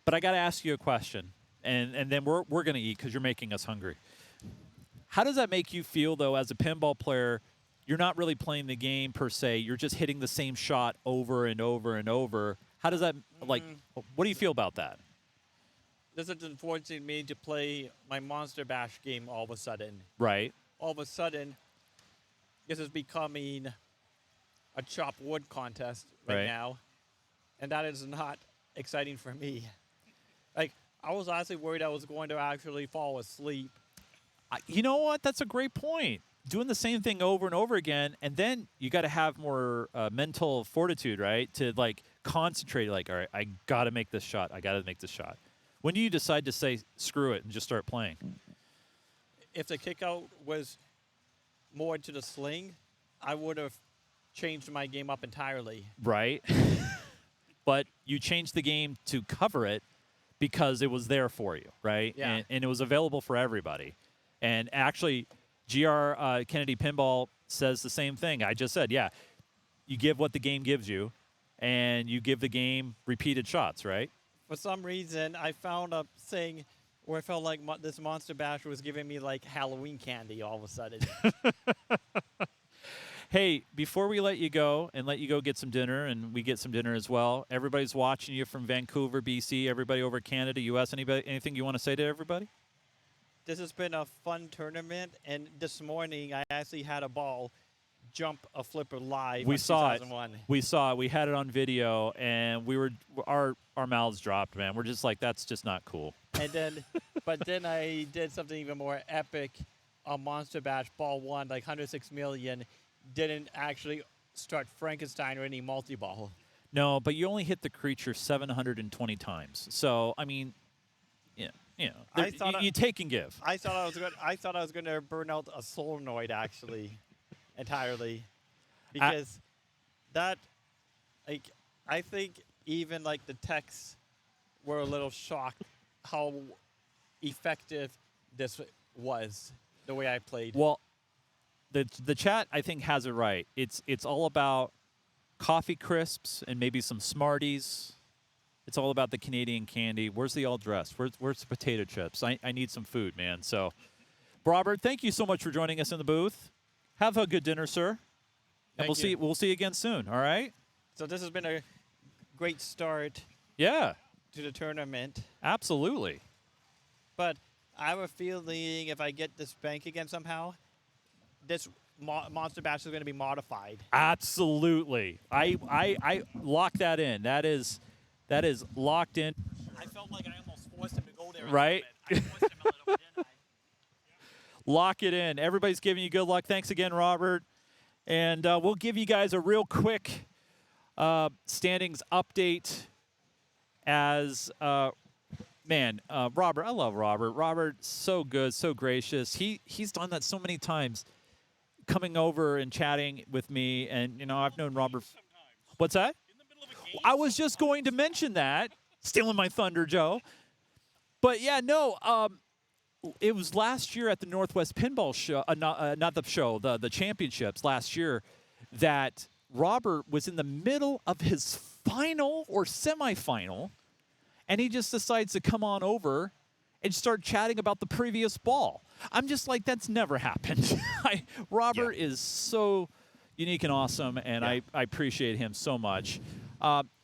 S1: But I got to ask you a question, and then we're going to eat because you're making us hungry. How does that make you feel, though, as a pinball player? You're not really playing the game per se. You're just hitting the same shot over and over and over. How does that, what do you feel about that?
S9: This is forcing me to play my Monster Bash game all of a sudden.
S1: Right.
S9: All of a sudden, this is becoming a chop wood contest right now, and that is not exciting for me. Like, I was honestly worried I was going to actually fall asleep.
S1: You know what? That's a great point. Doing the same thing over and over again, and then you got to have more mental fortitude, right? To, like, concentrate, like, all right, I got to make this shot. I got to make this shot. When do you decide to say, screw it, and just start playing?
S9: If the kickout was more to the sling, I would have changed my game up entirely.
S1: Right. But you changed the game to cover it because it was there for you, right?
S9: Yeah.
S1: And it was available for everybody. And actually, GR Kennedy Pinball says the same thing. I just said, yeah, you give what the game gives you, and you give the game repeated shots, right?
S9: For some reason, I found a thing where I felt like this Monster Bash was giving me, like, Halloween candy all of a sudden.
S1: Hey, before we let you go and let you go get some dinner, and we get some dinner as well, everybody's watching you from Vancouver, BC, everybody over Canada, U.S., anything you want to say to everybody?
S9: This has been a fun tournament, and this morning I actually had a ball jump a flipper live.
S1: We
S9: on
S1: saw
S9: 2001.
S1: it. We saw it. We had it on video, and our mouths dropped, man. We're just like, that's just not cool.
S9: And then, but then I did something even more epic. A Monster Bash ball one, like 106 million, didn't actually start Frankenstein or any multi-ball.
S1: No, but you only hit the creature 720 times. So, I mean, you take and give.
S9: I thought I was going to burn out a solenoid actually, entirely, because that, like, I think even like the techs were a little shocked how effective this was, the way I played.
S1: Well, the chat I think has it right. It's all about coffee crisps and maybe some Smarties. It's all about the Canadian candy. Where's the all dressed? Where's the potato chips? I need some food, man. So, Robert, thank you so much for joining us in the booth. Have a good dinner, sir. And we'll see you again soon. All right.
S9: So this has been a great start.
S1: Yeah.
S9: To the tournament.
S1: Absolutely.
S9: But I have a feeling if I get this bank again somehow, this Monster Bash is going to be modified.
S1: Absolutely. I lock that in. That is locked in.
S9: I felt like I almost forced him to go there.
S1: Right?
S9: I forced him a little bit, didn't I?
S1: Lock it in. Everybody's giving you good luck. Thanks again, Robert. And we'll give you guys a real quick standings update as Robert. I love Robert. Robert's so good, so gracious. He's done that so many times, coming over and chatting with me. And, I've known Robert. What's that? I was just going to mention that. Stealing my thunder, Joe. But, yeah, no, it was last year at the Northwest Pinball Show, not the show, the championships last year, that Robert was in the middle of his final or semifinal, and he just decides to come on over and start chatting about the previous ball. I'm just like, that's never happened. Robert is so unique and awesome, and I appreciate him so much.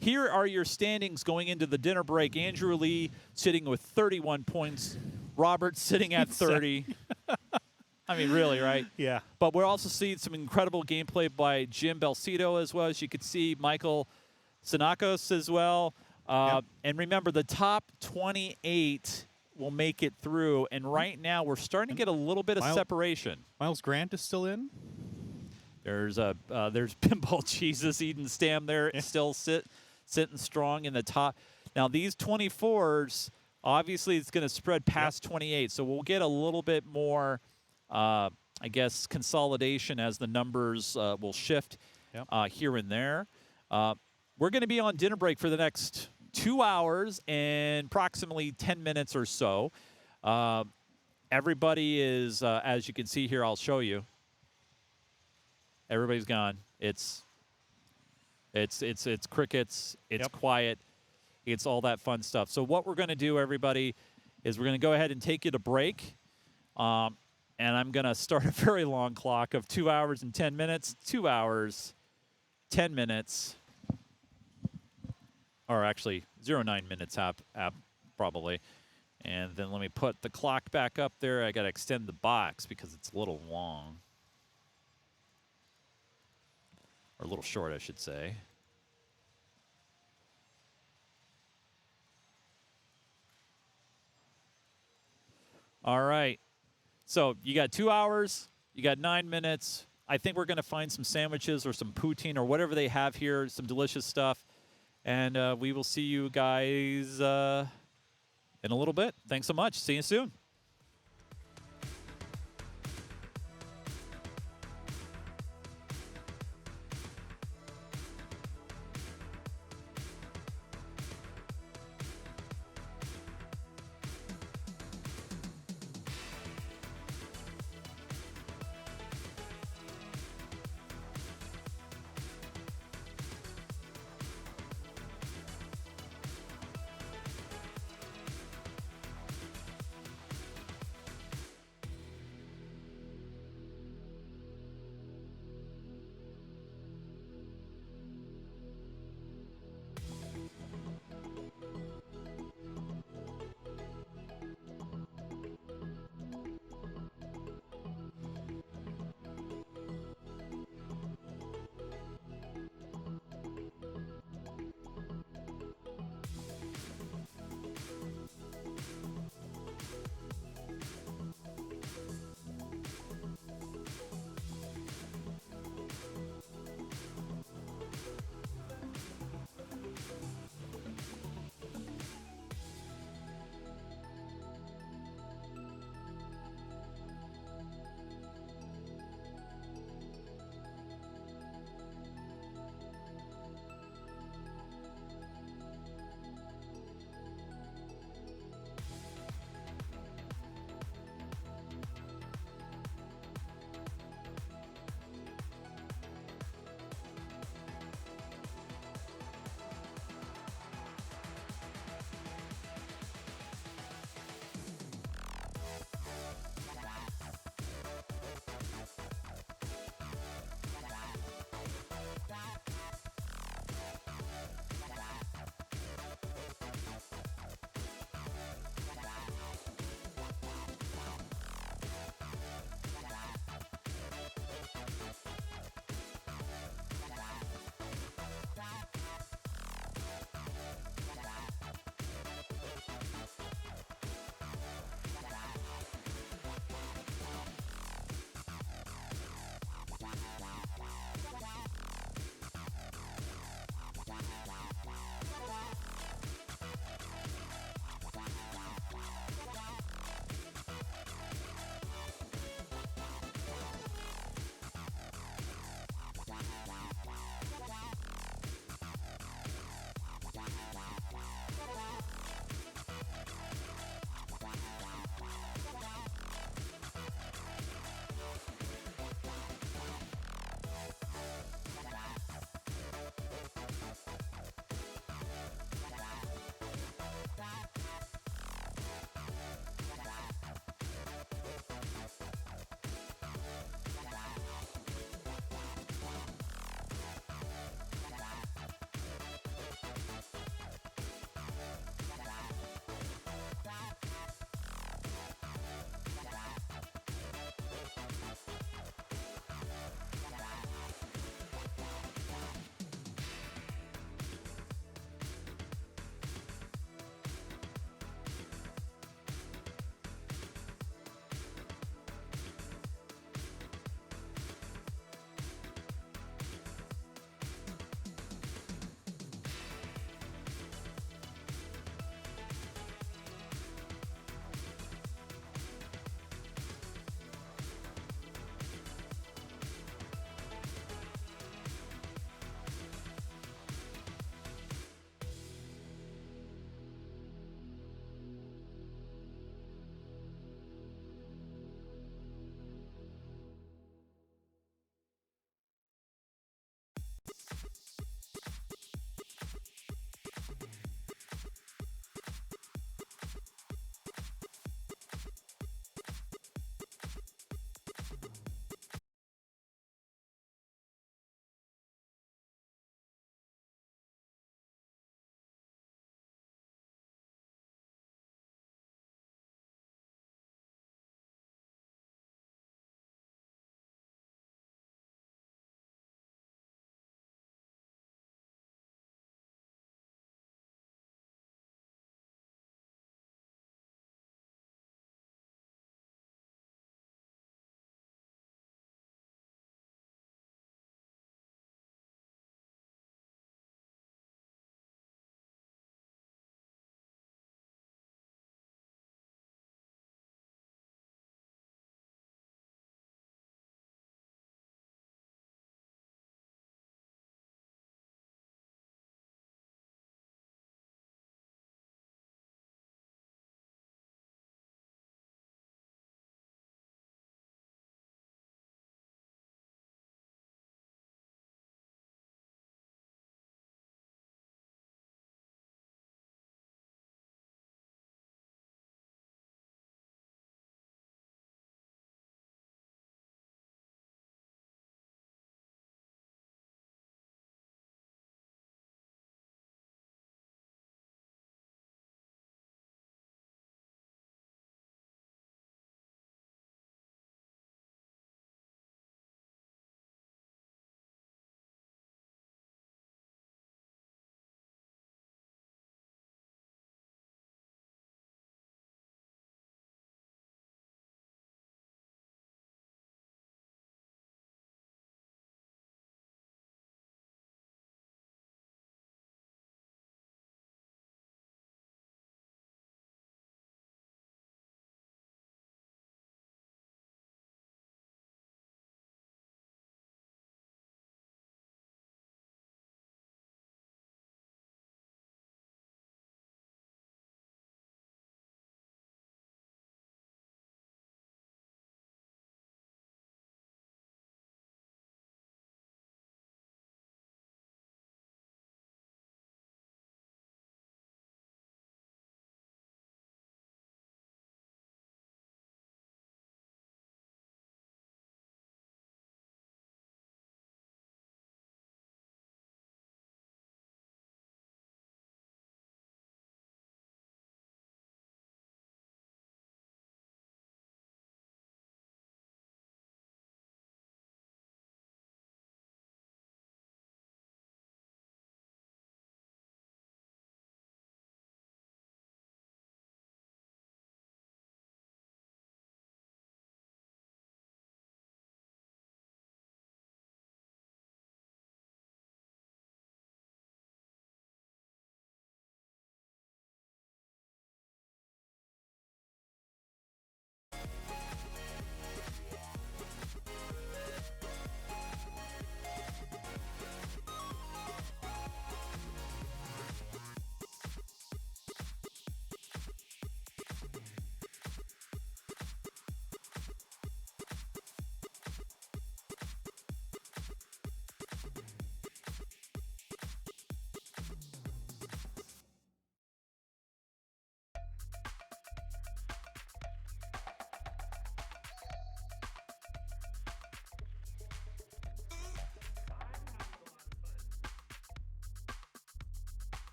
S1: Here are your standings going into the dinner break. Andrew Lee sitting with 31 points. Robert sitting at 30. I mean, really, right?
S2: Yeah.
S1: But we're also seeing some incredible gameplay by Jim Belcito as well. As you could see, Michael Sinakos as well. And remember, the top 28 will make it through. And right now, we're starting to get a little bit of separation.
S2: Miles Grant is still in.
S1: There's Pinball Jesus, Eden Stam there, still sitting strong in the top. Now, these 24s Obviously, it's going to spread past 28, so we'll get a little bit more, I guess, consolidation as the numbers will shift here and there. We're going to be on dinner break for the next 2 hours and approximately 10 minutes or so. Everybody is, as you can see here, I'll show you. Everybody's gone. It's crickets. It's quiet. It's all that fun stuff. So what we're going to do, everybody, is we're going to go ahead and take you to break. And I'm going to start a very long clock of 2 hours and 10 minutes. 2 hours, 10 minutes. Or actually, 09 minutes app probably. And then let me put the clock back up there. I got to extend the box because it's a little long. Or a little short, I should say. All right. So you got 2 hours. You got 9 minutes. I think we're going to find some sandwiches or some poutine or whatever they have here, some delicious stuff. And we will see you guys in a little bit. Thanks so much. See you soon.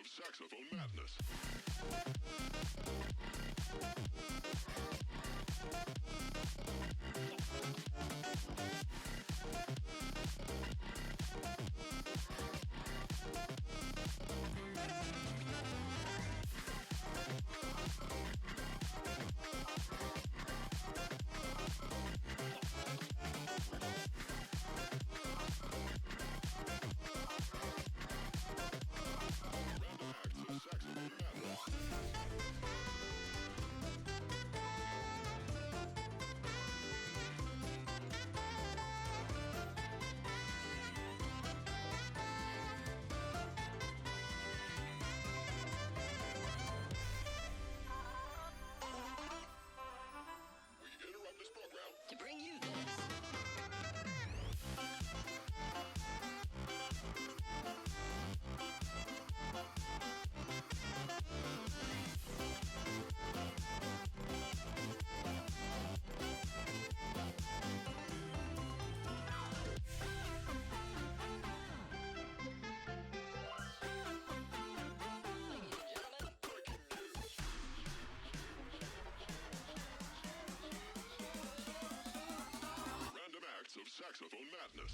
S7: of saxophone madness.
S8: To bring you this.
S7: Of saxophone madness.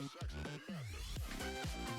S7: Saxophone Madness.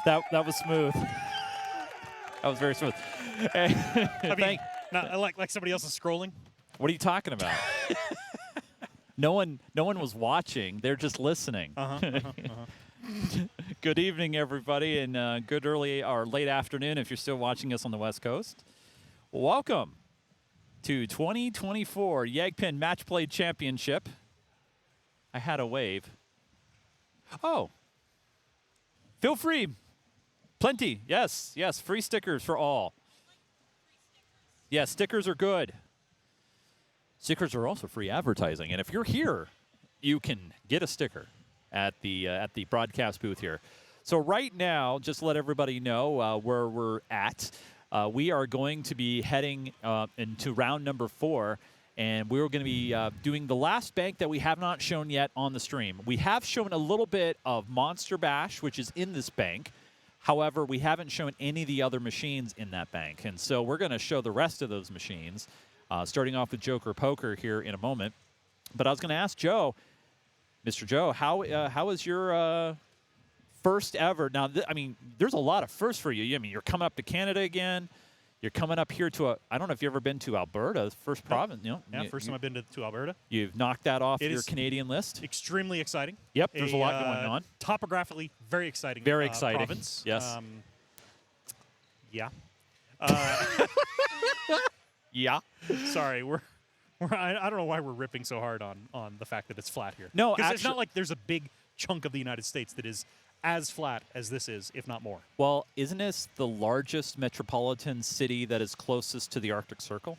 S1: That was smooth. That was very smooth.
S2: I mean, not like somebody else is scrolling.
S1: What are you talking about? No one was watching. They're just listening. Good evening, everybody, and good early or late afternoon if you're still watching us on the West Coast. Welcome to 2024 YEGPIN Match Play Championship. I had a wave. Oh. Feel free. Plenty. Yes. Free stickers for all. Yes, stickers are good. Stickers are also free advertising. And if you're here, you can get a sticker at the broadcast booth here. So right now, just to let everybody know where we're at, we are going to be heading into round number 4. And we're going to be doing the last bank that we have not shown yet on the stream. We have shown a little bit of Monster Bash, which is in this bank. However, we haven't shown any of the other machines in that bank. And so we're going to show the rest of those machines, starting off with Joker Poker here in a moment. But I was going to ask Joe, Mr. Joe, how is your first ever? Now, I mean, there's a lot of firsts for you. I mean, you're coming up to Canada again. You're coming up here to I don't know if you've ever been to Alberta, first province. You know,
S2: yeah, first time I've been to Alberta.
S1: You've knocked that off your Canadian list.
S2: Extremely exciting.
S1: Yep, there's a lot going on.
S2: Topographically, very exciting.
S1: Very exciting.
S2: Province.
S1: Yes.
S2: Yeah.
S1: Yeah.
S2: Sorry, I don't know why we're ripping so hard on the fact that it's flat here.
S1: No,
S2: it's not like there's a big chunk of the United States that is as flat as this is, if not more.
S1: Well, isn't this the largest metropolitan city that is closest to the Arctic Circle?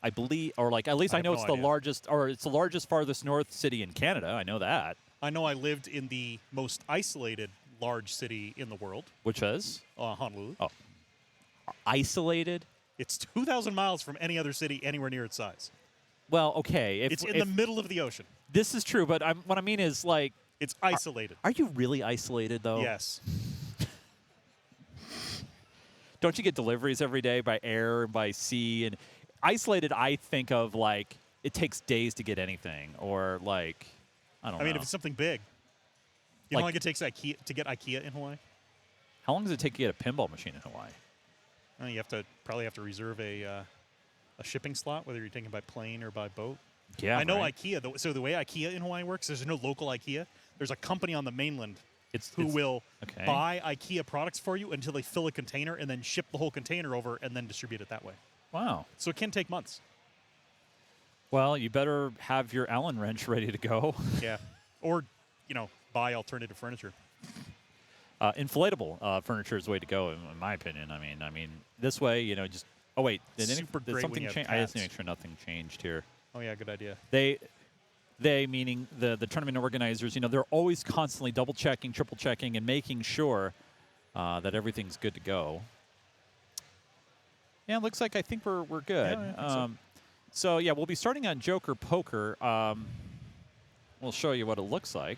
S1: I believe, or like at least I know it's the largest, or it's the largest farthest north city in Canada. I know that.
S2: I know I lived in the most isolated large city in the world.
S1: Which is?
S2: Honolulu.
S1: Oh. Isolated?
S2: It's 2,000 miles from any other city anywhere near its size.
S1: Well, okay.
S2: It's in the middle of the ocean.
S1: This is true, but what I mean is like,
S2: it's isolated.
S1: Are you really isolated, though?
S2: Yes.
S1: Don't you get deliveries every day by air and by sea? And isolated, I think of like it takes days to get anything, or like I don't know.
S2: I mean, if it's something big, you know how long it takes to get IKEA in Hawaii?
S1: How long does it take to get a pinball machine in Hawaii?
S2: You probably have to reserve a shipping slot, whether you're taking by plane or by boat.
S1: Yeah,
S2: I know IKEA. So the way IKEA in Hawaii works, there's no local IKEA. There's a company on the mainland who will buy IKEA products for you until they fill a container and then ship the whole container over and then distribute it that way.
S1: Wow.
S2: So it can take months.
S1: Well, you better have your Allen wrench ready to go.
S2: Yeah. Or, buy alternative furniture.
S1: Inflatable furniture is the way to go, in my opinion. I mean, this way, just. Oh wait, did something change? I just need to make sure nothing changed here.
S2: Oh yeah, good idea.
S1: They meaning the tournament organizers, they're always constantly double checking, triple checking, and making sure that everything's good to go. Yeah, it looks like I think we're good.
S2: Yeah,
S1: so yeah, we'll be starting on Joker Poker. We'll show you what it looks like.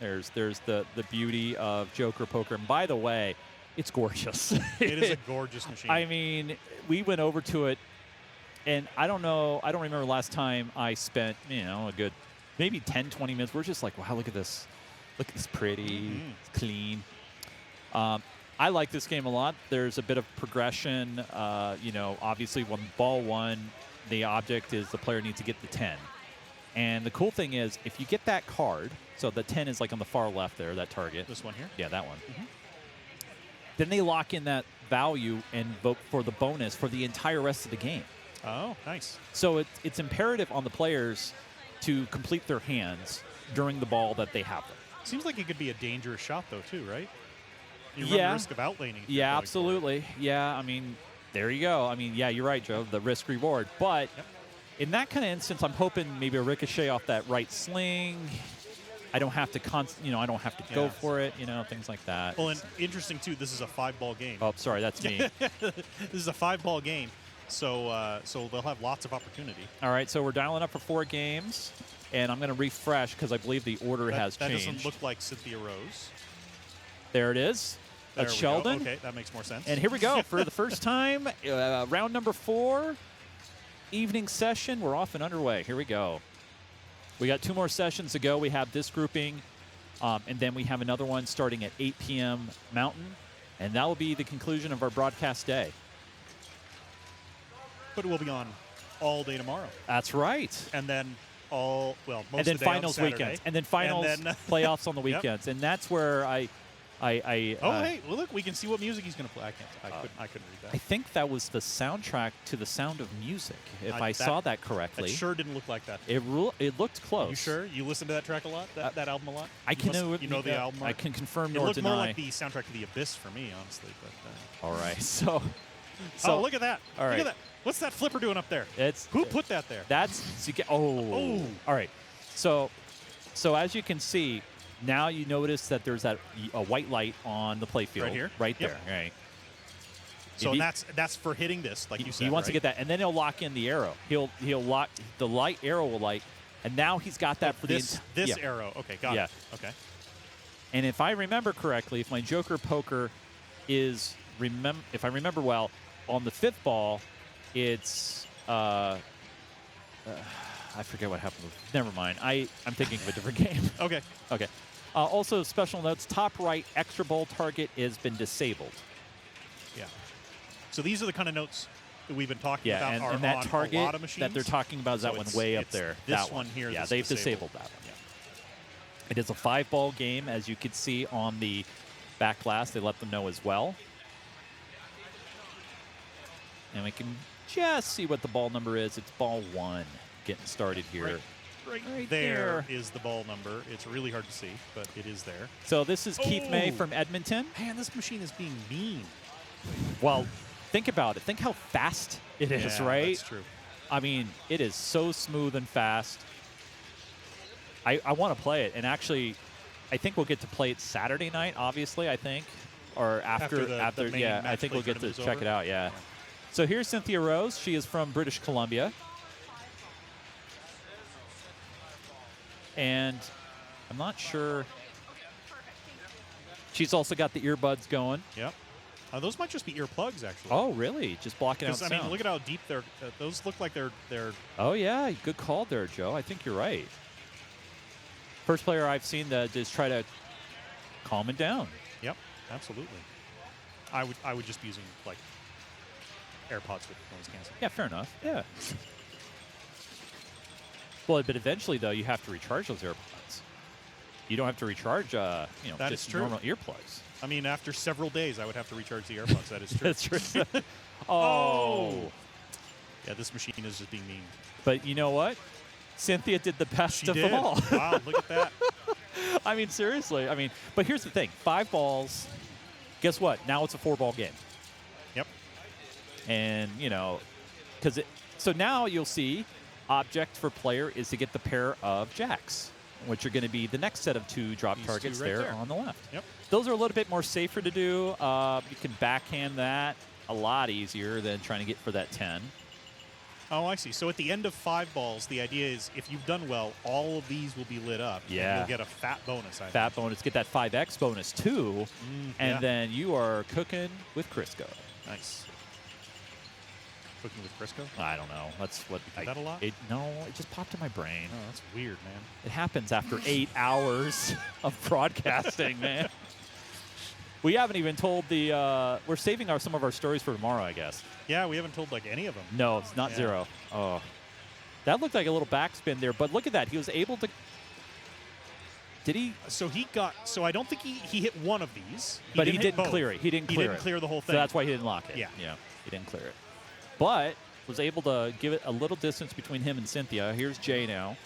S1: There's the beauty of Joker Poker, and by the way, it's gorgeous.
S2: It is a gorgeous machine.
S1: I mean, we went over to it. And I don't remember last time I spent, a good maybe 10, 20 minutes. We're just like, wow, look at this. Look at this pretty, it's clean. I like this game a lot. There's a bit of progression. Obviously when ball 1, the object is the player needs to get the 10. And the cool thing is if you get that card, so the 10 is like on the far left there, that target.
S2: This one here?
S1: Yeah, that one. Then they lock in that value and vote for the bonus for the entire rest of the game.
S2: Oh, nice.
S1: So it's imperative on the players to complete their hands during the ball that they have them.
S2: Seems like it could be a dangerous shot, though, too, right? You run the risk of outlaning.
S1: Yeah, absolutely. Yeah, I mean, there you go. I mean, yeah, you're right, Joe, the risk-reward. But in that kind of instance, I'm hoping maybe a ricochet off that right sling. I don't have to go for it, things like that.
S2: Well, and interesting, too, this is a 5-ball game.
S1: Oh, sorry, that's me.
S2: This is a 5-ball game. So they'll have lots of opportunity.
S1: All right, so we're dialing up for 4 games, and I'm going to refresh because I believe the order has changed.
S2: That doesn't look like Cynthia Rose.
S1: There it is. That's Sheldon.
S2: Okay, that makes more sense.
S1: And here we go for the first time, round number 4, evening session. We're off and underway. Here we go. We got 2 more sessions to go. We have this grouping And then we have another one starting at 8 p.m. Mountain, and that will be the conclusion of our broadcast day.
S2: But we'll be on all day tomorrow.
S1: That's right.
S2: And then most
S1: and then
S2: of the day
S1: finals
S2: on Saturday.
S1: weekends. And then finals playoffs on the
S2: Yep.
S1: weekends. And that's where
S2: hey, well, look, we can see what music he's going to play. I couldn't read that.
S1: I think that was the soundtrack to The Sound of Music, if I saw that correctly.
S2: That sure didn't look like that.
S1: It looked close.
S2: You sure? You listen to that track a lot? That album a lot?
S1: You
S2: know the album?
S1: I can confirm
S2: it
S1: nor
S2: looked
S1: deny.
S2: more like the soundtrack to The Abyss for me, honestly. But
S1: all right, so
S2: look at that!
S1: All right.
S2: Look at that! What's that flipper doing up there? Who put that there?
S1: All right. So as you can see, now you notice that there's a white light on the playfield.
S2: Right here?
S1: Right
S2: Yep.
S1: there. Right.
S2: So that's for hitting this, like you said.
S1: He wants
S2: right?
S1: to get that, and then he'll lock in the arrow. He'll lock the light arrow will light, and now he's got that for
S2: this
S1: yeah.
S2: arrow. Okay, got it. Okay.
S1: And if I remember correctly, if my Joker poker is if I remember well, on the 5th ball, it's I forget what happened. Never mind. I'm thinking of a different game.
S2: Okay.
S1: Okay. Also, special notes: top right extra ball target has been disabled.
S2: Yeah. So these are the kind of notes that we've been talking
S1: Yeah,
S2: about.
S1: and that
S2: on
S1: target
S2: a lot of machines.
S1: that they're talking about is that one way up there.
S2: This
S1: that
S2: one here.
S1: Yeah,
S2: that's
S1: they've disabled that one. Yeah. It is a 5-ball game, as you can see on the back glass. They let them know as well. And we can just see what the ball number is. It's ball 1 getting started here.
S2: Right there is the ball number. It's really hard to see, but it is there.
S1: So this is Keith May from Edmonton.
S2: Man, this machine is being mean.
S1: Well, think about it. Think how fast it is, right?
S2: That's true.
S1: I mean, it is so smooth and fast. I want to play it, and actually, I think we'll get to play it Saturday night. Obviously, I think, or after
S2: the main
S1: yeah, I
S2: match
S1: think
S2: play
S1: we'll get to
S2: tournament is
S1: check
S2: over?
S1: it out. Yeah. So here's Cynthia Rose. She is from British Columbia, and I'm not sure. She's also got the earbuds going.
S2: Yep. Those might just be earplugs, actually.
S1: Oh, really? Just blocking out
S2: I
S1: sound.
S2: mean, look at how deep they're. Those look like they're.
S1: Oh yeah, good call there, Joe. I think you're right. First player I've seen that just try to calm it down.
S2: Yep, absolutely. I would just be using like AirPods with noise canceling.
S1: Yeah, fair enough. Yeah. Well, but eventually though, you have to recharge those AirPods. You don't have to recharge,
S2: That
S1: just
S2: is true.
S1: normal earplugs.
S2: I mean, after several days, I would have to recharge the AirPods. That is true.
S1: That's true. Oh.
S2: Yeah, this machine is just being mean.
S1: But you know what? Cynthia did the best
S2: She
S1: of
S2: did.
S1: them all.
S2: Wow, look at that.
S1: I mean, seriously. I mean, but here's the thing: 5 balls. Guess what? Now it's a 4-ball game.
S2: Yep.
S1: And so now you'll see, object for player is to get the pair of jacks, which are going to be the next set of 2 drop
S2: These
S1: targets
S2: 2 right
S1: there
S2: there.
S1: on the left.
S2: Yep.
S1: Those are a little bit more safer to do. You can backhand that a lot easier than trying to get for that 10.
S2: Oh, I see. So at the end of 5 balls, the idea is if you've done well, all of these will be lit up.
S1: Yeah.
S2: And you'll get a fat bonus. I
S1: Fat bonus, get that 5x bonus too, and
S2: yeah.
S1: then you are cooking with Crisco.
S2: Nice. Cooking with Crisco?
S1: I don't know. That's what
S2: do that a lot?
S1: It just popped in my brain.
S2: Oh, that's weird, man.
S1: It happens after 8 hours of broadcasting, man. We haven't even told we're saving some of our stories for tomorrow, I guess.
S2: Yeah, we haven't told like any of them.
S1: No, it's not 0. Oh, that looked like a little backspin there, but look at that. He was able to. Did he?
S2: So I don't think he hit one of these.
S1: But he
S2: hit
S1: didn't
S2: both.
S1: clear it. He didn't clear
S2: the whole
S1: So
S2: thing.
S1: that's why he didn't lock it.
S2: Yeah.
S1: Yeah, he didn't clear it. But was able to give it a little distance between him and Cynthia. Here's Jay now.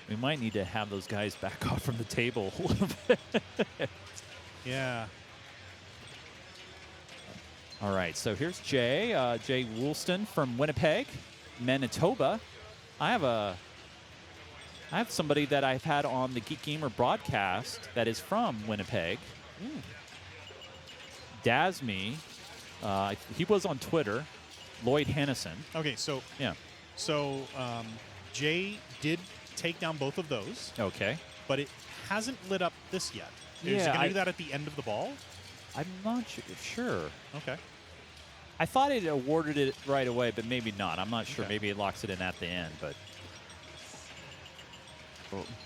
S1: We might need to have those guys back off from the table a little bit.
S2: Yeah.
S1: All right, so here's Jay. Jay Woolston from Winnipeg, Manitoba. I have somebody that I've had on the Geek Gamer broadcast that is from Winnipeg. Dasme. He was on Twitter. Lloyd Hannison.
S2: Okay, so
S1: Yeah.
S2: So Jay did take down both of those,
S1: Okay.
S2: but it hasn't lit up this yet. Is
S1: Yeah,
S2: it going
S1: I-
S2: to do that at the end of the ball?
S1: I'm not sure.
S2: Okay.
S1: I thought it awarded it right away, but maybe not. I'm not sure.
S2: Okay.
S1: Maybe it locks it in at the end, but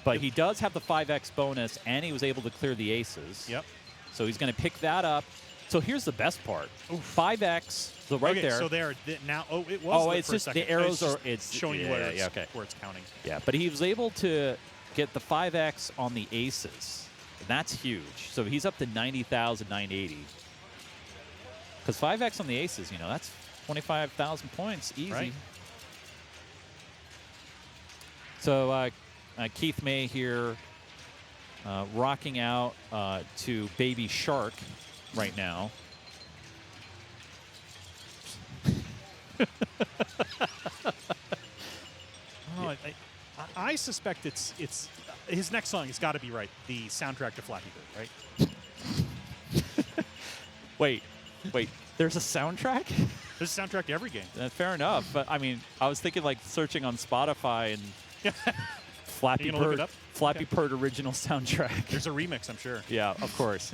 S1: But he does have the 5x bonus, and he was able to clear the aces.
S2: Yep.
S1: So he's going to pick that up. So here's the best part. 5x, so right there.
S2: So there now. Oh, it was.
S1: Oh,
S2: lit
S1: it's
S2: for a
S1: just
S2: second.
S1: the arrows
S2: just
S1: are. It's
S2: showing you
S1: yeah,
S2: where,
S1: yeah,
S2: where it's counting.
S1: Yeah, but he was able to get the 5x on the aces. And that's huge. So he's up to 90,980. Because 5x on the aces, you know, that's 25,000 points, easy.
S2: Right.
S1: So Keith May here, rocking out to Baby Shark right now.
S2: I suspect it's his next song has got to be right. The soundtrack to Flappy Bird, right?
S1: Wait. There's a soundtrack?
S2: There's a soundtrack to every game.
S1: Fair enough, but I mean, I was thinking like searching on Spotify and Flappy
S2: gonna look
S1: Bird,
S2: it up?
S1: Flappy Bird original soundtrack.
S2: There's a remix, I'm sure.
S1: Yeah, of course.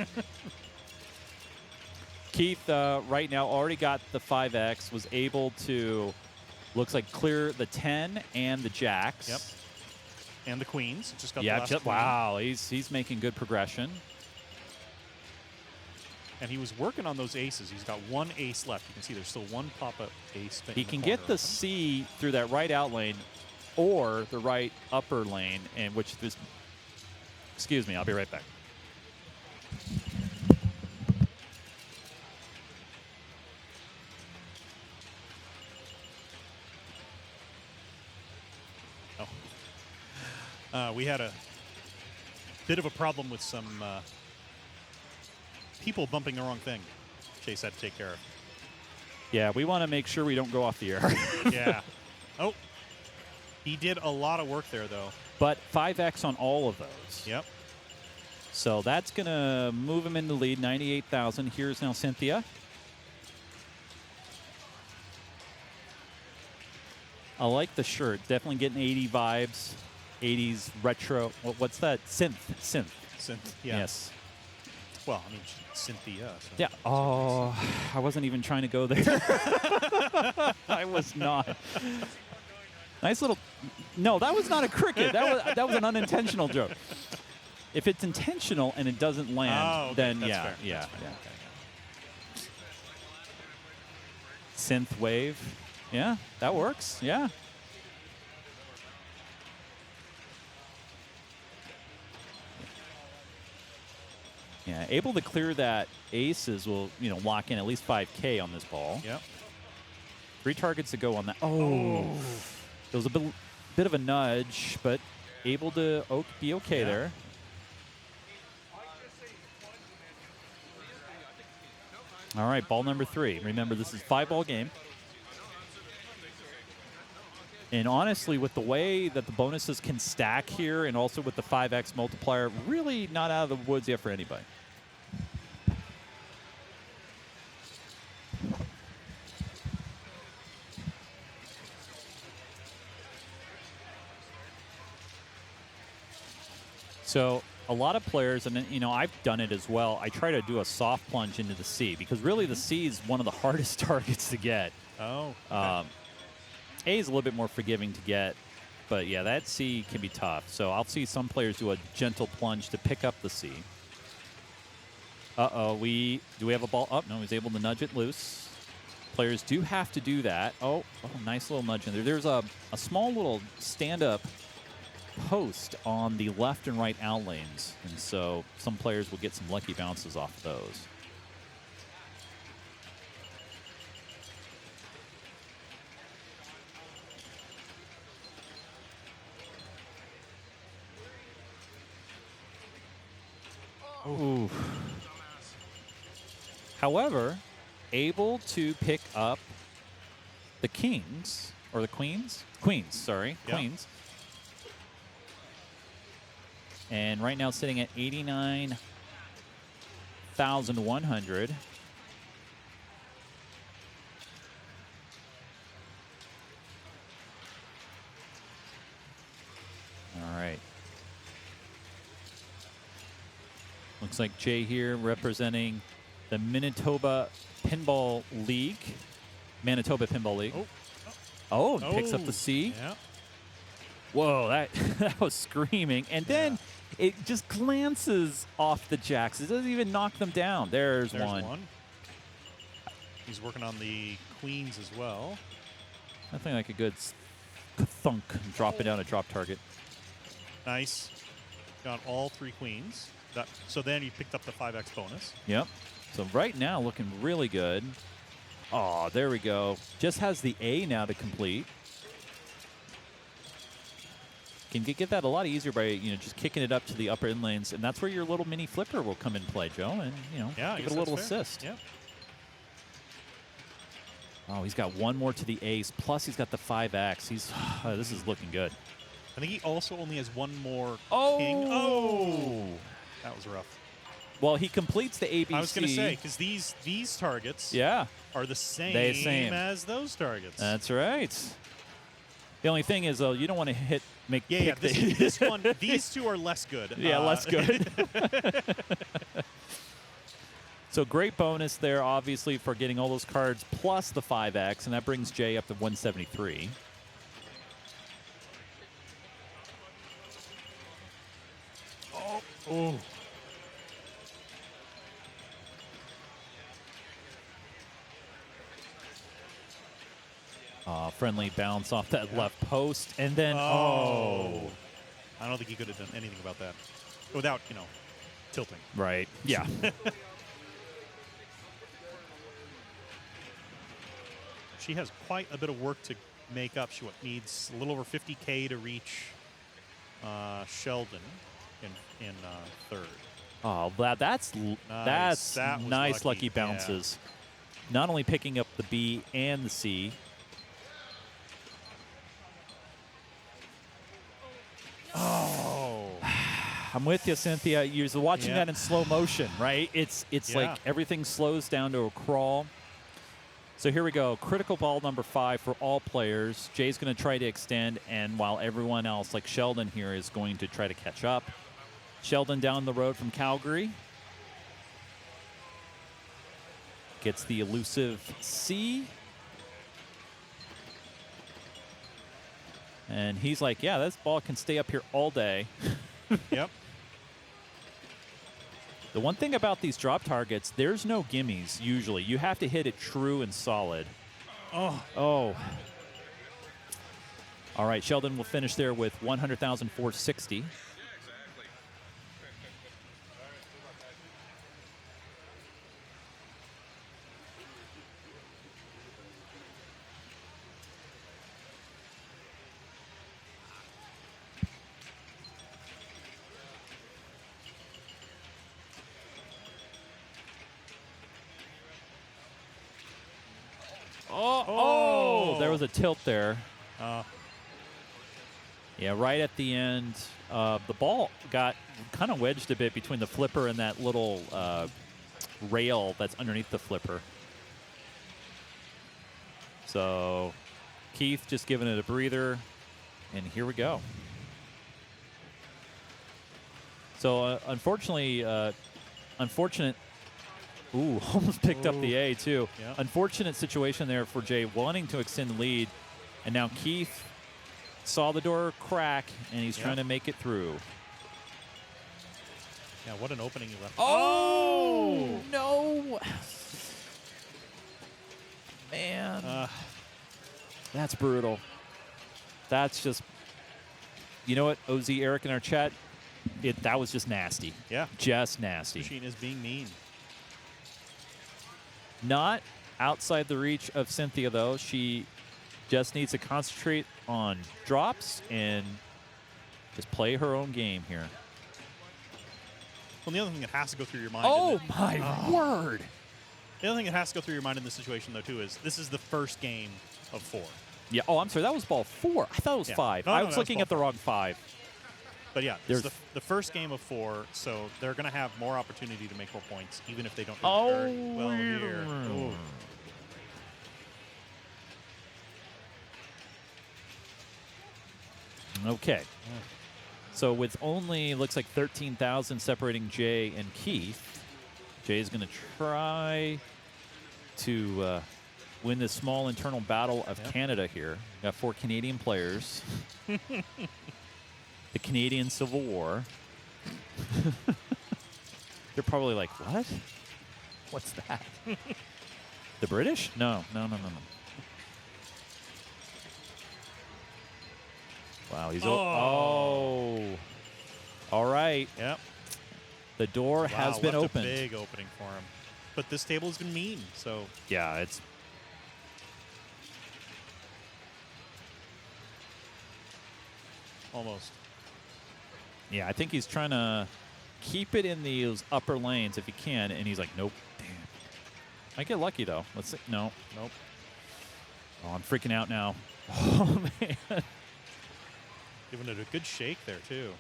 S1: Keith, right now, already got the 5x, was able to, looks like, clear the 10 and the jacks.
S2: Yep. And the queens. Just got
S1: Yeah,
S2: the last queen.
S1: wow, he's making good progression.
S2: And he was working on those aces. He's got one ace left. You can see there's still one pop-up ace.
S1: He can get the C through that right out lane or the right upper lane, and which is, excuse me, I'll be right back.
S2: We had a bit of a problem with some people bumping the wrong thing. Chase had to take care of.
S1: Yeah, we want to make sure we don't go off the air.
S2: Yeah. Oh, he did a lot of work there, though.
S1: But 5x on all of those.
S2: Yep.
S1: So that's going to move him in the lead, 98,000. Here's now Cynthia. I like the shirt. Definitely getting 80 vibes. 80s retro. What's that? Synth.
S2: Yeah.
S1: Yes.
S2: Well, I mean, Cynthia. So.
S1: Yeah. Oh, I wasn't even trying to go there. I was not. Nice little. No, that was not a cricket. That was an unintentional joke. If it's intentional and it doesn't land,
S2: okay.
S1: then
S2: That's
S1: yeah,
S2: fair.
S1: yeah,
S2: That's fair.
S1: yeah. Synth wave. Yeah, that works. Yeah. Yeah, able to clear that aces will, lock in at least 5K on this ball.
S2: Yep.
S1: 3 targets to go on that. Oh. It was a bit of a nudge, but able to be okay there. All right, ball number 3. Remember, this is a 5-ball game. And honestly, with the way that the bonuses can stack here and also with the 5x multiplier, really not out of the woods yet for anybody. So a lot of players, and I've done it as well, I try to do a soft plunge into the C because really the C is one of the hardest targets to get.
S2: Oh, okay.
S1: A is a little bit more forgiving to get, but yeah, that C can be tough. So I'll see some players do a gentle plunge to pick up the C. Do we have a ball up? No, he's able to nudge it loose. Players do have to do that. Oh, nice little nudge in there. There's a small little stand-up post on the left and right out lanes, and so some players will get some lucky bounces off those. Ooh. However, able to pick up the kings, or the queens? Queens, sorry.
S2: Yep.
S1: Queens. And right now sitting at 89,100. All right. Looks like Jay here representing the Manitoba Pinball League. Manitoba Pinball League. Oh, picks up the C.
S2: Yeah.
S1: Whoa, that that was screaming. And then it just glances off the jacks. It doesn't even knock them down. There's one.
S2: He's working on the queens as well.
S1: Nothing like a good thunk dropping down a drop target.
S2: Nice. Got all 3 queens. So then he picked up the 5x bonus.
S1: Yep. So right now looking really good. Oh, there we go. Just has the A now to complete. Can get that a lot easier by just kicking it up to the upper end lanes, and that's where your little mini flipper will come in play, Joe, and give it a little assist.
S2: Yep.
S1: Oh, he's got one more to the ace, plus he's got the 5x. This is looking good.
S2: I think he also only has one more king.
S1: Oh!
S2: That was rough.
S1: Well, he completes the ABC.
S2: I was going to say, because these targets are the same as those targets.
S1: That's right. The only thing is, though, you don't want to make
S2: this one, these two are less good.
S1: Yeah, less good. So great bonus there, obviously, for getting all those cards plus the 5x, and that brings Jay up to 173.
S2: Oh.
S1: Friendly bounce off that left post, and then
S2: I don't think he could have done anything about that without, tilting.
S1: Right. Yeah.
S2: She has quite a bit of work to make up. She needs a little over 50K to reach Sheldon in third.
S1: Oh, that's nice lucky bounces. Yeah. Not only picking up the B and the C.
S2: Oh.
S1: I'm with you, Cynthia. You're watching that in slow motion, right? It's like everything slows down to a crawl. So here we go. Critical ball number 5 for all players. Jay's going to try to extend, and while everyone else, like Sheldon here, is going to try to catch up. Sheldon down the road from Calgary. Gets the elusive C. And he's like, yeah, this ball can stay up here all day.
S2: Yep.
S1: The one thing about these drop targets, there's no gimmies usually. You have to hit it true and solid.
S2: Oh.
S1: All right, Sheldon will finish there with 100,460. There was a tilt there. Yeah, right at the end. The ball got kind of wedged a bit between the flipper and that little rail that's underneath the flipper. So Keith just giving it a breather, and here we go. So unfortunately, ooh, almost picked up the A, too.
S2: Yep.
S1: Unfortunate situation there for Jay, wanting to extend the lead. And now Keith saw the door crack, and he's trying to make it through.
S2: Yeah, what an opening he left.
S1: Oh, no. Man. That's brutal. That's just, you know what, OZ, Eric in our chat, that was just nasty.
S2: Yeah.
S1: Just nasty.
S2: Machine is being mean.
S1: Not outside the reach of Cynthia, though. She just needs to concentrate on drops and just play her own game here.
S2: Well, the other thing that has to go through your mind.
S1: Oh, my word.
S2: The other thing that has to go through your mind in this situation, though, too, is this is the first game of 4.
S1: Yeah. Oh, I'm sorry. That was ball 4. I thought it was 5. I was looking at the wrong 5.
S2: But yeah, this is the first game of 4, so they're going to have more opportunity to make more points, even if they don't do very well here. Ooh.
S1: Okay. So with only, looks like 13,000 separating Jay and Keith, Jay's going to try to win this small internal battle of Canada here. Got 4 Canadian players. The Canadian Civil War. They're probably like, what? What's that? The British? No. Wow, he's oh. All right.
S2: Yep.
S1: The door has been
S2: left
S1: opened.
S2: A big opening for him. But this table has been mean, so
S1: Yeah, it's
S2: almost.
S1: yeah, I think he's trying to keep it in these upper lanes if he can, and he's like, nope. Damn. I get lucky though. Let's see. No, nope. Oh, I'm freaking out now. Oh man.
S2: Giving it a good shake there too.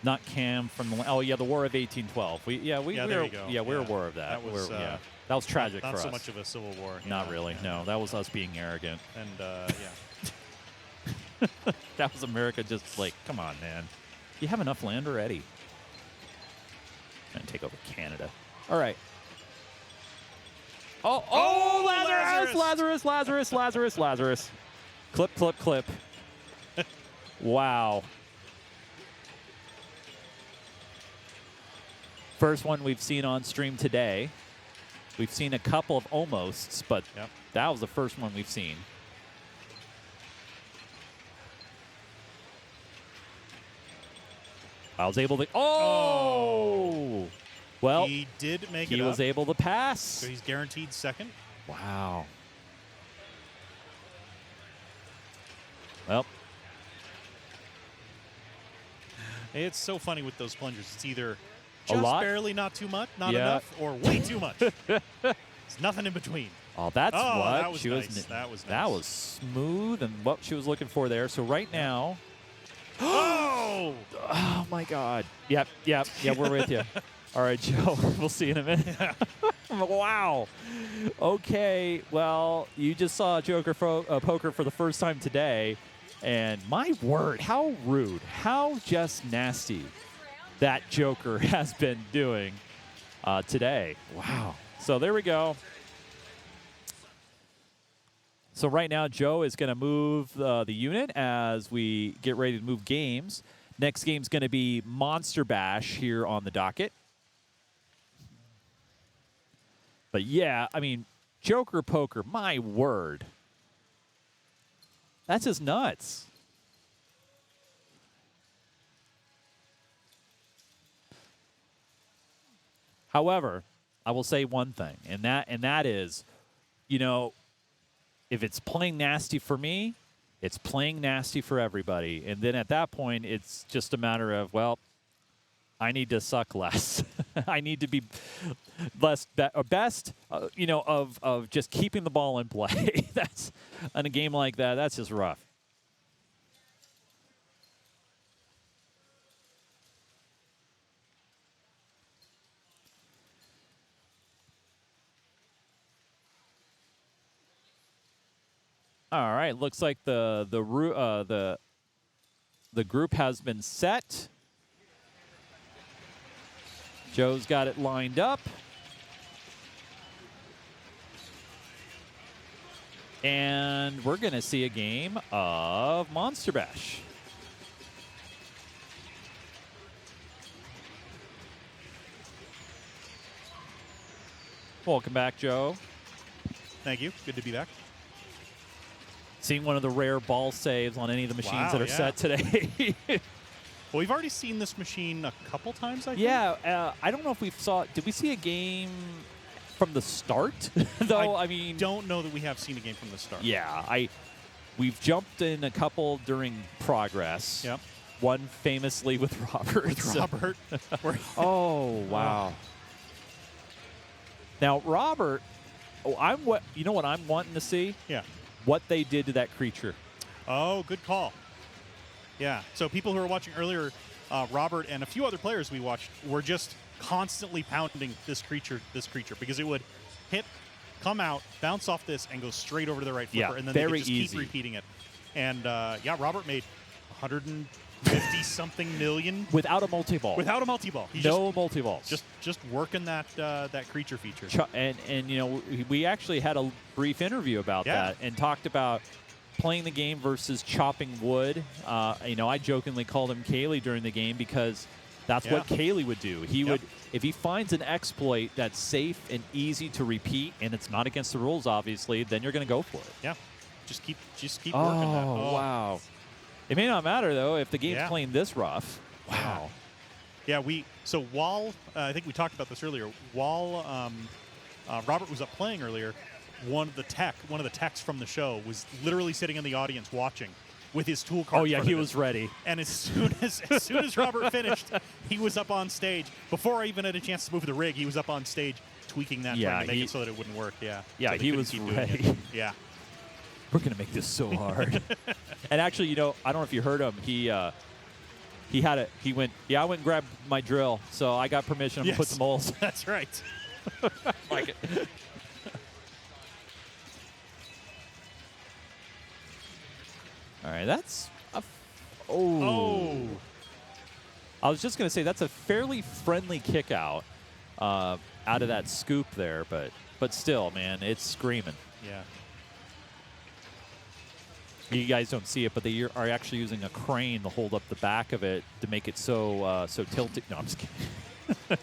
S1: Not Cam from the. Oh yeah, the War of 1812. We
S2: there
S1: were,
S2: you go.
S1: Yeah, we're aware of that.
S2: That was
S1: yeah, that was tragic
S2: not
S1: for
S2: so
S1: us.
S2: much of a civil war.
S1: Not
S2: yeah,
S1: really.
S2: yeah.
S1: No, that was us being arrogant.
S2: And yeah.
S1: That was America just like, come on, man. You have enough land already. And take over Canada. All right. Oh, Lazarus. Clip. Wow. First one we've seen on stream today. We've seen a couple of almosts, but that was the first one we've seen. I was able to. Oh! Well,
S2: he did make it.
S1: He was
S2: up,
S1: able to pass.
S2: so he's guaranteed second.
S1: Wow. Well,
S2: It's so funny with those plungers. It's either
S1: A
S2: just
S1: lot?
S2: barely not too much, not
S1: Yeah.
S2: enough, or way too much. It's nothing in between.
S1: oh, that's
S2: Oh,
S1: what
S2: that was
S1: she
S2: nice.
S1: was.
S2: That was
S1: That
S2: nice.
S1: was smooth and what she was looking for there. So right now.
S2: Oh!
S1: Oh my God. Yep. We're with you. All right, Joe. We'll see you in a minute. Wow. Okay. Well, you just saw Joker poker for the first time today, and my word, how rude, how just nasty that Joker has been doing today. Wow. So there we go. So right now, Joe is going to move the unit as we get ready to move games. Next game's going to be Monster Bash here on the docket. But yeah, I mean, Joker poker, my word. That's just nuts. However, I will say one thing, and that is, you know, if it's playing nasty for me, it's playing nasty for everybody. And then at that point, it's just a matter of, well, I need to suck less. I need to be best, you know, of just keeping the ball in play. That's in a game like that. That's just rough. All right, looks like the group has been set. Joe's got it lined up. And we're going to see a game of Monster Bash. Welcome back, Joe.
S2: Thank you. Good to be back.
S1: Seeing one of the rare ball saves on any of the machines that are set today.
S2: Well, we've already seen this machine a couple times, I think.
S1: Yeah, I don't know if we saw. Did we see a game from the start? Though I mean,
S2: don't know that we have seen a game from the start.
S1: Yeah, we've jumped in a couple during progress.
S2: Yep.
S1: One famously with Robert.
S2: Robert.
S1: Oh wow. Now Robert, you know what I'm wanting to see?
S2: Yeah.
S1: What they did to that creature.
S2: Oh, good call. Yeah. So people who were watching earlier, Robert and a few other players we watched were just constantly pounding this creature because it would hit, come out, bounce off this, and go straight over to the right flipper, and then they could just keep repeating it. And yeah, Robert made 100 50-something million
S1: without a multi-ball.
S2: without a multi-ball. He's
S1: No multi-balls.
S2: just working that that creature feature.
S1: And you know, we actually had a brief interview about that and talked about playing the game versus chopping wood. You know, I jokingly called him Kaylee during the game because that's what Kaylee would do. He would, if he finds an exploit that's safe and easy to repeat, and it's not against the rules, obviously, then you're going to go for it.
S2: Yeah, just keep working that.
S1: Oh, wow. It may not matter, though, if the game's
S2: Yeah.
S1: playing this rough. Wow.
S2: Yeah, so while I think we talked about this earlier, while Robert was up playing earlier, one of the techs from the show was literally sitting in the audience watching with his tool cart.
S1: Oh,
S2: in
S1: yeah,
S2: front
S1: he
S2: of him.
S1: was ready.
S2: And as soon as Robert finished, he was up on stage. Before I even had a chance to move the rig, he was up on stage tweaking that, trying to make it so that it wouldn't work. Yeah.
S1: Yeah,
S2: so they
S1: he
S2: couldn't
S1: was
S2: keep doing
S1: ready.
S2: it. Yeah.
S1: We're going to make this so hard. And actually, you know, I don't know if you heard him. He went, I went and grabbed my drill, so I got permission to put some holes.
S2: That's right.
S1: Like it. All right, that's
S2: Oh.
S1: I was just going to say that's a fairly friendly kick out out of that scoop there, but still, man, it's screaming.
S2: Yeah.
S1: You guys don't see it, but they are actually using a crane to hold up the back of it to make it so tilted. No, I'm just kidding.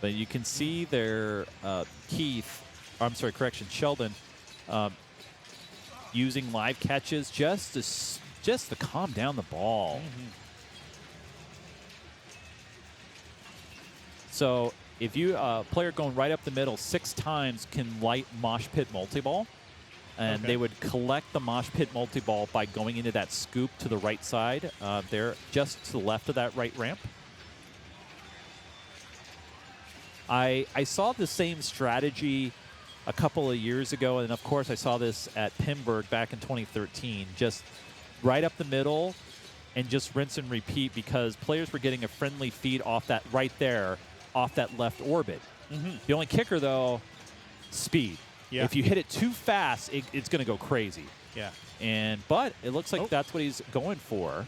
S1: But you can see there, Sheldon, using live catches just to calm down the ball.
S2: Mm-hmm.
S1: So if you player going right up the middle 6 times can light mosh pit multi-ball, and they would collect the mosh pit multi-ball by going into that scoop to the right side, there just to the left of that right ramp. I saw the same strategy a couple of years ago, and of course I saw this at Pimberg back in 2013, just right up the middle and just rinse and repeat because players were getting a friendly feed off that right there, off that left orbit.
S2: Mm-hmm.
S1: The only kicker, though, speed.
S2: Yeah.
S1: If you hit it too fast, it's going to go crazy.
S2: Yeah.
S1: But it looks like that's what he's going for.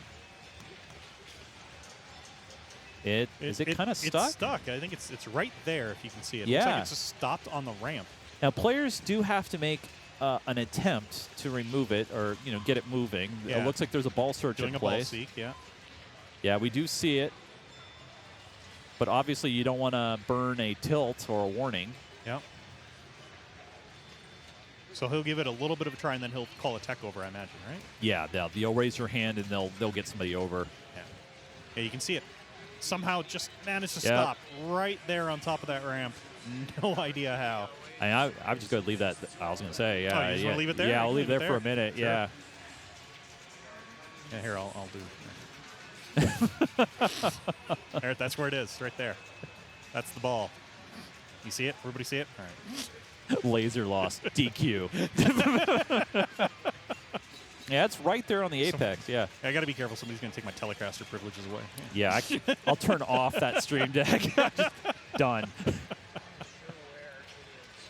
S1: Is it kind of stuck?
S2: It's stuck. I think it's right there if you can see it.
S1: Yeah.
S2: It looks like it's just stopped on the ramp.
S1: Now, players do have to make an attempt to remove it or get it moving.
S2: Yeah.
S1: It looks like there's a ball search
S2: Doing
S1: in
S2: a ball
S1: place.
S2: seek, yeah.
S1: Yeah, we do see it. But obviously, you don't want to burn a tilt or a warning.
S2: Yep. So he'll give it a little bit of a try, and then he'll call a tech over, I imagine, right?
S1: Yeah, they'll raise your hand, and they'll get somebody over.
S2: Yeah. Yeah, you can see it. Somehow just managed to stop right there on top of that ramp. No idea how.
S1: I'm just going to leave that. I was going to say, yeah.
S2: Oh, you just want to leave it there?
S1: Yeah, I'll leave it there for a minute,
S2: Sure.
S1: yeah.
S2: Yeah, here, I'll do there, that's where it is, right there. That's the ball. You see it? Everybody see it? All right.
S1: Laser loss. DQ. Yeah, it's right there on the apex, yeah.
S2: I got to be careful. Somebody's going to take my Telecaster privileges away.
S1: Yeah, I'll turn off that stream deck. Done.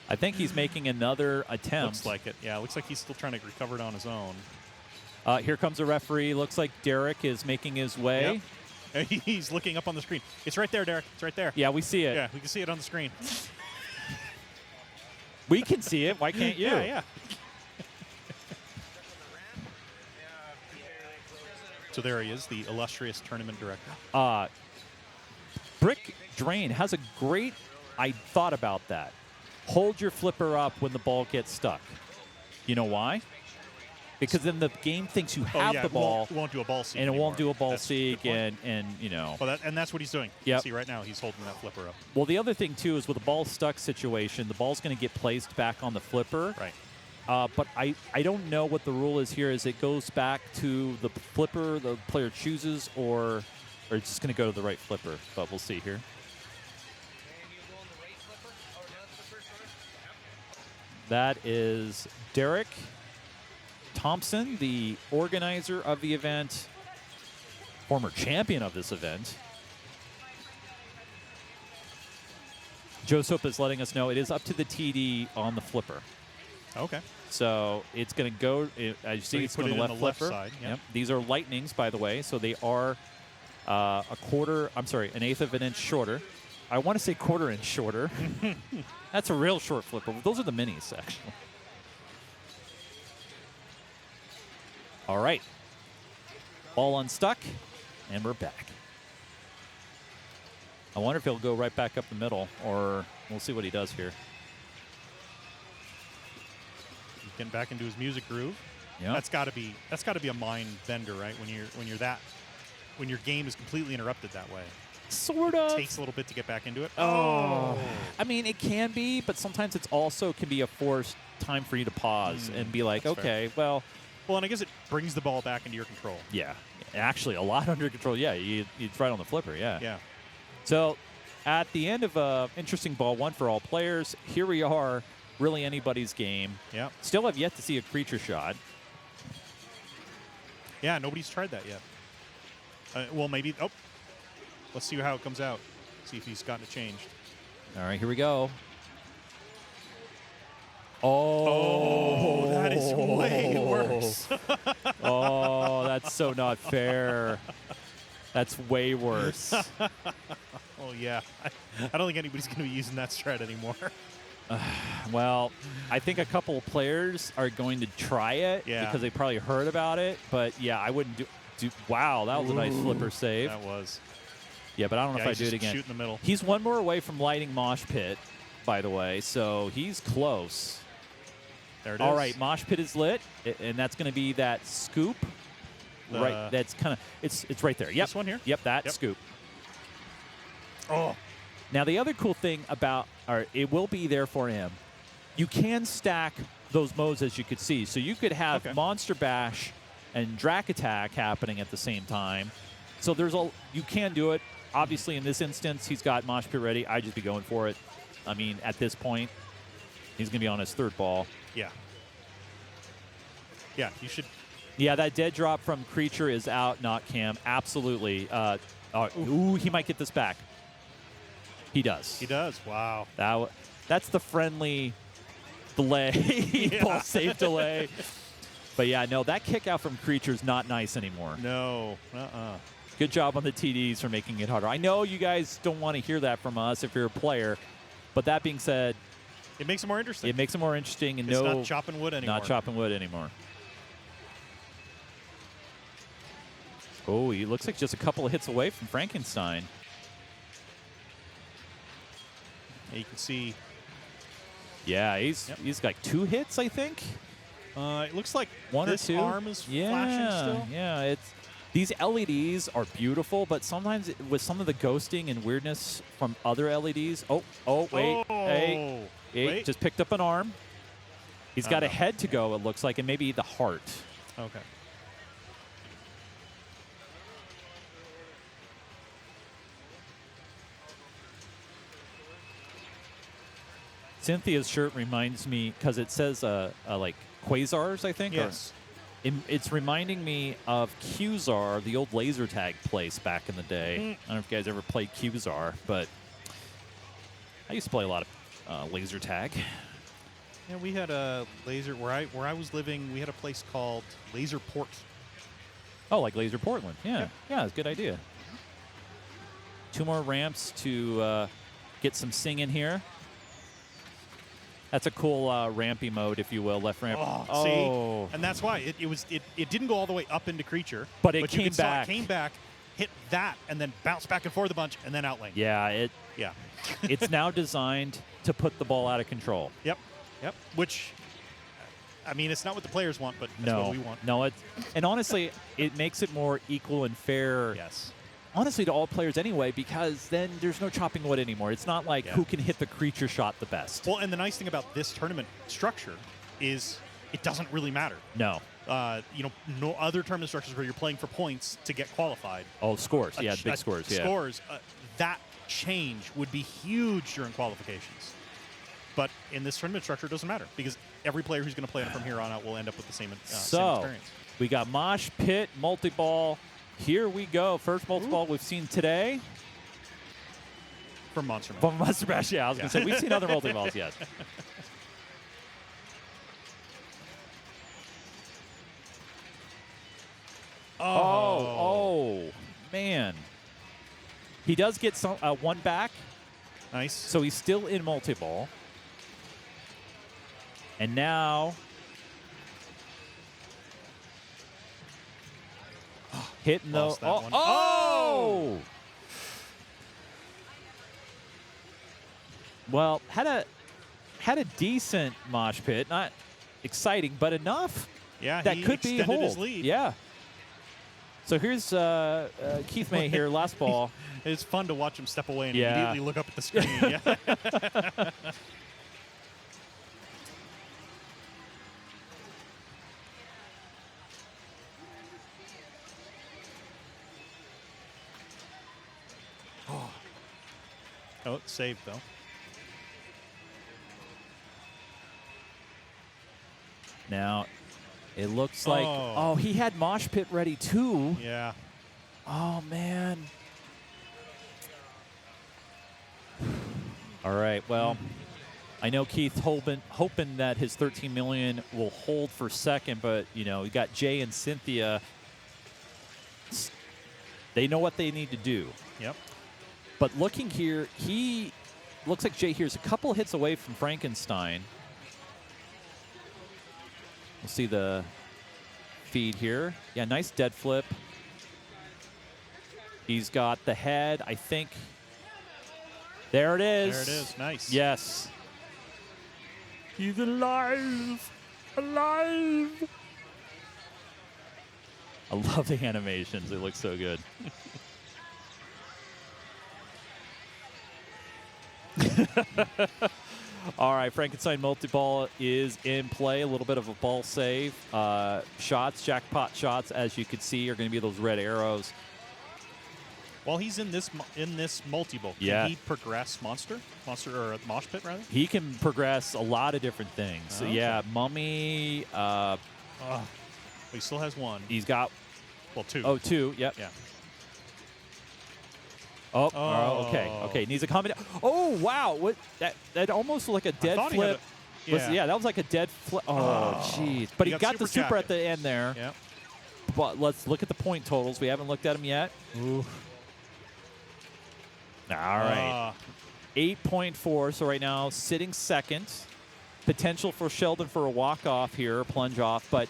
S1: I think he's making another attempt.
S2: Looks like it. Yeah, looks like he's still trying to recover it on his own.
S1: Here comes a referee. Looks like Derek is making his way.
S2: Yep. He's looking up on the screen. It's right there, Derek. It's right there.
S1: Yeah, we see it.
S2: Yeah, we can see it on the screen.
S1: We can see it. Why can't you?
S2: Yeah. So there he is, the illustrious tournament director.
S1: Brick Drain has a great thought about that. Hold your flipper up when the ball gets stuck. You know why? Because then the game thinks you have the ball.
S2: It won't do a ball seek
S1: and it
S2: anymore.
S1: won't do a ball
S2: That's
S1: seek,
S2: the
S1: and
S2: Well, and that's what he's doing.
S1: Yep.
S2: You see right now, he's holding that flipper up.
S1: Well, the other thing too is with a ball stuck situation, the ball's going to get placed back on the flipper.
S2: Right.
S1: But I don't know what the rule is here. Is it goes back to the flipper the player chooses, or it's just going to go to the right flipper? But we'll see here. That is Derek Thompson, the organizer of the event, former champion of this event. Joseph is letting us know it is up to the TD on the flipper.
S2: Okay.
S1: So it's going to go. As you see,
S2: you
S1: it's
S2: put
S1: going
S2: it
S1: to
S2: in
S1: left
S2: the left
S1: flipper.
S2: side, yeah.
S1: Yep. These are lightnings, by the way, so they are an eighth of an inch shorter. I want to say quarter inch shorter. That's a real short flipper. Those are the minis, actually. All right. Ball unstuck, and we're back. I wonder if he'll go right back up the middle, or we'll see what he does here.
S2: He's getting back into his music groove.
S1: Yeah.
S2: That's got to be a mind bender, right? When your game is completely interrupted that way.
S1: Sort of.
S2: It takes a little bit to get back into it.
S1: Oh. I mean, it can be, but sometimes it's also can be a forced time for you to pause and be like, okay, well.
S2: Well, and I guess it brings the ball back into your control.
S1: Yeah. Actually, a lot under control. Yeah, it's right on the flipper, yeah.
S2: Yeah.
S1: So at the end of interesting ball one for all players, here we are, really anybody's game.
S2: Yeah.
S1: Still have yet to see a creature shot.
S2: Yeah, nobody's tried that yet. Well, maybe. Oh, let's see how it comes out. See if he's gotten it changed.
S1: All right, here we go.
S2: Oh, that is way worse.
S1: Oh, that's so not fair. That's way worse.
S2: Oh, yeah. I don't think anybody's going to be using that strat anymore.
S1: Well, I think a couple of players are going to try it because they probably heard about it. But, yeah, I wouldn't do wow, that was a nice flipper save.
S2: That was.
S1: Yeah, but I don't know if I do it again.
S2: Shoot in the middle.
S1: He's one more away from lighting Mosh Pit, by the way, so he's close.
S2: There it is.
S1: All right, Mosh Pit is lit, and that's going to be that scoop. Right, that's kind of it's right there. Yep.
S2: This one here?
S1: Yep, that scoop.
S2: Oh.
S1: Now the other cool thing about, it will be there for him. You can stack those modes as you could see. So you could have Monster Bash and Drac Attack happening at the same time. So you can do it. Obviously, in this instance, he's got Mosh Pit ready. I'd just be going for it. I mean, at this point, he's going to be on his third ball.
S2: Yeah. Yeah, you should.
S1: Yeah, that dead drop from Creature is out, not Cam. Absolutely. Ooh, he might get this back. He does.
S2: He does. Wow.
S1: That's the friendly delay, ball safe delay. But, yeah, no, that kick out from Creature is not nice anymore.
S2: No.
S1: Good job on the TDs for making it harder. I know you guys don't want to hear that from us if you're a player, but that being said,
S2: it makes it more interesting.
S1: It makes it more interesting. And
S2: it's not chopping wood anymore.
S1: Not chopping wood anymore. Oh, he looks like just a couple of hits away from Frankenstein.
S2: Yeah, you can see.
S1: Yeah, he's got 2 hits, I think.
S2: It looks like
S1: one
S2: this
S1: or 2.
S2: arm is flashing still.
S1: Yeah, these LEDs are beautiful, but sometimes with some of the ghosting and weirdness from other LEDs. Oh, wait. Hey,
S2: wait.
S1: Just picked up an arm. He's got a head to go, it looks like, and maybe the heart.
S2: Okay.
S1: Cynthia's shirt reminds me, because it says like Quasars, I think.
S2: Yes.
S1: It's reminding me of Qzar, the old laser tag place back in the day. I don't know if you guys ever played Qzar, but I used to play a lot of laser tag.
S2: Yeah, we had a laser where I was living. We had a place called Laser Port.
S1: Oh, like Laser Portland. Yeah, it's a good idea. 2 more ramps to get some singing here. That's a cool rampy mode, if you will, left ramp.
S2: See, and that's why it didn't go all the way up into Creature,
S1: but it came back.
S2: It came back, hit that, and then bounced back and forth a bunch, and then outlane.
S1: Yeah, it's now designed to put the ball out of control.
S2: Yep. Which, I mean, it's not what the players want, but that's what we want.
S1: No, and honestly, it makes it more equal and fair.
S2: Yes.
S1: Honestly, to all players anyway, because then there's no chopping wood anymore. It's not like who can hit the Creature shot the best.
S2: Well, and the nice thing about this tournament structure is it doesn't really matter.
S1: No.
S2: No other tournament structures where you're playing for points to get qualified.
S1: Oh, scores. Yeah, big scores. Yeah.
S2: Scores. That change would be huge during qualifications. But in this tournament structure, it doesn't matter because every player who's going to play it from here on out will end up with the same experience.
S1: We got Mosh Pit, multi-ball. Here we go. First multi-ball we've seen today.
S2: From Monster Bash.
S1: From Monster Bash, yeah. I was going to say, we've seen other multi-balls, yes. Oh, man. He does get some one back.
S2: Nice.
S1: So he's still in multi-ball. And now hitting the
S2: Lost that one.
S1: Oh! Well, had a decent mosh pit, not exciting, but enough.
S2: Yeah,
S1: that
S2: he
S1: could be
S2: extended
S1: hold.
S2: his lead.
S1: Yeah. So here's Keith May here, last ball.
S2: It's fun to watch him step away and
S1: Yeah.
S2: immediately look up at the screen. Yeah. Oh, it's saved, though.
S1: Now, it looks like, oh, he had mosh pit ready too.
S2: Yeah.
S1: Oh, man. All right, well, I know Keith hoping that his 13 million will hold for second, but, you know, you got Jay and Cynthia. They know what they need to do.
S2: Yep.
S1: But looking here, he looks like Jay here's a couple hits away from Frankenstein. We'll see the feed here. Yeah, nice dead flip. He's got the head, I think. There it is.
S2: There it is. Nice.
S1: Yes. He's alive. Alive. I love the animations. It looks so good. All right, Frankenstein multi-ball is in play. A little bit of a ball save. Shots, jackpot shots, as you can see, are going to be those red arrows.
S2: While he's in this multi-ball, can he progress monster or mosh pit rather?
S1: He can progress a lot of different things. So yeah, mummy.
S2: He still has one.
S1: He's got
S2: two.
S1: Oh, two. Yep.
S2: Yeah.
S1: Oh, okay. Okay, needs a combination. Oh, wow. What that almost like a dead flip.
S2: Yeah,
S1: that was like a dead flip. Oh, jeez. But he got the super at the end there.
S2: Yeah.
S1: But let's look at the point totals. We haven't looked at them yet.
S2: Ooh.
S1: All right. 8.4. So right now, sitting second. Potential for Sheldon for a walk-off here, plunge off. But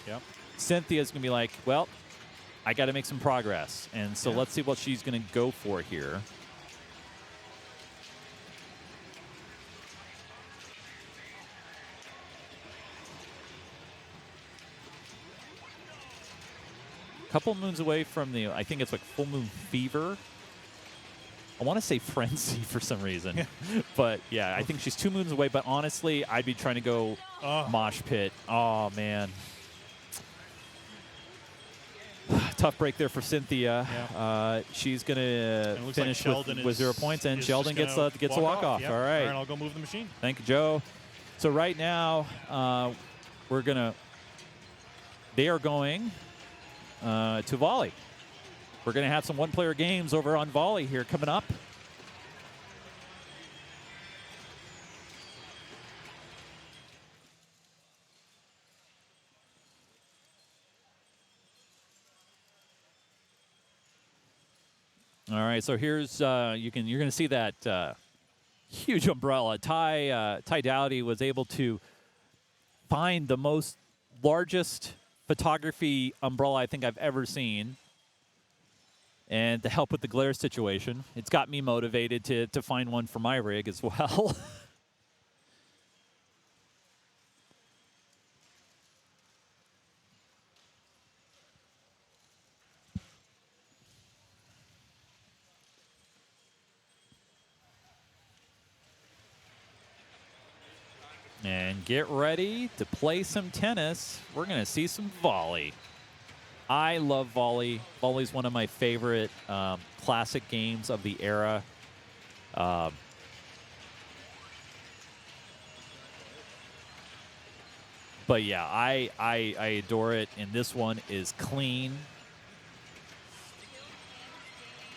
S1: Cynthia's going to be like, well, I got to make some progress. And so let's see what she's going to go for here. Couple moons away from the, I think it's like full moon fever. I want to say frenzy for some reason. But yeah, I think she's 2 moons away. But honestly, I'd be trying to go mosh pit. Oh, man. Tough break there for Cynthia. She's going to finish with 0 points, and Sheldon gets a walk-off.
S2: Yep.
S1: All right.
S2: I'll go move the machine.
S1: Thank you, Joe. So right now, they are going to volley. We're going to have some one-player games over on volley here coming up. All right, so here's you're going to see that huge umbrella. Ty Dowdy was able to find the largest photography umbrella I think I've ever seen, and to help with the glare situation. It's got me motivated to find one for my rig as well. And get ready to play some tennis. We're going to see some volley. I love volley. Volley is one of my favorite classic games of the era. But yeah, I adore it. And this one is clean.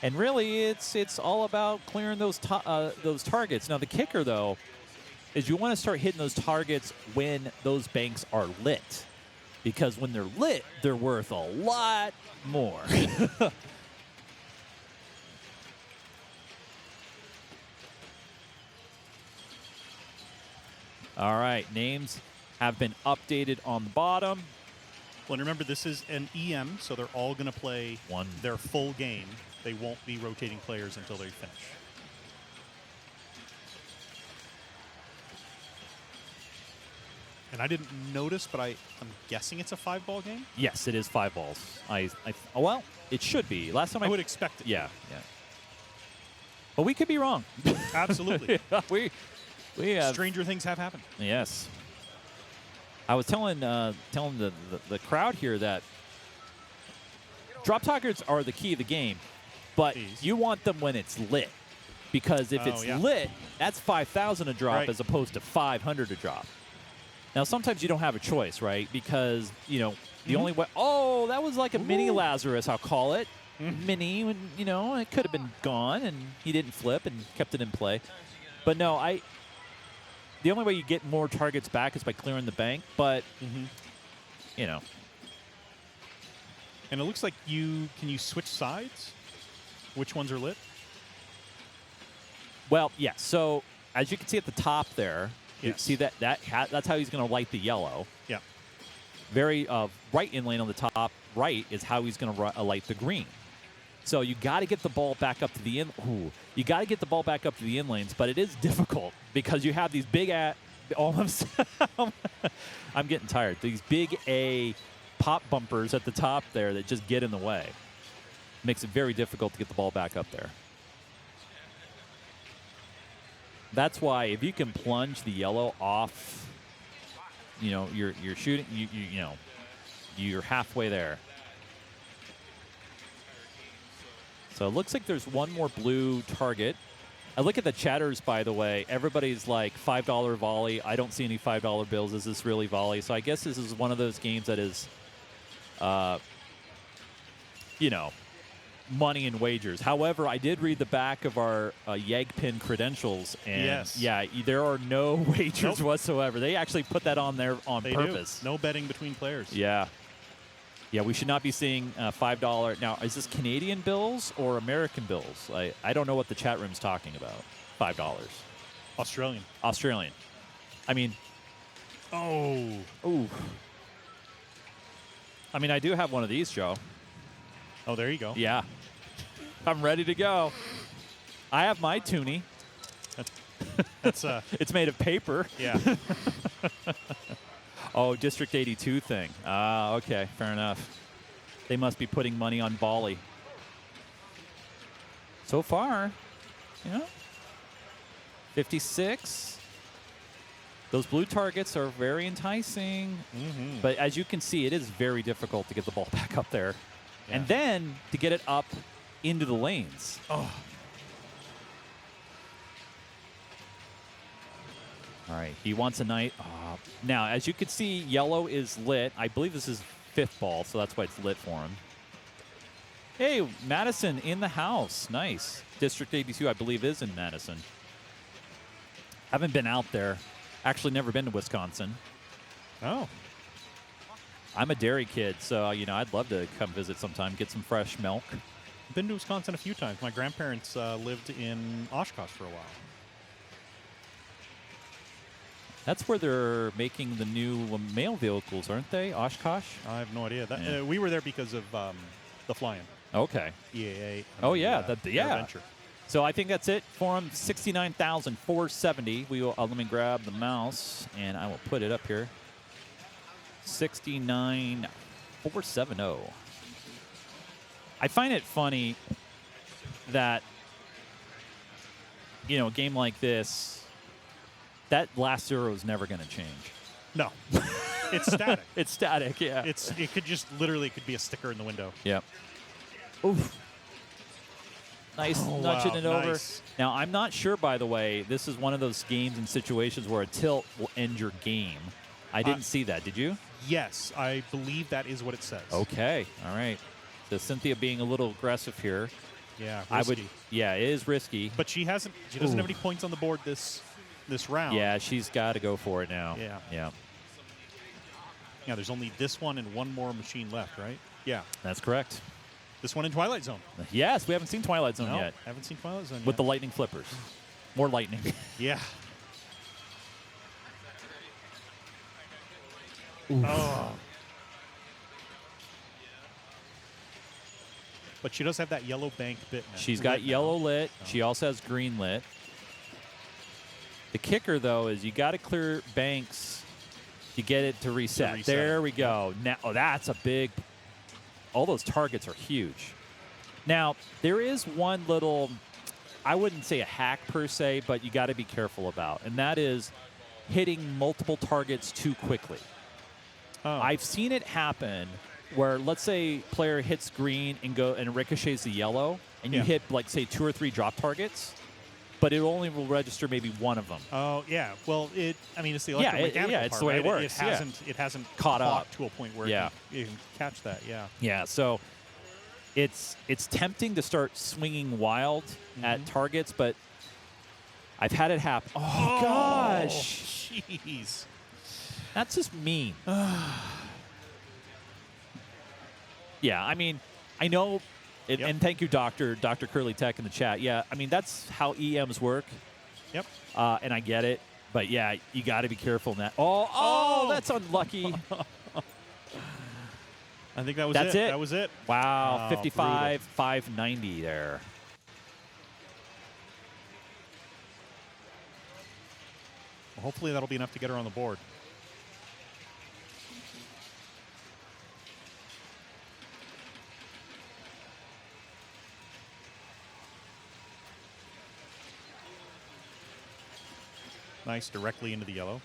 S1: And really, it's all about clearing those targets. Now the kicker though is you want to start hitting those targets when those banks are lit, because when they're lit, they're worth a lot more. All right, names have been updated on the bottom.
S2: Well, and remember, this is an EM, so they're all going to play their full game. They won't be rotating players until they finish. And I didn't notice, but I'm guessing it's a 5-ball game?
S1: Yes, it is 5 balls. Well, it should be. Last time
S2: I would expect it.
S1: Yeah. But we could be wrong.
S2: Absolutely.
S1: We have
S2: stranger things have happened.
S1: Yes. I was telling the crowd here that drop targets are the key of the game, but you want them when it's lit, because if it's lit, that's 5,000 a drop as opposed to 500 a drop. Now sometimes you don't have a choice, right? Because the only way. Oh, that was like a mini Lazarus, I'll call it. Mini, when it could have been gone, and he didn't flip and kept it in play. But no, the only way you get more targets back is by clearing the bank, but,
S2: And it looks like can you switch sides? Which ones are lit?
S1: Well, yeah. So as you can see at the top there, you see that's how he's going to light the yellow.
S2: Yeah.
S1: Very right in lane on the top right is how he's going to light the green. So you got to get the ball back up to the you got to get the ball back up to the in lanes, but it is difficult because you have these big almost. I'm getting tired. These big pop bumpers at the top there that just get in the way. Makes it very difficult to get the ball back up there. That's why if you can plunge the yellow off, you're shooting. You're halfway there. So it looks like there's one more blue target. I look at the chatters, by the way. Everybody's like $5 volley. I don't see any $5 bills. Is this really volley? So I guess this is one of those games that is, money and wagers. However, I did read the back of our YEGPIN credentials, and there are no wagers whatsoever. They actually put that on there on purpose.
S2: No betting between players.
S1: Yeah. Yeah, we should not be seeing $5. Now, is this Canadian bills or American bills? I don't know what the chat room's talking about. $5.
S2: Australian.
S1: I mean, ooh. I mean, I do have one of these, Joe.
S2: Oh, there you go.
S1: Yeah. I'm ready to go. I have my toonie.
S2: That's
S1: it's made of paper.
S2: Yeah.
S1: Oh, District 82 thing. Okay, fair enough. They must be putting money on volley. So far, 56. Those blue targets are very enticing. But as you can see, it is very difficult to get the ball back up there. Yeah. And then to get it up into the lanes.
S2: Oh.
S1: All right, he wants a night. Now, as you can see, yellow is lit. I believe this is 5th ball, so that's why it's lit for him. Hey, Madison in the house. Nice. District 82, I believe, is in Madison. Haven't been out there. Actually, never been to Wisconsin.
S2: Oh.
S1: I'm a dairy kid, so, I'd love to come visit sometime, get some fresh milk.
S2: I've been to Wisconsin a few times. My grandparents lived in Oshkosh for a while.
S1: That's where they're making the new mail vehicles, aren't they? Oshkosh?
S2: I have no idea. We were there because of the fly-in.
S1: Okay.
S2: EAA.
S1: Oh, yeah.
S2: Yeah. Adventure.
S1: So I think that's it for him. 69,470. Let me grab the mouse, and I will put it up here. 69,470. I find it funny that, a game like this, that last 0 is never going to change.
S2: No. It's static.
S1: It's static, yeah.
S2: It could just literally could be a sticker in the window.
S1: Yep. Oof. Nice nudging it over.
S2: Nice.
S1: Now, I'm not sure, by the way, this is one of those games and situations where a tilt will end your game. I didn't see that. Did you?
S2: Yes, I believe that is what it says.
S1: Okay. All right. So Cynthia being a little aggressive here.
S2: Yeah, risky.
S1: I would. Yeah, it is risky.
S2: But she doesn't have any points on the board this round.
S1: Yeah, she's got to go for it now.
S2: Yeah.
S1: Yeah.
S2: Yeah, there's only this one and one more machine left, right? Yeah.
S1: That's correct.
S2: This one in Twilight Zone.
S1: Yes, we haven't seen Twilight Zone
S2: No,
S1: yet.
S2: haven't seen Twilight Zone
S1: With
S2: yet.
S1: the lightning flippers. More lightning.
S2: Yeah. Oh. But she does have that yellow bank bit.
S1: She's got yellow lit. She also has green lit. The kicker, though, is you got to clear banks to get it to reset. There we go. Now, that's a big. All those targets are huge. Now, there is one little, I wouldn't say a hack per se, but you got to be careful about, and that is hitting multiple targets too quickly.
S2: Oh.
S1: I've seen it happen where, let's say, player hits green and ricochets the yellow, and you hit, like, say, 2 or 3 drop targets, but it only will register maybe one of them.
S2: Oh yeah. Well, it's the electromechanical part.
S1: It's the way
S2: right?
S1: it works.
S2: It hasn't
S1: caught up
S2: to a point where you can catch that. Yeah.
S1: Yeah. So it's tempting to start swinging wild at targets, but I've had it happen. Oh gosh.
S2: Jeez.
S1: That's just mean. Yeah, I mean, I know, and thank you, Dr. Curly Tech in the chat. Yeah, I mean, that's how EMs work.
S2: Yep.
S1: And I get it. But, yeah, you got to be careful in that. Oh, that's unlucky.
S2: I think that was
S1: That's it.
S2: That was it.
S1: Wow,
S2: Oh,
S1: 55, 590 there.
S2: Well, hopefully that'll be enough to get her on the board. Nice, directly into the yellow.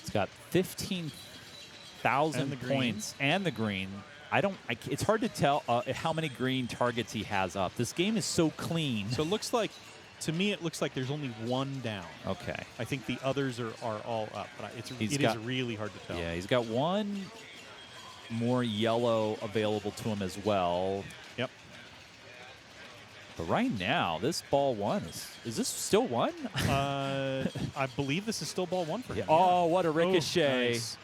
S1: It's got 15,000 points and the green. It's hard to tell how many green targets he has up. This game is so clean.
S2: So it looks like, to me, it looks like there's only one down.
S1: Okay.
S2: I think the others are all up, but it is really hard to tell.
S1: Yeah, he's got one more yellow available to him as well.
S2: Yep.
S1: But right now, this ball one is this still one?
S2: I believe this is still ball one for him.
S1: Oh, what a ricochet.
S2: Oh, nice.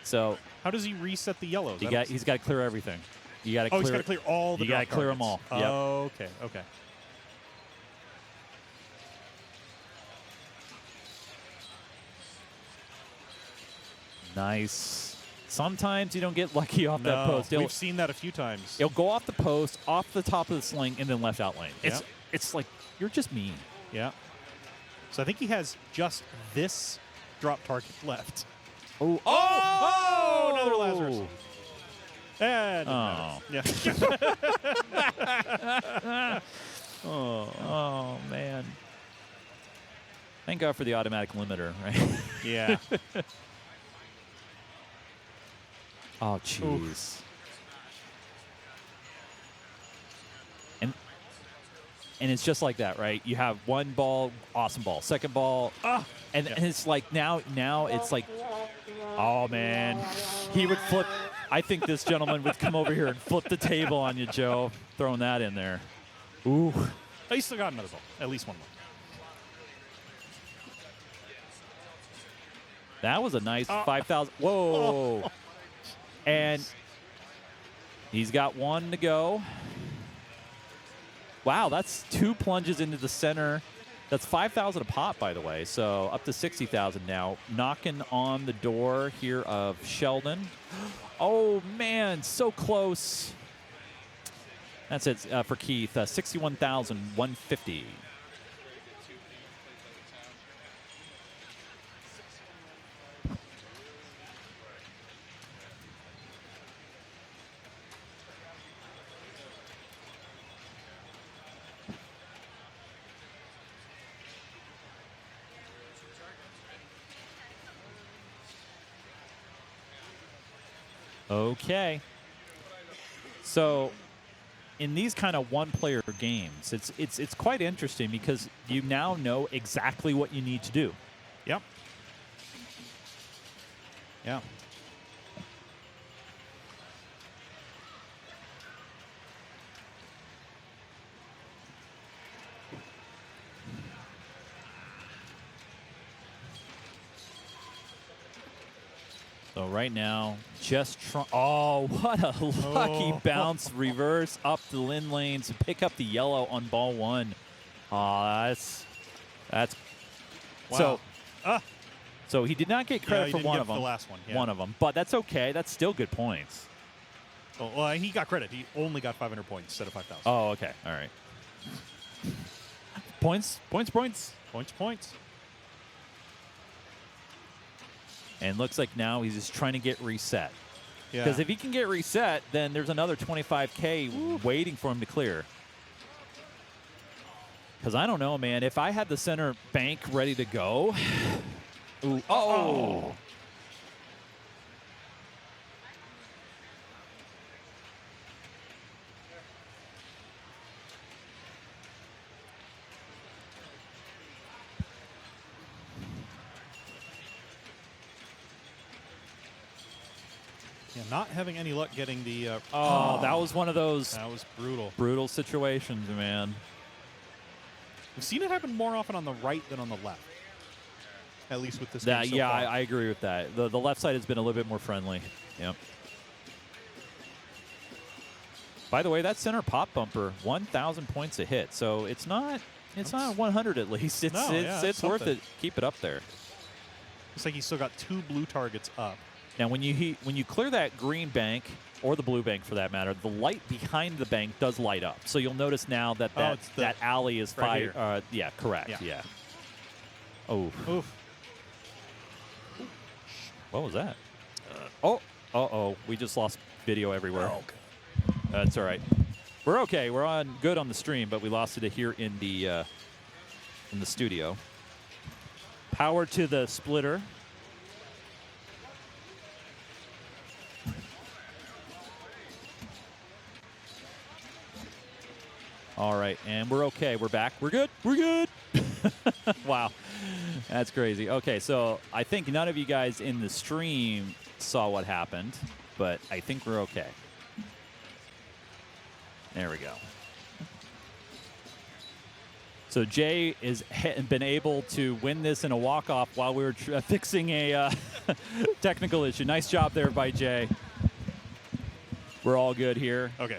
S1: So
S2: how does he reset the yellows?
S1: He's got to clear everything. You got to
S2: he's got to clear all the.
S1: You got to clear them all. Yep.
S2: Oh, okay.
S1: Nice. Sometimes you don't get lucky off that post.
S2: We've seen that a few times.
S1: It'll go off the post, off the top of the sling, and then left out lane. It's like, you're just mean.
S2: Yeah. So I think he has just this drop target left.
S1: Oh!
S2: Another Lazarus. And yeah.
S1: Oh, man. Thank God for the automatic limiter, right?
S2: Yeah.
S1: Oh, jeez. And it's just like that, right? You have one ball, awesome ball. Second ball, and it's like now it's like, oh, man. He would flip. I think this gentleman would come over here and flip the table on you, Joe, throwing that in there. Ooh.
S2: Oh, he still got another ball. At least one more.
S1: That was a nice 5,000. Whoa. And he's got one to go. Wow, that's 2 plunges into the center. That's 5,000 a pop, by the way, so up to 60,000 now. Knocking on the door here of Sheldon. Oh, man, so close. That's it for Keith, 61,150. Okay. So in these kind of one-player games, it's quite interesting because you now know exactly what you need to do.
S2: Yep. Yeah.
S1: So right now, just oh, what a lucky bounce reverse up the Lin lane to pick up the yellow on ball 1. That's
S2: wow.
S1: So he did not get credit for one of them.
S2: The last one, yeah.
S1: One of them, but that's okay. That's still good points.
S2: Oh, well, he got credit. He only got 500 points instead of 5,000.
S1: Oh, okay. All right. Points. And looks like now he's just trying to get reset.
S2: Yeah.
S1: Because if he can get reset, then there's another 25K waiting for him to clear. Because I don't know, man. If I had the center bank ready to go. Ooh. Oh.
S2: Yeah, not having any luck getting the.
S1: That was one of those.
S2: That was brutal.
S1: Brutal situations, man.
S2: We've seen it happen more often on the right than on the left. At least with this game so
S1: yeah,
S2: far.
S1: I agree with that. The left side has been a little bit more friendly. Yep. By the way, that center pop bumper, 1,000 points a hit. So it's not 100 at least. It's worth it. Keep it up there.
S2: Looks like he's still got 2 blue targets up.
S1: Now, when you clear that green bank, or the blue bank for that matter, the light behind the bank does light up. So you'll notice now that that alley is
S2: right
S1: fire. Yeah, correct. Yeah. Oh.
S2: Oof.
S1: What was that? Uh-oh. We just lost video everywhere. That's all right. We're okay. We're good on the stream, but we lost it here in the studio. Power to the splitter. All right, and we're okay. We're back. We're good. We're good. Wow. That's crazy. Okay, so I think none of you guys in the stream saw what happened, but I think we're okay. There we go. So Jay has been able to win this in a walk-off while we were fixing a technical issue. Nice job there by Jay. We're all good here.
S2: Okay.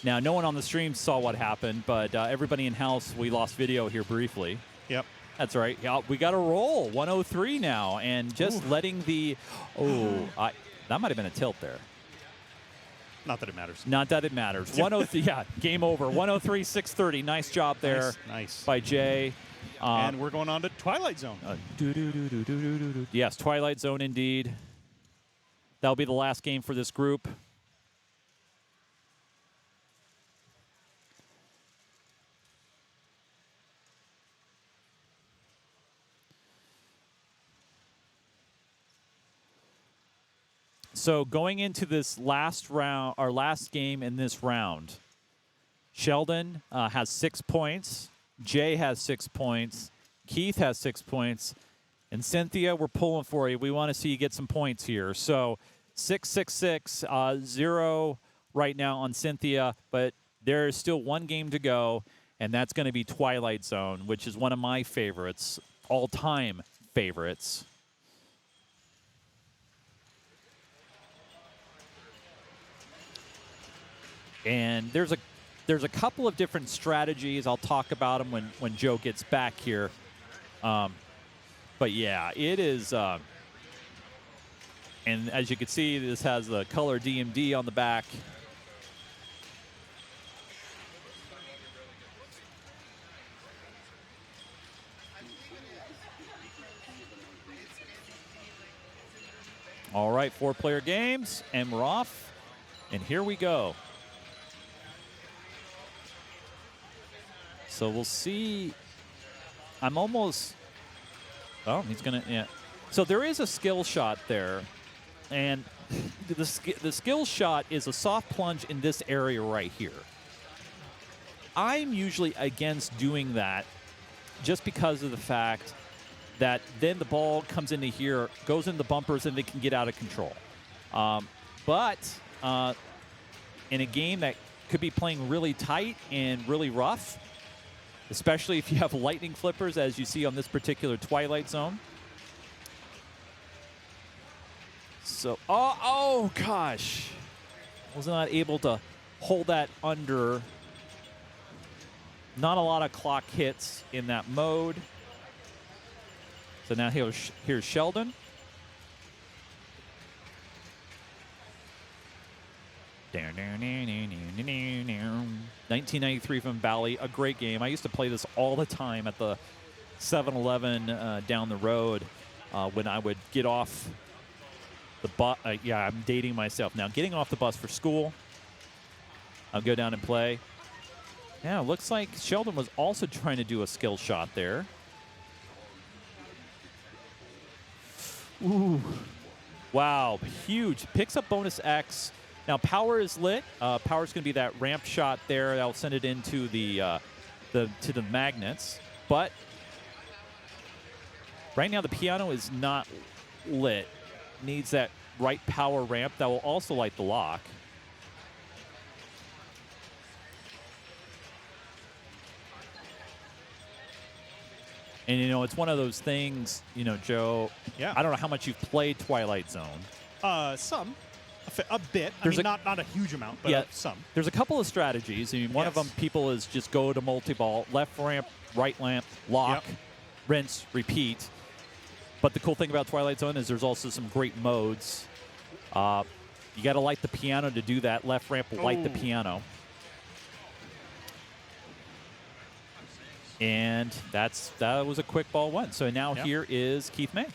S1: Now, no one on the stream saw what happened, but everybody in-house, we lost video here briefly.
S2: Yep.
S1: That's right. Yeah, we got a roll, 103 now, and just letting the that might have been a tilt there.
S2: Not that it matters.
S1: Not that it matters. 103, yeah, game over. 103-630. Nice job there.
S2: Nice.
S1: By Jay.
S2: And we're going on to Twilight Zone.
S1: Yes, Twilight Zone indeed. That'll be the last game for this group. So going into this last round, our last game in this round, Sheldon has 6 points. Jay has 6 points. Keith has 6 points. And Cynthia, we're pulling for you. We want to see you get some points here. So 6, 0 right now on Cynthia, but there is still one game to go, and that's going to be Twilight Zone, which is one of my favorites, all-time favorites. And there's a couple of different strategies. I'll talk about them when Joe gets back here. But yeah, it is. And as you can see, this has the color DMD on the back. All right, 4-player games, and we're off. And here we go. So we'll see. I'm almost. Oh, he's going to. Yeah. So there is a skill shot there. And the skill shot is a soft plunge in this area right here. I'm usually against doing that just because of the fact that then the ball comes into here, goes into the bumpers, and they can get out of control. But in a game that could be playing really tight and really rough, especially if you have lightning flippers, as you see on this particular Twilight Zone. So, oh gosh. Was not able to hold that under. Not a lot of clock hits in that mode. So now here's Sheldon. Down, 1993 from Valley, a great game. I used to play this all the time at the 7-Eleven down the road when I would get off the bus. Yeah, I'm dating myself now. Getting off the bus for school, I'll go down and play. Yeah, looks like Sheldon was also trying to do a skill shot there. Ooh. Wow, huge. Picks up bonus X. Now, power is lit. Power is going to be that ramp shot there. That'll send it into the magnets. But right now, the piano is not lit. Needs that right power ramp that will also light the lock. And, you know, it's one of those things, you know, Joe.
S2: Yeah.
S1: I don't know how much you've played Twilight Zone.
S2: Some. A bit.
S1: There's
S2: not a huge amount, but
S1: yeah,
S2: some.
S1: There's a couple of strategies. I mean, one of them, people, is just go to multi-ball, left ramp, right lamp, lock, rinse, repeat. But the cool thing about Twilight Zone is there's also some great modes. You got to light the piano to do that. Left ramp will light the piano. And that was a quick ball one. So now here is Keith May.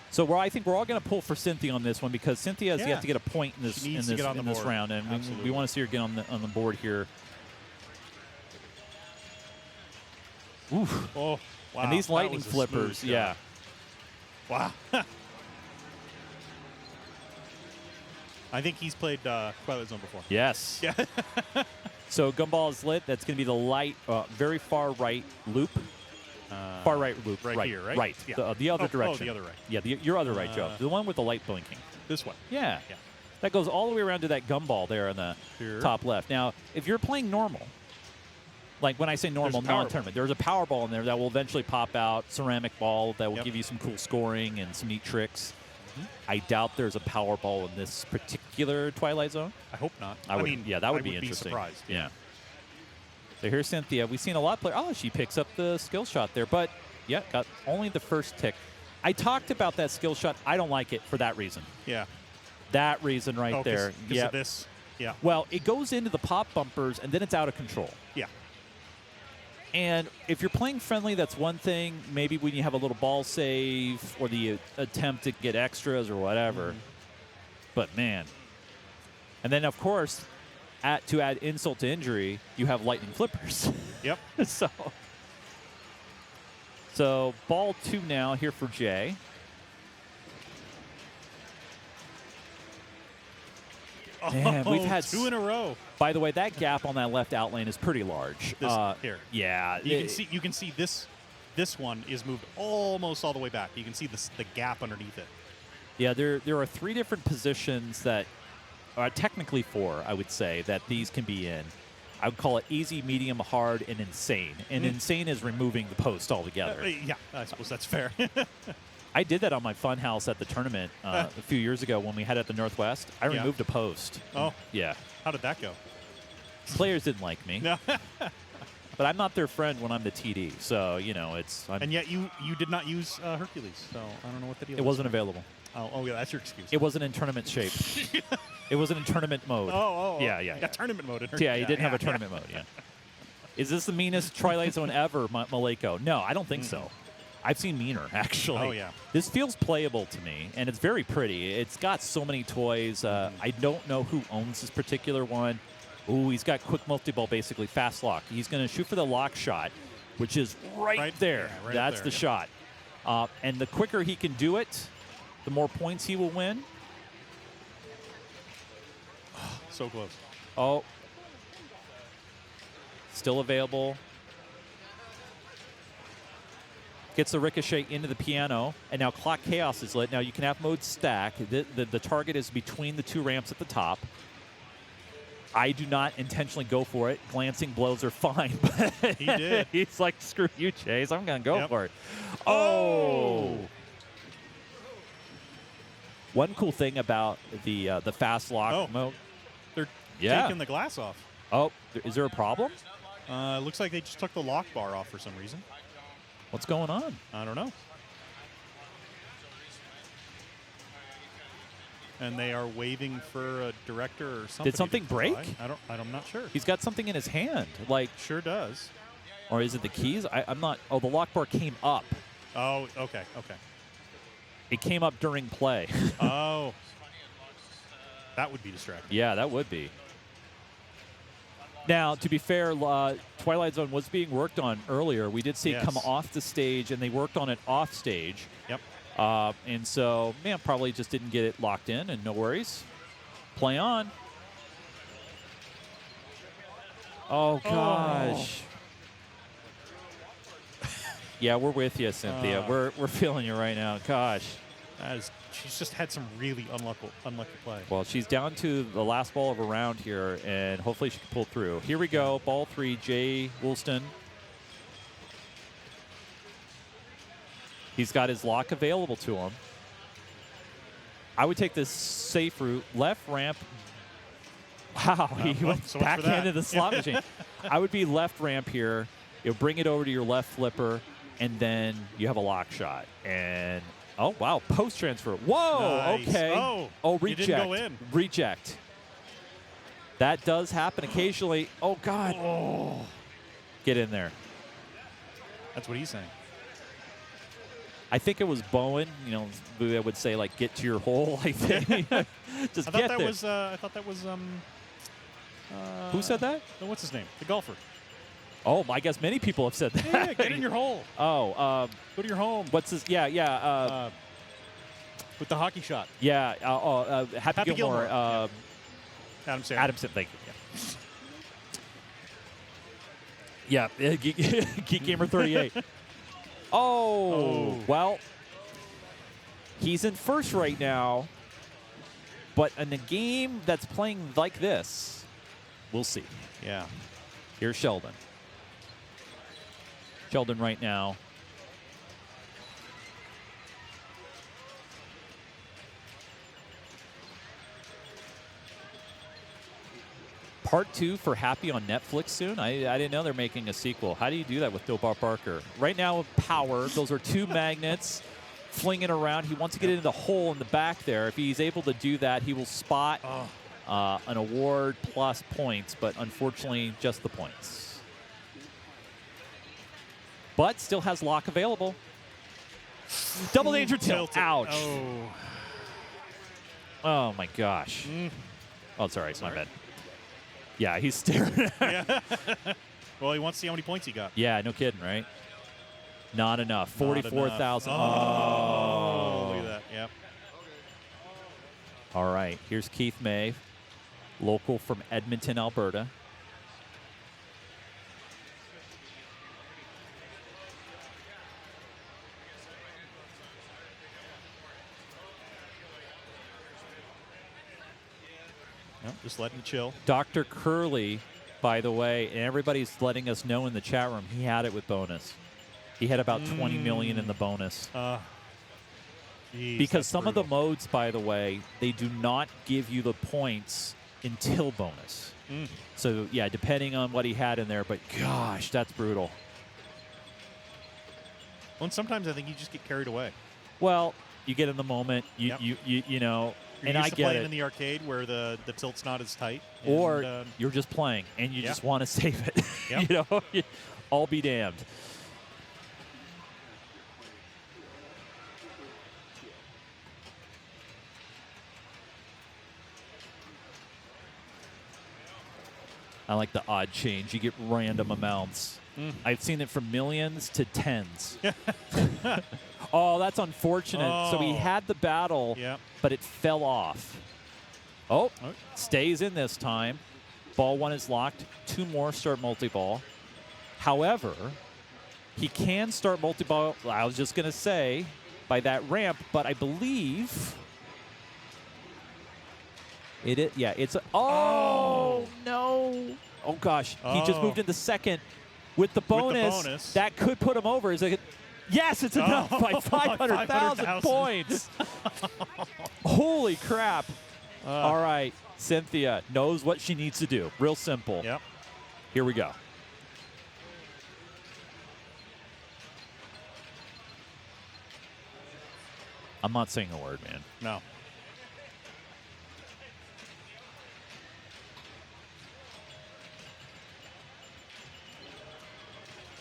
S1: So I think we're all going to pull for Cynthia on this one because Cynthia has yet to get a point in this round, and we want to see her get on the board here. Oof.
S2: Oh, wow.
S1: And these lightning flippers, yeah.
S2: Wow. I think he's played Twilight Zone before.
S1: Yes.
S2: Yeah.
S1: So gumball is lit. That's going to be the light, very far right loop. Far right loop.
S2: Right here, right?
S1: Right.
S2: Yeah.
S1: The other direction.
S2: Oh, the other right.
S1: Yeah, your other right, Joe. The one with the light blinking.
S2: This one.
S1: Yeah. That goes all the way around to that gumball there on the top left. Now, if you're playing normal, like when I say normal, non-tournament, there's a power ball in there that will eventually pop out, ceramic ball that will give you some cool scoring and some neat tricks. I doubt there's a power ball in this particular Twilight Zone.
S2: I hope not.
S1: I mean, yeah, that would be interesting.
S2: Surprised.
S1: Yeah. So here's Cynthia. We've seen a lot of players. Oh, she picks up the skill shot there, but yeah, got only the first tick. I talked about that skill shot. I don't like it for that reason.
S2: Yeah.
S1: That reason right there.
S2: Yeah. Of this. Yeah.
S1: Well, it goes into the pop bumpers, and then it's out of control.
S2: Yeah.
S1: And if you're playing friendly, that's one thing. Maybe when you have a little ball save or the attempt to get extras or whatever. But, man. And then, of course, to add insult to injury, you have lightning flippers.
S2: Yep.
S1: So ball 2 now here for Jay. Man, we've had
S2: 2 in a row.
S1: By the way, that gap on that left out lane is pretty large.
S2: Here.
S1: Yeah.
S2: You can see this one is moved almost all the way back. You can see the gap underneath it.
S1: Yeah, there are 3 different positions that are technically 4, I would say, that these can be in. I would call it easy, medium, hard, and insane. And insane is removing the post altogether.
S2: Yeah, I suppose that's fair.
S1: I did that on my fun house at the tournament a few years ago when we had it at the Northwest. I removed a post.
S2: Oh.
S1: Yeah.
S2: How did that go?
S1: Players didn't like me.
S2: No.
S1: But I'm not their friend when I'm the TD. So, you know,
S2: and yet you did not use Hercules. So I don't know what the deal is.
S1: It wasn't available.
S2: Oh, yeah, that's your excuse.
S1: It wasn't in tournament shape. It wasn't in tournament mode. Yeah.
S2: Tournament mode.
S1: Yeah, he didn't have a tournament mode, yeah. Is this the meanest Twilight Zone ever, Maleko? No, I don't think so. I've seen meaner, actually.
S2: Oh, yeah.
S1: This feels playable to me, and it's very pretty. It's got so many toys. I don't know who owns this particular one. Ooh, he's got quick multi-ball, basically fast lock. He's going to shoot for the lock shot, which is right there.
S2: Yeah, right
S1: That's
S2: there,
S1: the shot. And the quicker he can do it, the more points he will win.
S2: So close.
S1: Oh. Still available. Gets the ricochet into the piano, and now Clock Chaos is lit. Now you can have mode stack. The target is between the 2 ramps at the top. I do not intentionally go for it. Glancing blows are fine. But
S2: he did.
S1: He's like, screw you, Chase. I'm going to go for it. Oh! One cool thing about the fast lock mode.
S2: They're
S1: Yeah.
S2: taking the glass off.
S1: Oh, is there a problem?
S2: Looks like they just took the lock bar off for some reason.
S1: What's going on?
S2: I don't know. And they are waving for a director or something.
S1: Did something break?
S2: I'm not sure.
S1: He's got something in his hand. Like,
S2: Sure does.
S1: or is it the keys? I'm not. Oh, the lock bar came up.
S2: Oh, okay.
S1: It came up during play.
S2: Oh. That would be distracting.
S1: Yeah, that would be. Now, to be fair, Twilight Zone was being worked on earlier. We did see it come off the stage, and they worked on it off stage.
S2: Yep.
S1: And so, man, probably just didn't get it locked in, and no worries. Play on. Oh, gosh. Yeah, we're with you, Cynthia. We're feeling you right now. Gosh.
S2: She's just had some really unlucky play.
S1: Well, she's down to the last ball of a round here, and hopefully she can pull through. Here we go. Ball 3, Jay Woolston. He's got his lock available to him. I would take this safe route. Left ramp. Wow, he went
S2: so much for
S1: backhand
S2: that.
S1: of the slot machine. I would be left ramp here. You'll bring it over to your left flipper, and then you have a lock shot. And, oh, wow, post transfer. Whoa,
S2: Nice.
S1: okay.
S2: Oh,
S1: reject.
S2: you didn't go in.
S1: Reject. That does happen occasionally. Oh, God.
S2: Oh.
S1: Get in there.
S2: That's what he's saying.
S1: I think it was Bowen. You know, I would say, like, get to your hole. I think. Just
S2: I thought
S1: get
S2: that
S1: there.
S2: was. I thought that was.
S1: Who said that?
S2: What's his name? The golfer.
S1: Oh, I guess many people have said that.
S2: Yeah, get in your hole.
S1: Oh,
S2: Go to your home.
S1: what's his? Yeah.
S2: With the hockey shot.
S1: Yeah. Happy Gilmore.
S2: Gilmore. Adam Sandler.
S1: Adam Sim. Thank you. Yeah. Geek Gamer 38. Oh, well, he's in first right now, but in a game that's playing like this, we'll see.
S2: Yeah.
S1: Here's Sheldon. Sheldon right now. Part 2 for Happy on Netflix soon. I didn't know they're making a sequel. How do you do that with Dobar Parker? Right now with power, those are two magnets flinging around. He wants to get into the hole in the back there. If he's able to do that, he will spot an award plus points, but unfortunately just the points. But still has lock available. Double danger tilt. Ouch. Oh my gosh. Oh, it's all right. My bad. Yeah, he's staring at
S2: Yeah. Well, he wants to see how many points he got.
S1: Yeah, no kidding, right? Not enough. 44,000.
S2: Oh, look at that. Yep.
S1: All right, here's Keith May, local from Edmonton, Alberta.
S2: Yep, just letting you chill.
S1: Dr. Curley, by the way, and everybody's letting us know in the chat room, he had it with bonus. He had about 20 million in the bonus.
S2: Geez,
S1: because some of the modes, by the way, they do not give you the points until bonus. So, yeah, depending on what he had in there, but gosh, that's brutal.
S2: Well, and sometimes I think you just get carried away.
S1: Well, you get in the moment, you know,
S2: You're
S1: and
S2: used
S1: I
S2: to
S1: get
S2: playing
S1: it.
S2: in the arcade where the tilt's not as tight.
S1: Or
S2: and,
S1: you're just playing and you just want to save it.
S2: Yep.
S1: You know, all be damned. I like the odd change. You get random amounts. I've seen it from millions to tens. Oh, that's unfortunate. So he had the battle, but it fell off. Oh, stays in this time. Ball 1 is locked. 2 more start multi-ball. However, he can start multi-ball, I was just going to say, by that ramp, but I believe it is. Yeah, it's a, no. Oh, gosh. He just moved into second with the bonus. That could put him over. Is it? Yes, it's enough by 500,000 points. Holy crap. All right, Cynthia knows what she needs to do. Real simple.
S2: Yep.
S1: Here we go. I'm not saying a word, man.
S2: No.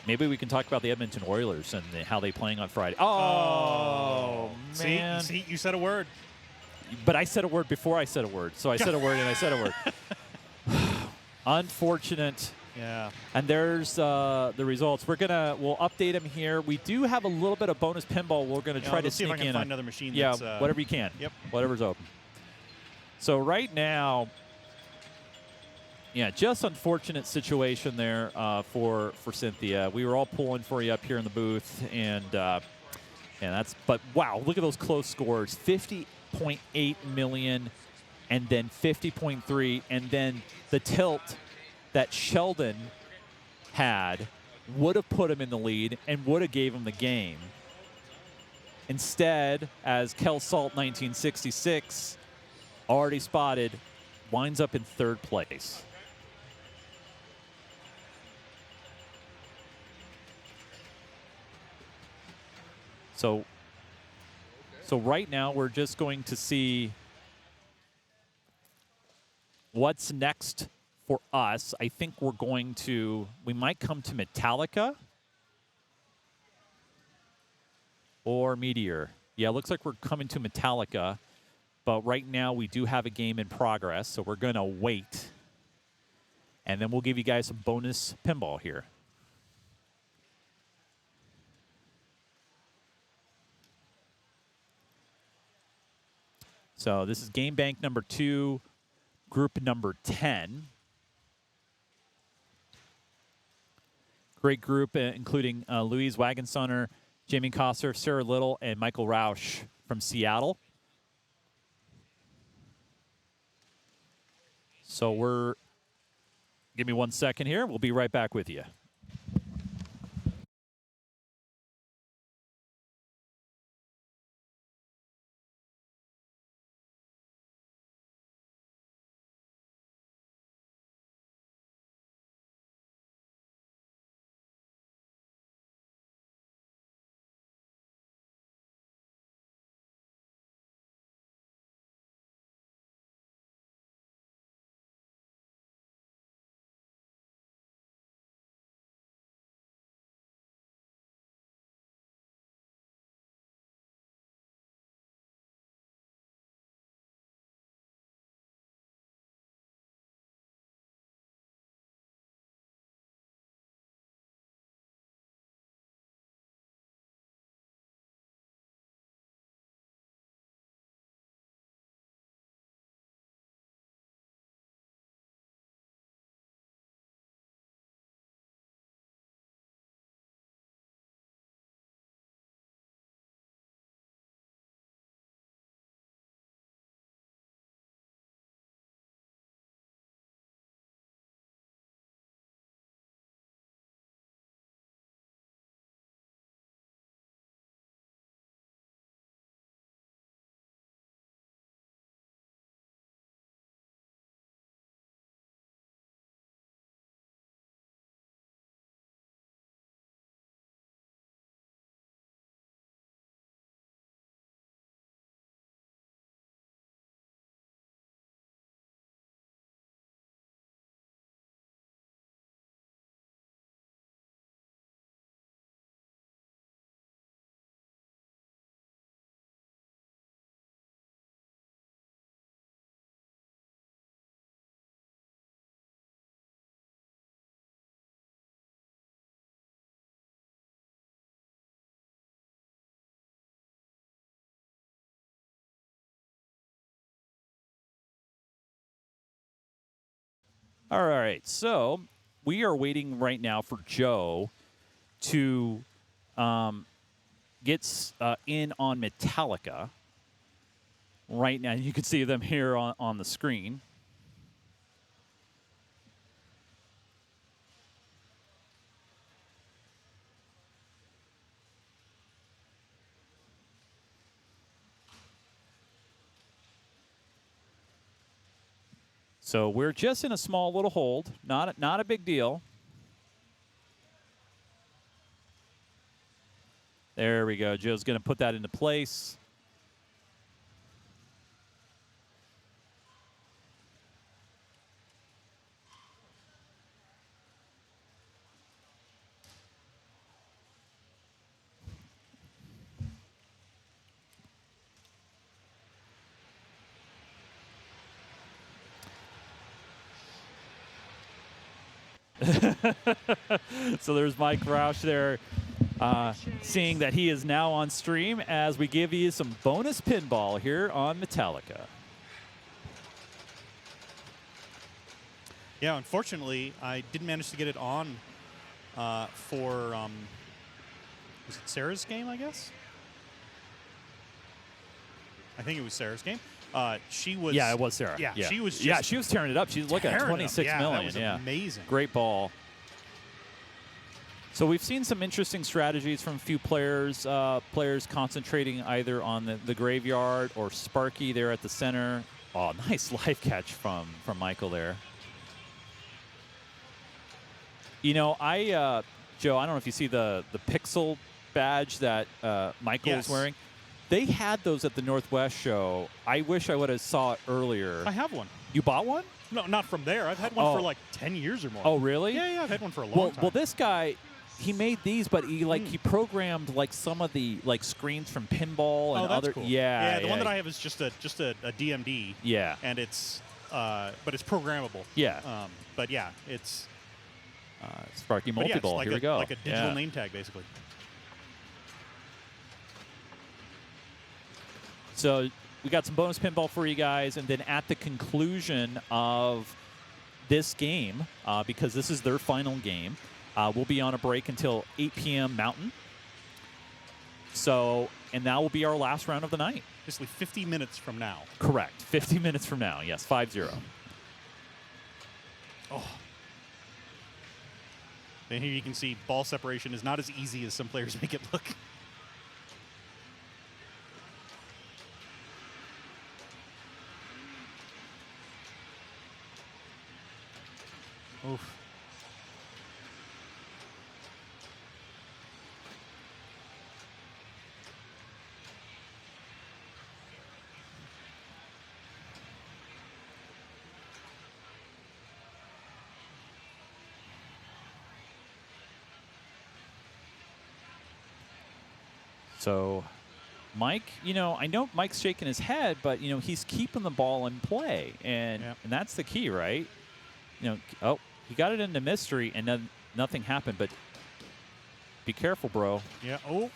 S1: Maybe we can talk about the Edmonton Oilers and how they playing on Friday. Oh, man.
S2: See, you said a word.
S1: But I said a word before I said a word. So I said a word and I said a word. Unfortunate.
S2: Yeah.
S1: And there's the results. We'll update them here. We do have a little bit of bonus pinball. We're going to try to
S2: see if I
S1: sneak
S2: can
S1: in.
S2: find another machine.
S1: Yeah,
S2: That's,
S1: whatever you can.
S2: Yep.
S1: Whatever's open. So right now, yeah, just unfortunate situation there for Cynthia. We were all pulling for you up here in the booth, and that's. But wow, look at those close scores: 50.8 million, and then 50.3, and then the tilt that Sheldon had would have put him in the lead and would have gave him the game. Instead, as Kel Salt 1966 already spotted, winds up in third place. So right now we're just going to see what's next for us. I think we might come to Metallica or Meteor. Yeah, it looks like we're coming to Metallica, but right now we do have a game in progress, so we're going to wait. And then we'll give you guys some bonus pinball here. So this is game bank number 2, group number 10. Great group, including Louise Wagensonner, Jamie Kosser, Sarah Little, and Michael Rausch from Seattle. So give me 1 second here. We'll be right back with you. All right, so we are waiting right now for Joe to get in on Metallica. Right now, you can see them here on the screen. So we're just in a small little hold, not a big deal. There we go. Joe's going to put that into place. So there's Mike Roush there, seeing that he is now on stream as we give you some bonus pinball here on Metallica.
S2: Yeah, unfortunately, I didn't manage to get it on for, was it Sarah's game, I guess? I think it was Sarah's game. She was.
S1: Yeah, it was Sarah.
S2: Yeah, she was.
S1: Yeah, she was tearing it up. She's looking at 26 million.
S2: That was amazing.
S1: Great ball. So we've seen some interesting strategies from a few players. Players concentrating either on the graveyard or Sparky there at the center. Oh, nice live catch from Michael there. You know, Joe, I don't know if you see the pixel badge that Michael is wearing. They had those at the Northwest show. I wish I would have saw it earlier.
S2: I have one.
S1: You bought one?
S2: No, not from there. I've had one for like 10 years or more.
S1: Oh, really?
S2: Yeah, I've had one for a long time.
S1: Well, this guy, he made these, but he programmed like some of the screens from pinball and
S2: that's
S1: other.
S2: Cool.
S1: Yeah,
S2: the one that I have is just a DMD.
S1: Yeah.
S2: And it's but it's programmable.
S1: Yeah.
S2: But yeah, it's
S1: Sparky multi-ball.
S2: Like
S1: Here we go.
S2: Like a digital name tag, basically.
S1: So we got some bonus pinball for you guys, and then at the conclusion of this game, because this is their final game, we'll be on a break until 8 p.m. Mountain. So, and that will be our last round of the night.
S2: Basically 50 minutes from now.
S1: Correct. 50 minutes from now. Yes, 5-0.
S2: Oh. And here you can see ball separation is not as easy as some players make it look. Oof.
S1: So, Mike, I know Mike's shaking his head, but, he's keeping the ball in play. And that's the key, right? Oh, he got it into mystery, and then nothing happened. But be careful, bro.
S2: Yeah. Oh.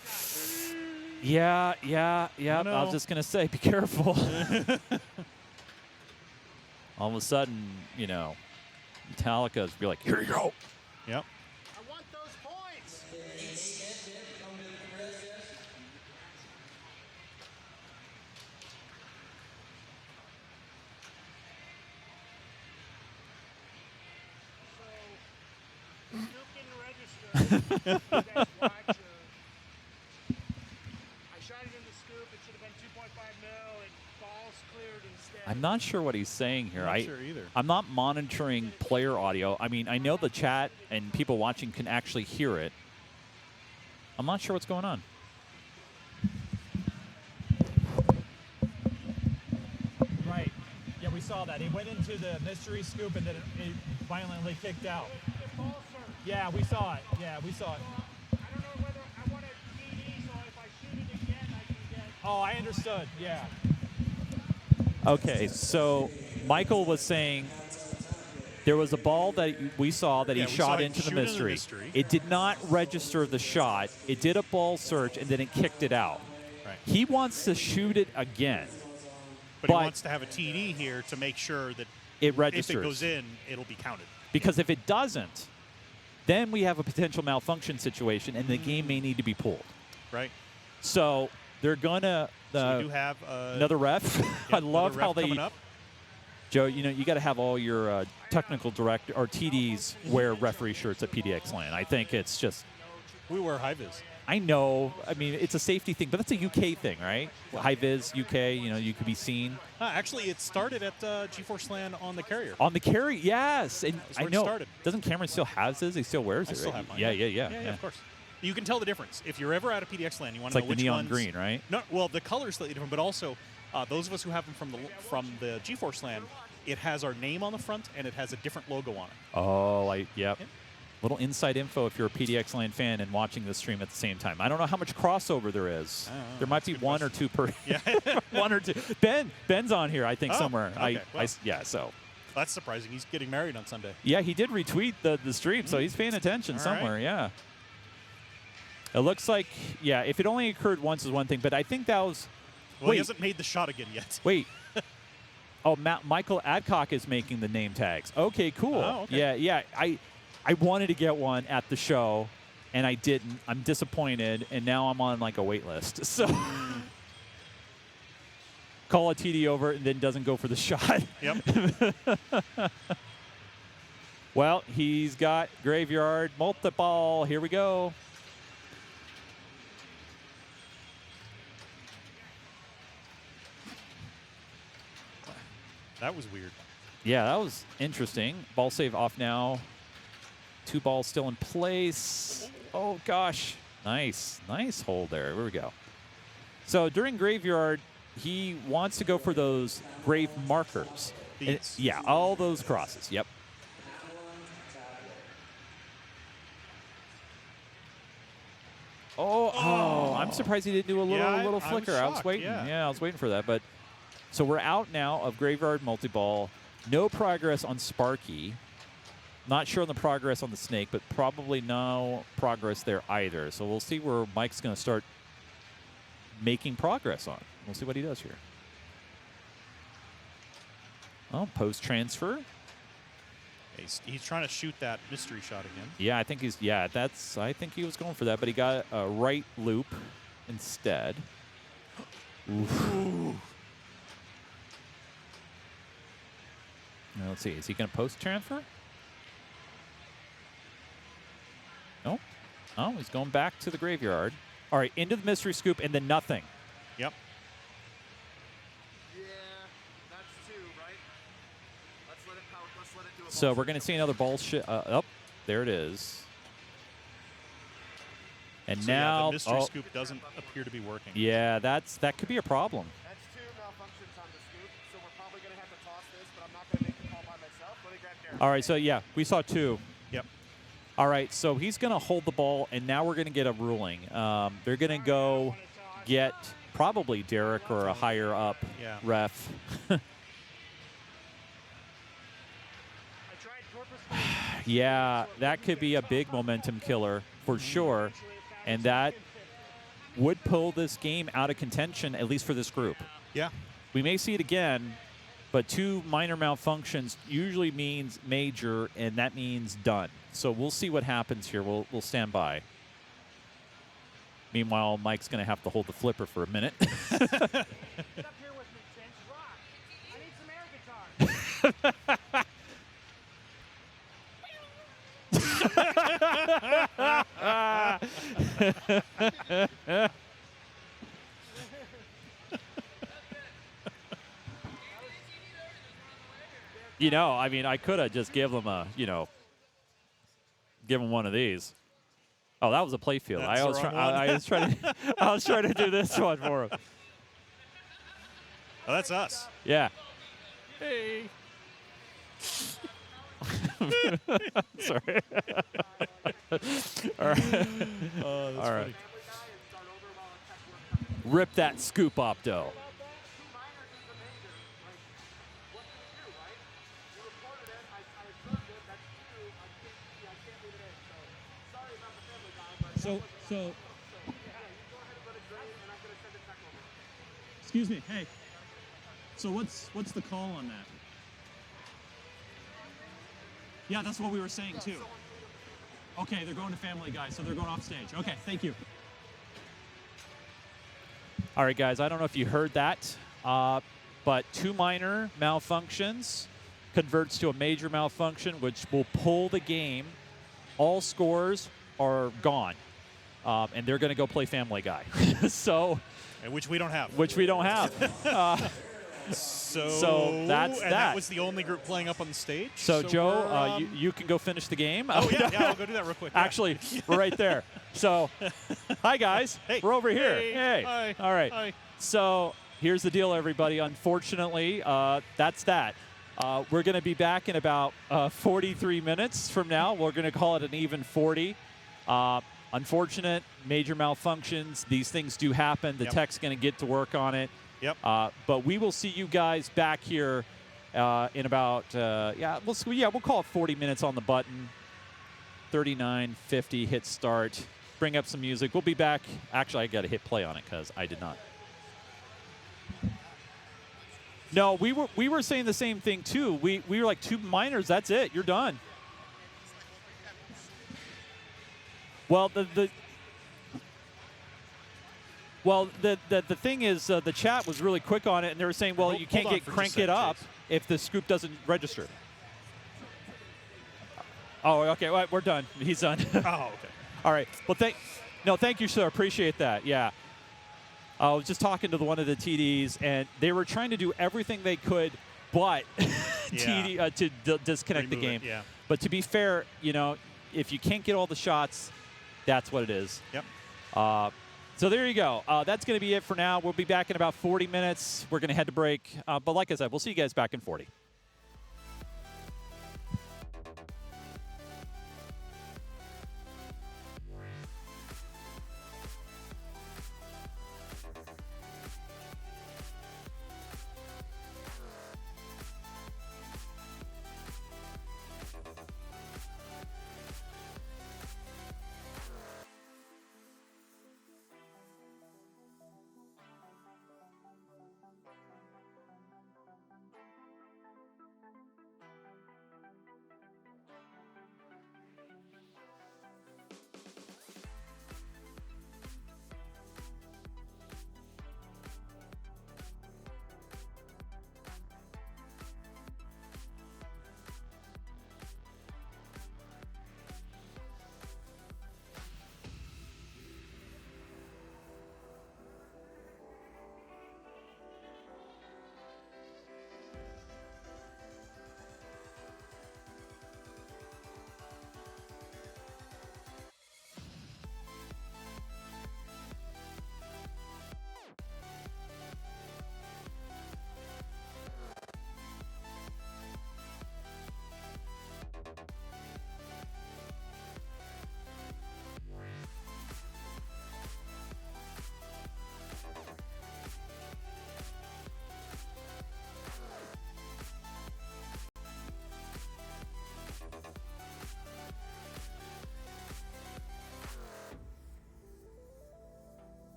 S1: Yeah.
S2: Oh, no.
S1: I was just going to say, be careful. All of a sudden, Metallica's be like, here you go.
S2: Yep.
S8: I want those points. Scoop didn't register. You guys watch, I shot it in the scoop. It should have been 2.5 mil, and balls cleared instead.
S1: I'm not sure what he's saying here.
S2: I'm not sure either.
S1: I'm not monitoring player audio. I mean, I know the chat and people watching can actually hear it. I'm not sure what's going on.
S5: Right. Yeah, we saw that. He went into the mystery scoop and then it violently kicked out. Yeah, we saw it. Yeah, we saw it.
S8: I don't know whether I want a TD, so if I shoot it again, I can get.
S5: Oh, I understood. Yeah.
S1: Okay, so Michael was saying there was a ball that we saw that he shot into the mystery. It did not register the shot. It did a ball search, and then it kicked it out.
S2: Right.
S1: He wants to shoot it again.
S2: But he wants to have a TD here to make sure that
S1: it registers.
S2: If it goes in, it'll be counted.
S1: Because if it doesn't, then we have a potential malfunction situation, and the game may need to be pulled.
S2: Right.
S1: So they're gonna.
S2: So we do have
S1: another ref. I love how they.
S2: Up.
S1: Joe, you got to have all your technical director or TDs wear referee shirts at PDX Land. I think it's just.
S2: We wear high vis.
S1: I know. I mean, it's a safety thing, but that's a UK thing, right? High vis UK. You know, you could be seen
S2: Actually, it started at G4 LAN on the carrier.
S1: on the carry. Yes, and
S2: That's
S1: I
S2: where it
S1: know.
S2: started.
S1: Doesn't Cameron still has his? He still wears
S2: I
S1: it.
S2: still
S1: right?
S2: have mine.
S1: Yeah,
S2: Yeah, of course. You can tell the difference if you're ever at a PDX LAN. You want
S1: It's
S2: to
S1: like
S2: know
S1: the
S2: which
S1: neon
S2: ones.
S1: green, right?
S2: No, well, the color's slightly different, but also those of us who have them from the G4 LAN, it has our name on the front and it has a different logo on it.
S1: Oh, yep. Little inside info if you're a PDX LAN fan and watching this stream at the same time. I don't know how much crossover there is. There might be one or two per.
S2: Yeah.
S1: One or two. Ben's on here, I think, somewhere.
S2: Okay, well.
S1: So.
S2: That's surprising. He's getting married on Sunday.
S1: Yeah, he did retweet the stream, so he's paying attention somewhere, yeah. It looks like, yeah, if it only occurred once is one thing, but I think that was...
S2: Well, he hasn't made the shot again yet.
S1: Wait. Oh, Michael Adcock is making the name tags. Okay, cool.
S2: Oh, okay.
S1: Yeah. I wanted to get one at the show, and I didn't. I'm disappointed, and now I'm on like a wait list. So call a TD over and then doesn't go for the shot.
S2: Yep.
S1: Well, he's got Graveyard multi-ball. Here we go.
S2: That was weird.
S1: Yeah, that was interesting. Ball save off now. 2 balls still in place. Oh, gosh. Nice hold there. Here we go. So during Graveyard, he wants to go for those grave markers. Yeah, all those crosses. Yep. Oh, I'm surprised he didn't do a little flicker.
S2: I'm
S1: I was
S2: shocked,
S1: waiting.
S2: yeah.
S1: I was waiting for that. But so we're out now of Graveyard multi-ball. No progress on Sparky. Not sure on the progress on the Snake, but probably no progress there either. So we'll see where Mike's going to start making progress on. We'll see what he does here. Oh, post transfer.
S2: He's trying to shoot that mystery shot again.
S1: Yeah, I think he's. Yeah, I think he was going for that, but he got a right loop instead. Ooh. Now, let's see. Is he going to post transfer? No. Oh, he's going back to the Graveyard. All right, into the mystery scoop and then nothing.
S2: Yep.
S6: Yeah, that's 2, right? Let's let it do it.
S1: So we're going to see another ball shit. There it is. And
S2: So
S1: now,
S2: yeah, the mystery scoop doesn't appear to be working.
S1: Yeah, that could be a problem.
S6: That's 2 malfunctions on the scoop, so we're probably going to have to toss this, but I'm not going to make the call by myself. Let me grab Derek.
S1: All right, so yeah, we saw 2.
S2: Yep.
S1: All right, so he's going to hold the ball, and now we're going to get a ruling. They're going to go get probably Derek or a higher up ref. Yeah, that could be a big momentum killer for sure, and that would pull this game out of contention, at least for this group.
S2: Yeah.
S1: We may see it again, but 2 minor malfunctions usually means major, and that means done. So we'll see what happens here. We'll stand by. Meanwhile, Mike's going to have to hold the flipper for a minute. You know, I mean, I could have just give them give him one of these. Oh, that was a play field. I was trying to do this one for him.
S2: Oh, that's us.
S1: Yeah. Hey. Sorry. All right.
S2: Oh, that's
S1: All right.
S2: funny.
S1: Rip that scoop opto.
S5: So, excuse me, hey. So what's the call on that? Yeah, that's what we were saying too. Okay, they're going to Family Guy, so they're going off stage. Okay, thank you.
S1: All right, guys, I don't know if you heard that, but 2 minor malfunctions converts to a major malfunction, which will pull the game. All scores are gone. and they're going to go play Family Guy. So,
S2: which we don't have.
S1: Which we don't have. So that's
S2: and that was the only group playing up on the stage.
S1: So Joe, you can go finish the game.
S2: Oh yeah, I'll go do that real quick.
S1: Actually, we're right there. So, hi guys,
S2: hey,
S1: we're over here.
S2: Hey, hi.
S1: All right.
S2: Hi.
S1: So here's the deal, everybody. Unfortunately, that's that. We're going to be back in about 43 minutes from now. We're going to call it an even 40. Unfortunate, major malfunctions. These things do happen. The tech's going to get to work on it.
S2: Yep.
S1: But we will see you guys back here in about we'll call it 40 minutes on the button. 39:50. Hit start. Bring up some music. We'll be back. Actually, I got to hit play on it because I did not. No, we were saying the same thing too. We were like 2 minors. That's it. You're done. Well, the thing is, the chat was really quick on it, and they were saying, well, you can't crank it up if the scoop doesn't register. Oh, okay. Well, we're done. He's done.
S2: Oh, okay.
S1: All right. Well, thank you, sir. Appreciate that. Yeah. I was just talking to one of the TDs, and they were trying to do everything they could, but to disconnect the game.
S2: Yeah.
S1: But to be fair, if you can't get all the shots, that's what it is.
S2: Yep.
S1: So there you go. That's going to be it for now. We'll be back in about 40 minutes. We're going to head to break. But like I said, we'll see you guys back in 40.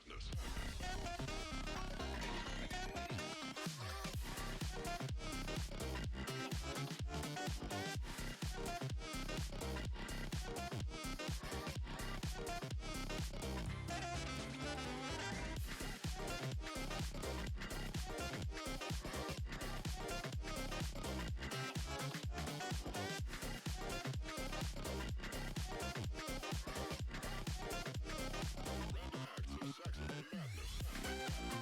S7: Madness. Random acts of saxophone madness.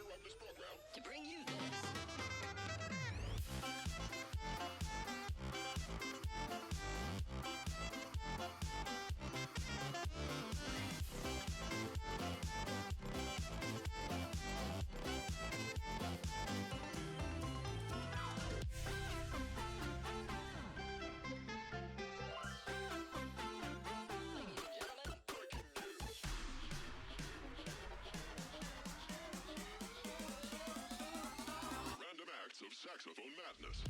S7: Madness.
S8: To bring you this.
S7: Random acts of saxophone madness.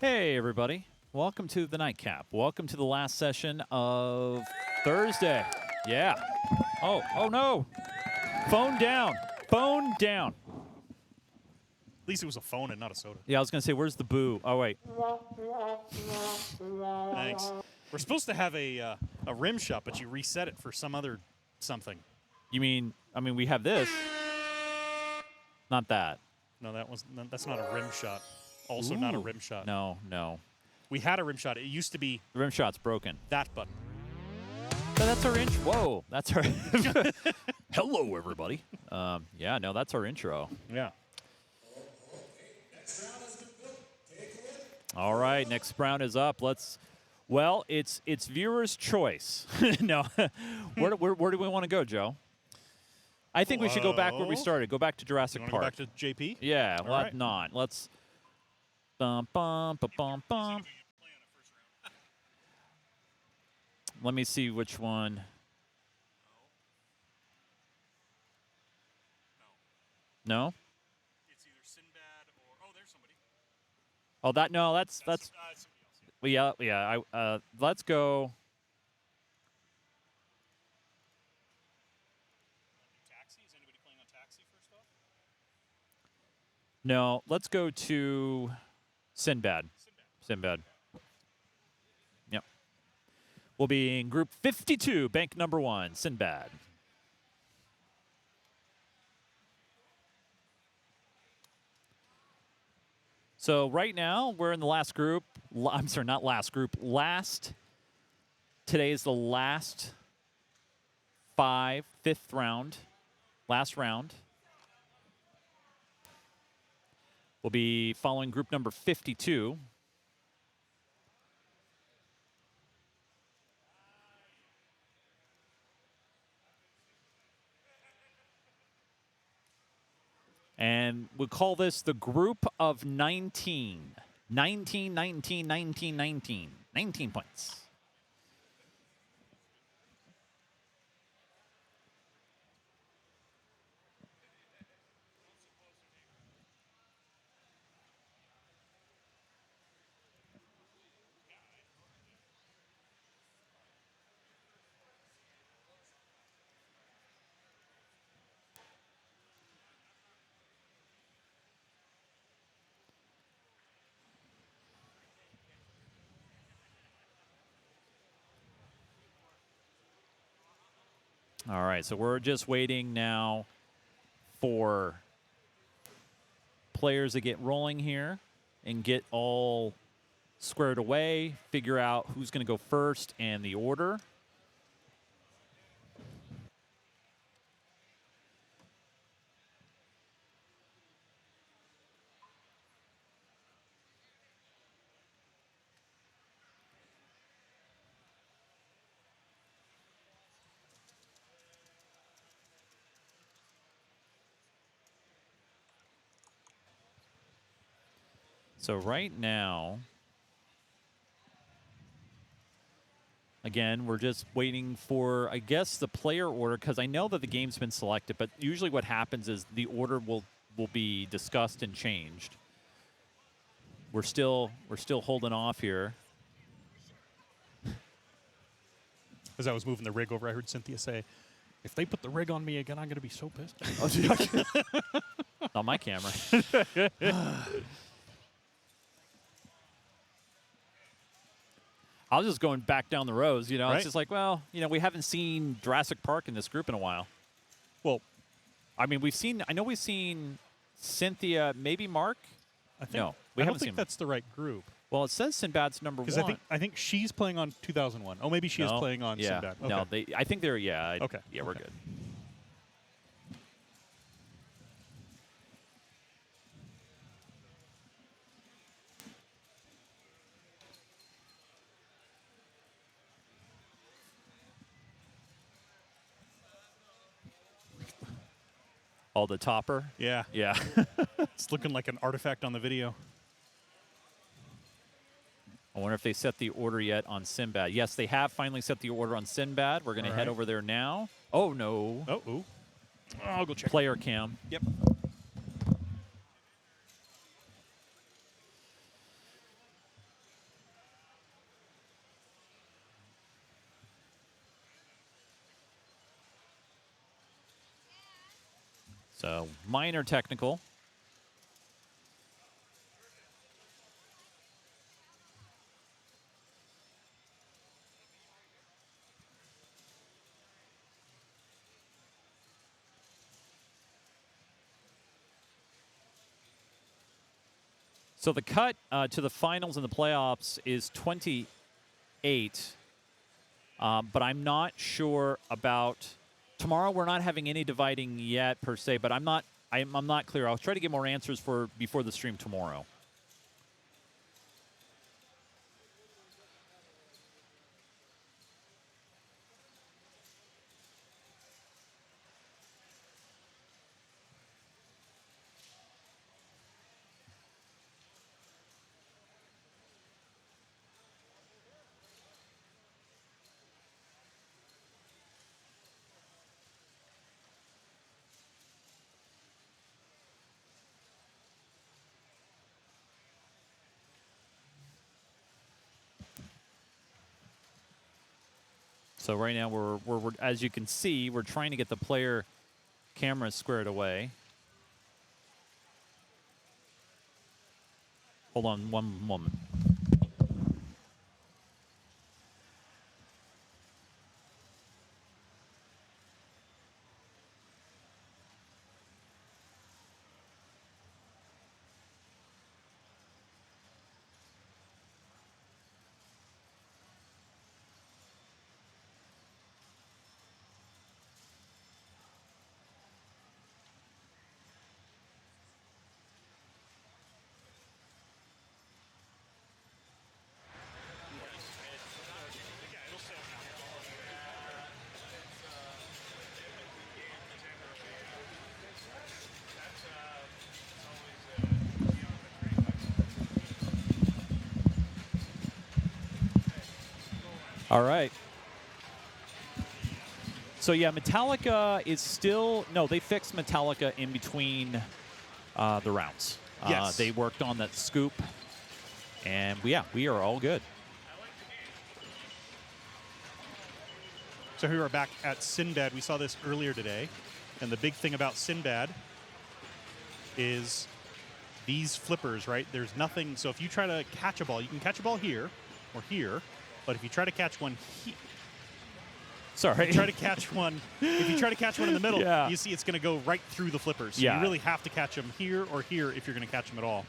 S1: Hey, everybody. Welcome to the Nightcap. Welcome to the last session of Thursday. Yeah. Oh no. Phone down. Phone down.
S2: least it was a phone and not a soda.
S1: Yeah, I was going to say, where's the boo? Oh, wait.
S2: Thanks. We're supposed to have a rim shot, but you reset it for some other something.
S1: You mean, we have this. Not that.
S2: No, that's not a rim shot. Also not a rim shot.
S1: No, no.
S2: We had a rim shot. It used to be
S1: The rim shot's broken.
S2: that button.
S1: But that's our intro. Whoa, that's our. Hello, everybody. Yeah, no, that's our intro.
S2: Yeah.
S1: All right, next round is up. Well, it's viewers' choice. No, where do we want to go, Joe? I think we should go back where we started. Go back to Jurassic
S2: You
S1: Park.
S2: want to go back to JP?
S1: Yeah,
S2: All
S1: why
S2: right.
S1: not? Let's. Bum bum ba bum bum. Let me see which one. No.
S2: It's either Sinbad or there's somebody.
S1: Oh, that's.
S2: somebody else.
S1: Well, yeah. Let's go.
S2: Taxi? Is anybody playing on Taxi first off?
S1: No, let's go to Sinbad. Sinbad. Yep. We'll be in group 52, bank number 1, Sinbad. So right now, we're in the last group. I'm sorry, not last group. Today is the last fifth round. Last round. We'll be following group number 52. And we'll call this the group of 19. 19, 19, 19, 19. 19 points. All right, so we're just waiting now for players to get rolling here and get all squared away, figure out who's going to go first and the order. So right now, again, we're just waiting for, I guess, the player order, because I know that the game's been selected, but usually what happens is the order will be discussed and changed. We're still holding off here.
S2: As I was moving the rig over, I heard Cynthia say, "If they put the rig on me again, I'm going to be so pissed."
S1: On my camera. I was just going back down the rows, you know.
S2: Right.
S1: It's just like, well, you know, we haven't seen Jurassic Park in this group in a while.
S2: Well,
S1: I mean, I know we've seen Cynthia, maybe Mark.
S2: I think,
S1: No, we
S2: I
S1: haven't
S2: don't
S1: seen
S2: think that's the right group.
S1: Well, it says Sinbad's number 1.
S2: Because I think she's playing on 2001. Oh, maybe she is playing on
S1: yeah.
S2: Sinbad. Okay.
S1: No, I think they're, yeah.
S2: Okay.
S1: Yeah, we're good. Oh, the topper?
S2: Yeah.
S1: Yeah.
S2: It's looking like an artifact on the video.
S1: I wonder if they set the order yet on Sinbad. Yes, they have finally set the order on Sinbad. We're going to
S2: All
S1: head
S2: right.
S1: over there now. Oh, no.
S2: Oh, ooh. I'll go check.
S1: Player cam.
S2: Yep.
S1: So, minor technical. So the cut to the finals and the playoffs is 28, but I'm not sure about tomorrow. We're not having any dividing yet per se, but I'm not clear. I'll try to get more answers before the stream tomorrow. So right now we're as you can see, we're trying to get the player cameras squared away. Hold on one moment. All right. So yeah, Metallica is still they fixed Metallica in between the rounds.
S2: Yes.
S1: They worked on that scoop, and we are all good.
S2: So here we are back at Sinbad. We saw this earlier today, and the big thing about Sinbad is these flippers, right? There's nothing. So if you try to catch a ball, you can catch a ball here or here, but if you try to catch one here.
S1: Sorry.
S2: If you try to catch one in the middle,
S1: Yeah.
S2: you see it's going to go right through the flippers. So
S1: Yeah.
S2: you really have to catch them here or here if you're going to catch them at all.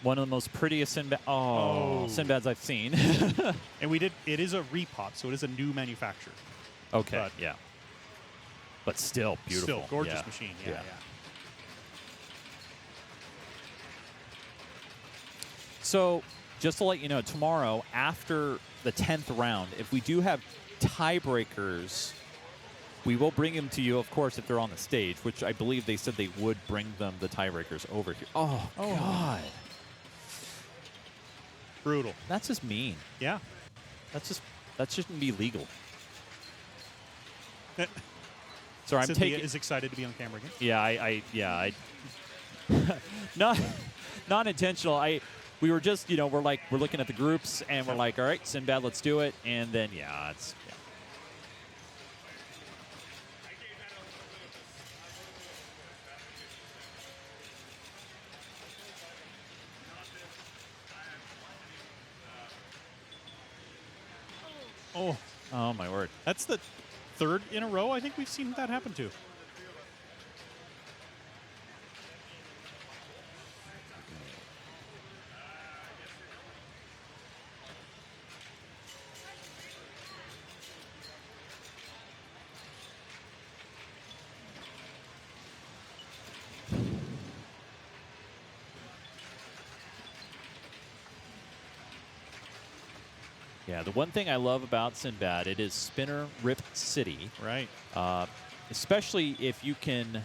S1: One of the most prettiest Sinbads I've seen.
S2: And it is a repop, so it is a new manufacturer.
S1: Okay,
S2: But
S1: yeah. But still beautiful.
S2: Still gorgeous
S1: Yeah.
S2: machine.
S1: Yeah.
S2: Yeah.
S1: So, just to let you know, tomorrow after the 10th round, if we do have tiebreakers, we will bring them to you, of course, if they're on the stage, which I believe they said they would bring them, the tiebreakers, over here. Oh, God.
S2: Brutal.
S1: That's just mean.
S2: Yeah.
S1: That shouldn't be legal. Sorry, I'm
S2: Cynthia
S1: taking.
S2: is excited to be on camera again.
S1: Yeah, I not intentional. We were just, we're looking at the groups and we're like, all right, Sinbad, let's do it. And then, it's. Yeah. Oh, my word.
S2: That's the third in a row I think we've seen that happen to.
S1: Yeah, the one thing I love about Sinbad, it is Spinner Rip City.
S2: Right.
S1: Especially if you can,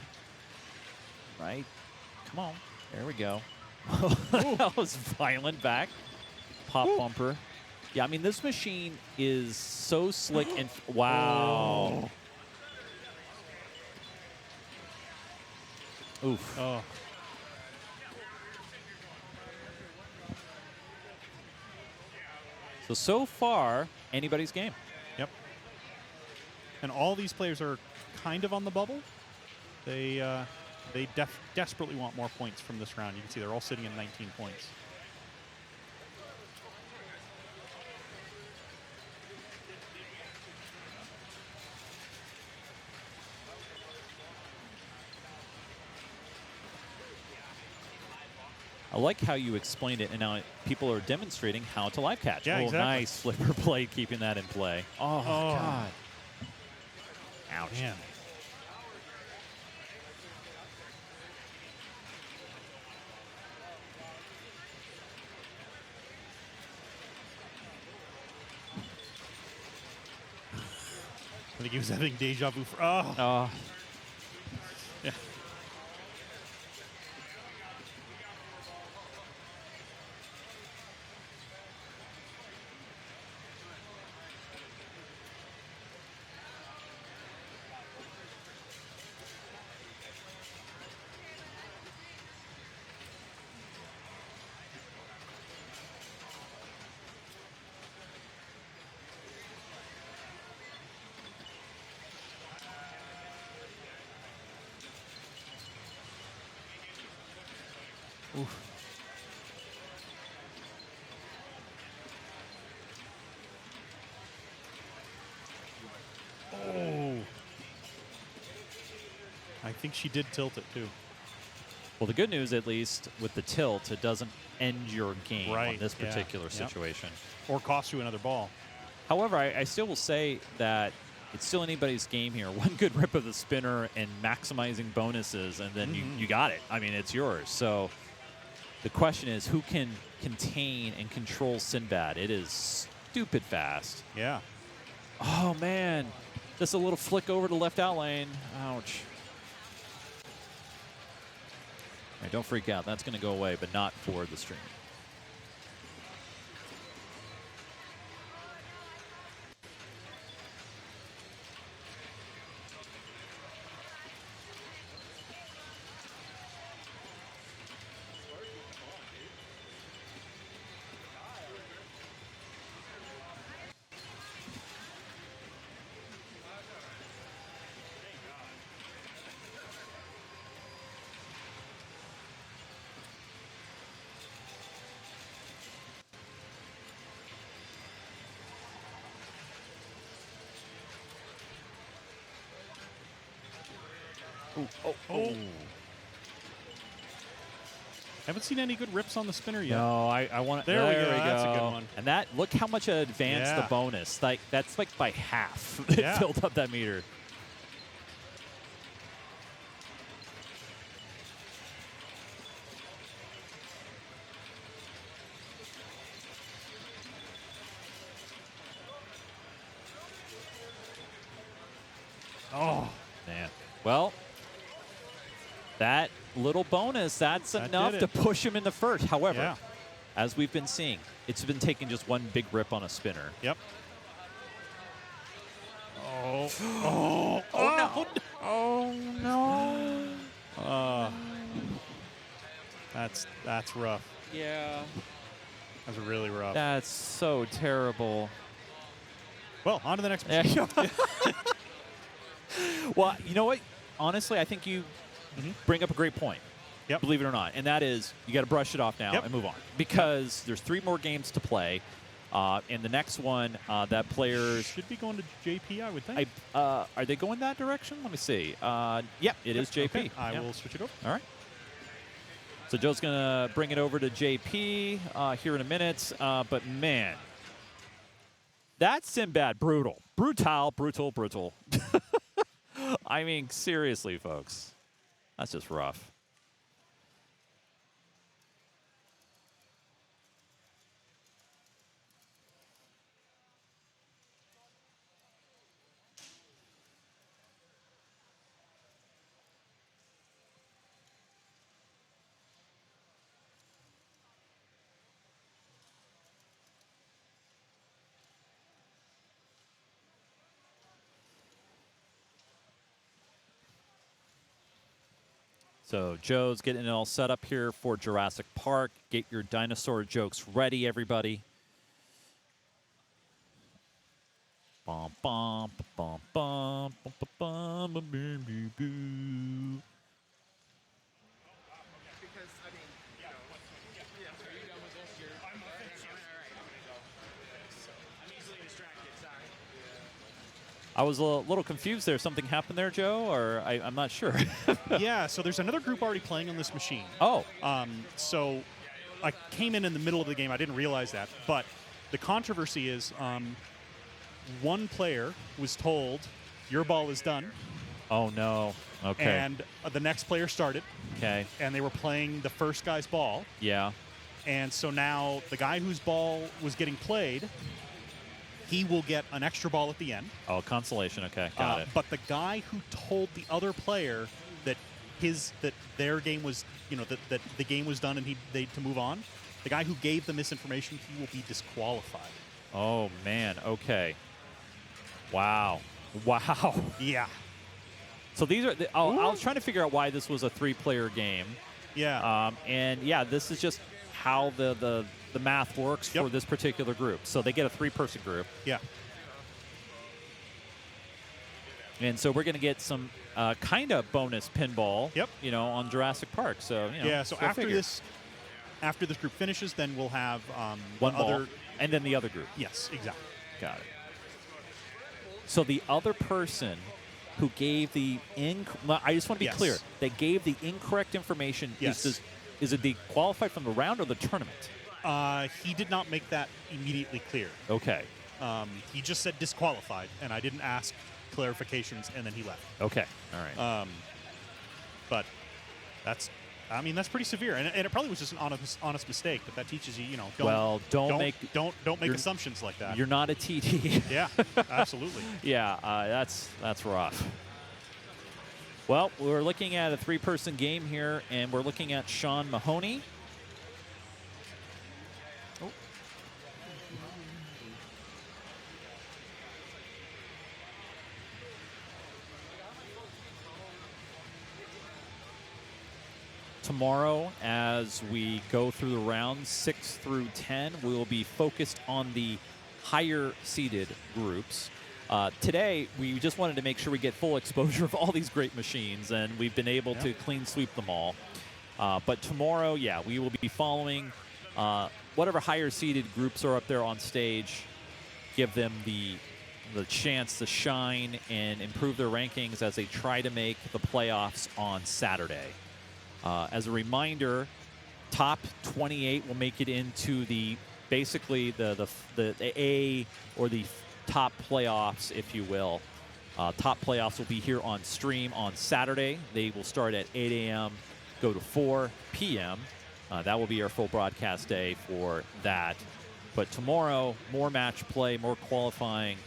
S1: right? Come on. There we go. That was violent back. Pop bumper. Yeah, I mean, this machine is so slick and wow. Oof.
S2: Oh.
S1: So far, anybody's game.
S2: Yep. And all these players are kind of on the bubble. They desperately want more points from this round. You can see they're all sitting in 19 points.
S1: I like how you explained it, and now people are demonstrating how to live catch.
S2: Yeah, exactly.
S1: Nice flipper play, keeping that in play. Oh, God. Ouch.
S2: Man. I think he was having deja vu for. Oh. Yeah.
S1: Oof.
S2: Oh. I think she did tilt it too.
S1: Well, the good news, at least, with the tilt, it doesn't end your game on
S2: Right,
S1: this
S2: yeah.
S1: particular
S2: Yep.
S1: situation.
S2: Or cost you another ball.
S1: However, I still will say that it's still anybody's game here. One good rip of the spinner and maximizing bonuses, and then you got it. I mean, it's yours. So the question is, who can contain and control Sinbad? It is stupid fast.
S2: Yeah.
S1: Oh, man. Just a little flick over to left out lane. Ouch. All right, don't freak out. That's going to go away, but not for the stream.
S2: Oh. Haven't seen any good rips on the spinner yet.
S1: No, I want.
S2: There we go. That's a good one.
S1: And that, look how much it advanced
S2: Yeah.
S1: the bonus. Like that's like by half.
S2: Yeah.
S1: It filled up that meter.
S2: Oh.
S1: Man. Well, that little bonus, that's
S2: That
S1: enough
S2: did
S1: to
S2: it.
S1: push him in the first. However,
S2: Yeah.
S1: as we've been seeing, it's been taking just one big rip on a spinner.
S2: Yep. Oh. Oh. Oh, no.
S1: Oh, no.
S2: That's rough.
S1: Yeah.
S2: That's really rough.
S1: That's so terrible.
S2: Well, on to the next
S1: Yeah.
S2: machine.
S1: Well, you know what? Honestly, I think you bring up a great point.
S2: Yep.
S1: Believe it or not. And that is, you got to brush it off now
S2: Yep.
S1: and move on. Because there's 3 more games to play. And the next one, that players...
S2: Should be going to JP, I would think.
S1: are they going that direction? Let me see. Yep, it is JP.
S2: Okay, I
S1: Yep.
S2: will switch it over.
S1: All right. So Joe's going to bring it over to JP here in a minute. But, man, that's Sinbad brutal. Brutal. I mean, seriously, folks. That's just rough. So Joe's getting it all set up here for Jurassic Park. Get your dinosaur jokes ready, everybody. Bum, bum, bum, bum, bum, bum, bum, bum, boo, boo, boo. I was a little confused there. Something happened there, Joe, or I'm not sure.
S2: Yeah, so there's another group already playing on this machine.
S1: Oh.
S2: So I came in the middle of the game. I didn't realize that. But the controversy is one player was told, your ball is done.
S1: Oh, no. Okay.
S2: And the next player started.
S1: Okay.
S2: And they were playing the first guy's ball.
S1: Yeah.
S2: And so now the guy whose ball was getting played, he will get an extra ball at the end.
S1: Oh, consolation. Okay, got it.
S2: But the guy who told the other player that their game was, that the game was done and to move on, the guy who gave the misinformation, he will be disqualified.
S1: Oh, man. Okay. Wow. Wow.
S2: Yeah.
S1: So these are. I was trying to figure out why this was a 3-player game.
S2: Yeah.
S1: And yeah, this is just how the math works for this particular group. So they get a 3-person group.
S2: Yeah.
S1: And so we're going to get some kind of bonus pinball.
S2: Yep.
S1: On Jurassic Park. So
S2: yeah. So after this group finishes, then we'll have
S1: one ball,
S2: other,
S1: and then the other group.
S2: Yes, exactly.
S1: Got it. So the other person who gave the I just want to be clear. They gave the incorrect information.
S2: Yes.
S1: Is it the qualified from the round or the tournament?
S2: He did not make that immediately clear.
S1: Okay.
S2: He just said disqualified, and I didn't ask clarifications, and then he left.
S1: Okay. All right.
S2: But that's pretty severe, and it probably was just an honest mistake. But that teaches you, don't make assumptions like that.
S1: You're not a TD.
S2: Yeah, absolutely.
S1: Yeah, that's rough. Well, we're looking at a 3-person game here, and we're looking at Sean Mahoney. Oh. Tomorrow, as we go through the rounds 6 through 10, we will be focused on the higher-seeded groups. Today, we just wanted to make sure we get full exposure of all these great machines, and we've been able to clean sweep them all. But tomorrow, yeah, we will be following whatever higher-seeded groups are up there on stage, give them the chance to shine and improve their rankings as they try to make the playoffs on Saturday. As a reminder, top 28 will make it into basically the A or the top playoffs, if you will. Top playoffs will be here on stream on Saturday. They will start at 8 a.m., go to 4 p.m. That will be our full broadcast day for that. But tomorrow, more match play, more qualifying,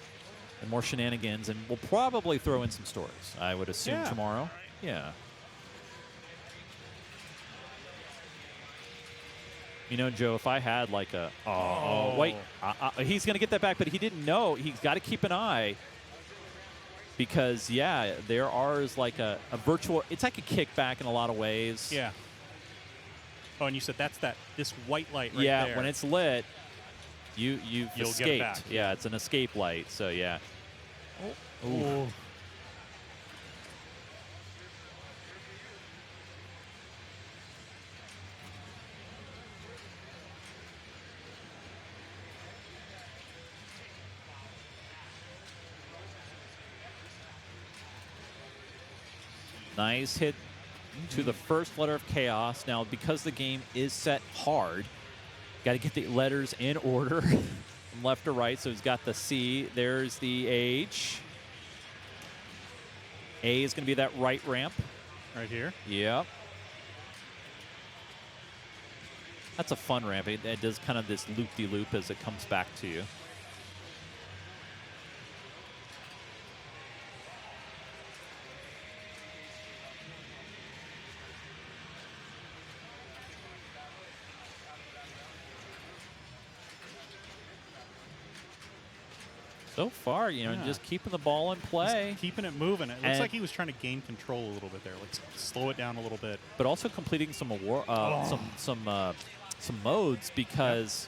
S1: and more shenanigans, and we'll probably throw in some stories, I would assume, tomorrow. Yeah. Joe, if I had like a... wait. He's going to get that back, but he didn't know. He's got to keep an eye because, yeah, there is like a virtual... It's like a kickback in a lot of ways.
S2: Yeah. Oh, and you said this white light right there.
S1: Yeah, when it's lit, you'll escaped.
S2: Get it back.
S1: Yeah, it's an escape light, so yeah. Oh. Nice hit to the first letter of chaos. Now, because the game is set hard, got to get the letters in order from left to right. So he's got the C. There's the H. A is going to be that right ramp.
S2: Right here?
S1: Yep. That's a fun ramp. It does kind of this loop-de-loop as it comes back to you. So far, just keeping the ball in play.
S2: Just keeping it moving. It looks like he was trying to gain control a little bit there. Let's slow it down a little bit.
S1: But also completing some some modes because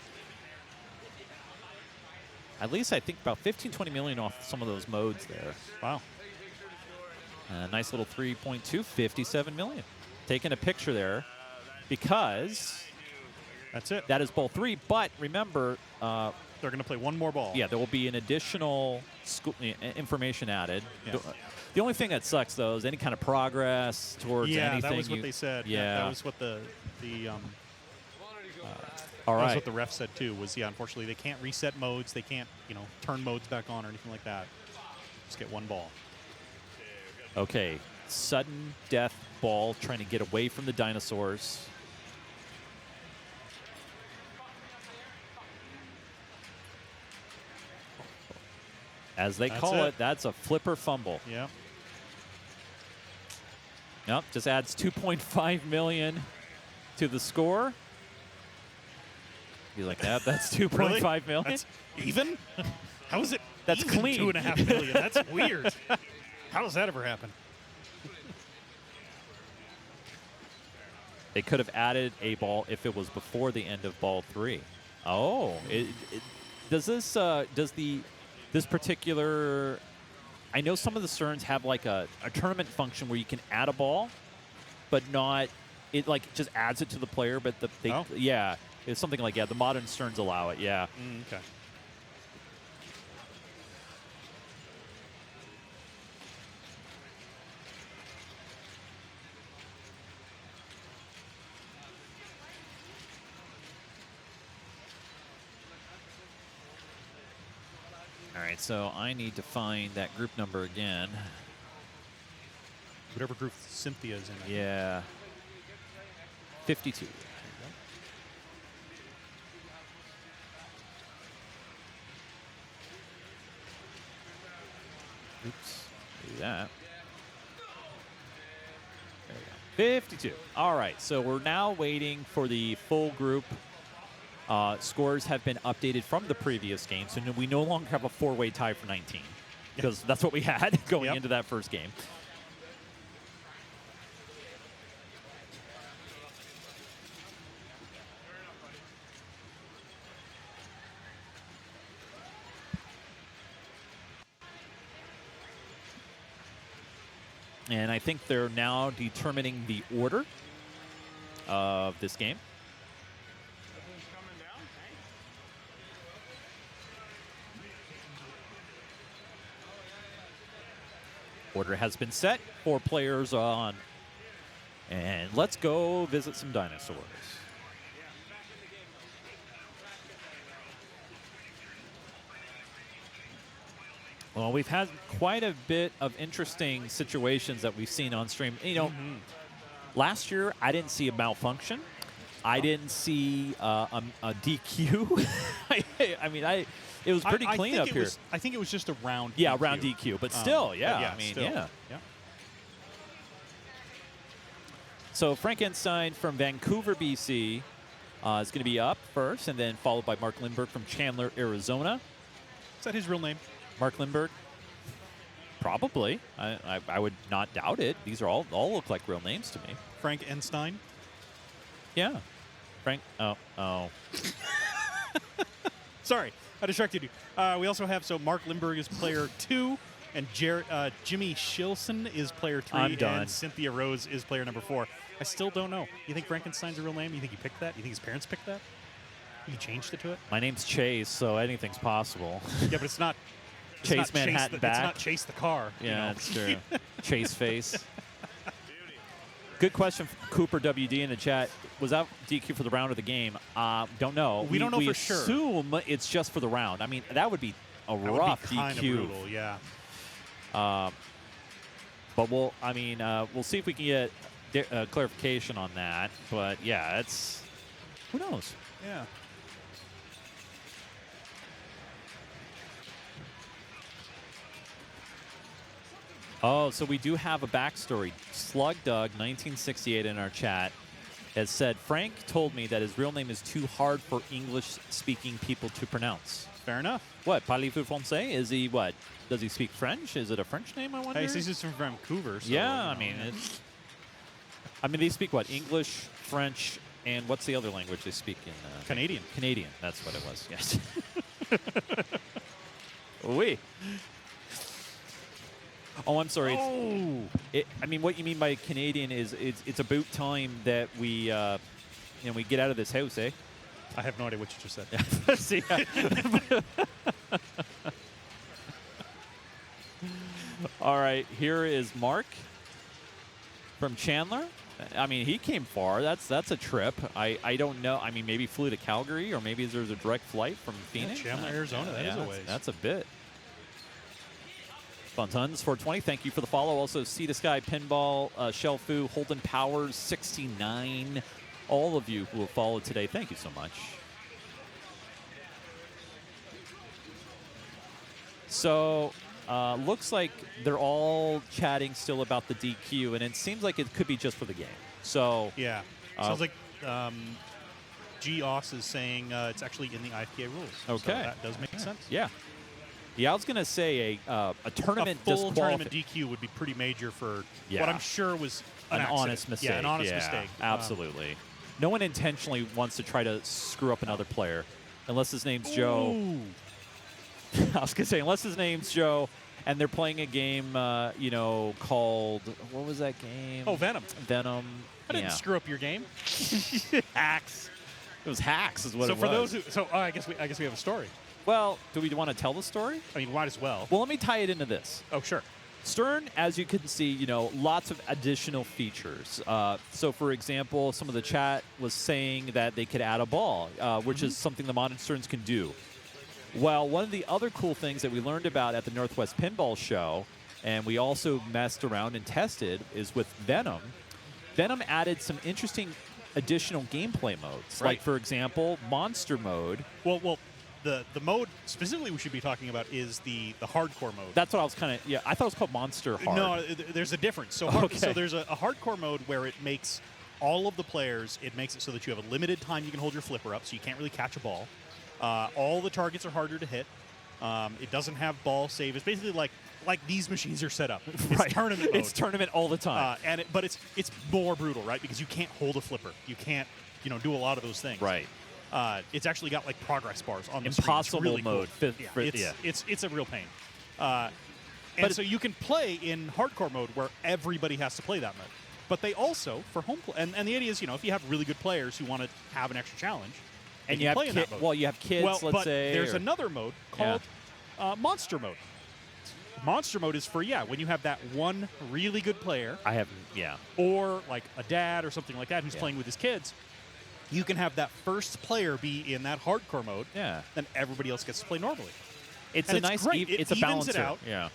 S1: at least I think about 15, 20 million off some of those modes there.
S2: Wow.
S1: Nice little 3.2, 57 million. Taking a picture there because
S2: that's it.
S1: That is ball 3. But remember,
S2: they're going to play one more ball.
S1: Yeah, there will be an additional information added.
S2: Yes.
S1: The only thing that sucks, though, is any kind of progress towards anything.
S2: Yeah, that was what they said.
S1: Yeah.
S2: That was what the
S1: All
S2: That's
S1: right.
S2: what the ref said too. Was unfortunately they can't reset modes. They can't turn modes back on or anything like that. Just get one ball.
S1: Okay. Sudden death ball trying to get away from the dinosaurs. As they
S2: That's
S1: call
S2: it.
S1: it, that's a flipper fumble.
S2: Yeah.
S1: Yep, just adds 2.5 million to the score. He's like, that's 2.5 million.
S2: That's even? How is it?
S1: That's
S2: even
S1: clean.
S2: 2.5 million. That's weird. How does that ever happen?
S1: They could have added a ball if it was before the end of ball 3. Oh, does this particular? I know some of the Cerns have like a tournament function where you can add a ball, but not it like just adds it to the player. But yeah, it's something like the modern Cerns allow it. Yeah.
S2: Okay.
S1: All right, so I need to find that group number again.
S2: Whatever group Cynthia is in.
S1: Yeah. 52. Oops. Do that. There we go. 52. All right, so we're now waiting for the full group. Scores have been updated from the previous game, so we no longer have a 4-way tie for 19 because that's what we had going into that first game. And I think they're now determining the order of this game. Order has been set. 4 players on. And let's go visit some dinosaurs. Well, we've had quite a bit of interesting situations that we've seen on stream. You know, last year I didn't see a malfunction. I didn't see a DQ. I mean, it was pretty clean up here.
S2: I think it was just a round.
S1: Yeah,
S2: DQ.
S1: round DQ, but still, yeah. I mean,
S2: still.
S1: yeah. So Frankenstein from Vancouver, BC, is going to be up first, and then followed by Mark Lindbergh from Chandler, Arizona.
S2: Is that his real name?
S1: Mark Lindbergh? Probably. I would not doubt it. These are all look like real names to me.
S2: Frank Enstein?
S1: Yeah. Frank. Oh.
S2: Sorry, I distracted you. We also have, Mark Lindbergh is player 2, and Jimmy Shilson is player 3,
S1: I'm done.
S2: and Cynthia Rose is player number 4. I still don't know. You think Frankenstein's a real name? You think he picked that? You think his parents picked that? He changed it to it?
S1: My name's Chase, so anything's possible.
S2: Yeah, but it's not. It's
S1: Chase
S2: not
S1: Manhattan
S2: Chase
S1: back.
S2: It's not Chase the car.
S1: Yeah, that's true. Chase face. Good question, Cooper WD in the chat. Was that DQ for the round of the game? Don't know.
S2: We don't know for sure.
S1: We assume it's just for the round. I mean, that would be a
S2: That
S1: rough
S2: would be kind of
S1: DQ.
S2: brutal, yeah.
S1: But we'll see if we can get clarification on that. But yeah, it's who knows.
S2: Yeah.
S1: Oh, so we do have a backstory. Slug Doug, 1968 in our chat, has said, Frank told me that his real name is too hard for English-speaking people to pronounce.
S2: Fair enough.
S1: What, parlez-vous français? Is he what? Does he speak French? Is it a French name, I wonder?
S2: Hey, he's just from Vancouver. So,
S1: yeah, I mean, they speak what? English, French, and what's the other language they speak in?
S2: Canadian.
S1: Canadian, that's what it was, yes. Oui. Oh, I'm sorry. I mean, what you mean by Canadian is it's about time that we we get out of this house, eh?
S2: I have no idea what you just said.
S1: See, all right, here is Mark from Chandler. I mean, he came far. That's a trip. I don't know. I mean, maybe flew to Calgary, or maybe there's a direct flight from Phoenix.
S2: Chandler, Arizona. That is a ways.
S1: That's a bit. Fun Tons 420. Thank you for the follow. Also, Sea to Sky Pinball, Shelfu, Holden Powers 69. All of you who have followed today, thank you so much. So, looks like they're all chatting still about the DQ, and it seems like it could be just for the game. So
S2: yeah, sounds like G. Oss is saying it's actually in the IPA rules.
S1: Okay,
S2: so that does make sense.
S1: Yeah. Yeah, I was gonna say a tournament
S2: a full tournament DQ would be pretty major for what I'm sure was
S1: an honest mistake.
S2: Yeah, an honest mistake.
S1: Absolutely. No one intentionally wants to try to screw up another player, unless his name's Joe. I was gonna say unless his name's Joe, and they're playing a game, called what was that game?
S2: Oh, Venom.
S1: Venom.
S2: I didn't screw up your game.
S1: Hacks. It was hacks, is what
S2: so
S1: it was.
S2: for those who, I guess we have a story.
S1: Well, do we want to tell the story?
S2: I mean, might as well.
S1: Well, let me tie it into this.
S2: Oh, sure.
S1: Stern, as you can see, lots of additional features. So, for example, some of the chat was saying that they could add a ball, which is something the modern Sterns can do. Well, one of the other cool things that we learned about at the Northwest Pinball Show, and we also messed around and tested, is with Venom. Venom added some interesting additional gameplay modes.
S2: Right.
S1: Like, for example, Monster Mode.
S2: Well, the mode specifically we should be talking about is the hardcore mode.
S1: That's what I was kind of, I thought it was called Monster Hard.
S2: No, there's a difference. So, so there's a hardcore mode where it makes all of the players, it makes it so that you have a limited time you can hold your flipper up, so you can't really catch a ball. All the targets are harder to hit. It doesn't have ball save. It's basically like these machines are set up. It's tournament mode.
S1: It's tournament all the time.
S2: But it's more brutal, right? Because you can't hold a flipper. You can't, do a lot of those things.
S1: Right.
S2: It's actually got like progress bars on the
S1: Impossible
S2: screen. It's really
S1: mode.
S2: cool. It's a real pain. And so you can play in hardcore mode where everybody has to play that mode. But they also, for home play, and the idea is, if you have really good players who want to have an extra challenge,
S1: and
S2: you
S1: have
S2: play in that mode.
S1: Well, you have kids, let's say.
S2: There's another mode called Monster Mode. Monster Mode is for, when you have that one really good player. Or like a dad or something like that who's playing with his kids. You can have that first player be in that hardcore mode.
S1: Yeah.
S2: Then everybody else gets to play normally.
S1: It's
S2: and
S1: a nice,
S2: great.
S1: It's a
S2: evens
S1: balancer.
S2: It out.
S1: Yeah.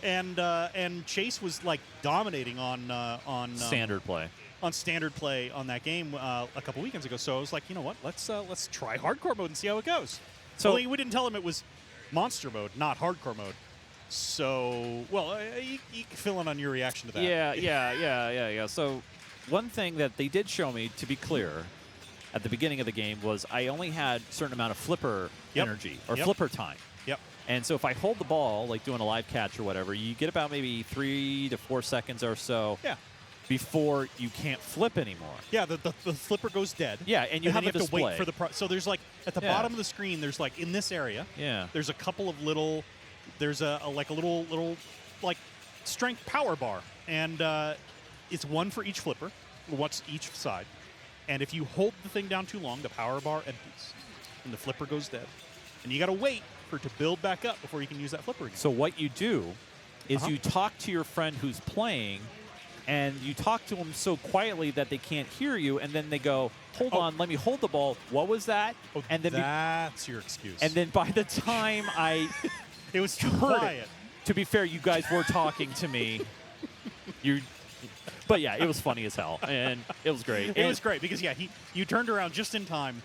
S2: And Chase was like dominating on
S1: standard play.
S2: On standard play on that game a couple weekends ago. So I was like, you know what? Let's try hardcore mode and see how it goes. So only we didn't tell him it was monster mode, not hardcore mode. So, well, you can fill in on your reaction to that.
S1: Yeah. So one thing that they did show me, to be clear, at the beginning of the game was I only had a certain amount of flipper energy or flipper time.
S2: Yep.
S1: And so if I hold the ball, like doing a live catch or whatever, you get about maybe 3 to 4 seconds or so before you can't flip anymore.
S2: Yeah, the flipper goes dead.
S1: Yeah, and you have
S2: to wait for the so there's like at the bottom of the screen, there's like in this area, there's a couple of little, there's a little like strength power bar, and it's one for each flipper, what's each side. And if you hold the thing down too long, the power bar empties, and the flipper goes dead. And you got to wait for it to build back up before you can use that flipper again.
S1: So what you do is you talk to your friend who's playing, and you talk to them so quietly that they can't hear you, and then they go, hold on, let me hold the ball. What was that?
S2: And then that's your excuse.
S1: And then by the time I
S2: it was too quiet.
S1: To be fair, you guys were talking to me. But yeah, it was funny as hell, and it was great.
S2: It was great because you turned around just in time.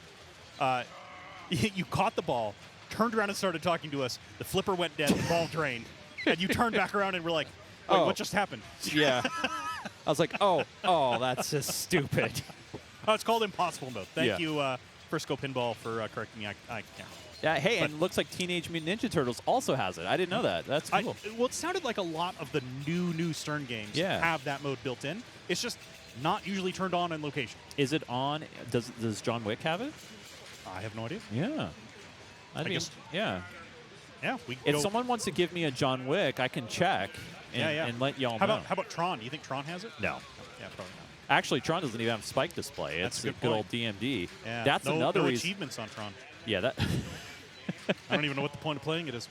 S2: You caught the ball, turned around and started talking to us. The flipper went dead, the ball drained, and you turned back around and were like, "Wait, what just happened?"
S1: Yeah, I was like, "Oh, that's just stupid."
S2: Oh, it's called impossible mode. Thank you, Frisco Pinball, for correcting me. I can't.
S1: Yeah, hey, and it looks like Teenage Mutant Ninja Turtles also has it. I didn't know that. That's cool.
S2: Well, it sounded like a lot of the new Stern games have that mode built in. It's just not usually turned on in location.
S1: Is it on? Does John Wick have it?
S2: I have no idea.
S1: Yeah. I guess. Yeah.
S2: Yeah.
S1: If someone wants to give me a John Wick, I can check and let y'all know.
S2: How about Tron? Do you think Tron has it?
S1: No.
S2: Yeah, probably not.
S1: Actually, Tron doesn't even have spike display.
S2: That's
S1: it's
S2: a good
S1: old DMD.
S2: Yeah.
S1: That's another
S2: no
S1: reason.
S2: achievements on Tron.
S1: Yeah, that.
S2: I don't even know what the point of playing it is.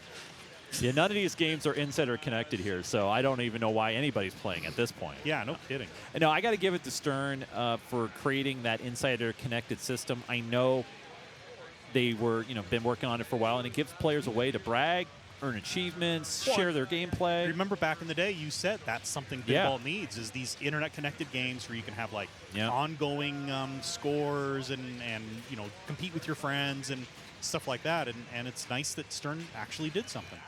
S1: Yeah, none of these games are insider connected here, so I don't even know why anybody's playing at this point.
S2: Yeah, no kidding.
S1: No, I got to give it to Stern for creating that insider connected system. I know they were, been working on it for a while, and it gives players a way to brag, earn achievements, share their gameplay.
S2: Remember back in the day, you said that's something pinball needs is these internet-connected games where you can have ongoing scores and compete with your friends and stuff like that. And it's nice that Stern actually did something.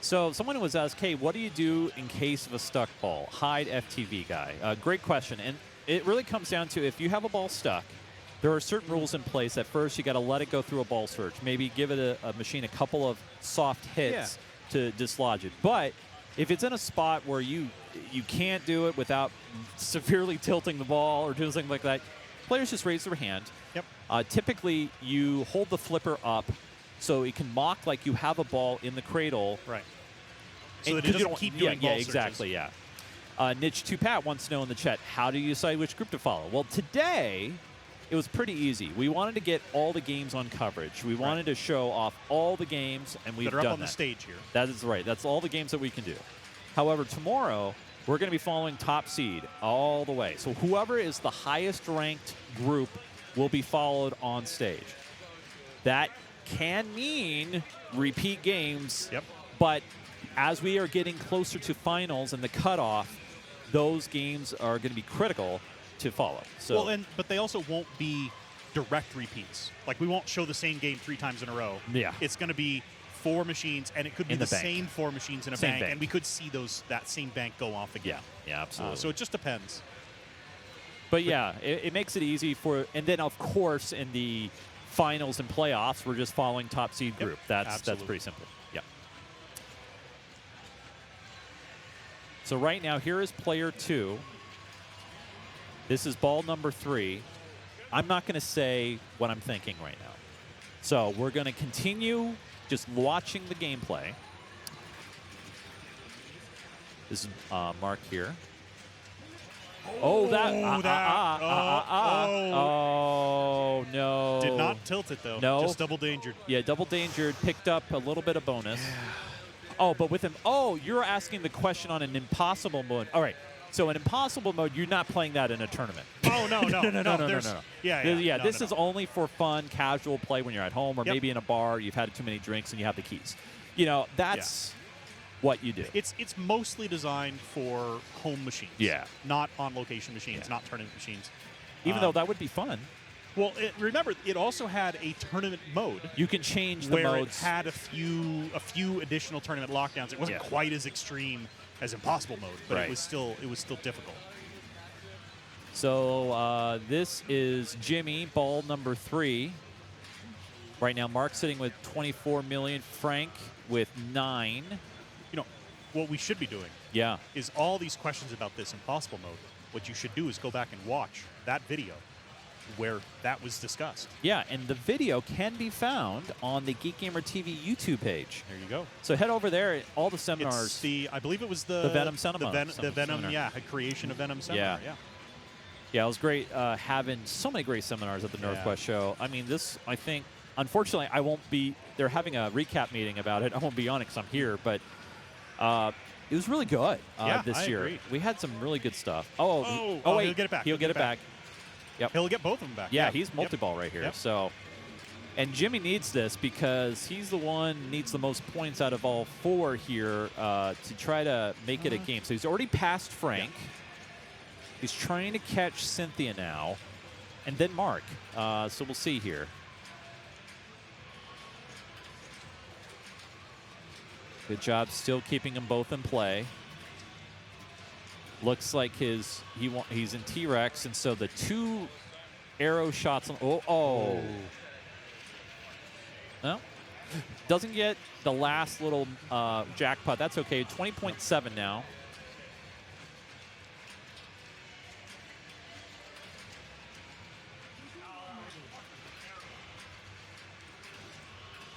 S1: So someone was asked, hey, what do you do in case of a stuck ball? Hide FTV guy. Great question. And it really comes down to if you have a ball stuck, there are certain rules in place. At first, you got to let it go through a ball search. Maybe give it a machine a couple of soft hits to dislodge it. But if it's in a spot where you can't do it without severely tilting the ball or doing something like that, players just raise their hand.
S2: Yep.
S1: Typically, you hold the flipper up so it can mock like you have a ball in the cradle.
S2: Right. So that it doesn't keep doing ball searches.
S1: Exactly, yeah. Niche 2Pat wants to know in the chat, how do you decide which group to follow? Well, today, it was pretty easy. We wanted to get all the games on coverage. We wanted to show off all the games, and we've done that.
S2: That are up on the stage here.
S1: That is right. That's all the games that we can do. However, tomorrow, we're going to be following top seed all the way. So whoever is the highest ranked group will be followed on stage. That can mean repeat games.
S2: Yep.
S1: But as we are getting closer to finals and the cutoff, those games are going to be critical to follow. So,
S2: but they also won't be direct repeats. Like, we won't show the same game 3 times in a row.
S1: Yeah.
S2: It's going to be 4 machines, and it could be the same 4 machines in a bank, and we could see that same bank go off again.
S1: Yeah, absolutely.
S2: So it just depends.
S1: But yeah, it makes it easy for, and then of course in the finals and playoffs, we're just following top seed group. That's pretty simple. Yeah. So right now, here is player 2. This is ball number 3. I'm not going to say what I'm thinking right now. So we're going to continue just watching the gameplay. This is Mark here. Oh, no.
S2: Did not tilt it, though.
S1: No.
S2: Just double dangered.
S1: Yeah, double dangered. Picked up a little bit of bonus. Oh, but with him. Oh, you're asking the question on an impossible mode. All right. So in impossible mode, you're not playing that in a tournament.
S2: Oh, no.
S1: No.
S2: Yeah.
S1: This is only for fun, casual play when you're at home or maybe in a bar, you've had too many drinks and you have the keys. That's what you do.
S2: It's mostly designed for home machines.
S1: Yeah.
S2: Not on location machines, not tournament machines.
S1: Even though that would be fun.
S2: Well, remember, it also had a tournament mode.
S1: You can change the
S2: where
S1: modes.
S2: It had a few additional tournament lockdowns. It wasn't quite as extreme as impossible mode, but it was still difficult.
S1: So this is Jimmy, ball number 3. Right now, Mark sitting with 24 million. Frank with 9.
S2: What we should be doing is all these questions about this impossible mode. What you should do is go back and watch that video where that was discussed.
S1: Yeah, and the video can be found on the Geek Gamer TV YouTube page.
S2: There you go.
S1: So head over there. All the seminars.
S2: I believe it was the
S1: Venom seminar.
S2: The Venom, creation of Venom seminar.
S1: Yeah, it was great having so many great seminars at the Northwest Show. I mean, I think, unfortunately, I won't be. They're having a recap meeting about it. I won't be on it because I'm here, but it was really good this year.
S2: Agree.
S1: We had some really good stuff.
S2: Wait, he'll get it back.
S1: He'll get it back. Yep.
S2: He'll get both of them back.
S1: Yeah, he's multi-ball right here.
S2: Yep.
S1: So, and Jimmy needs this because he's the one needs the most points out of all 4 here to try to make it a game. So he's already passed Frank. Yeah. He's trying to catch Cynthia now, and then Mark. So we'll see here. Good job still keeping them both in play. Looks like he's in T-Rex, and so the 2 arrow shots. No. Doesn't get the last little jackpot. That's okay. 20.7 now.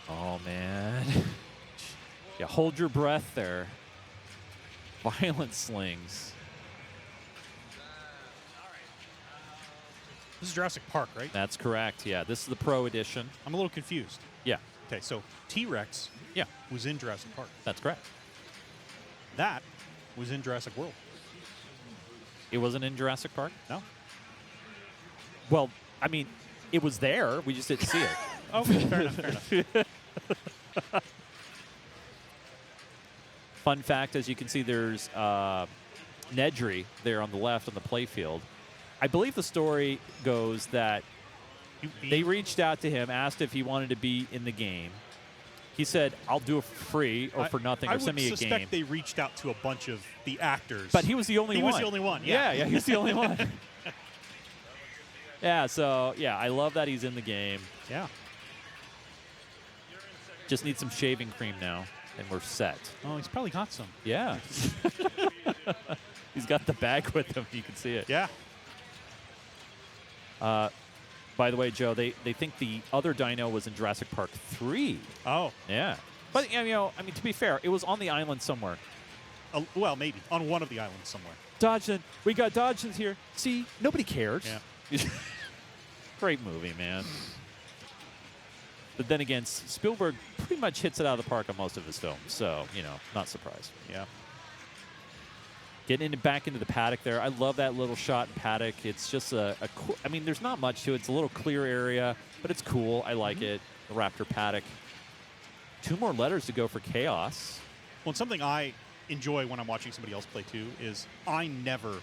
S1: Oh, man. Yeah, hold your breath there. Violent slings.
S2: This is Jurassic Park, right?
S1: That's correct, yeah. This is the Pro Edition.
S2: I'm a little confused.
S1: Yeah.
S2: Okay, so T-Rex
S1: Yeah,
S2: was in Jurassic Park.
S1: that's correct.
S2: That was in Jurassic World.
S1: It wasn't in Jurassic Park?
S2: No?
S1: Well, I mean, it was there. We just didn't see it.
S2: Okay, fair enough, fair enough.
S1: Fun fact, as you can see, there's Nedry there on the left on the playfield. I believe the story goes that they reached out to him, asked if he wanted to be in the game. He said, I'll do it for free or for nothing, or send me a game.
S2: I would suspect they reached out to a bunch of the actors.
S1: But he was the only one.
S2: He was the only one, yeah.
S1: Yeah, he was the only one. Yeah, so, yeah, I love that he's in the game.
S2: Yeah.
S1: Just need some shaving cream now, and we're set.
S2: Oh, he's probably got some.
S1: Yeah. He's got the bag with him. You can see it.
S2: Yeah.
S1: By the way, Joe, they think the other dino was in Jurassic Park 3.
S2: Oh.
S1: Yeah. But, you know, I mean, to be fair, it was on the island somewhere.
S2: Well, maybe. On one of the islands somewhere.
S1: Dodgson. We got Dodgson's here. See, nobody cares.
S2: Yeah.
S1: Great movie, man. But then again, Spielberg pretty much hits it out of the park on most of his films. So, you know, not surprised.
S2: Yeah.
S1: Getting back into the paddock there. I love that little shot in paddock. It's just a cool, I mean, there's not much to it. It's a little clear area, but it's cool. I like it. The Raptor paddock. 2 more letters to go for Chaos.
S2: Well, and something I enjoy when I'm watching somebody else play too is I never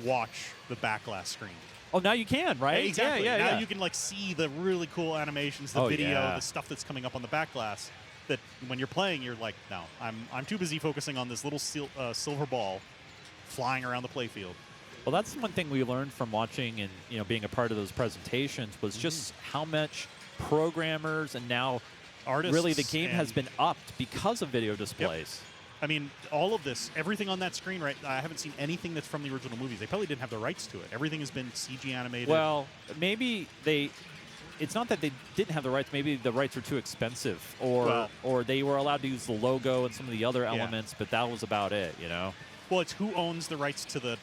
S2: watch the backglass screen.
S1: Oh, now you can, right?
S2: Exactly.
S1: Yeah,
S2: now you can like see the really cool animations, the video,
S1: yeah.
S2: the stuff that's coming up on the backglass. That when you're playing, you're like, no, I'm too busy focusing on this little silver ball flying around the playfield.
S1: Well, that's one thing we learned from watching and, you know, being a part of those presentations was just how much programmers and now
S2: artists
S1: really the game has been upped because of video displays.
S2: Yep. I mean, all of this, everything on that screen, right? I haven't seen anything that's from the original movies. They probably didn't have the rights to it. Everything has been CG animated.
S1: Well, maybe it's not that they didn't have the rights. Maybe the rights were too expensive, or they were allowed to use the logo and some of the other elements, but that was about it, you know?
S2: Well, it's who owns the rights to the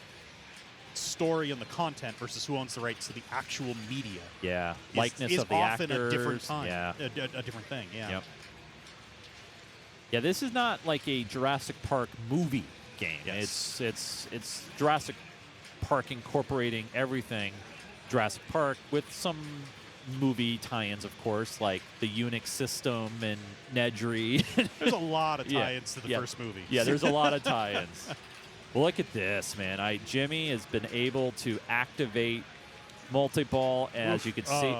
S2: story and the content versus who owns the rights to the actual media.
S1: Yeah, likeness
S2: is
S1: of the
S2: often
S1: actors.
S2: a different time.
S1: Yeah,
S2: a different thing. Yeah.
S1: Yep. Yeah, this is not like a Jurassic Park movie game.
S2: Yes.
S1: It's Jurassic Park incorporating everything Jurassic Park with some movie tie-ins, of course, like the Unix system and Nedry.
S2: There's a lot of tie-ins to the first movie.
S1: Yeah, there's a lot of tie-ins. Well, look at this, man. Jimmy has been able to activate multi-ball, as you can see.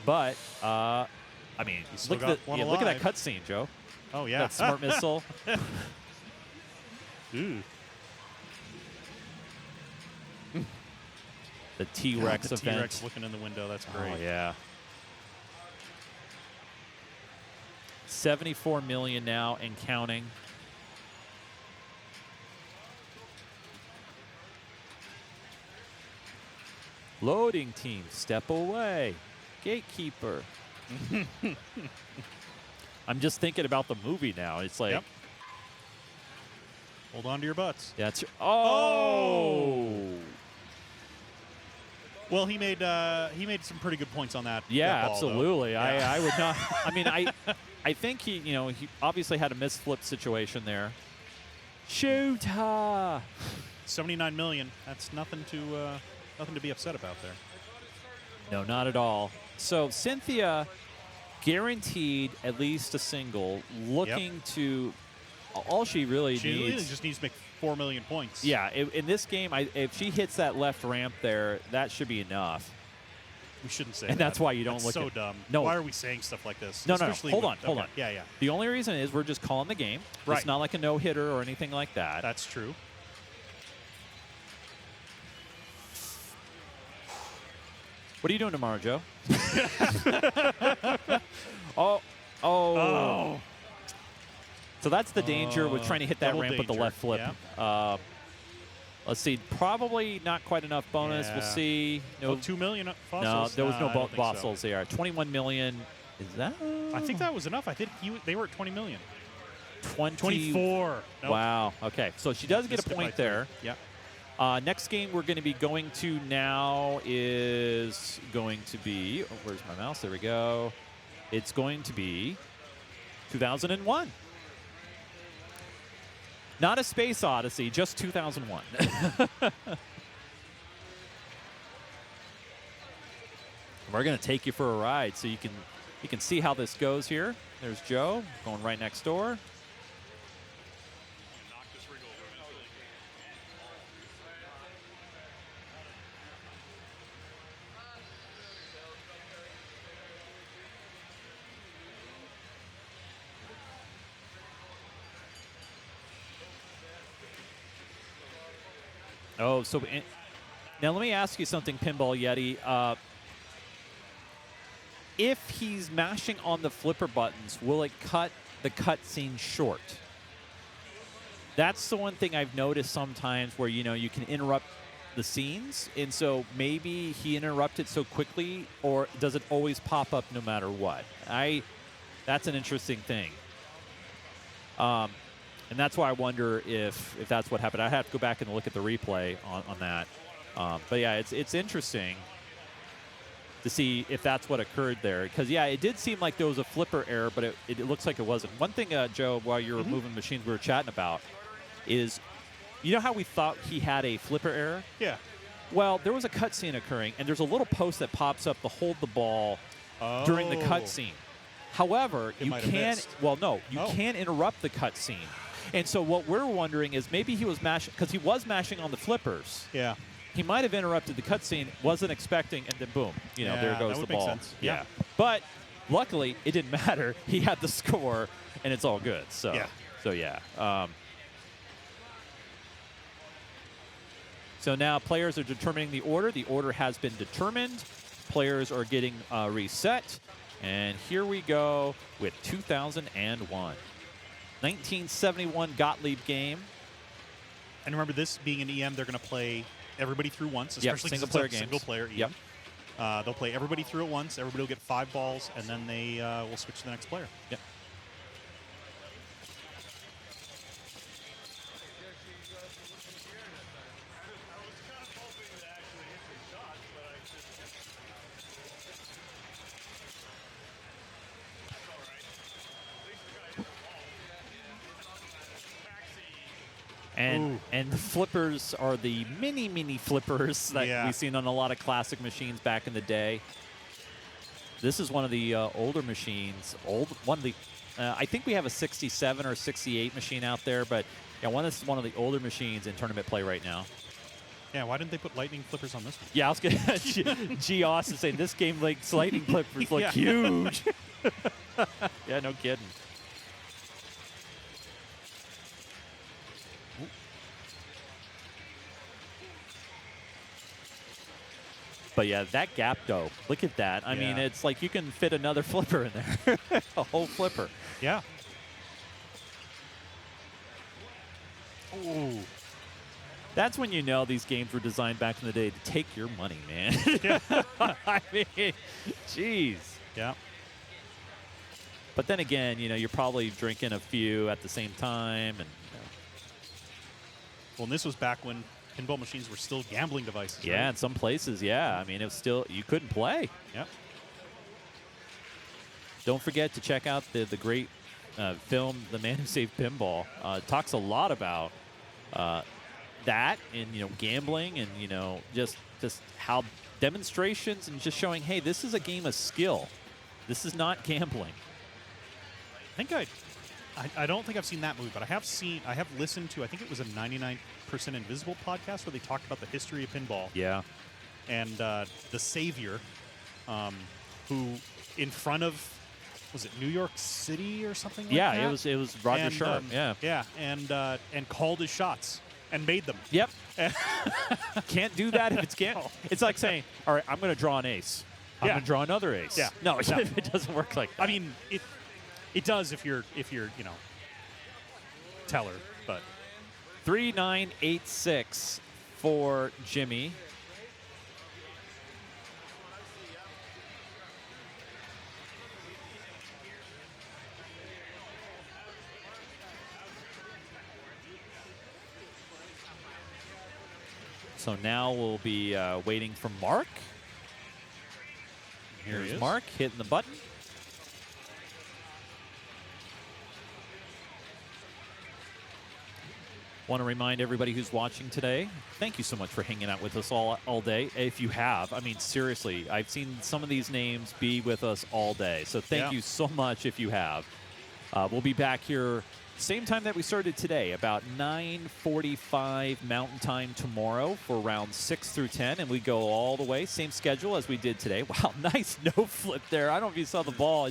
S1: But I mean, look at that cutscene, Joe.
S2: Oh yeah,
S1: that smart missile.
S2: Ooh.
S1: The T-Rex
S2: the
S1: event.
S2: T-Rex looking in the window. That's great.
S1: Oh yeah. 74 million now and counting. Loading team, step away. Gatekeeper. I'm just thinking about the movie now. It's like,
S2: hold on to your butts.
S1: That's oh.
S2: Well, he made some pretty good points on that.
S1: Yeah,
S2: that ball,
S1: absolutely.
S2: Yeah.
S1: I would not. I mean, I think he obviously had a misflip situation there. Shoot her.
S2: 79 million. That's nothing to be upset about there.
S1: No, not at all. So Cynthia guaranteed at least a single. Looking to all she really needs.
S2: Just needs to make 4 million points.
S1: Yeah, in this game, if she hits that left ramp there, that should be enough.
S2: We shouldn't say
S1: and
S2: that.
S1: that's why you don't
S2: that's
S1: look
S2: so
S1: at
S2: dumb.
S1: No.
S2: Why are we saying stuff like this?
S1: No. Hold on.
S2: Yeah.
S1: The only reason is we're just calling the game.
S2: Right.
S1: It's not like a no-hitter or anything like that.
S2: That's true.
S1: What are you doing tomorrow, Joe? Oh. So that's the danger with trying to hit that ramp with the left flip.
S2: Yeah.
S1: Let's see. Probably not quite enough bonus.
S2: Yeah.
S1: We'll see. No,
S2: 2 million fossils?
S1: No, there was no
S2: so.
S1: fossils there. 21 million. Is that?
S2: I think that was enough. I think they were at 20 million.
S1: 24.
S2: Nope.
S1: Wow. Okay. So she does get a point there.
S2: Yeah.
S1: Next game we're going to be going to now is going to be. Oh, where's my mouse? There we go. It's going to be 2001. Not a Space Odyssey, just 2001. We're going to take you for a ride so you can see how this goes here. There's Joe going right next door. Oh, so now let me ask you something, Pinball Yeti. If he's mashing on the flipper buttons, will it cut the cutscene short? That's the one thing I've noticed sometimes where, you can interrupt the scenes. And so maybe he interrupted so quickly, or does it always pop up no matter what? That's an interesting thing. And that's why I wonder if that's what happened. I have to go back and look at the replay on that. But yeah, it's interesting to see if that's what occurred there. Because, yeah, it did seem like there was a flipper error, but it looks like it wasn't. One thing, Joe, while you were moving machines we were chatting about is, you know how we thought he had a flipper error?
S2: Yeah.
S1: Well, there was a cutscene occurring, and there's a little post that pops up to hold the ball during the cutscene. However, you can can interrupt the cutscene. And so what we're wondering is maybe he was mashing, because he was mashing on the flippers.
S2: Yeah.
S1: He might have interrupted the cutscene, wasn't expecting, and then boom, there goes the ball.
S2: Sense.
S1: Yeah. But luckily, it didn't matter. He had the score, and it's all good. So yeah. So now players are determining the order. The order has been determined. Players are getting reset. And here we go with 2001. 1971 Gottlieb game.
S2: And remember, this being an EM, they're going to play everybody through once, especially
S1: single-player games.
S2: Single-player EM.
S1: Yep.
S2: They'll play everybody through at once. Everybody will get 5 balls, and then they will switch to the next player.
S1: Yep. And the flippers are the mini flippers that we've seen on a lot of classic machines back in the day. This is one of the older machines. I think we have a 67 or 68 machine out there, but yeah, this is one of the older machines in tournament play right now.
S2: Yeah, why didn't they put lightning flippers on this one?
S1: Yeah, I was going to G. Austin saying this game makes lightning flippers look huge. Yeah, no kidding. But yeah, that gap though, look at that. I mean, it's like you can fit another flipper in there. A whole flipper.
S2: Yeah. Ooh.
S1: That's when you know these games were designed back in the day to take your money, man. I mean, jeez.
S2: Yeah.
S1: But then again, you're probably drinking a few at the same time. And
S2: well, and this was back when pinball machines were still gambling devices.
S1: Yeah,
S2: right?
S1: in some places, yeah. I mean, it was still, you couldn't play.
S2: Yep.
S1: Don't forget to check out the great film, The Man Who Saved Pinball. It talks a lot about that and, gambling and, just how demonstrations and just showing, hey, this is a game of skill. This is not gambling.
S2: I don't think I've seen that movie, but I have listened to, I think it was a 99% Invisible podcast where they talked about the history of pinball.
S1: Yeah.
S2: And the savior, who in front of, was it New York City or something like that?
S1: Yeah, it was Roger Sharp.
S2: Yeah, and called his shots and made them.
S1: Yep. Can't do that if it's can't. It's like saying, all right, I'm going to draw an ace. I'm going to draw another ace.
S2: Yeah.
S1: No, it doesn't work like that.
S2: I mean, it does if you're teller, but
S1: 3986 for Jimmy. So now we'll be waiting for Mark.
S2: Here's
S1: Mark hitting the button. Want to remind everybody who's watching today, thank you so much for hanging out with us all day. If you have, I mean, seriously, I've seen some of these names be with us all day. So thank you so much if you have. We'll be back here same time that we started today, about 9:45 Mountain Time tomorrow for rounds 6 through 10, and we go all the way. Same schedule as we did today. Wow, nice no flip there. I don't know if you saw the ball.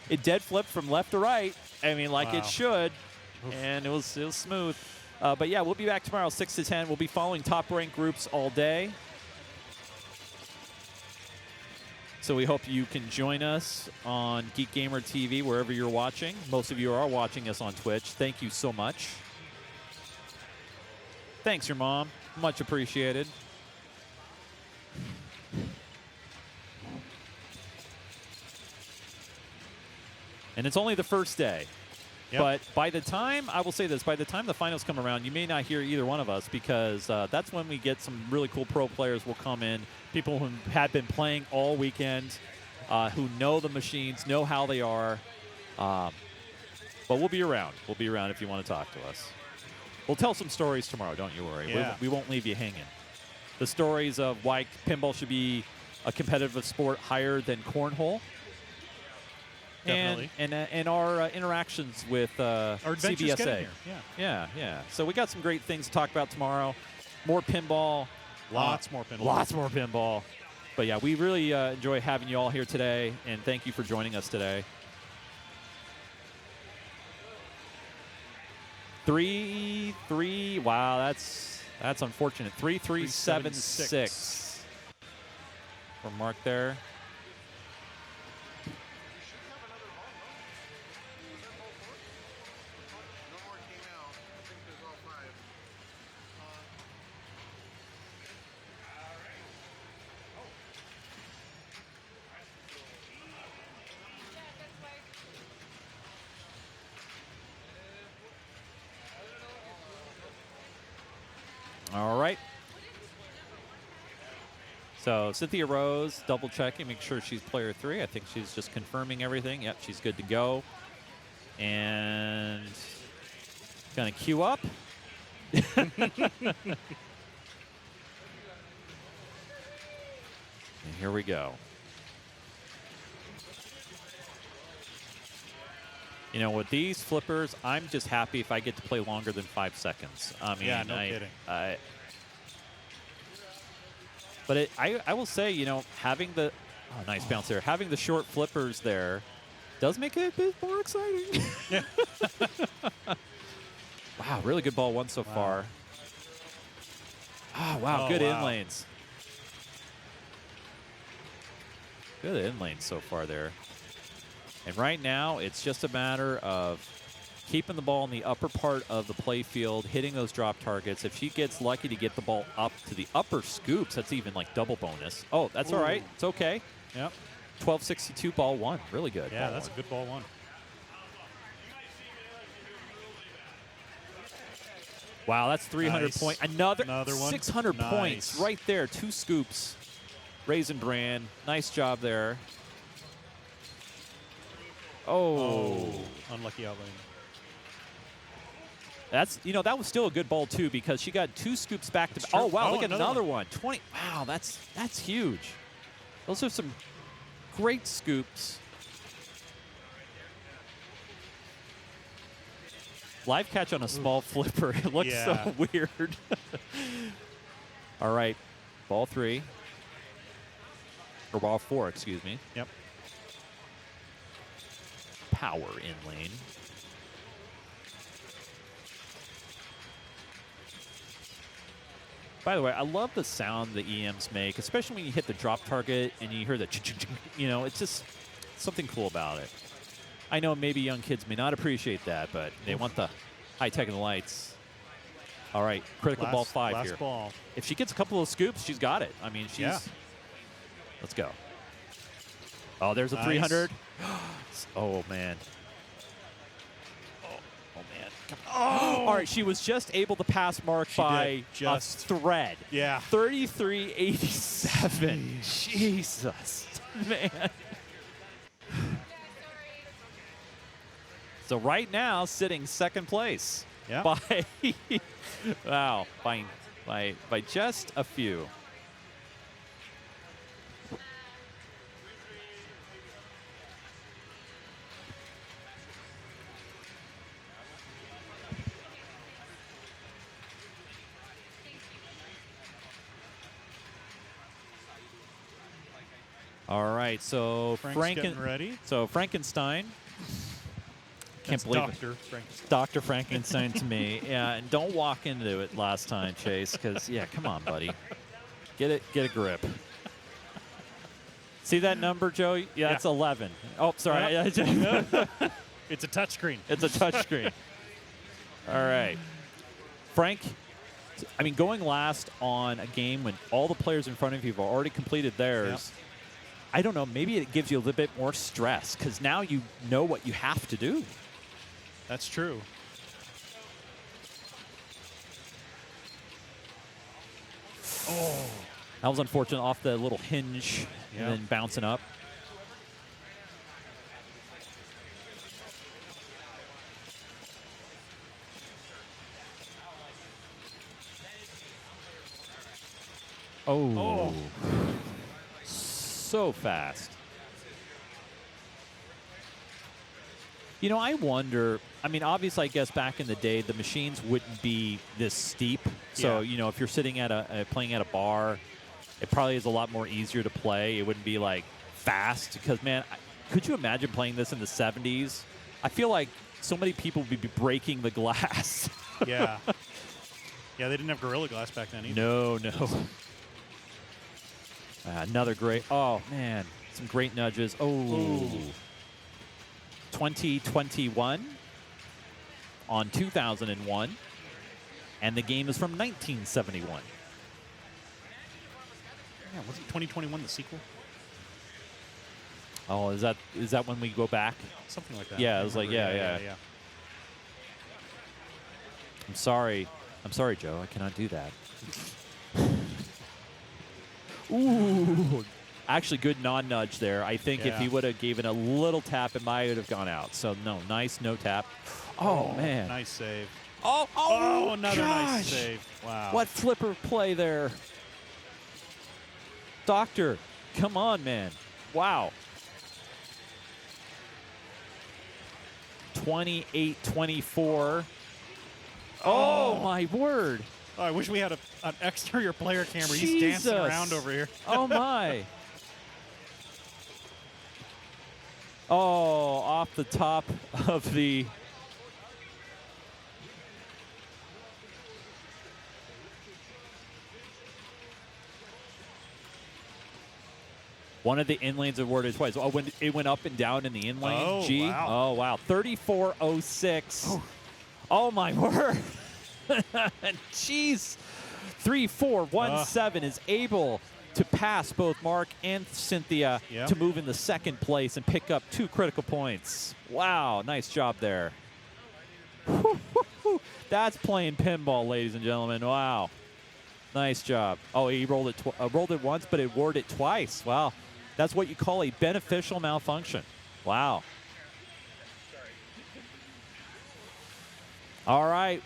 S1: It dead flipped from left to right. I mean, like it should, and it was smooth. But yeah, we'll be back tomorrow 6 to 10. We'll be following top-ranked groups all day. So we hope you can join us on Geek Gamer TV, wherever you're watching. Most of you are watching us on Twitch. Thank you so much. Thanks, your mom. Much appreciated. And it's only the first day. Yep. But by the time, I will say this, by the time the finals come around, you may not hear either one of us because that's when we get some really cool pro players will come in, people who have been playing all weekend, who know the machines, know how they are. But we'll be around. We'll be around if you want to talk to us. We'll tell some stories tomorrow, don't you worry.
S2: Yeah.
S1: We won't leave you hanging. The stories of why pinball should be a competitive sport higher than cornhole.
S2: Definitely.
S1: And our interactions with
S2: our adventures getting
S1: CBSA.
S2: here.
S1: Yeah. So we got some great things to talk about tomorrow. More pinball.
S2: Lots more pinball.
S1: Lots more pinball. But yeah, we really enjoy having you all here today, and thank you for joining us today. 3-3. Wow, that's unfortunate. 3-3-7-6 for Mark there. All right. So Cynthia Rose, double checking, make sure she's player 3. I think she's just confirming everything. Yep, she's good to go. And gonna queue up. And here we go. You know, with these flippers, I'm just happy if I get to play longer than 5 seconds. I mean,
S2: yeah, no kidding.
S1: But I will say, you know, having the nice bounce there, having the short flippers there does make it a bit more exciting. Wow, really good ball one so far. Oh, wow, good in lanes. Good in lanes so far there. And right now, it's just a matter of keeping the ball in the upper part of the play field, hitting those drop targets. If she gets lucky to get the ball up to the upper scoops, that's even like double bonus. Oh, that's all right. It's okay.
S2: Yep.
S1: 1262, ball 1. Really good.
S2: Yeah, that's a good ball 1.
S1: Wow, that's 300 points. Another
S2: one.
S1: 600 points right there. 2 scoops. Raisin Bran. Nice job there. Oh.
S2: Unlucky outlane.
S1: That's, you know, that was still a good ball too because she got 2 scoops back to back. Oh wow, look at another one. 20. Wow, that's huge. Those are some great scoops. Live catch on a small flipper. It looks so weird. All right, ball 3. Or ball 4, excuse me.
S2: Yep.
S1: Power in lane. By the way, I love the sound the EMs make, especially when you hit the drop target and you hear the you know, it's just something cool about it. I know maybe young kids may not appreciate that, but they want the high tech and the lights. All right, critical ball 5 here.
S2: Ball.
S1: If she gets a couple of scoops, she's got it. I mean, she's...
S2: Yeah.
S1: Let's go. Oh, there's a 300. Oh, man. Oh, man. Oh! All right, she was just able to pass Mark by a thread.
S2: Yeah.
S1: 33.87. Jesus, man. So right now, sitting second place.
S2: Yeah.
S1: By wow, by just a few. All right, so
S2: Frank's getting ready.
S1: So Frankenstein. Can't
S2: That's
S1: believe
S2: Dr.
S1: it.
S2: Frankenstein.
S1: Dr. Frankenstein to me. Yeah, and don't walk into it last time, Chase, because yeah, come on, buddy. Get a grip. See that number, Joe? Yeah, it's 11. Oh, sorry.
S2: It's a touchscreen.
S1: It's a touchscreen. All right. Frank, I mean, going last on a game when all the players in front of you have already completed theirs, I don't know, maybe it gives you a little bit more stress because now you know what you have to do.
S2: That's true.
S1: Oh. That was unfortunate off the little hinge and then bouncing up. Oh. So fast. You know, I wonder, I mean, obviously, I guess back in the day, the machines wouldn't be this steep. So, you know, if you're sitting at playing at a bar, it probably is a lot more easier to play. It wouldn't be, like, fast. Because, man, could you imagine playing this in the 70s? I feel like so many people would be breaking the glass.
S2: Yeah. Yeah, they didn't have Gorilla Glass back then either.
S1: No. Another great, oh, man, some great nudges. Oh. 2021 on 2001, and the game is from 1971.
S2: Yeah, wasn't 2021 the sequel?
S1: Oh, is that when we go back?
S2: Something like that.
S1: Yeah, it was like, yeah. I'm sorry, Joe. I cannot do that. Ooh. Actually, good non-nudge there. I think if he would have given a little tap, it might have gone out. So, no, nice no tap. Oh, man.
S2: Nice save.
S1: Oh,
S2: another nice
S1: gosh.
S2: save. Wow.
S1: What flipper play there. Doctor, come on, man. Wow. 28-24. Oh, my word.
S2: Oh, I wish we had an exterior player camera.
S1: Jesus.
S2: He's dancing around over here.
S1: Oh, my. Oh, off the top of the... One of the in lanes awarded twice. Oh, when it went up and down in the in lane.
S2: Oh,
S1: G.
S2: wow.
S1: Oh, wow. 34.06. Oh, my word. Jeez. 3-4-1-7 is able to pass both Mark and Cynthia to move in the second place and pick up 2 critical points. Wow. Nice job there. That's playing pinball, ladies and gentlemen. Wow. Nice job. Oh, he rolled it once, but it awarded it twice. Wow. That's what you call a beneficial malfunction. Wow. All right.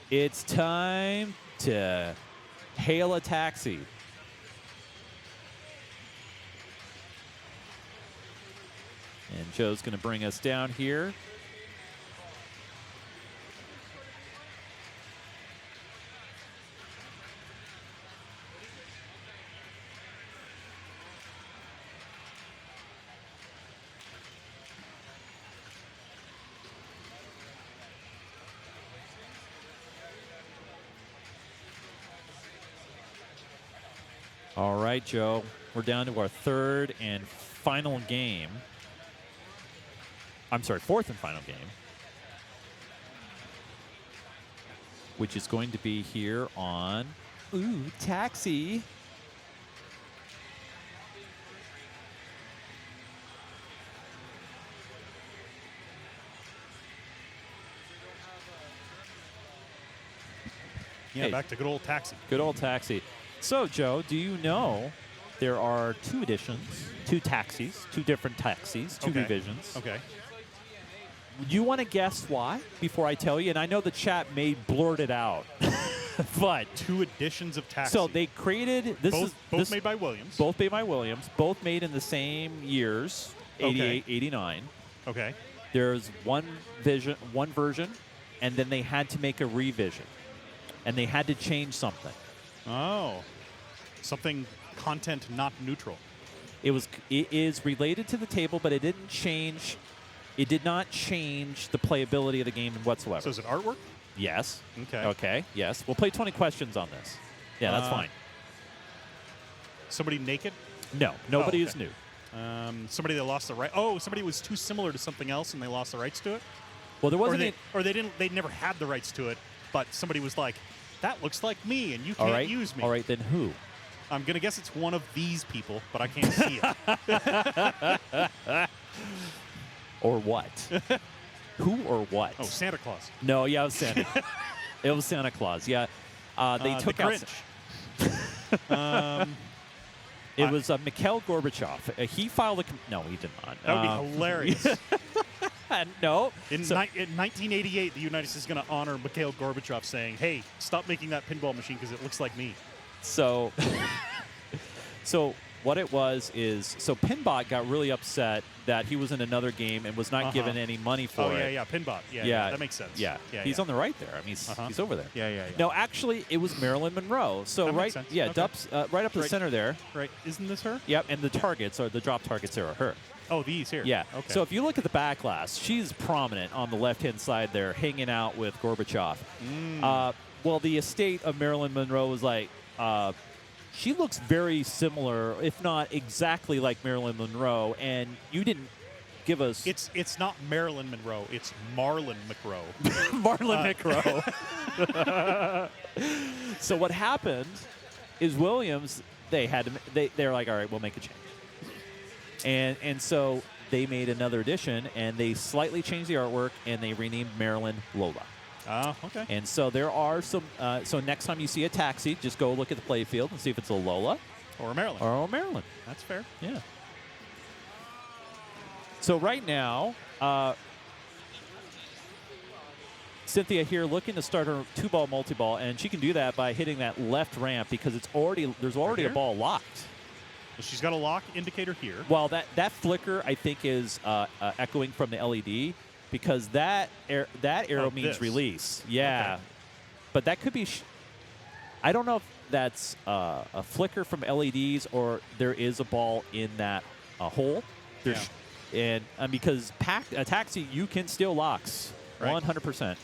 S1: It's time to hail a taxi. And Joe's going to bring us down here. All right, Joe. We're down to our third and final game. I'm sorry, fourth and final game. Which is going to be here on... Ooh, taxi.
S2: Yeah, back to good old taxi.
S1: Good old taxi. So, Joe, do you know there are 2 editions, 2 taxis, 2 different taxis, 2 revisions.
S2: Okay.
S1: you want to guess why before I tell you? And I know the chat may blurt it out, but
S2: 2 editions of Taxi.
S1: so they created this.
S2: Both made by Williams.
S1: Both made by Williams. Both made in the same years, 88, 89.
S2: Okay.
S1: There's one version, and then they had to make a revision, and they had to change something.
S2: Oh, something content not neutral.
S1: It is related to the table, but it didn't change. It did not change the playability of the game whatsoever.
S2: So is it artwork?
S1: Yes.
S2: Okay.
S1: Okay. Yes. We'll play 20 questions on this. Yeah, that's fine.
S2: Somebody naked?
S1: No, nobody
S2: okay.
S1: is new.
S2: Somebody that lost the right. Oh, somebody was too similar to something else and they lost the rights to it.
S1: Well, there wasn't.
S2: Or they didn't. They never had the rights to it, but somebody was like, "That looks like me, and you
S1: All
S2: can't
S1: right.
S2: use me."
S1: All right, then who?
S2: I'm gonna guess it's one of these people, but I can't see it.
S1: Or what? Who or what?
S2: Oh, Santa Claus.
S1: No, yeah, it was Santa. It was Santa Claus. Yeah, they took
S2: the
S1: out.
S2: Grinch.
S1: It was Mikhail Gorbachev. He filed a. No, he did not.
S2: That would be hilarious.
S1: No.
S2: In 1988, the United States is going to honor Mikhail Gorbachev saying, "Hey, stop making that pinball machine because it looks like me."
S1: So, so what it was is, so Pinbot got really upset that he was in another game and was not given any money for it.
S2: Oh, yeah, Pinbot. Yeah, that makes sense.
S1: Yeah, he's on the right there. I mean, he's over there.
S2: Yeah.
S1: No, actually, it was Marilyn Monroe. So
S2: That
S1: right,
S2: makes sense.
S1: yeah,
S2: Okay.
S1: Dup's, right up the center there.
S2: Right. Isn't this her?
S1: Yep, and the targets, or the drop targets there are her.
S2: Oh, these here.
S1: Yeah.
S2: Okay.
S1: So if you look at the backlash, she's prominent on the left-hand side there, hanging out with Gorbachev. Well, the estate of Marilyn Monroe was like, she looks very similar, if not exactly like Marilyn Monroe, and you didn't give us...
S2: It's not Marilyn Monroe. It's Marlon McRoe.
S1: Marlon McRoe. So what happened is Williams, they're like, all right, we'll make a change. And so they made another edition, and they slightly changed the artwork, and they renamed Marilyn Lola.
S2: Oh, okay.
S1: And so there are some. So next time you see a taxi, just go look at the play field and see if it's a Lola
S2: Or a Marilyn.
S1: or a Marilyn.
S2: That's fair.
S1: Yeah. So right now, Cynthia here looking to start her 2-ball multi-ball, and she can do that by hitting that left ramp because there's already a ball locked.
S2: She's got a lock indicator here.
S1: Well, that flicker I think is echoing from the LED because that arrow means
S2: this.
S1: release. Yeah,
S2: Okay.
S1: but that could be. I don't know if that's a flicker from LEDs or there is a ball in that hole. And because a taxi, you can steal locks,
S2: Right.
S1: 100%.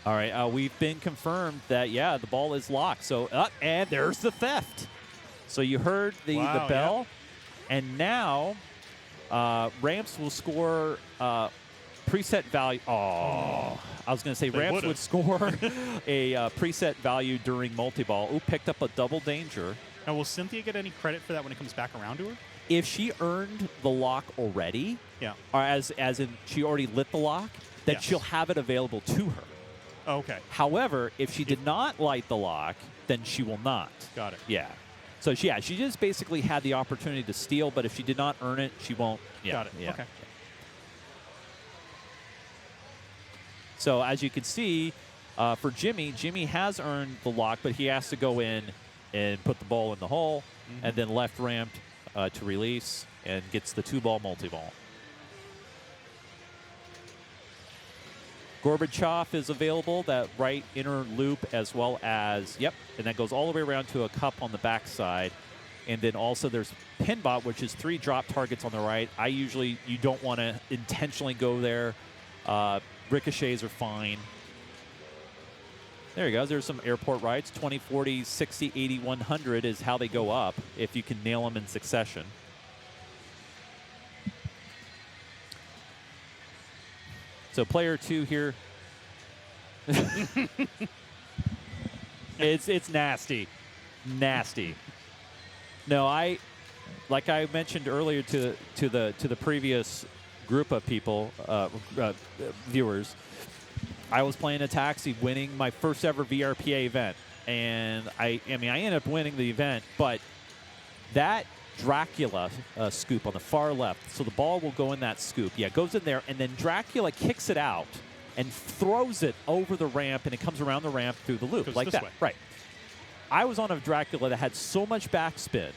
S1: All right, we've been confirmed that, yeah, the ball is locked. So, and there's the theft. So you heard the bell, and now ramps will score preset value. Oh, I was going to say ramps would score a preset value during multi-ball. Ooh, picked up a double danger.
S2: Now, will Cynthia get any credit for that when it comes back around to her?
S1: If she earned the lock already, or as in she already lit the lock, then she'll have it available to her.
S2: Oh, okay.
S1: However, if she did not light the lock, then she will not.
S2: Got it.
S1: Yeah. So, she just basically had the opportunity to steal, but if she did not earn it, she won't. Yeah.
S2: Got it.
S1: Yeah.
S2: Okay.
S1: So, as you can see, for Jimmy has earned the lock, but he has to go in and put the ball in the hole, and then left ramped to release and gets the 2-ball multi-ball. Gorbachev is available, that right inner loop, as well as, and that goes all the way around to a cup on the backside. And then also there's Pinbot, which is 3 drop targets on the right. You don't want to intentionally go there. Ricochets are fine. There you go. There's some airport rides. 20, 40, 60, 80, 100 is how they go up if you can nail them in succession. So player 2 here. It's nasty. Nasty. No, like I mentioned earlier to the previous group of people, viewers. I was playing a taxi, winning my first ever VRPA event, and I ended up winning the event, but that Dracula scoop on the far left, so the ball will go in that scoop. Yeah, it goes in there, and then Dracula kicks it out and throws it over the ramp, and it comes around the ramp through the loop,
S2: Goes
S1: like
S2: this
S1: that.
S2: way.
S1: Right. I was on a Dracula that had so much backspin.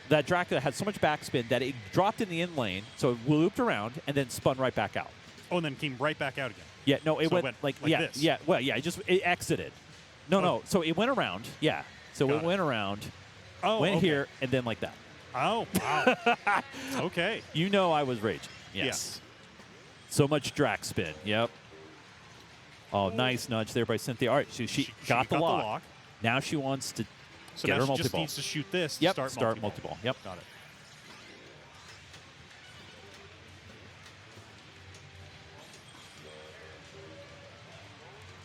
S1: That Dracula had so much backspin that it dropped in the in lane, so it looped around and then spun right back out.
S2: Oh, and then came right back out again.
S1: Yeah, no, it
S2: So
S1: went
S2: like
S1: yeah,
S2: this.
S1: yeah, well, yeah, it exited. No, so it went around. Yeah, so
S2: Got
S1: it
S2: it.
S1: went around,
S2: Oh,
S1: went
S2: okay.
S1: here, and then like that.
S2: Oh, wow. Okay.
S1: You know I was raging. Yes. So much Drac spin. Yep. Oh, nice nudge there by Cynthia. All right, so she got the lock. Now she wants to
S2: So
S1: get
S2: now
S1: her
S2: she just
S1: multi-ball.
S2: needs to shoot this.
S1: Yep,
S2: To
S1: start multi-ball. Yep.
S2: Got it.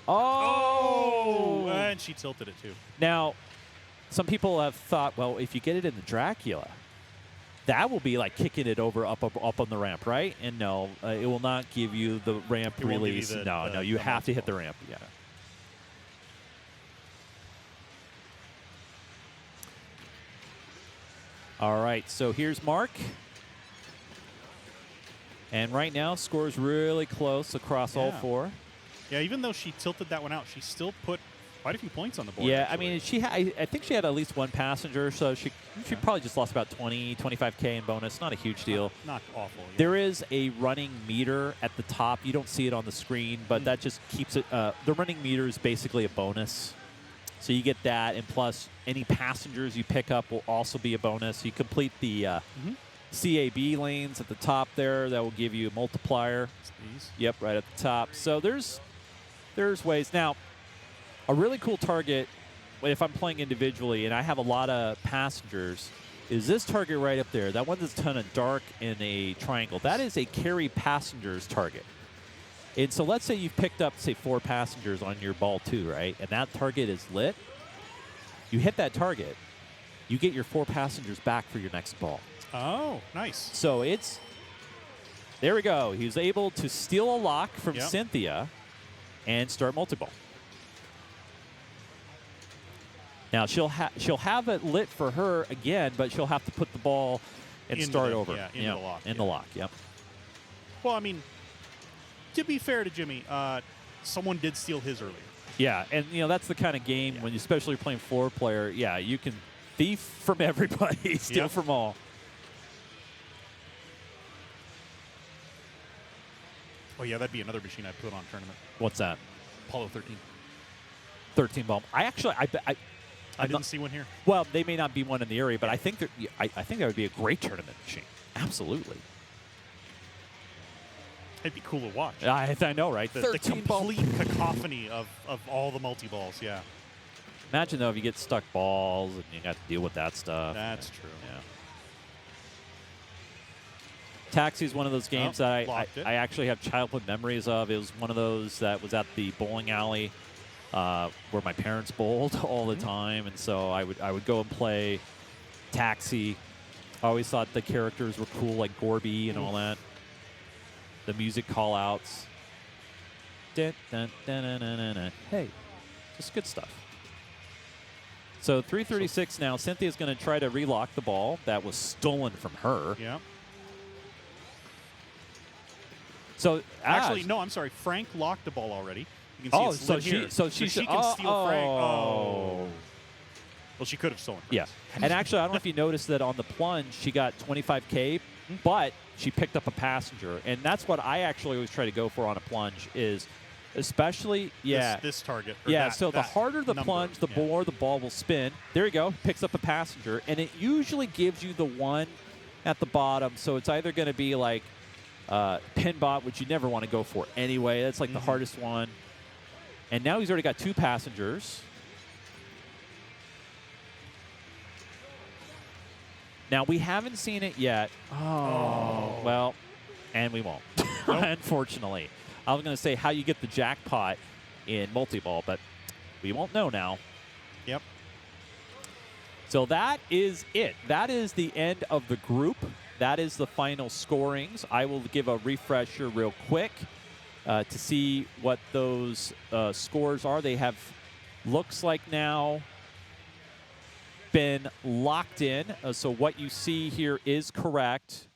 S1: Oh!
S2: And she tilted it too.
S1: Now, some people have thought, well, if you get it in the Dracula, that will be like kicking it over up on the ramp, right? And no, it will not give you the ramp
S2: It won't give you
S1: release.
S2: the-
S1: No,
S2: the-
S1: you
S2: the
S1: have to hit the
S2: multi-ball.
S1: ramp. Yeah. All right, so here's Mark. And right now, score's really close across all
S2: Yeah.
S1: four.
S2: Yeah, even though she tilted that one out, she still put quite a few points on the board.
S1: Yeah,
S2: actually.
S1: I mean, I think she had at least one passenger, so she probably just lost about 20, 25K in bonus. Not a huge deal.
S2: Not awful. Yeah.
S1: There is a running meter at the top. You don't see it on the screen, but that just keeps it. The running meter is basically a bonus. So you get that, and plus any passengers you pick up will also be a bonus. You complete the CAB lanes at the top there. That will give you a multiplier.
S2: These.
S1: Yep, right at the top. So there's ways. Now, a really cool target, if I'm playing individually and I have a lot of passengers, is this target right up there. That one that's kind of dark in a triangle. That is a carry passengers target. And so let's say you've picked up, say, 4 passengers on your ball 2, right? And that target is lit. You hit that target, you get your 4 passengers back for your next ball.
S2: Oh, nice.
S1: So there we go. He was able to steal a lock from
S2: Yep.
S1: Cynthia and start multi-ball. Now she'll have it lit for her again, but she'll have to put the ball and
S2: Into
S1: start
S2: the-
S1: over.
S2: yeah, into the lock,
S1: In
S2: yeah.
S1: the lock, yep.
S2: Well, I mean, to be fair to Jimmy, someone did steal his earlier.
S1: Yeah, and that's the kind of game when, especially playing 4-player, yeah, you can thief from everybody, steal
S2: Yep.
S1: from all.
S2: Oh yeah, that'd be another machine I'd put on tournament.
S1: What's that?
S2: Apollo 13.
S1: 13 ball. I
S2: didn't see one here.
S1: Well, they may not be one in the area, but I think I think that would be a great tournament machine. Absolutely.
S2: It'd be cool to watch.
S1: I know, right?
S2: The
S1: 13 ball.
S2: complete cacophony of all the multi-balls, yeah.
S1: Imagine, though, if you get stuck balls and you got to deal with that stuff.
S2: That's true.
S1: Yeah. Taxi is one of those games that
S2: blocked it.
S1: I actually have childhood memories of. It was one of those that was at the bowling alley where my parents bowled all the time, and so I would go and play Taxi. I always thought the characters were cool, like Gorby and all that. The music call-outs. Dun, dun, dun, dun, dun, dun, dun. Hey, just good stuff. So 336 now. Cynthia's going to try to relock the ball that was stolen from her.
S2: Yeah.
S1: So
S2: Actually, no, I'm sorry. Frank locked the ball already. You can see it's
S1: so
S2: lit here.
S1: she
S2: can
S1: oh,
S2: steal Frank. Oh. Well, she could have stolen Frank.
S1: Yeah. And actually, I don't know if you noticed that on the plunge, she got 25K, but she picked up a passenger. And that's what I actually always try to go for on a plunge is especially,
S2: This target. or
S1: Yeah,
S2: that-
S1: so the
S2: that
S1: harder the
S2: number,
S1: plunge, the
S2: yeah.
S1: more the ball will spin. There you go. Picks up a passenger. And it usually gives you the one at the bottom. So it's either going to be like pin bot, which you never want to go for anyway. That's like the hardest one. And now he's already got 2 passengers. Now, we haven't seen it yet. Oh. Well, and we won't, unfortunately. I was going to say how you get the jackpot in multi-ball, but we won't know now.
S2: Yep.
S1: So that is it. That is the end of the group. that is the final scorings. I will give a refresher real quick to see what those scores are. They have, looks like now, been locked in. So what you see here is correct.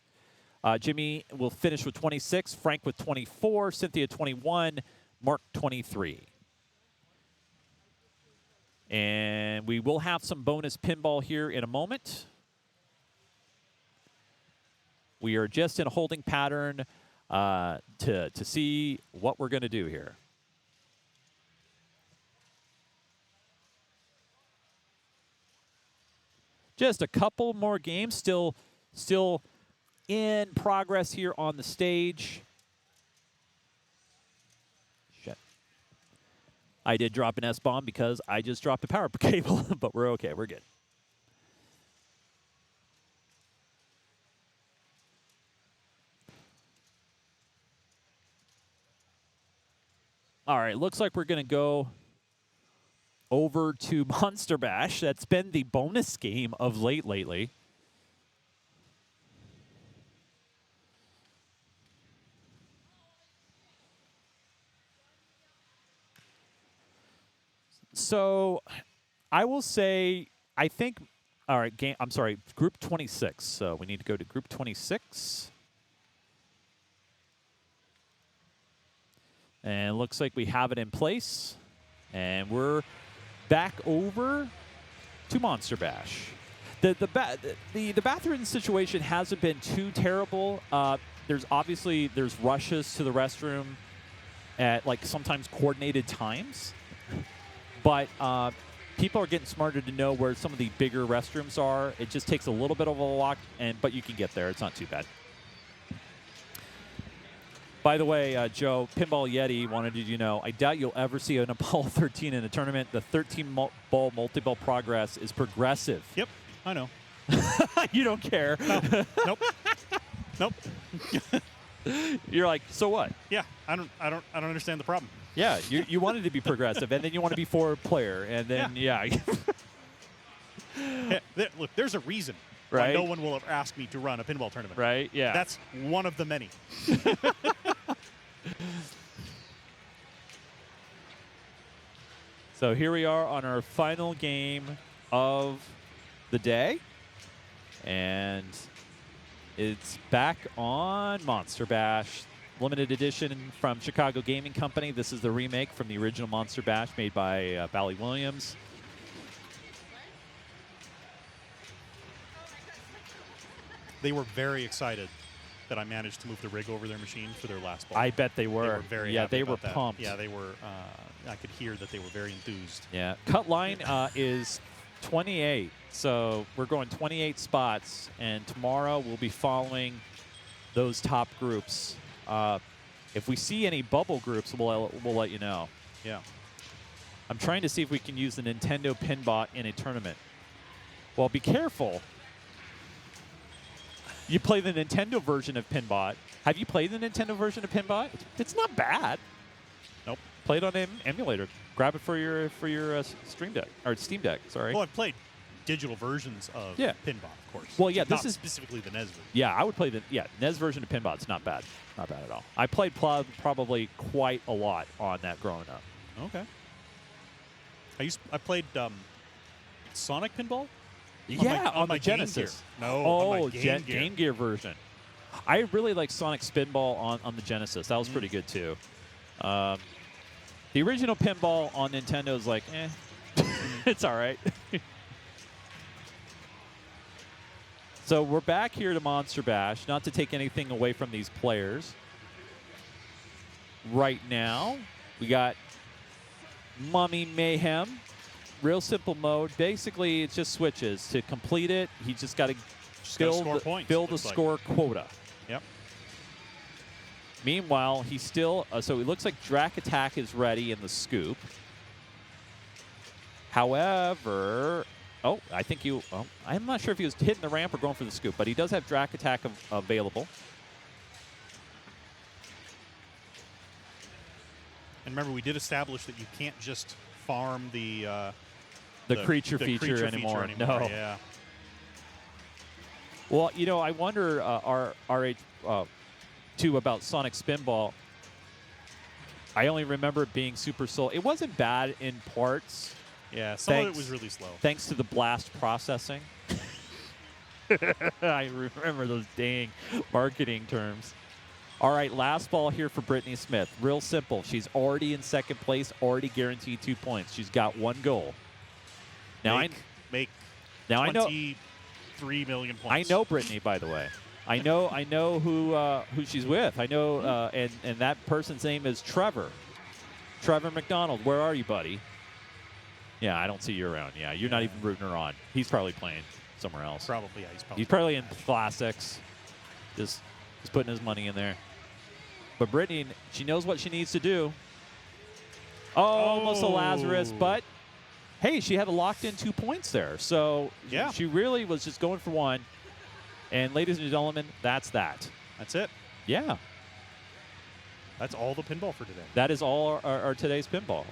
S1: Jimmy will finish with 26, Frank with 24, Cynthia 21, Mark 23. And we will have some bonus pinball here in a moment. We are just in a holding pattern to see what we're going to do here. Just a couple more games still in progress here on the stage. Shit. I did drop an S-bomb because I just dropped a power cable, but we're okay. We're good. All right, looks like we're going to go over to Monster Bash. That's been the bonus game of lately. So I will say, I think, all right, I'm sorry, group 26. So we need to go to group 26. And it looks like we have it in place. And we're back over to Monster Bash. The bathroom situation hasn't been too terrible. There's rushes to the restroom at like sometimes coordinated times. But people are getting smarter to know where some of the bigger restrooms are. It just takes a little bit of a walk, but you can get there. It's not too bad. By the way, Joe, Pinball Yeti wanted you to know, I doubt you'll ever see an Apollo 13 in a tournament. The 13-ball multi-ball progress is progressive.
S2: Yep, I know.
S1: You don't care.
S2: No. Nope. Nope.
S1: You're like, so what?
S2: Yeah, I don't understand the problem.
S1: Yeah, you wanted to be progressive, and then you want to be 4-player, and then yeah.
S2: Look, there's a reason
S1: right?
S2: why no one will ever ask me to run a pinball tournament.
S1: Right? Yeah.
S2: That's one of the many.
S1: So here we are on our final game of the day, and it's back on Monster Bash. Limited edition from Chicago Gaming Company. This is the remake from the original Monster Bash made by Bally Williams.
S2: They were very excited that I managed to move the rig over their machine for their last ball.
S1: I bet they were.
S2: They were very
S1: yeah,
S2: happy
S1: they
S2: about
S1: were
S2: that.
S1: pumped.
S2: Yeah, they were. I could hear that they were very enthused.
S1: Yeah, cut line is 28, so we're going 28 spots, and tomorrow we'll be following those top groups. If we see any bubble groups, we'll let you know.
S2: Yeah.
S1: I'm trying to see if we can use the Nintendo Pinbot in a tournament. Well, be careful. You play the Nintendo version of Pinbot. Have you played the Nintendo version of Pinbot? It's not bad.
S2: Nope.
S1: Play it on an emulator. Grab it for your Stream Deck or Steam Deck. Sorry.
S2: Well, I've played digital versions of Pinbot, of course.
S1: Well, yeah,
S2: Not
S1: this is
S2: specifically the NES version.
S1: Yeah, I would play the NES version of Pinbot's not bad. Not bad at all. I played probably quite a lot on that growing up.
S2: Okay. I played Sonic Pinball.
S1: On my
S2: Genesis.
S1: No,
S2: on my
S1: Game Gear version. I really like Sonic Spinball on the Genesis. That was pretty good too. The original Pinball on Nintendo is like, it's all right. So we're back here to Monster Bash, not to take anything away from these players. Right now, we got Mummy Mayhem. Real simple mode. Basically, it just switches. To complete it, he just got to fill the score quota.
S2: Yep.
S1: Meanwhile, he's still... so it looks like Drac Attack is ready in the scoop. However... Oh, I think you... Oh, I'm not sure if he was hitting the ramp or going for the scoop, but he does have Drac Attack available.
S2: And remember, we did establish that you can't just farm the
S1: creature feature anymore. No.
S2: Yeah.
S1: Well, you know, I wonder, RH, too, about Sonic Spinball. I only remember it being super slow. It wasn't bad in parts.
S2: Yeah, some of it was really slow.
S1: Thanks to the blast processing. I remember those dang marketing terms. All right, last ball here for Brittany Smith. Real simple. She's already in second place, already guaranteed 2 points. She's got 1 goal. Now
S2: make
S1: now
S2: 23 million points.
S1: I know Brittany, by the way. I know who she's with. I know, and that person's name is Trevor. Trevor McDonald. Where are you, buddy? Yeah, I don't see you around. Yeah, you're not even rooting her on. He's probably playing somewhere else.
S2: Probably, yeah.
S1: He's probably in classics. Just putting his money in there. But Brittany, she knows what she needs to do. Oh, almost a Lazarus, but hey, she had a locked-in 2 points there. So
S2: yeah,
S1: she really was just going for one. And ladies and gentlemen, that's that.
S2: That's it.
S1: Yeah.
S2: That's all the pinball for today.
S1: That is all our today's pinball.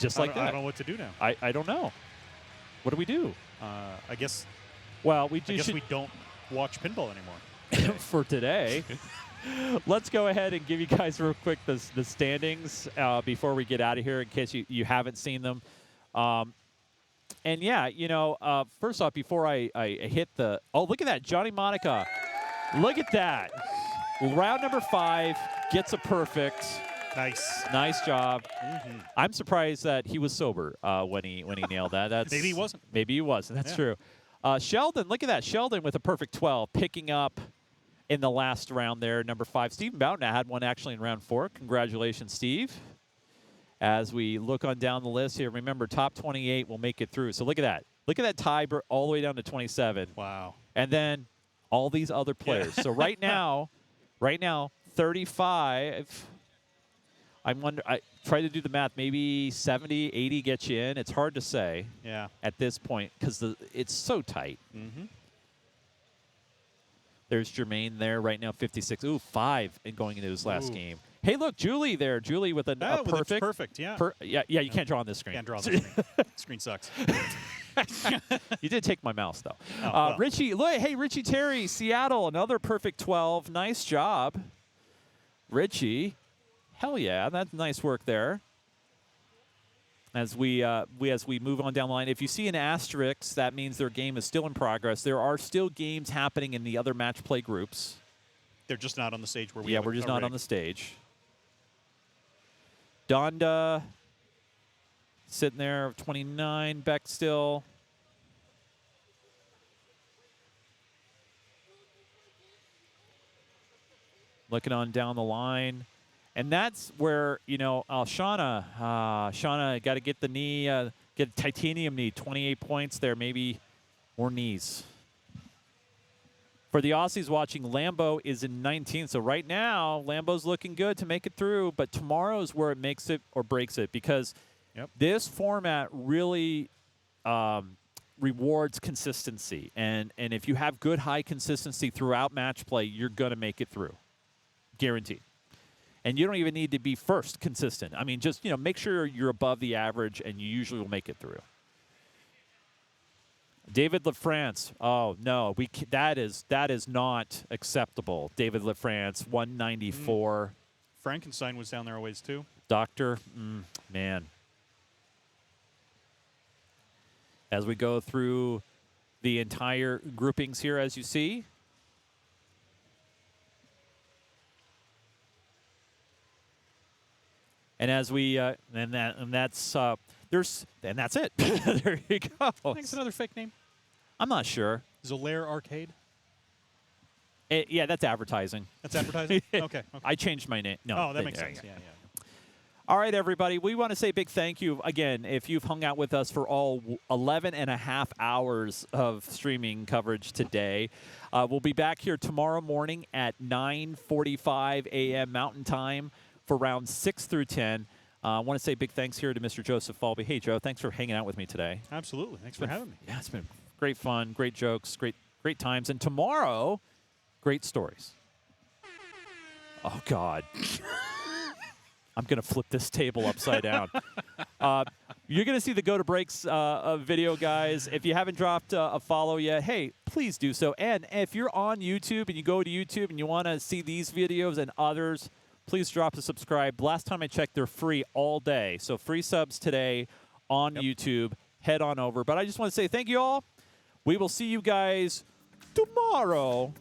S1: Just like that.
S2: I don't know what to do now.
S1: I don't know. What do we do?
S2: I guess.
S1: Well,
S2: we don't watch pinball anymore
S1: for today. Let's go ahead and give you guys real quick the standings before we get out of here, in case you haven't seen them. And yeah, you know, first off, before I hit the look at that, Johnny Monica, look at that, round number 5 gets a perfect. Nice job. Mm-hmm. I'm surprised that he was sober when he nailed that. That's
S2: maybe he wasn't.
S1: Maybe he wasn't. That's true. Sheldon, look at that. Sheldon with a perfect 12, picking up in the last round there, number 5. Steve Bowden had one actually in round 4. Congratulations, Steve. As we look on down the list here, remember, top 28 will make it through. So look at that. Look at that tie all the way down to 27.
S2: Wow.
S1: And then all these other players. So right now, 35. I try to do the math. Maybe 70, 80 gets you in. It's hard to say at this point because it's so tight.
S2: Mm-hmm.
S1: There's Jermaine there right now, 56. Ooh, 5 in going into his last game. Hey, look, Julie there. Julie with a perfect.
S2: Perfect, yeah.
S1: Yeah, you can't draw on this screen.
S2: Can't draw on this screen. Screen sucks.
S1: You did take my mouse, though.
S2: Oh, well.
S1: Richie, look, hey, Richie Terry, Seattle, another perfect 12. Nice job, Richie. Hell yeah, that's nice work there. As we move on down the line, if you see an asterisk, that means their game is still in progress. There are still games happening in the other match play groups.
S2: They're just not on the stage where we.
S1: Yeah, we're just not on the stage. Donda sitting there, 29. Beck still. Looking on down the line. And that's where, you know, Shauna got to get the knee, get a titanium knee, 28 points there, maybe more knees. For the Aussies watching, Lambo is in 19th. So right now, Lambo's looking good to make it through, but tomorrow's where it makes it or breaks it because this format really rewards consistency. And if you have good, high consistency throughout match play, you're going to make it through. Guaranteed. And you don't even need to be first consistent. I mean, just, you know, make sure you're above the average, and you usually will make it through. David LaFrance. Oh, no. That is not acceptable. David LaFrance, 194.
S2: Frankenstein was down there always, too.
S1: Doctor, man. As we go through the entire groupings here, as you see. And as we that's it. There you go.
S2: I think it's another fake name.
S1: I'm not sure.
S2: Zolaire Arcade.
S1: Yeah, that's advertising.
S2: That's advertising. Okay.
S1: I changed my name. No.
S2: Oh, that makes sense. Yeah.
S1: All right, everybody. We want to say a big thank you again if you've hung out with us for all 11 and a half hours of streaming coverage today. We'll be back here tomorrow morning at 9:45 a.m. Mountain Time for rounds 6 through 10. I want to say big thanks here to Mr. Joseph Falby. Hey, Joe, thanks for hanging out with me today.
S2: Absolutely. Thanks for having me.
S1: Yeah, it's been great fun, great jokes, great times. And tomorrow, great stories. Oh, God. I'm going to flip this table upside down. You're going to see the Go to Breaks video, guys. If you haven't dropped a follow yet, hey, please do so. And if you're on YouTube and you go to YouTube and you want to see these videos and others, please drop a subscribe. Last time I checked, they're free all day. So free subs today on YouTube. Head on over. But I just want to say thank you all. We will see you guys tomorrow.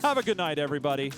S1: Have a good night, everybody.